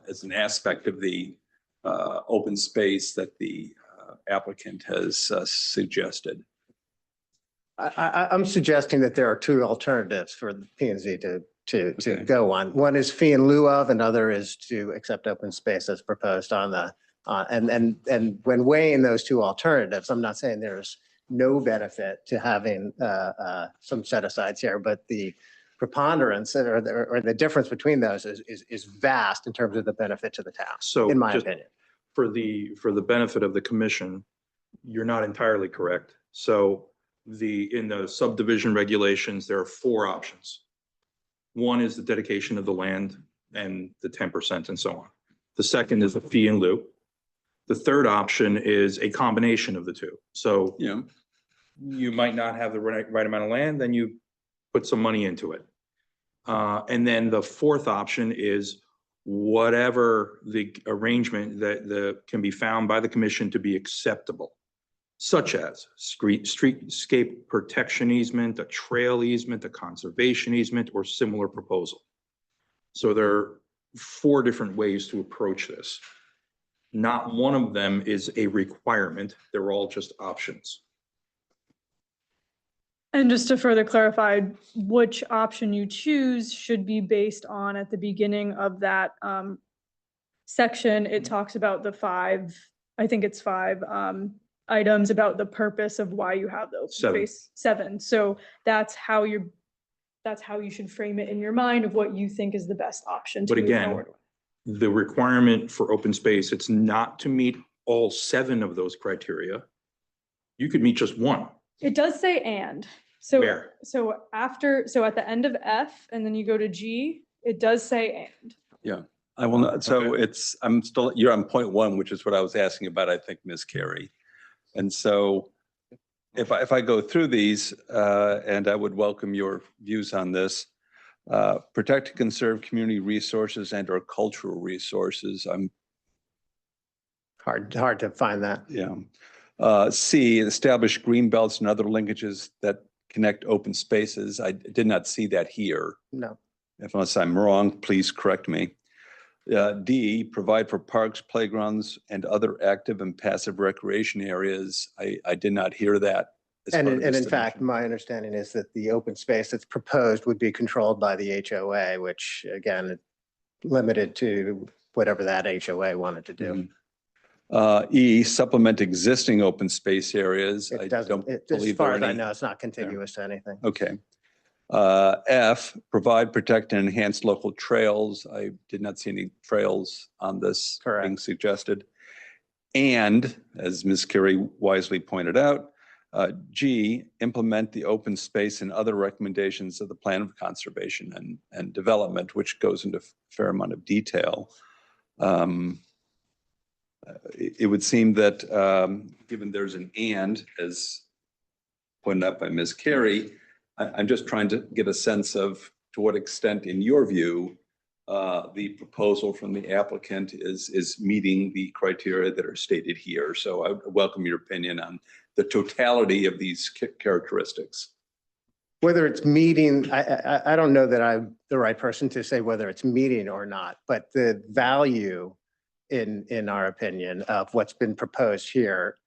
as an aspect of the open space that the applicant has suggested. I'm suggesting that there are 2 alternatives for the P and Z to go on. One is fee in lieu of, another is to accept open space as proposed on the, and when weighing those 2 alternatives, I'm not saying there's no benefit to having some set asides here, but the preponderance or the difference between those is vast in terms of the benefit to the town, So in my just opinion. For the benefit of the commission, you're not entirely correct. So in the subdivision regulations, there are 4 options. One is the dedication of the land and the 10% and so on. The second is a fee in lieu. The third option is a combination of the 2. So you might not have the right amount of land, then you put some money into it. And then the fourth option is whatever the arrangement that can be found by the commission to be acceptable, such as streetscape protection easement, a trail easement, a conservation easement, or similar proposal. So there are 4 different ways to approach this. Not one of them is a requirement. They're all just options. And just to further clarify, which option you choose should be based on at the beginning of that section. It talks about the 5, I think it's 5 items about the purpose of why you have the open 7. space. 7. So that's how you should frame it in your mind of what you think is the best option to But move again, forward with. the requirement for open space, it's not to meet all 7 of those criteria. You could meet just 1. It does say and. So Where? so at the end of F and then you go to G, it does say and. Yeah. I will not, so you're on point one, which is what I was asking about, I think, Ms. Carey. And so if I go through these, and I would welcome your views on this, protect and conserve community resources and or cultural resources. I'm Hard to find that. Yeah. C, establish green belts and other linkages that connect open spaces. I did not see that here. No. Unless I'm wrong, please correct me. D, provide for parks, playgrounds, and other active and passive recreation areas. I did not hear that. as And part of in this fact, definition. my understanding is that the open space that's proposed would be controlled by the HOA, which again, limited to whatever that HOA wanted to do. E, supplement existing open space areas. I It don't doesn't, as believe far there as are I any. know, it's not contiguous to anything. Okay. F, provide, protect, and enhance local trails. I did not see any trails on this being suggested. And, as Ms. Carey wisely pointed out, G, implement the open space and other recommendations of the plan of conservation and development, which goes into a fair amount of detail. It would seem that given there's an and, as pointed out by Ms. Carey, I'm just trying to get a sense of to what extent, in your view, the proposal from the applicant is meeting the criteria that are stated here. So I welcome your opinion on the totality of these characteristics. Whether it's meeting, I don't know that I'm the right person to say whether it's meeting or not, but the value in our opinion of what's been proposed here,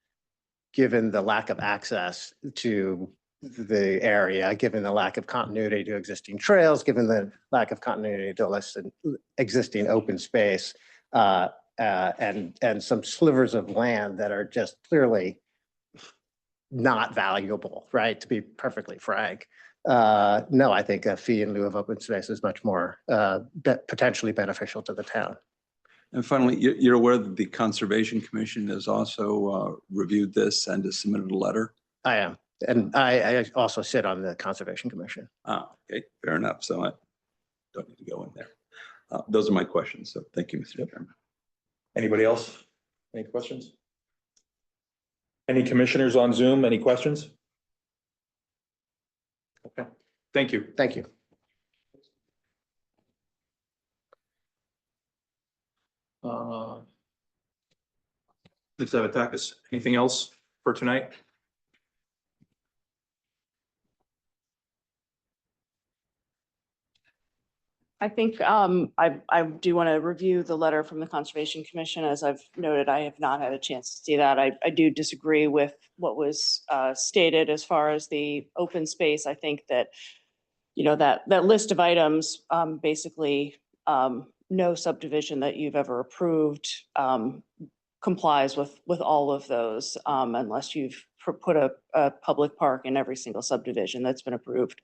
given the lack of access to the area, given the lack of continuity to existing trails, given the lack of continuity to existing open space, and some slivers of land that are just clearly not valuable, right? To be perfectly frank. No, I think a fee in lieu of open space is much more potentially beneficial to the town. And finally, you're aware that the Conservation Commission has also reviewed this and has submitted a letter? I am. And I also sit on the Conservation Commission. Okay, fair enough. So I don't need to go in there. Those are my questions. So thank you, Mr. Chairman. Anybody else? Any questions? Any commissioners on Zoom? Any questions? Okay, thank you. Thank you. Ms. Zavatakis, anything else for tonight? I think I do want to review the letter from the Conservation Commission. As I've noted, I have not had a chance to see that. I do disagree with what was stated as far as the open space. I think that, you know, that list of items, basically no subdivision that you've ever approved complies with all of those unless you've put a public park in every single subdivision that's been approved.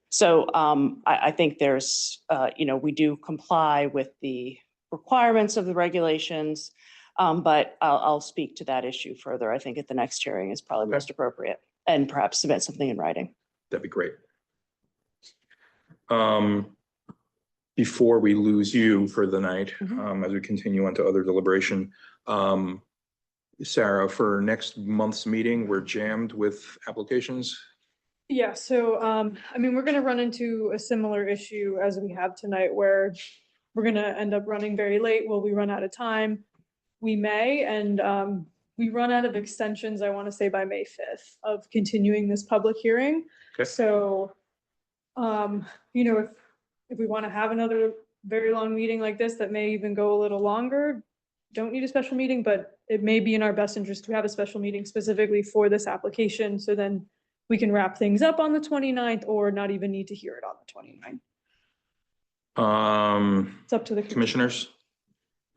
So I think there's, you know, we do comply with the requirements of the regulations, but I'll speak to that issue further. I think at the next hearing is probably most appropriate, and perhaps submit something in writing. That'd be great. Before we lose you for the night, as we continue on to other deliberation, Sarah, for next month's meeting, we're jammed with applications. Yeah, so I mean, we're gonna run into a similar issue as we have tonight where we're gonna end up running very late. Will we run out of time? We may, and we run out of extensions, I want to say by May 5th of continuing this public hearing. Okay. So, you know, if we want to have another very long meeting like this that may even go a little longer, don't need a special meeting, but it may be in our best interest to have a special meeting specifically for this application. So then we can wrap things up on the 29th or not even need to hear it on the 29th. It's up to the commissioners.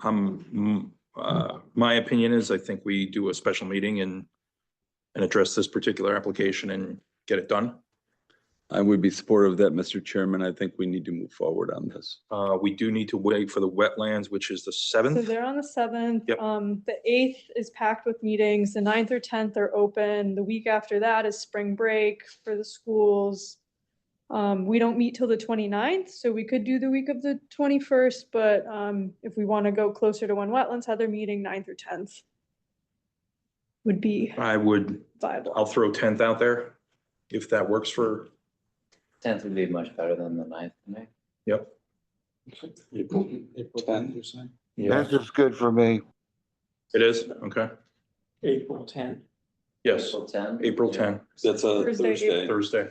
My opinion is I think we do a special meeting and address this particular application and get it done. I would be supportive of that, Mr. Chairman. I think we need to move forward on this. We do need to wait for the wetlands, which is the So 7th. they're on the 7th. Yep. The 8th is packed with meetings. The 9th or 10th are open. The week after that is spring break for the schools. We don't meet till the 29th, so we could do the week of the 21st, but if we want to go closer to when wetlands had their meeting, 9th or 10th would be viable. I'll throw 10th out there if that works for, 10th would be much better than the 9th to me. yep. April 10th, you're saying? That's just good for me. It is, okay. April 10th. Yes, April 10th. April 10th, That's a Thursday, Thursday. Thursday.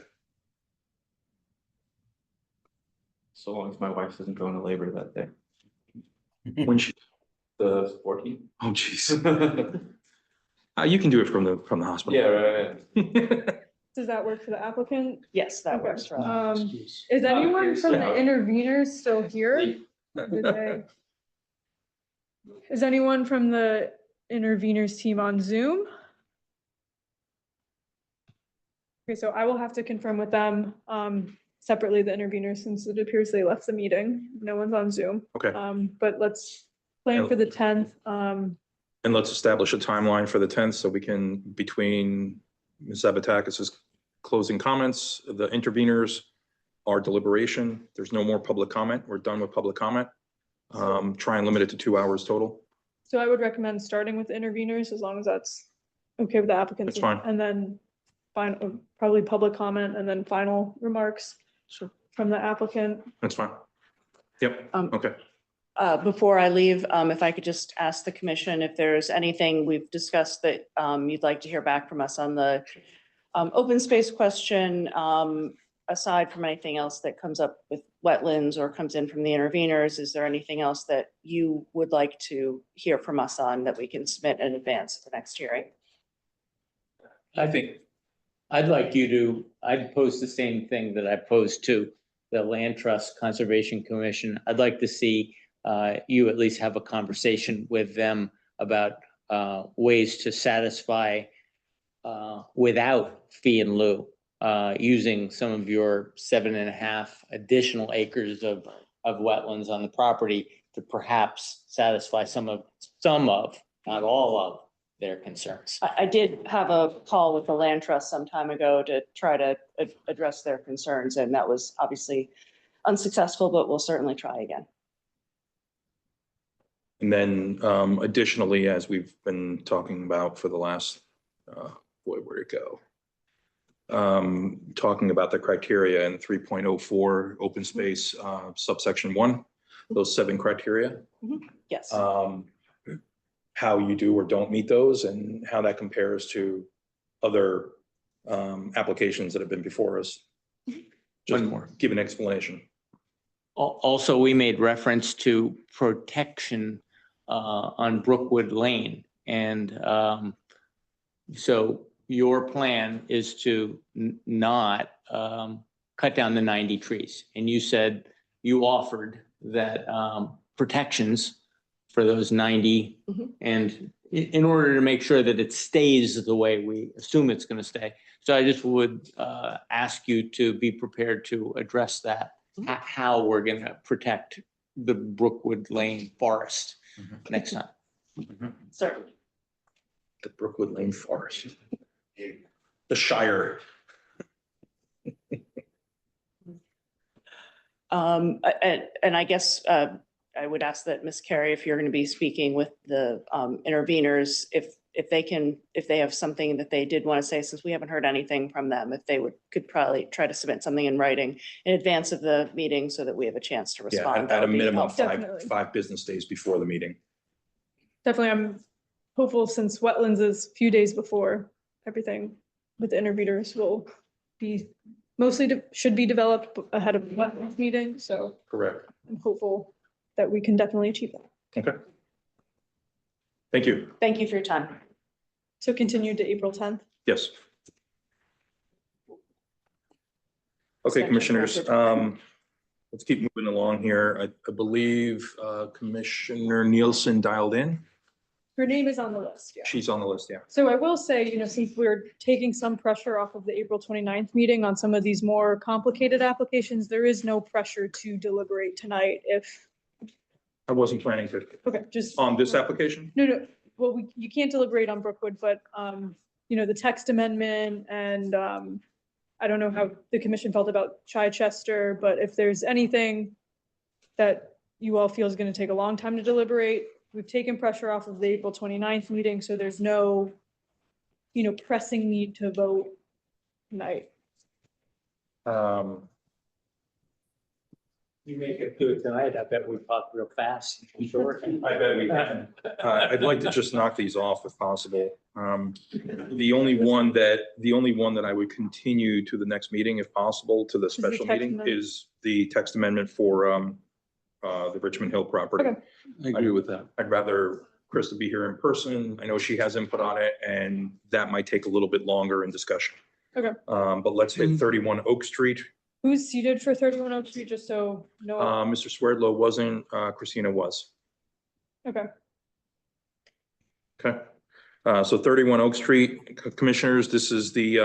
So long as my wife doesn't go into labor that day. When she, The 14th? oh geez. You can do it from the hospital. Right. Does that work for the applicant? Yes, that Okay. works for us. Is anyone from the Yeah. interveners still here? Did they- Is anyone from the interveners team on Zoom? Okay, so I will have to confirm with them separately, the interveners, since it appears they left the meeting. No one's on Zoom. Okay, But let's plan for the 10th. and let's establish a timeline for the 10th so we can, between Ms. Zavatakis's closing comments, the interveners, our deliberation, there's no more public comment. We're done with public comment. Try and limit it to 2 hours total. So I would recommend starting with interveners as long as that's okay with the applicants. That's fine. And then probably public comment and then final remarks from the applicant. That's fine. Yep, okay. Before I leave, if I could just ask the commission if there's anything we've discussed that you'd like to hear back from us on the open space question, aside from anything else that comes up with wetlands or comes in from the interveners, is there anything else that you would like to hear from us on that we can submit in advance of the next hearing? I think I'd pose the same thing that I posed to the Land Trust Conservation Commission. I'd like to see you at least have a conversation with them about ways to satisfy without fee in lieu, using some of your 7.5 additional acres of wetlands on the property to perhaps satisfy some of, not all of their concerns. I did have a call with the land trust some time ago to try to address their concerns, and that was obviously unsuccessful, but we'll certainly try again. And then additionally, as we've been talking about for the last, where'd it go? Talking about the criteria in 3.04 open space subsection 1, those 7 criteria. Yes. How you do or don't meet those and how that compares to other applications that have been before us. Just more, give an explanation. Also, we made reference to protection on Brookwood Lane. And so your plan is to not cut down the 90 trees. And you said you offered that protections for those 90. And in order to make sure that it stays the way we assume it's going to stay. So I just would ask you to be prepared to address that, how we're going to protect the Brookwood Lane forest next time. Certainly. The Brookwood Lane Forest. The Shire. And I guess I would ask that Ms. Carey, if you're going to be speaking with the interveners, if they have something that they did want to say, since we haven't heard anything from them, if they could probably try to submit something in writing in advance of the meeting so that we have a chance to Yeah, respond. at a minimum, Definitely. five business days before the meeting. Definitely, I'm hopeful since wetlands is a few days before, everything with the interveners will be mostly should be developed ahead of the wetlands meeting. So Correct. I'm hopeful that we can definitely achieve that. Okay. Thank you. Thank you for your time. So continue to April 10th. Yes. Okay, commissioners, let's keep moving along here. I believe Commissioner Nielsen dialed in. Her name is on the list, yeah. She's on the list, yeah. So I will say, since we're taking some pressure off of the April 29th meeting on some of these more complicated applications, there is no pressure to deliberate tonight if, I wasn't planning to. okay, just. On this application? No, well, you can't deliberate on Brookwood, but, the text amendment and I don't know how the commission felt about Chichester, but if there's anything that you all feel is going to take a long time to deliberate, we've taken pressure off of the April 29th meeting, so there's no, pressing need to vote tonight. You make it through tonight, I bet we talk real fast. Sure. I bet we can. I'd like to just knock these off if possible. The only one that I would continue to the next meeting if possible, to the special text meeting, amendment. is the text amendment for the Richmond Hill property. Okay. I agree with that. I'd rather Krista be here in person. I know she has input on it, and that might take a little bit longer in discussion. Okay. But let's hit 31 Oak Street. Who's seated for 31 Oak Street, just so no, Mr. Swerdlow wasn't, Christina was. okay. Okay, so 31 Oak Street, Commissioners, this is the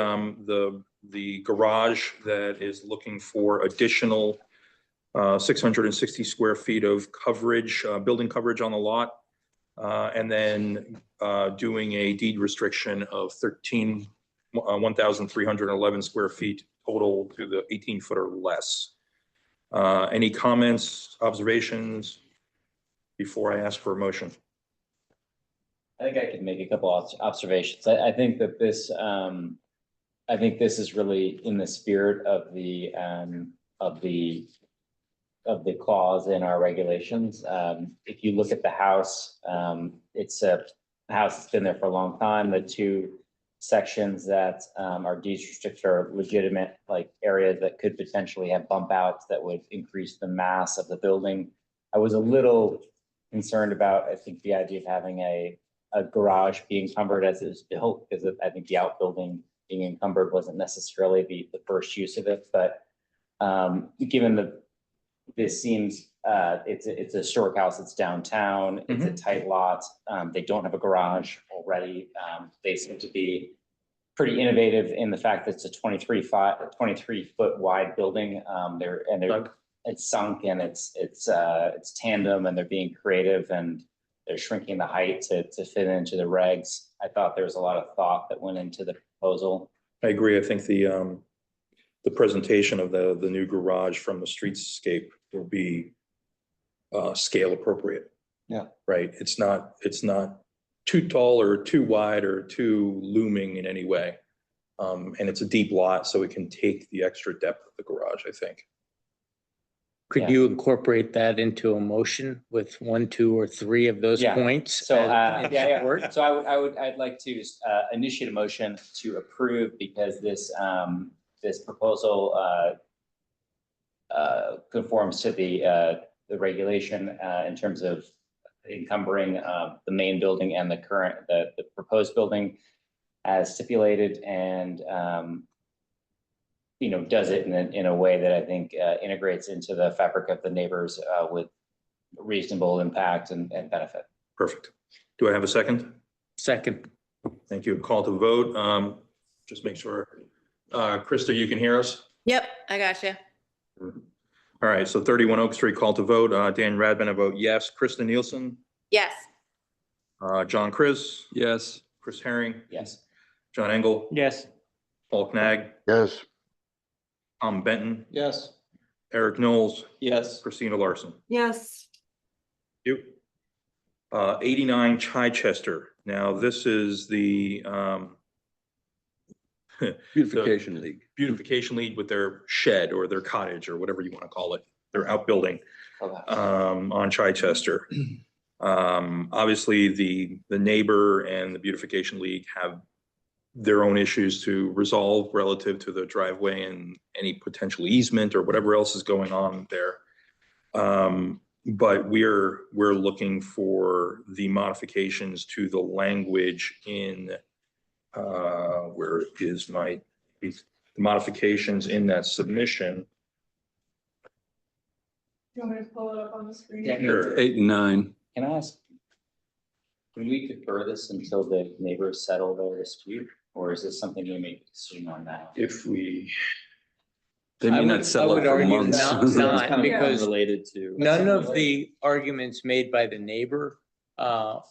garage that is looking for additional 660 square feet of coverage, building coverage on the lot. And then doing a deed restriction of 1,311 square feet total to the 18-foot or less. Any comments, observations before I ask for a motion? I think I could make a couple of observations. I think that this, I think this is really in the spirit of the clause in our regulations. If you look at the house, it's a house that's been there for a long time. The two sections that are deed restricted are legitimate, like areas that could potentially have bump outs that would increase the mass of the building. I was a little concerned about, I think, the idea of having a garage being encumbered as it was built, because I think the outbuilding being encumbered wasn't necessarily the first use of it. But given this seems, it's a historic house, it's downtown, it's a tight lot. They don't have a garage already. They seem to be pretty innovative in the fact that it's a 23-foot wide building. It's sunk and it's tandem, and they're being creative, and they're shrinking the height to fit into the regs. I thought there was a lot of thought that went into the proposal. I agree. I think the presentation of the new garage from the streetscape will be scale appropriate. Yeah. Right. It's not too tall or too wide or too looming in any way. And it's a deep lot, so it can take the extra depth of the garage, I think. Could you incorporate that into a motion with 1, 2, or 3 of those Yeah. points? So, as- in support? So I'd like to initiate a motion to approve, because this proposal conforms to the regulation in terms of encumbering the main building and the proposed building as stipulated, and does it in a way that I think integrates into the fabric of the neighbors with reasonable impact and benefit. Perfect. Do I have a second? Second. Thank you. Call to vote. Just make sure. Krista, you can hear us? Yep, I got you. All right, so 31 Oak Street, call to vote. Dan Radman, I vote yes. Krista Nielsen, Yes. John Chris, Yes. Chris Herring, Yes. John Engel, Yes. Paul Knag, Yes. Tom Benton, Yes. Eric Knowles, Yes. Christina Larson. Yes. You. 89 Chichester. Now, this is the Beautification League. beautification league with their shed or their cottage or whatever you want to call it, their outbuilding on Chichester. Obviously, the neighbor and the beautification league have their own issues to resolve relative to the driveway and any potential easement or whatever else is going on there. But we're looking for the modifications to the language in where is the modifications in that submission. You want me to pull it up on the screen? Yeah. Sure. 8 and 9. Can I ask, can we defer this until the neighbors settle their dispute, or is this something we make a decision on now? If we, They may not sell it for months. Not, because Related to. none of the arguments made by the neighbor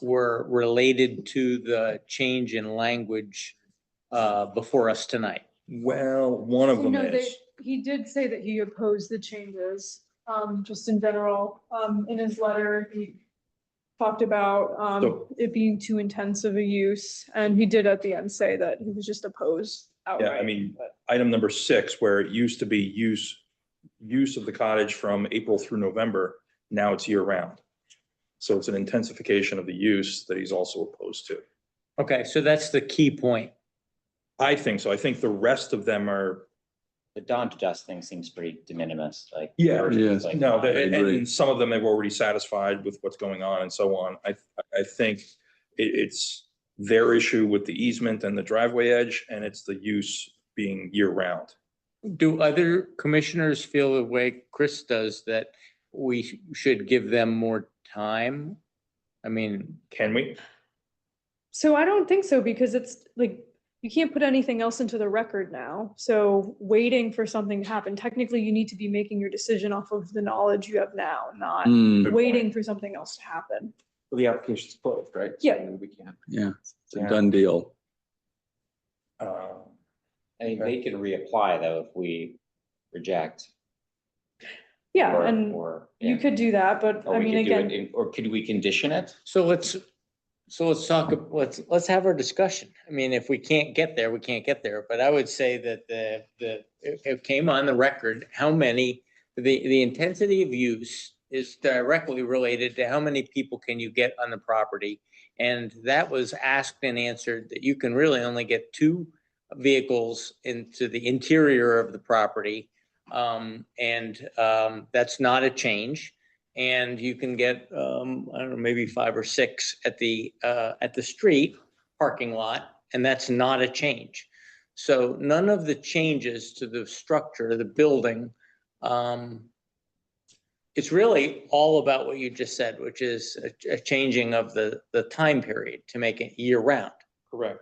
were related to the change in language before us tonight. Well, one of them No, is. he did say that he opposed the changes, just in general. In his letter, he talked about, So- it being too intense of a use, and he did at the end say that he was just opposed Yeah, outright. I mean, item number 6, where it used to be use of the cottage from April through November, now it's year round. So it's an intensification of the use that he's also opposed to. Okay, so that's the key point. I think so. I think the rest of them are, The dawn to dusk thing seems pretty de minimis, like. yeah, Yes. like, no, agree. and some of them they've already satisfied with what's going on and so on. I think it's their issue with the easement and the driveway edge, and it's the use being year round. Do other commissioners feel the way Chris does, that we should give them more time? I mean, Can we? So I don't think so, because it's like, you can't put anything else into the record now. So waiting for something to happen, technically you need to be making your decision off of the knowledge you have now, not Hmm, waiting for something else to happen. Well, the application's closed, right? Yeah. So we can't. yeah, it's a Yeah. done deal. I mean, they can reapply though if we reject. Yeah, or- and Or, you could do that, but or I we mean, could do it, again, or could we condition it? so let's talk, let's have our discussion. I mean, if we can't get there, we can't get there, but I would say that it came on the record, how many, the intensity of use is directly related to how many people can you get on the property. And that was asked and answered, that you can really only get 2 vehicles into the interior of the property. That's not a change. And you can get, I don't know, maybe 5 or 6 at the street parking lot, and that's not a change. So none of the changes to the structure, the building, it's really all about what you just said, which is a changing of the time period to make it year round. Correct.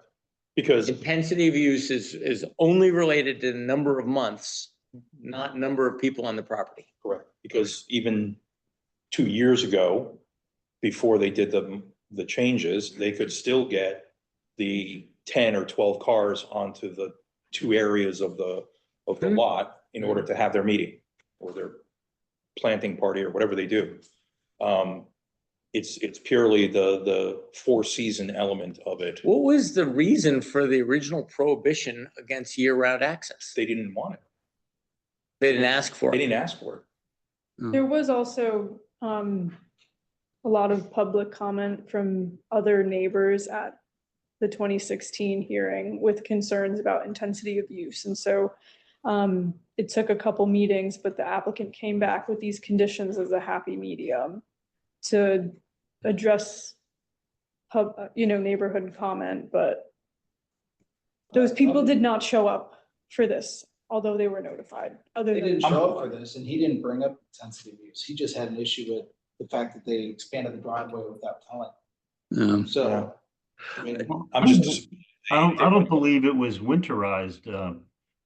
Because Intensity of use is only related to the number of months, not number of people on the property. correct, because even 2 years ago, before they did the changes, they could still get the 10 or 12 cars onto the 2 areas of the lot in order to have their meeting or their planting party or whatever they do. It's purely the 4-season element of it. What was the reason for the original prohibition against year-round access? They didn't want it. They didn't ask for They it. didn't ask for it. there was also a lot of public comment from other neighbors at the 2016 hearing with concerns about intensity of use. And so it took a couple meetings, but the applicant came back with these conditions as a happy medium to address neighborhood comment, but those people did not show up for this, although they were notified, other They than. didn't show up for this, and he didn't bring up intensity of use. He just had an issue with the fact that they expanded the driveway without telling. So, I mean, I'm just. I don't believe it was winterized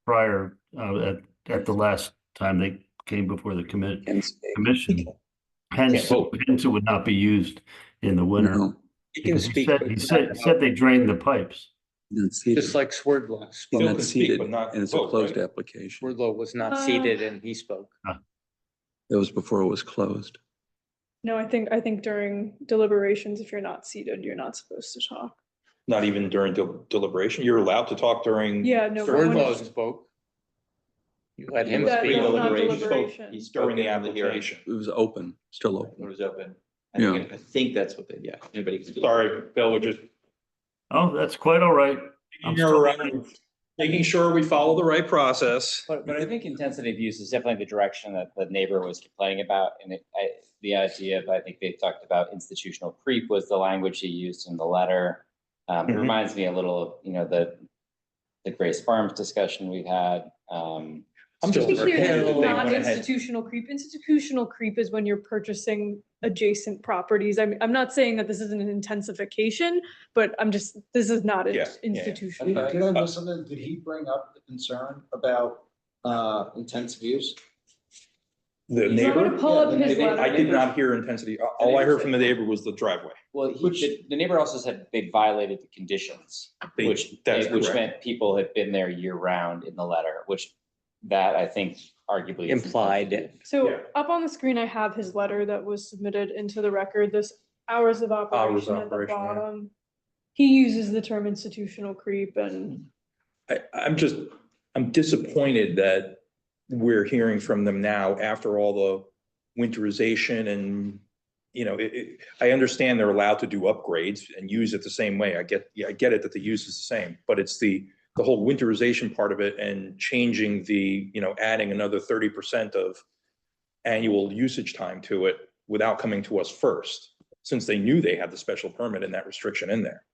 prior at the last time they came before the commission. Hence it would not be used in the winter. No. You can Because speak. He said they drained the pipes. Not seated. Just like Swerdlow. He's Phil not can speak, seated, but not and it's a vote, closed right? application. Swerdlow was not seated and he spoke. That was before it was closed. No, I think during deliberations, if you're not seated, you're not supposed to talk. Not even during deliberation. You're allowed to talk during. Yeah, no. but when Swerdlow it's- spoke. You let him That- speak. that's not Deliberation. deliberation. He spoke During the in hearing. application. It was open, still It open. was open. Yeah. I think that's what they, yeah, anybody can. speak. Sorry, Bill, we're just Oh, that's quite all right. I'm still- making sure we follow the right process. But I think intensity of use is definitely the direction that the neighbor was complaining about. And the idea of, I think they talked about institutional creep was the language he used in the letter. It Mhm. reminds me a little of, the Grace Farms discussion we've had. I'm just To be clear, this that is they not went ahead. institutional creep. Institutional creep is when you're purchasing adjacent properties. I'm not saying that this is an intensification, but this is not Yeah, yeah. institutional. Did I miss something? Did he bring up the concern about intensive use? The You want me neighbor? to pull up Yeah, the his neighbor- I letter? did not hear intensity. All I heard from the neighbor was the driveway. Well, the neighbor also said they violated the conditions, They- which that's which correct. meant people had been there year round in the letter, which that I think arguably is Implied. So Yeah. up on the screen, I have his letter that was submitted into the record, this hours of operation at the operation, yeah. bottom. He uses the term institutional creep and I'm disappointed that we're hearing from them now after all the winterization and, you know, I understand they're allowed to do upgrades and use it the same way. I get it that the use is the same, but it's the whole winterization part of it and changing adding another 30% of annual usage time to it without coming to us first, since they knew they had the special permit and that restriction in there.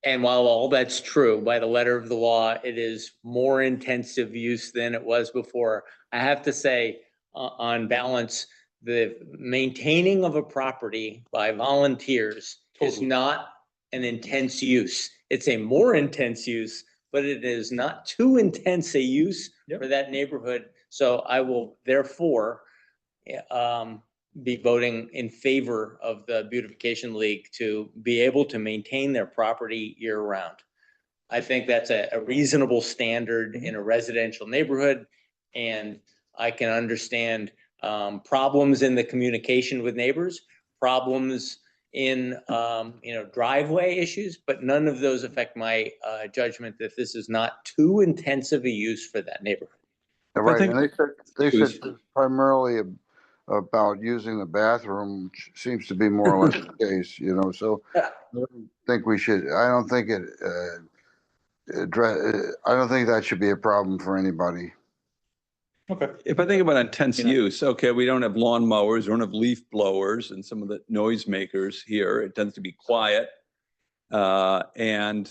And while all that's true, by the letter of the law, it is more intensive use than it was before. I have to say, on balance, the maintaining of a property by volunteers is not an intense use. It's a more intense use, but it is not too intense a use for that neighborhood. So I will therefore be voting in favor of the Beautification League to be able to maintain their property year round. I think that's a reasonable standard in a residential neighborhood. And I can understand problems in the communication with neighbors, problems in driveway issues, but none of those affect my judgment that this is not too intensive a use for that neighborhood. Right, and they said primarily about using the bathroom, which seems to be more or less the case, so I don't think I don't think that should be a problem for anybody. Okay. If I think about intense use, okay, we don't have lawn mowers, we don't have leaf blowers and some of the noise makers here. It tends to be quiet. And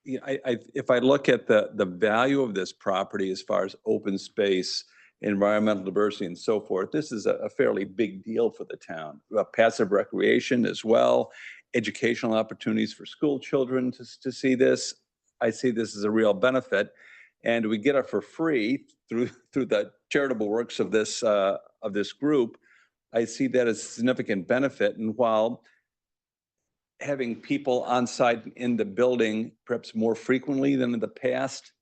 if I look at the value of this property as far as open space, environmental diversity and so forth, this is a fairly big deal for the town. Passive recreation as well, educational opportunities for school children to see this. I see this as a real benefit. And we get it for free through the charitable works of this group. I see that as a significant benefit. And while having people on site in the building perhaps more frequently than in the past,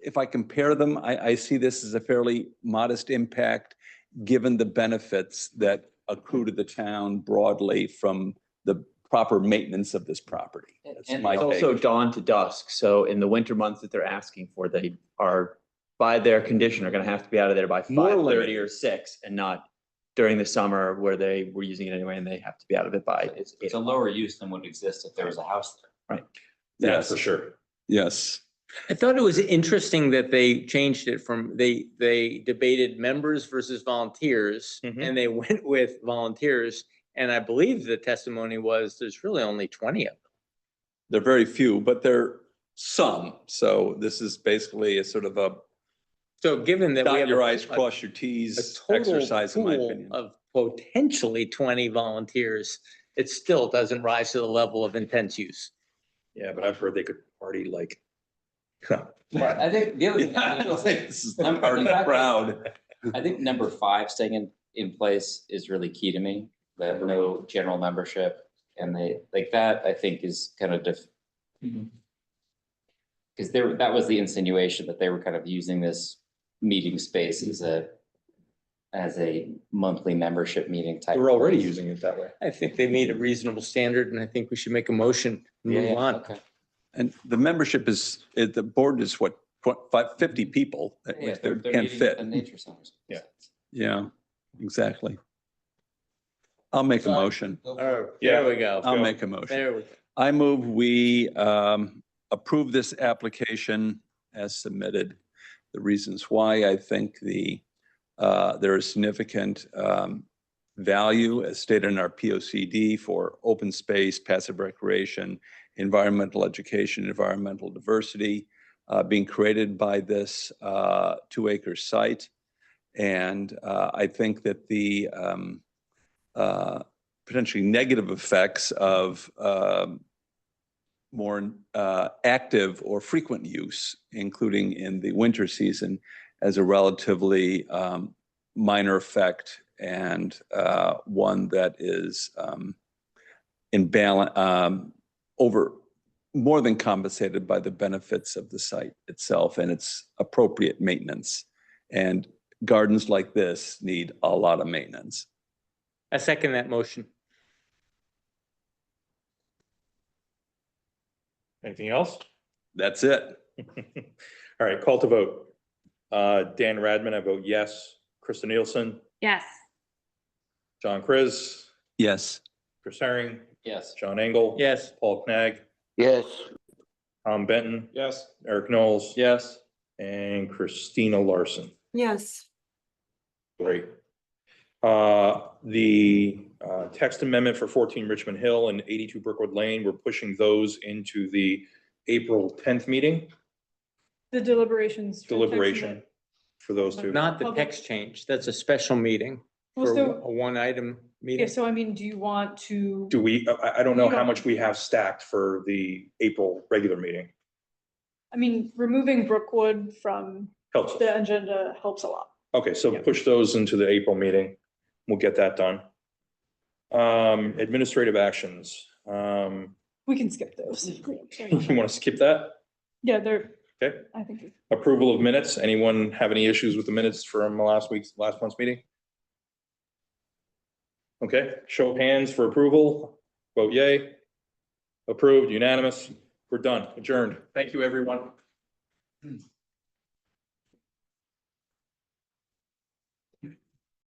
if I compare them, I see this as a fairly modest impact given the benefits that accrue to the town broadly from the proper maintenance of this property. That's And my it's take. also dawn to dusk. So in the winter months that they're asking for, they are, by their condition, are gonna have to be out of there by More 5:30 limited. or 6 and not during the summer where they were using it anyway and they have to be out of it by. It's a lower use than would exist if there was a house there. Right. Yeah, Yes. for sure. Yes. I thought it was interesting that they changed it from, they debated members versus volunteers, and they went with volunteers. And I believe the testimony was there's really only 20 of them. They're very few, but they're some. So this is basically a sort of a So given that we dot have your a- I's, a- cross your a T's total exercise, in my pool opinion. of potentially 20 volunteers, it still doesn't rise to the level of intense use. Yeah, but I've heard they could party like. Well, I think the other thing. Yeah, I don't think this is the I'm- party in fact, crowd. I think number 5 staying in place is really key to me. That no general membership and they like that, I think is kind of because that was the insinuation that they were kind of using this meeting space as a monthly membership meeting type. We're already using it that way. I think they made a reasonable standard, and I think we should make a motion and Yeah, move yeah, on. okay. And the membership the board is what, 50 people that Yeah, they they're can't meeting fit. at the nature centers. Yeah. Yeah, exactly. I'll make a motion. There we go. I'll make a motion. There we go. I move we approve this application as submitted. The reasons why I think there is significant value as stated in our POCD for open space, passive recreation, environmental education, environmental diversity being created by this 2-acre site. And I think that the potentially negative effects of more active or frequent use, including in the winter season, as a relatively minor effect and one that is in balance, over more than compensated by the benefits of the site itself and its appropriate maintenance. And gardens like this need a lot of maintenance. I second that motion. Anything else? That's it. All right, call to vote. Dan Radman, I vote yes. Krista Nielsen, Yes. John Chris, Yes. Chris Herring, Yes. John Engel. Yes. Paul Knag, Yes. Tom Benton, Yes. Eric Knowles. Yes. And Christina Larson. Yes. Great. The text amendment for 14 Richmond Hill and 82 Brookwood Lane, we're pushing those into the April 10th meeting, The deliberations. for text deliberation amendment. for those two. Not the Public- text change. That's a special meeting Well, for so- a one item Yeah, meeting. so I mean, do you want to? Do we, I don't know You how don't- much we have stacked for the April regular meeting. I mean, removing Brookwood from Helps us. the agenda helps a lot. Okay, so push those into the April meeting. We'll get that done. Administrative actions. We can skip those. You want to skip that? Yeah, they're, Okay. I think. Approval of minutes. Anyone have any issues with the minutes from last month's meeting? Okay, show of hands for approval. Vote yay. Approved, unanimous. We're done, adjourned. Thank you, everyone.